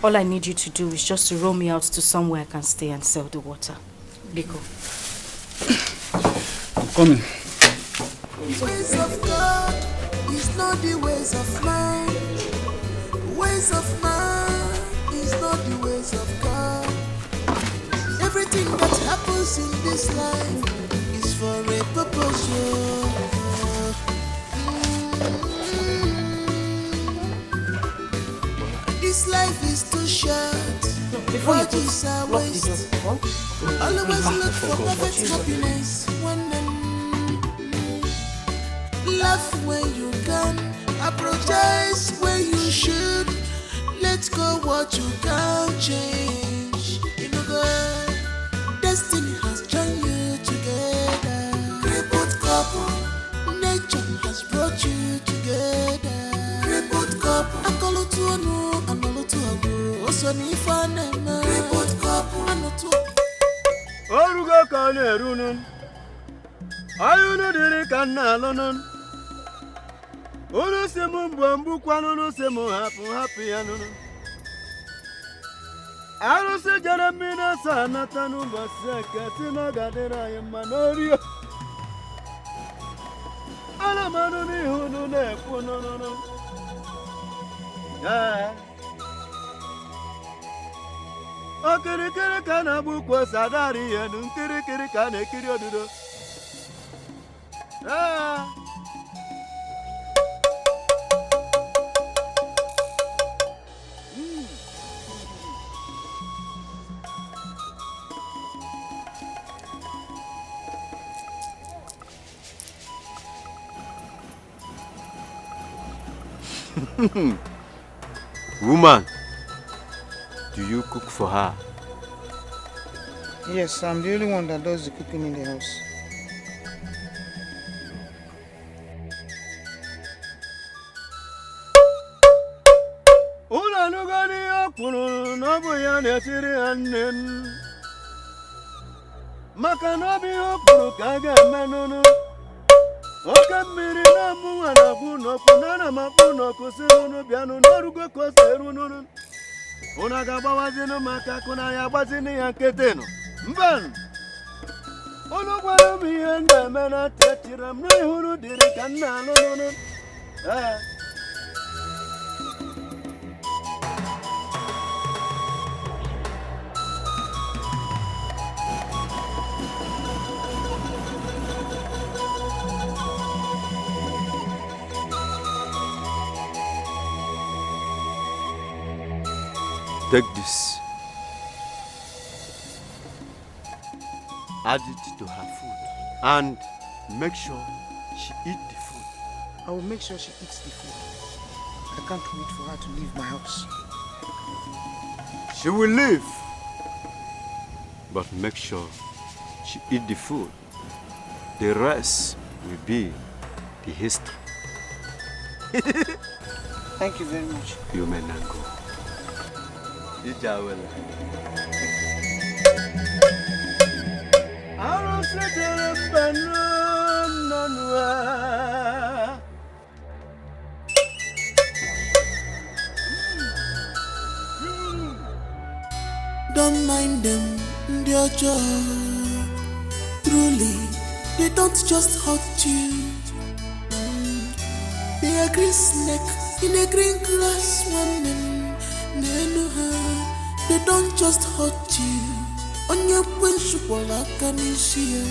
All I need you to do is just to row me out to somewhere I can stay and sell the water. Biko. I'm coming. Ways of God is not the ways of man. Ways of man is not the ways of God. Everything that happens in this life is for a purpose. This life is too short. What is our waste? Always look for perfect happiness. Laugh when you can, apologize when you should. Let go what you can't change. You know God, destiny has joined you together. Crippled couple, nature has brought you together. Crippled couple, Akolotuano, Anolotuago, Osonifanema. Crippled couple, Anotu. Oruga kane runun, ayunu diri kana lonon. Unu semu mbambu kwanu unu semu happy anunu. Arusi jaramina sana tanu baseke tina gadera yemanorio. Ala manu ni hunu ne punono. Okiri kana bukwa sadari yenu kiri kana kiri odudo. Woman, do you cook for her? Yes, I'm the only one that does the cooking in the house. Maka na obi okpuru ka a ga-eme n'ụnụ. Oke mmiri na-amụ nwa na-akwụ n'ọkụ na makpụ n'ọkụ si n'ụnụ bịanụ n'ọrụgo ka o si eru n'ụnụ. Ụnụ ga-agbawazinụ maka akụ na ya agbazini ya nkịtị nụ. Mbanụ. Ụnụ gwara m ihe m ga-eme na ntị echiri m n'ihuru dịrị ka m na-alụ n'ụnụ. Take this. Add it to her food and make sure she eats the food. I will make sure she eats the food. I can't wait for her to leave my house. She will leave, but make sure she eats the food. The rest will be the history. Thank you very much. You may not go. Ijawele. Don't mind them, dear Joe. Truly, they don't just hurt you. They are green snake in a green grass woman. They know her. They don't just hurt you. On your principle, like an issue.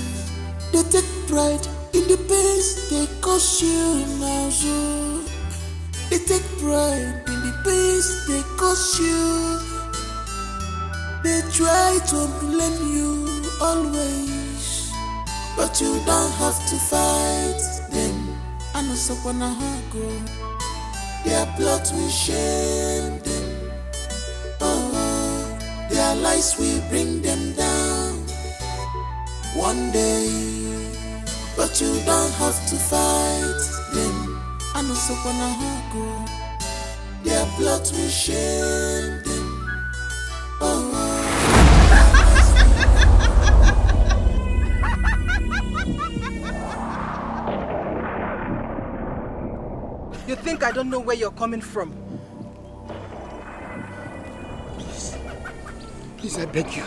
They take pride in the pains they cause you now. So they take pride in the pains they cause you. They try to blame you always, but you don't have to fight them. I know someone go. Their blood will shame them. Their lies will bring them down one day, but you don't have to fight them. I know someone go. Their blood will shame them. You think I don't know where you're coming from? Please, I beg you.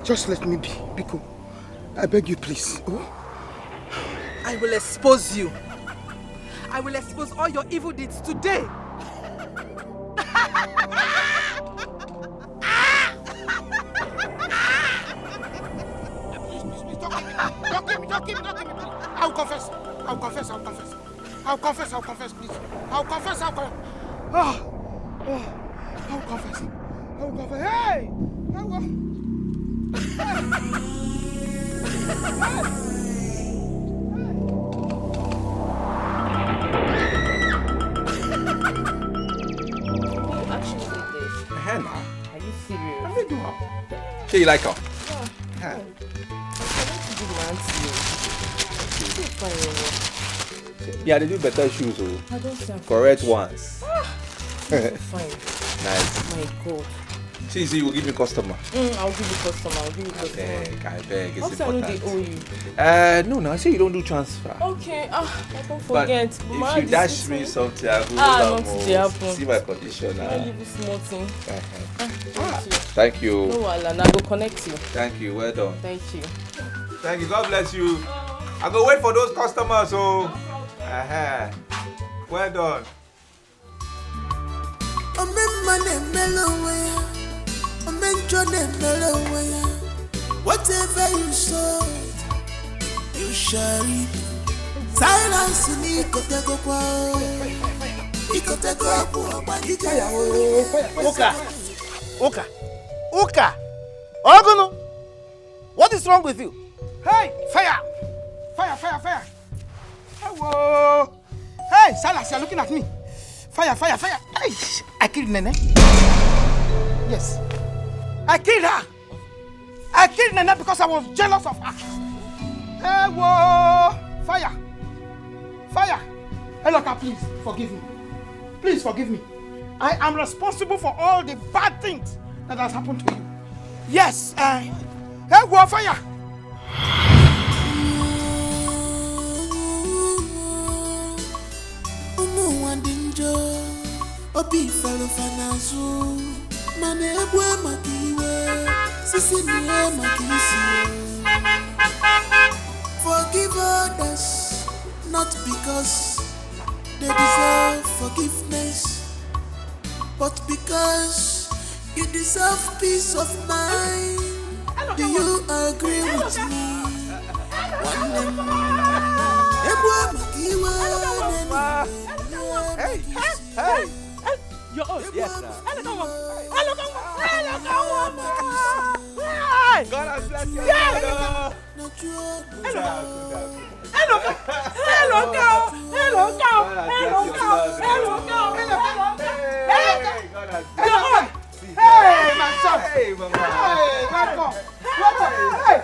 Just let me be, Biko. I beg you, please. Oh? I will expose you. I will expose all your evil deeds today. Don't give me. I'll confess, please. I'll confess. I'll confess. Hey! Hannah. Are you serious? Let me do her. Okay, you like her? Yeah. Yeah, they do better shoes, oh. I don't think Correct ones. Fine. Nice. My God. See, you will give me customer. I'll give you customer. I beg. It's also, important. they owe you. No, I say you don't do transfer. Okay. I don't forget. But if you dash me something, I will see my condition. I'll give you small thing. Thank you. No, I'll go connect you. Thank you. Well done. Thank you. Thank you. God bless you. I go wait for those customers. So, well done. Whatever you sow, you shall reap. Silence me, Uka! Ogono! What is wrong with you? Hey, fire! Fire! Hello! Hey, Silas, you're looking at me. Fire! Hey, I killed Nene. Yes. I killed her. I killed Nene because I was jealous of her. Hey, whoa! Fire! Fire! Hey, look, please forgive me. Please forgive me. I am responsible for all the bad things that has happened to you. Yes, hey, whoa, fire! Obi fellow fanazu, mane ebwe makiwe, sisi niwe makisi. Forgive others, not because they deserve forgiveness, but because you deserve peace of mind. Do you agree with me? Ebwe makiwe, hey, hey. You're old. Yes, sir. God has blessed you. Hey, my son. Hey, mama. Hey, welcome. Hey!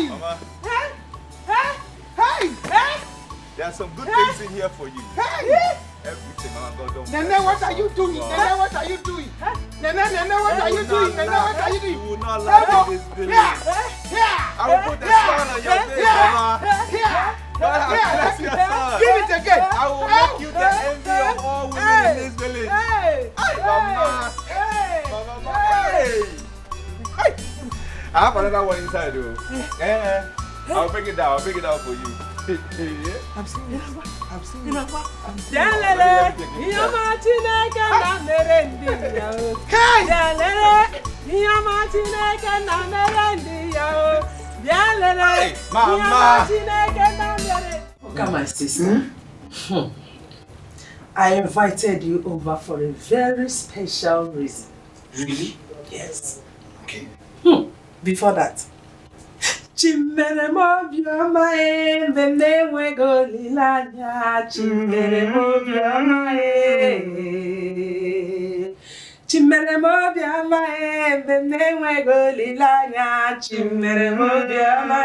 Mama. Hey! There are some good things in here for you. Hey! Everything, Mama. God don't. Nene, what are you doing? Nene, what are you doing? Nene, what are you doing? Nene, what are you doing? You will not laugh in this village. I will put the smile on your face, Mama. God has blessed your son. Give it again. I will make you the envy of all women in this village. Mama. Mama. Hey. I have another one inside though. I'll bring it down. I'll bring it down for you. I'm serious. I'm serious. Hey, Mama. Look at my sister. I invited you over for a very special reason. Really? Yes. Okay. Before that, Chimere mobioma bene wego lilanya. Chimere mobioma Chimere mobioma bene wego lilanya. Chimere mobioma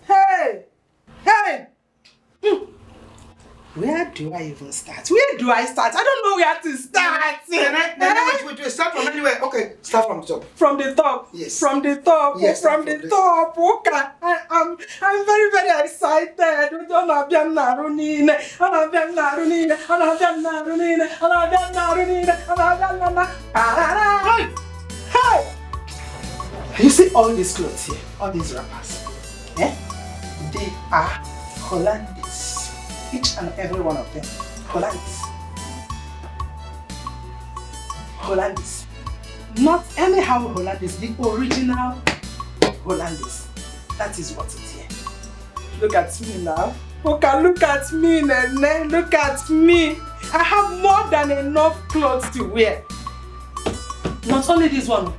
Hey! Hey! Where do I even start? Where do I start? I don't know where to start. Wait, start from anywhere. Okay, start from the top. From the top? Yes. From the top? Yes, from the top. Okay. I'm very, very excited. Hey! You see all these clothes here? All these wrappers? Eh? They are Hollandese. Each and every one of them. Hollandese. Hollandese. Not anyhow Hollandese, the original Hollandese. That is what it is here. Look at me now. Okay, look at me, Nene. Look at me. I have more than enough clothes to wear. Not only this one,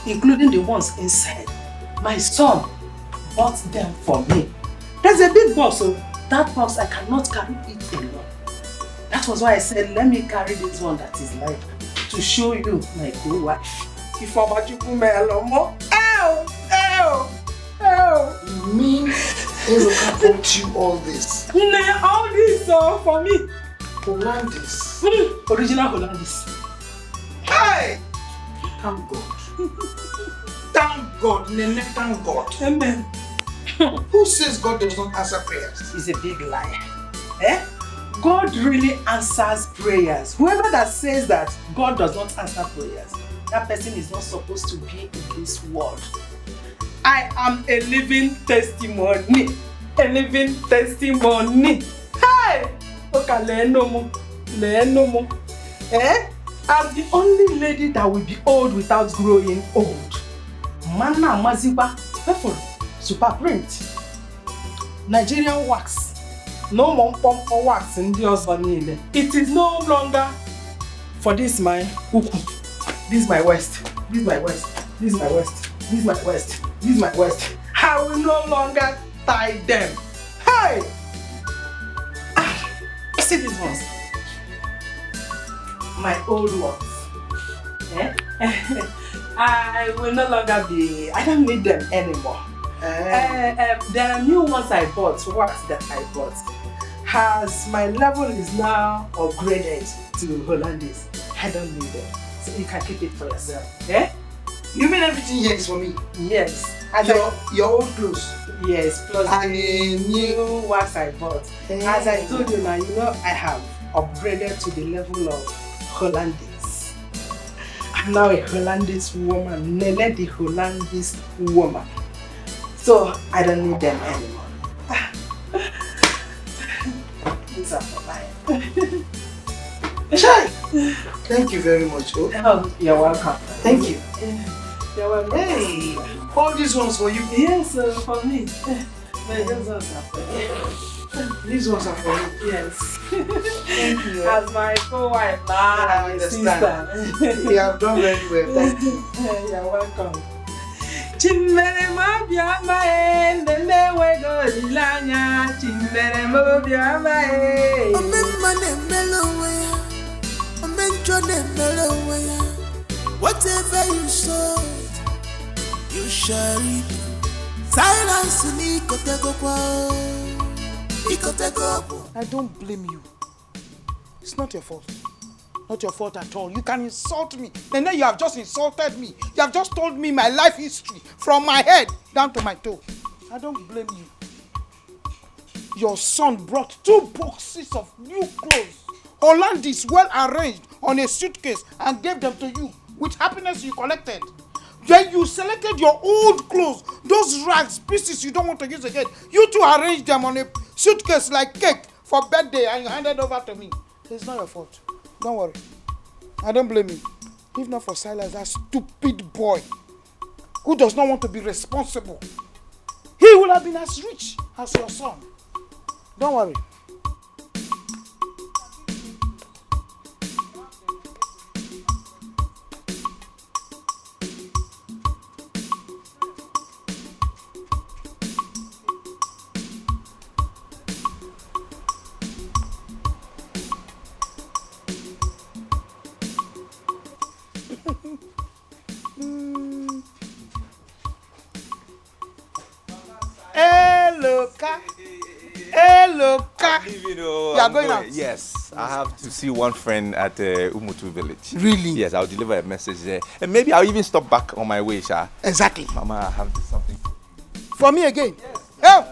including the ones inside. My son bought them for me. There's a big box, so that box I cannot carry it alone. That was why I said, let me carry this one that is light to show you my good wife. If I'm about you, you mean Eloka bought you all this? Nah, all this for me. Hollandese? Original Hollandese. Hey! Thank God. Thank God, Nene, thank God. Amen. Who says God does not answer prayers? He's a big liar. Eh? God really answers prayers. Whoever that says that God does not answer prayers, that person is not supposed to be in this world. I am a living testimony. A living testimony. Hey! Okay, eh? As the only lady that will be old without growing old. Mana Maziba, Peful, Super Print, Nigerian wax. No more pump or wax in the Osvanile. It is no longer for this my uku. This is my waist. This is my waist. This is my waist. This is my waist. This is my waist. I will no longer tie them. Hey! See these ones? My old ones. Eh? I will no longer be, I don't need them anymore. There are new ones I bought, works that I bought. As my level is now upgraded to Hollandese, I don't need them. So you can keep it for yourself. Eh? You mean everything here is for me? Yes. Your old clothes? Yes, plus and the new ones I bought. As I told you now, you know I have upgraded to the level of Hollandese. I'm now a Hollandese woman, Nene the Hollandese woman. So I don't need them anymore. These are for mine. Shai! Thank you very much. Oh, you're welcome. Thank you. You're welcome. Hey, all these ones for you? Yes, for me. These ones are for you. These ones are for you? Yes. Thank you. As my co-wife now, I understand. You have done very well. Thank you. You're welcome. Chimbere mobiama nene wego dilanya chimbere mobiama Omemane melowe omenjone melowe whatever you sow you shall reap. Silence ni kotego kwa ikotego. I don't blame you. It's not your fault. Not your fault at all. You can insult me. And then you have just insulted me. You have just told me my life history from my head down to my toe. I don't blame you. Your son brought 2 boxes of new clothes, Hollandese, well arranged on a suitcase and gave them to you with happiness you collected. Then you selected your old clothes, those rags, pieces you don't want to use again. You two arranged them on a suitcase like cake for birthday and you handed over to me. It's not your fault. Don't worry. I don't blame you. If not for Silas, that stupid boy who does not want to be responsible, he would have been as rich as your son. Don't worry. You are going out? Yes, I have to see one friend at Umutu village. Really? Yes, I'll deliver a message there. And maybe I'll even stop back on my way, Sha. Exactly. Mama, I have something. For me again? Yes.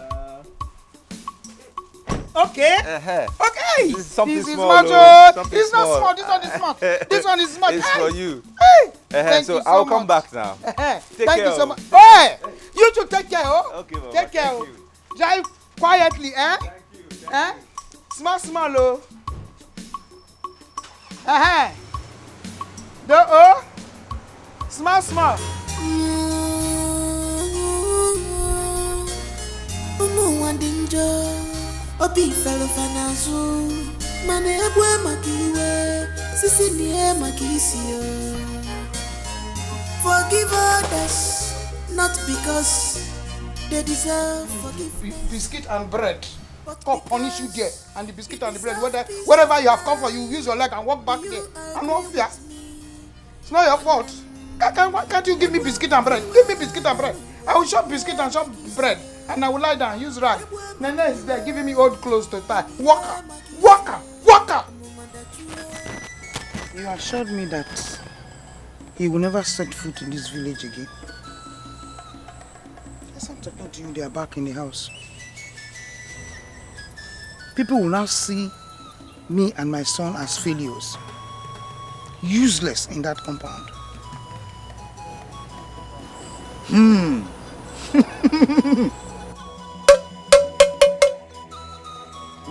Okay. Okay. This is something this small. Is something it's small. not small. This one is smart. This one is smart. It's for you. Hey. Thank So you so I'll much. come back now. Thank you so much. Hey, you too take care, oh. Okay, Mama. Take care. Oh. Drive quietly, eh? Thank you. Eh? Small, oh. The oh. Small. Obi fellow fanazu mane ebwe makiwe sisi niye makisio. Forgive others not because they deserve forgiveness. Biscuit and bread. God punish you there, and the biscuit and the bread. Wherever you have come for, you use your leg and walk back there. I'm not fear. It's not your fault. Why can't you give me biscuit and bread? Give me biscuit and bread. I will shop biscuit and shop bread, and I will lie down, use rag. Nene is there giving me old clothes to tie. Walker. You assured me that he will never set foot in this village again. As I'm talking to you, they are back in the house. People will now see me and my son as failures. Useless in that compound.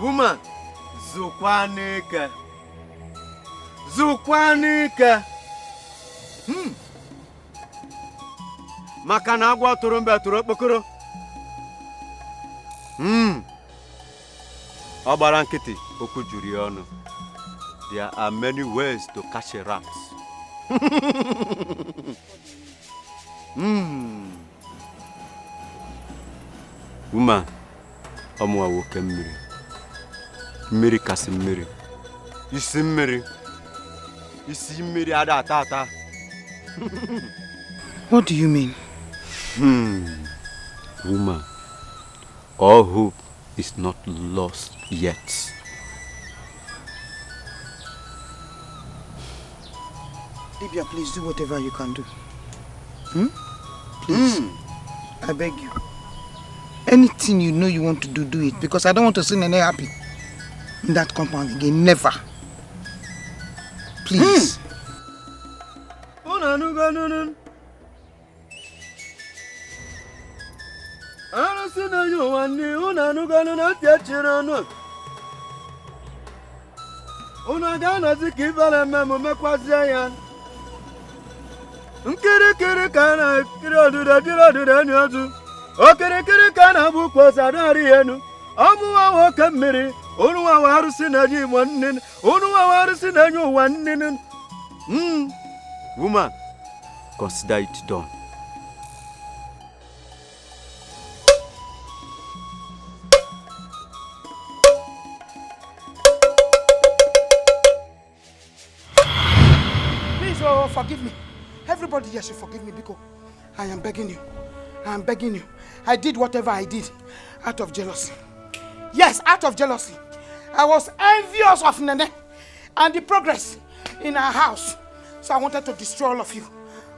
Woman, Zukwanika. Maka na agwọ tụrụ mbe tụrụ okpokoro. Ọ gbara nkịtị, okwu juru ya ọnụ. There are many ways to catch a rat. Woman, nke mmiri. Mmiri kasị mmiri. Isi mmiri. Isi mmiri ada ata. What do you mean? Woman, all hope is not lost yet. Libya, please do whatever you can do. Please. I beg you. Anything you know you want to do, do it. Because I don't want to see Nene happy in that compound again. Never. Please. Nkiri kana kiri oduda nyozu. Okiri kana bukwo sadari yenu. Omuwa woke mmiri. Onuwa warusi na ji mwannin. Onuwa warusi na nyu wannin. Woman, consider it done. Please, oh, forgive me. Everybody here should forgive me because I am begging you. I am begging you. I did whatever I did out of jealousy. Yes, out of jealousy. I was envious of Nene and the progress in our house. So I wanted to destroy all of you.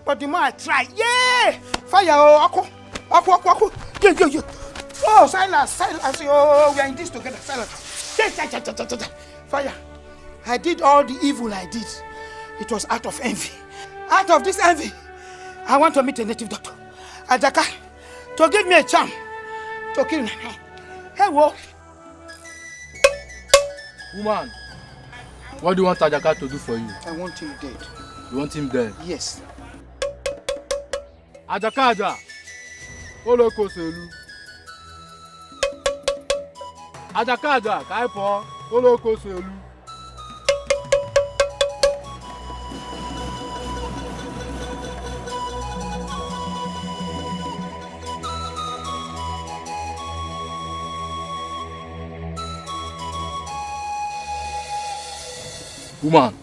But the more I tried, fire, oh, aku. Yeah. Oh, silence. Oh, we are in this together, silence. Fire. I did all the evil I did. It was out of envy. Out of this envy, I want to meet a native doctor, Ajaka, to give me a charm to kill Nene. Hey, whoa. Woman, what do you want Ajaka to do for you? I want him dead. You want him dead? Yes. Ajaka, Oloko Selu. Ajaka, Kaipo, Oloko Selu. Woman,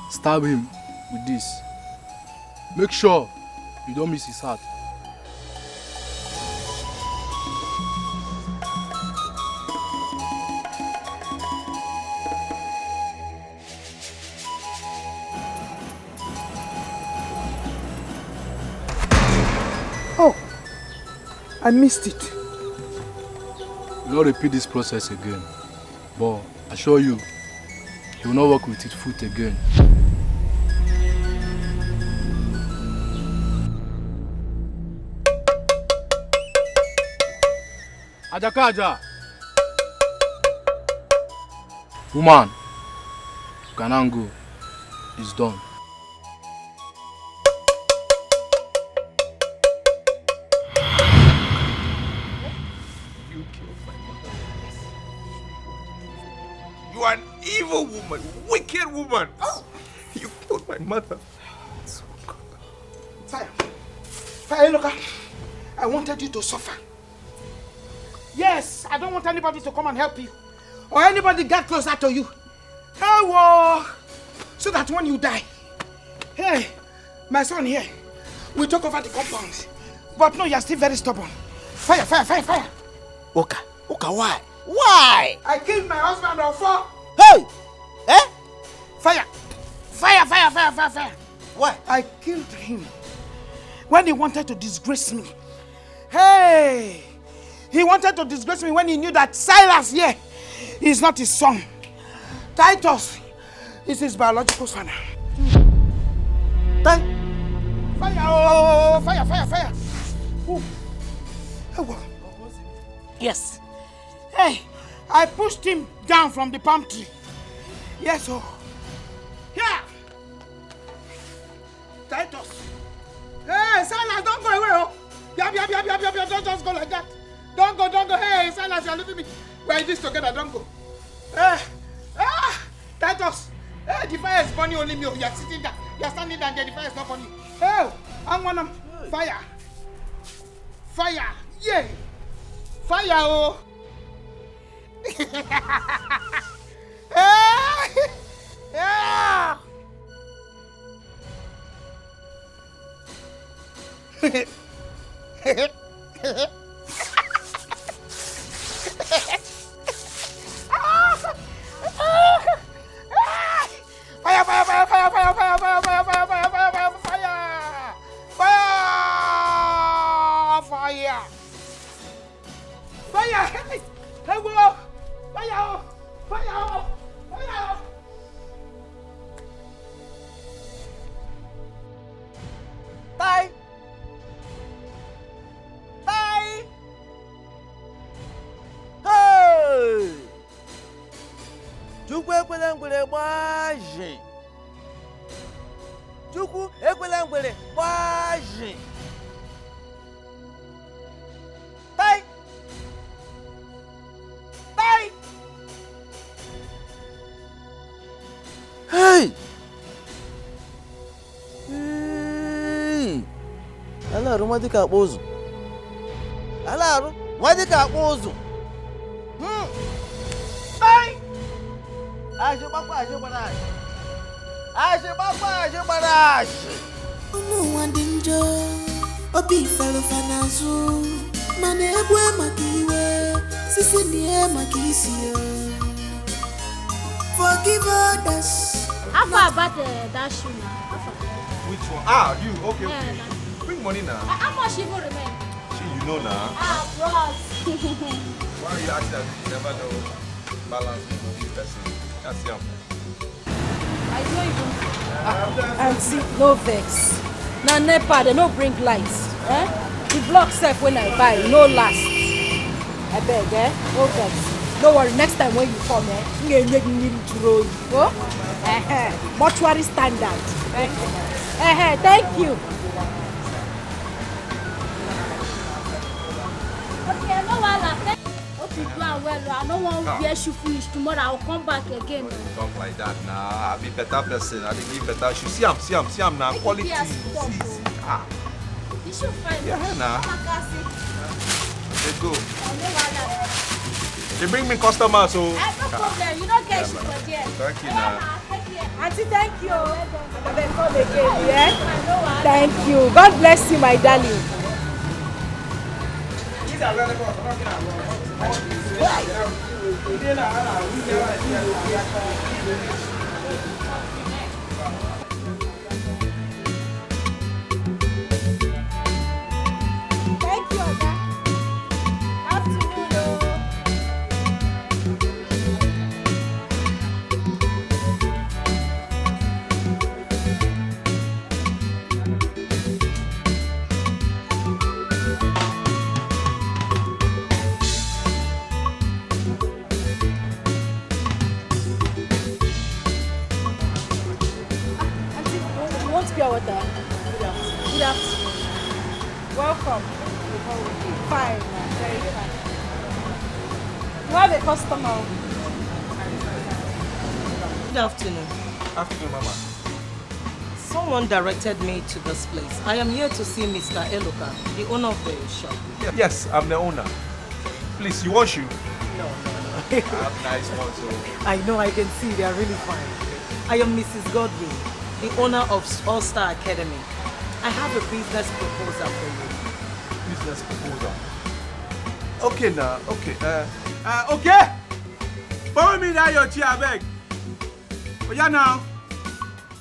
stab him with this. Make sure you don't miss his heart. Oh, I missed it. You will not repeat this process again, but I assure you, he will not work with his foot again. Ajaka! Woman, you can now go. It's done. You are an evil woman, wicked woman. Oh, you killed my mother. Fire, look, I wanted you to suffer. Yes, I don't want anybody to come and help you. Or anybody get closer to you. Hey, so that when you die, hey, my son here, we took over the compound. But no, you're still very stubborn. Fire. Oka, why? Why? I killed my husband on 4. Hey! Fire! Why? I killed him when he wanted to disgrace me. Hey! He wanted to disgrace me when he knew that Silas here is not his son. Titus is his biological son. Fire! Fire! Ooh. Yes. Hey, I pushed him down from the palm tree. Yes, oh. Here! Titus. Hey, Silas, don't go away, oh. Don't just go like that. Don't go. Hey, Silas, you're leaving me. We're in this together, don't go. Titus. Hey, the fire is burning only me. You're sitting there. You're standing there and the fire is not burning. Hey, I'm one of fire. Yeah. Fire, oh. Yeah. Fire, fire, fire, fire, fire, fire, fire, fire, fire, fire, fire, fire, fire, fire, fire, hey, whoa, fire, fire, fire. Tai! Tai! Hey! Chukwu ekwela ngwere gbaji. Chukwu ekwela ngwere gbaji. Tai! Tai! Hey! Alaru nwa dịka akpa ụzụ. Alaru nwa dịka akpa ụzụ. Tai! Ajịgbakwa ajịgbara ajị. Ajịgbakwa ajịgbara ajị. Ụmụ nwa dị njọ, obi felufa n'azụ, mana egbe maka iwe, sisi nie maka isi ya. Forgive others. How far about that shoe now? Which one? Ah, you. Okay, Yeah, okay. Bring money now. How much even remain? You know now. Ah, bros. Why are you asking that you never know balance with this person? That's young. I don't even. Auntie, no vex. Now NEPA, they no bring lights. Eh? The block self when I buy, no last. I beg, eh? No vex. No worry, next time when you come, you make me to roll. Oh? Mortuary standard. Thank you. Okay, no wahala. Hope you do well. I don't want to wear shoe finish tomorrow. I'll come back again. Talk like that now. I be better person. I think give better shoes. See am now. Quality. See. Ah. You should find Yeah, now. Let's go. No wahala. They bring me customers, so. No problem. You don't get shoe for there. Thank you now. Auntie, thank you. I will come again, yeah? Thank you. God bless you, my darling. Thank you, Oga. Afternoon. You want pure water? Good afternoon. Welcome. Fine, very fine. You have a customer. Good afternoon. Afternoon, Mama. Someone directed me to this place. I am here to see Mr. Eloka, the owner of the shop. Yes, I'm the owner. Please, you want shoe? No. I have nice ones, so. I know, I can see they are really fine. I am Mrs. Godwin, the owner of All Star Academy. I have a business proposal for you. Business proposal. Okay now, okay. Okay. Borrow me that your chair, I beg. Oh yeah now.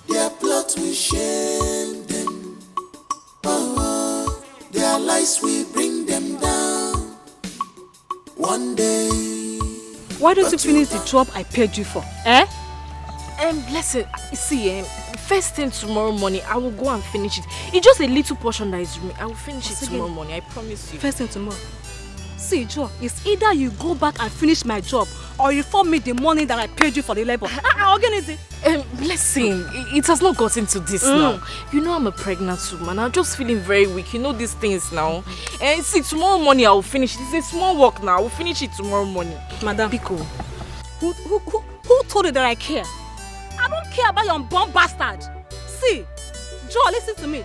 Their plots will shame them. Oh, their lies will bring them down. One day. Why don't you finish the job I paid you for? Eh? Blessing, see, first thing tomorrow morning, I will go and finish it. It's just a little portion that is remaining. I will finish it tomorrow morning, I promise you. First thing tomorrow. See, Joe, it's either you go back and finish my job or you form me the money that I paid you for the labor. Organize it. Blessing, it has not gotten to this now. You know I'm a pregnant woman. I'm just feeling very weak. You know these things now. And see, tomorrow morning I will finish it. It's a small work now. I will finish it tomorrow morning. Madam Pico, who told you that I care? I don't care about your unborn bastard. See, Joe, listen to me.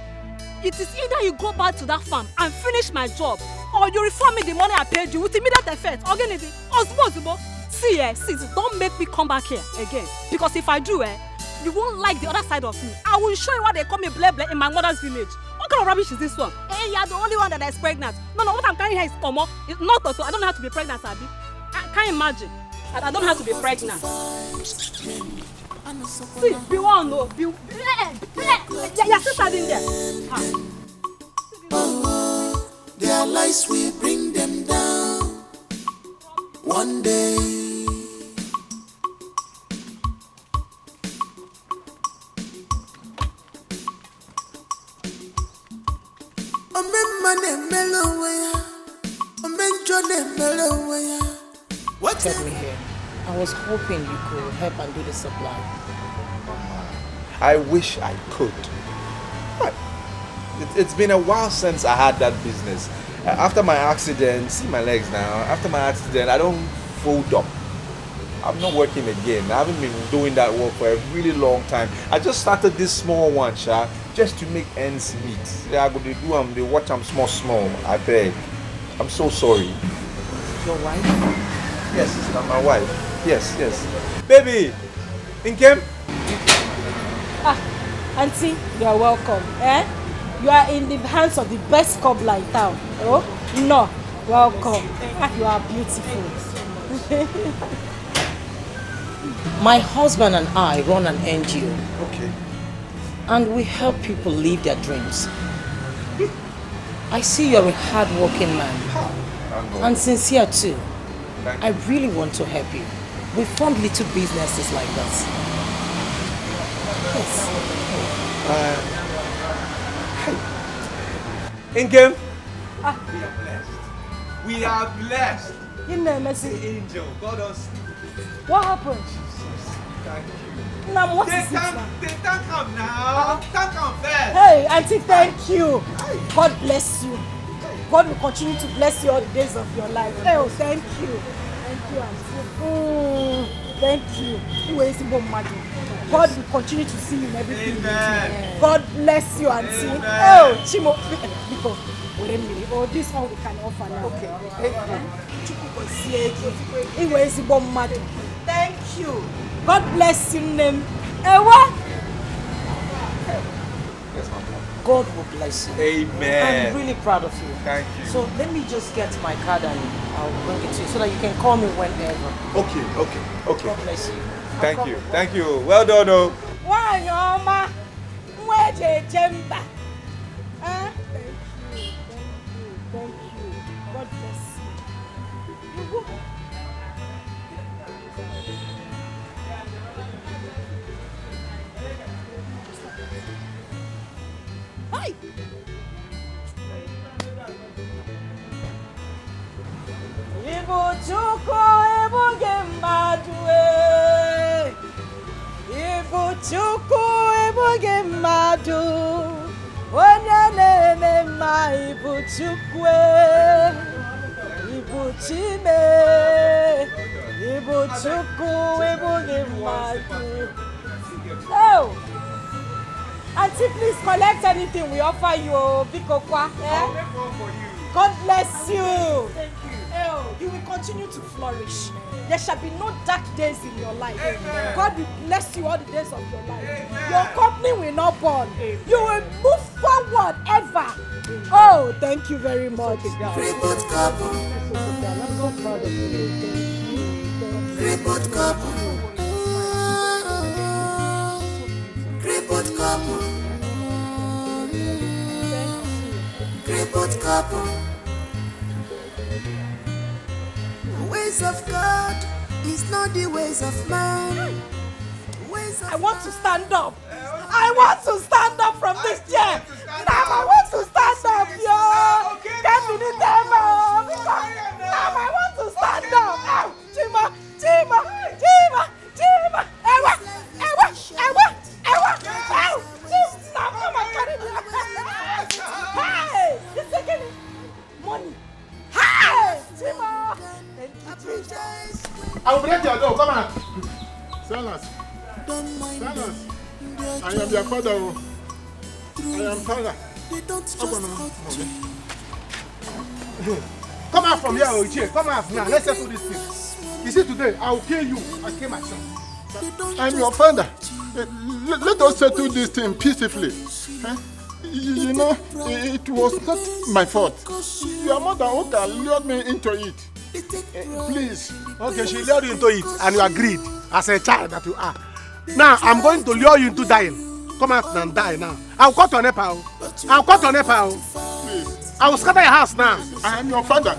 It is either you go back to that farm and finish my job, or you refund me the money I paid you with immediate effect. Organize it. See, don't make me come back here again. Because if I do, you won't like the other side of me. I will show you what they call me ble ble in my mother's village. What kind of rubbish is this one? Hey, you're the only one that is pregnant. No, what I'm carrying here is Omo. It's not Toto. I don't have to be pregnant, Abi. I can't imagine. I don't have to be pregnant. See, be one, no. You're still standing there. Their lies will bring them down one day. Take me here. I was hoping you could help and do the supply. I wish I could. But it's been a while since I had that business. After my accident, see my legs now. After my accident, I don't fold up. I'm not working again. I haven't been doing that work for a really long time. I just started this small one, Sha, just to make ends meet. I go to do them, they watch them small. I beg. I'm so sorry. Your wife? Yes, I'm my wife. Yes. Baby, Inkem? Auntie, you are welcome. You are in the hands of the best cobbler in town. Oh, no, welcome. You are beautiful. My husband and I run an NGO. Okay. And we help people live their dreams. I see you're a hard-working man. And sincere too. I really want to help you. We fund little businesses like this. Yes. Inkem? We are blessed. You know, Messi. Angel, God us. What happened? Thank you. Now, what They is this now? can't come now. Can't come first. Hey, Auntie, thank you. God bless you. God will continue to bless you all the days of your life. Oh, thank you. Thank you, Auntie. Thank you. God will continue to see you in everything. Amen. God bless you, Auntie. Amen. Oh, Chimo. Because, oh, this one we can offer now. Okay. Thank you. God bless you, name. Ewa. God will bless you. Amen. I'm really proud of you. Thank you. So let me just get my card and I'll bring it to you so that you can call me whenever. Okay. God bless you. Thank you. Well done, though. Why, Oma? Where's your jemba? Thank you. God bless you. Hi. Ibu chuko ibu gemmadue. Ibu chuko ibu gemmadu. Onye na-eme mma ibu chukwe. Ibu chime. Ibu chuko ibu gemmadu. Oh. Auntie, please collect anything we offer you, Bikokwa. I'll make one for you. God bless you. Thank you. You will continue to flourish. There shall be no dark days in your life. Amen. God will bless you all the days of your life. Amen. Your company will not burn. You will move forward ever. Oh, thank you very much. Crippled couple. I'm so proud of you. Crippled couple. Crippled couple. Crippled couple. Ways of God is not the ways of man. I want to stand up. I want to stand up from this chair. Now I want to stand up, yo. Get to the table. Now I want to stand up. Ow, Chima. Ewa. Ow. Now come and carry me. Hey, this again. Money. Hey, Chima. Thank you, Jesus. I will break your door. Come on. Silas. Don't mind Silas. them. I am your father. I am father. They don't just Come out from here, Oiche. Come out now. Let's settle this thing. You see, today I'll kill you. I kill myself. I'm your father. Let us settle this thing peacefully. You know, it was not my fault. Your mother lured me into it. Please. Okay, she lured you into it and you agreed as a child that you are. Now I'm going to lure you into dying. Come out and die now. I'll cut your Nepal. I'll cut your Nepal. Please. I will scatter your house now. I am your father.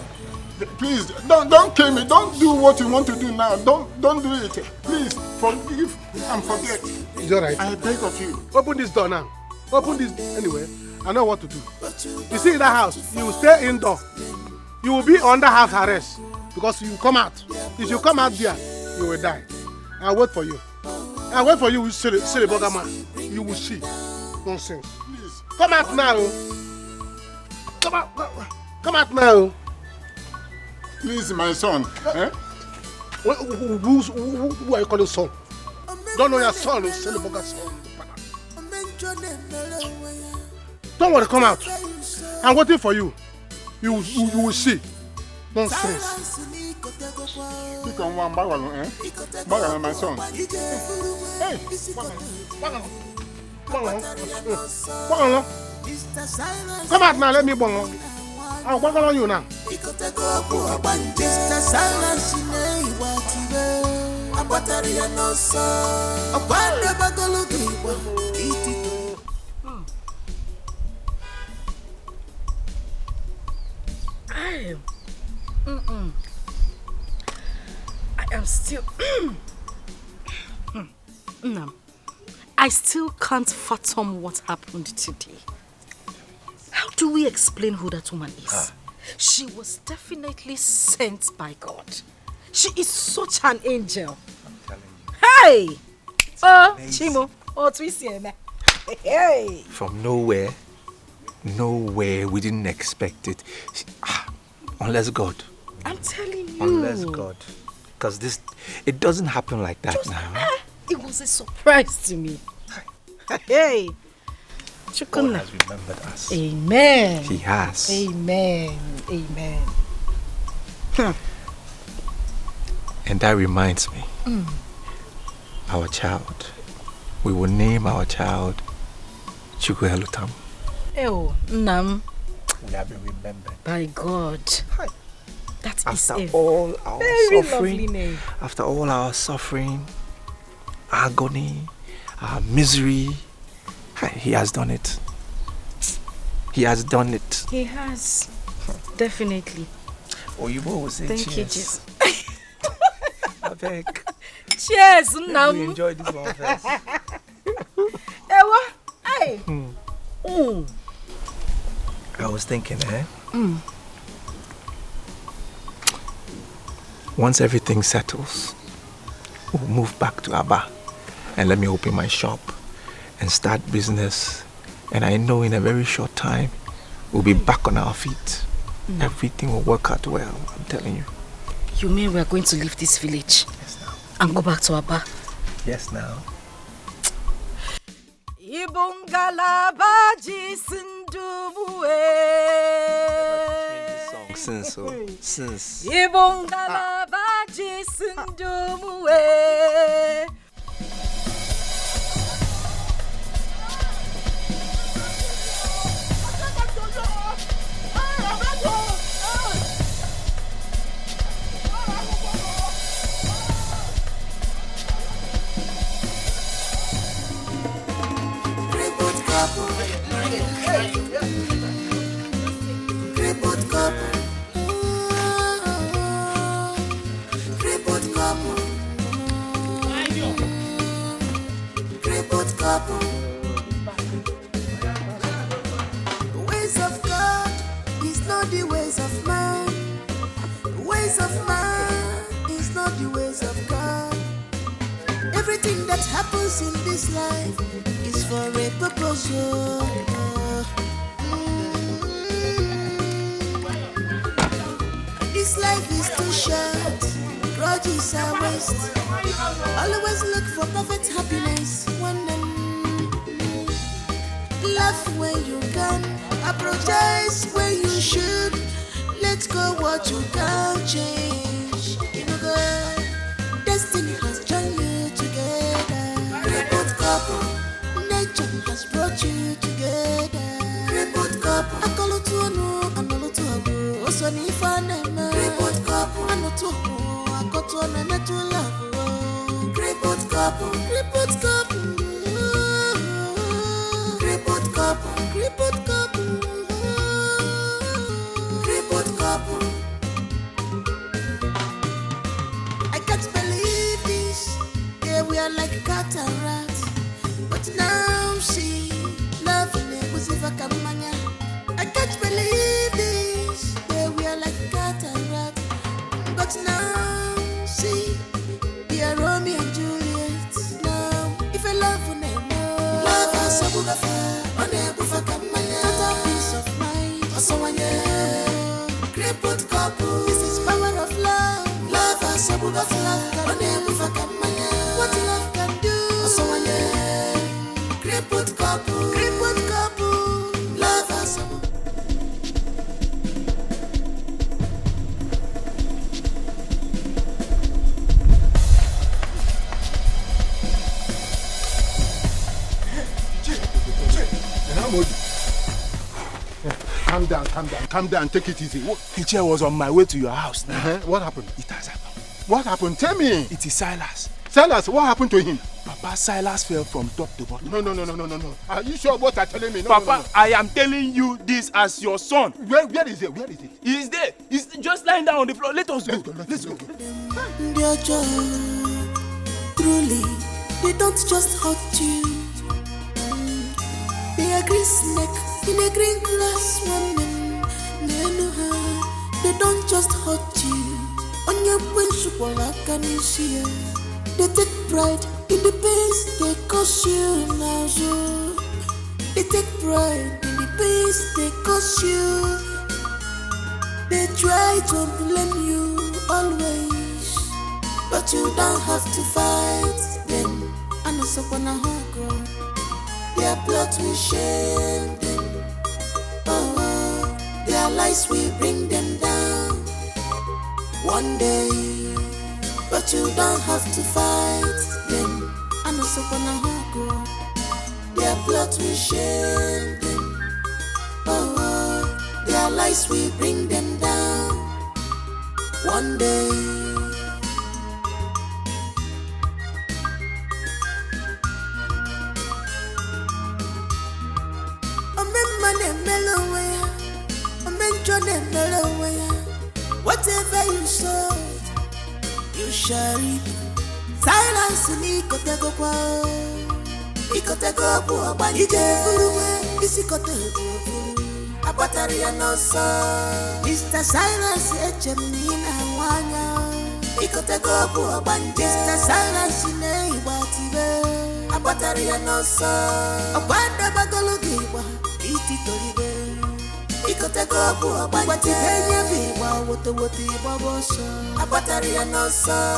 Please, don't kill me. Don't do what you want to do now. Don't do it. Please, forgive and forget. It's alright. I beg of you. Open this door now. Open this. Anyway, I know what to do. You see in that house, you will stay indoor. You will be under house arrest because you come out. If you come out there, you will die. I'll wait for you. I'll wait for you, silly bugger man. You will see. Nonsense. Please. Come out now. Come out now. Please, my son. Who are you calling son? Don't know your son, silly bugger son. Don't worry, come out. I'm waiting for you. You will see. Nonsense. You can one bagalo, Bagalo, my son. Hey, Bagalo. Come out now, let me bang. I'll bang on you now. I am still no. I still can't fathom what happened today. How do we explain who that woman is? She was definitely sent by God. She is such an angel. I'm telling you. Hey! Oh, Chimo. Oh, Twissy. Hey! From nowhere, we didn't expect it. Unless God. I'm telling you. Unless God. Because it doesn't happen like that now. It was a surprise to me. Hey! God has remembered us. Amen. He has. Amen. Amen. And that reminds me, our child. We will name our child Chukwuelutam. Oh, Nam. We have been remembered. By God. That is After a all our very suffering, lovely name. after all our suffering, agony, our misery, he has done it. He has done it. He has. Definitely. Oh, you will say Thank cheers. you, Jesus. I beg. Cheers, Nam. We enjoy this one first. Ewa, hey. I was thinking, once everything settles, we'll move back to Aba and let me open my shop and start business. And I know in a very short time, we'll be back on our feet. Everything will work out well, I'm telling you. You mean we are going to leave this village? Yes, now. And go back to Aba? Yes, now. Ibungalabaji Sindumuwe. Since. Ibungalabaji Sindumuwe. The ways of God is not the ways of man. The ways of man is not the ways of God. Everything that happens in this life is for a purpose. This life is too short. Grudges are waste. Always look for perfect happiness. Laugh when you can, apologize when you should. Let go what you can't change. You know, God. misfortune has brought you together. Crippled couple, I call it to a no, and a lot of you. Also, if I name crippled couple, I know to I got to an end to love. Crippled couple, crippled couple, crippled couple, crippled couple, crippled couple. I can't believe this. Yeah, we are like cat and rat. But now see, love was if I can mania. I can't believe this. Yeah, we are like cat and rat. But now see, we are Romeo and Juliet. Now, if I love you now, love us a bugafa, unable for Kamaya. Total peace of mind, or someone crippled couple. This is power of love. Love us a bugafa, unable for Kamaya. What love can do, or someone crippled couple, crippled couple. Love us a Calm down, take it easy. Teacher was on my way to your house now. What happened? It has happened. What happened? Tell me. It is Silas. Silas, what happened to him? Papa, Silas fell from top to bottom. No. Are you sure what you're telling me? No, Papa, no. I am telling you this as your son. Where is it? Where is it? He is there. He's just lying down on the floor. Let us go. Let's go. Dear John, truly, they don't just hurt you. They are green snake in a green glass woman. They know her. They don't just hurt you. On your principle, like an issue. They take pride in the pains they cause you now. So they take pride in the pains they cause you. They try to blame you always, but you don't have to fight them. And also wanna hug their blood will shame them. Oh, their lies will bring them down one day. But you don't have to fight them. And also wanna hug their blood will shame them. Oh, their lies will bring them down one day. Whatever you sow, you shall reap. Silence me, ikotego kwa. Ikotego kwa banije. Furuwe, isikotego. Abatari ya nosa. Mr. Silence echemina wanya. Ikotego kwa banije. Mr. Silence ne ibatibe. Abatari ya nosa. Abanda bagologiwa, iti toribe. Ikotego kwa banije. Wati benye biwa, wote wote ibabosa. Abatari ya nosa.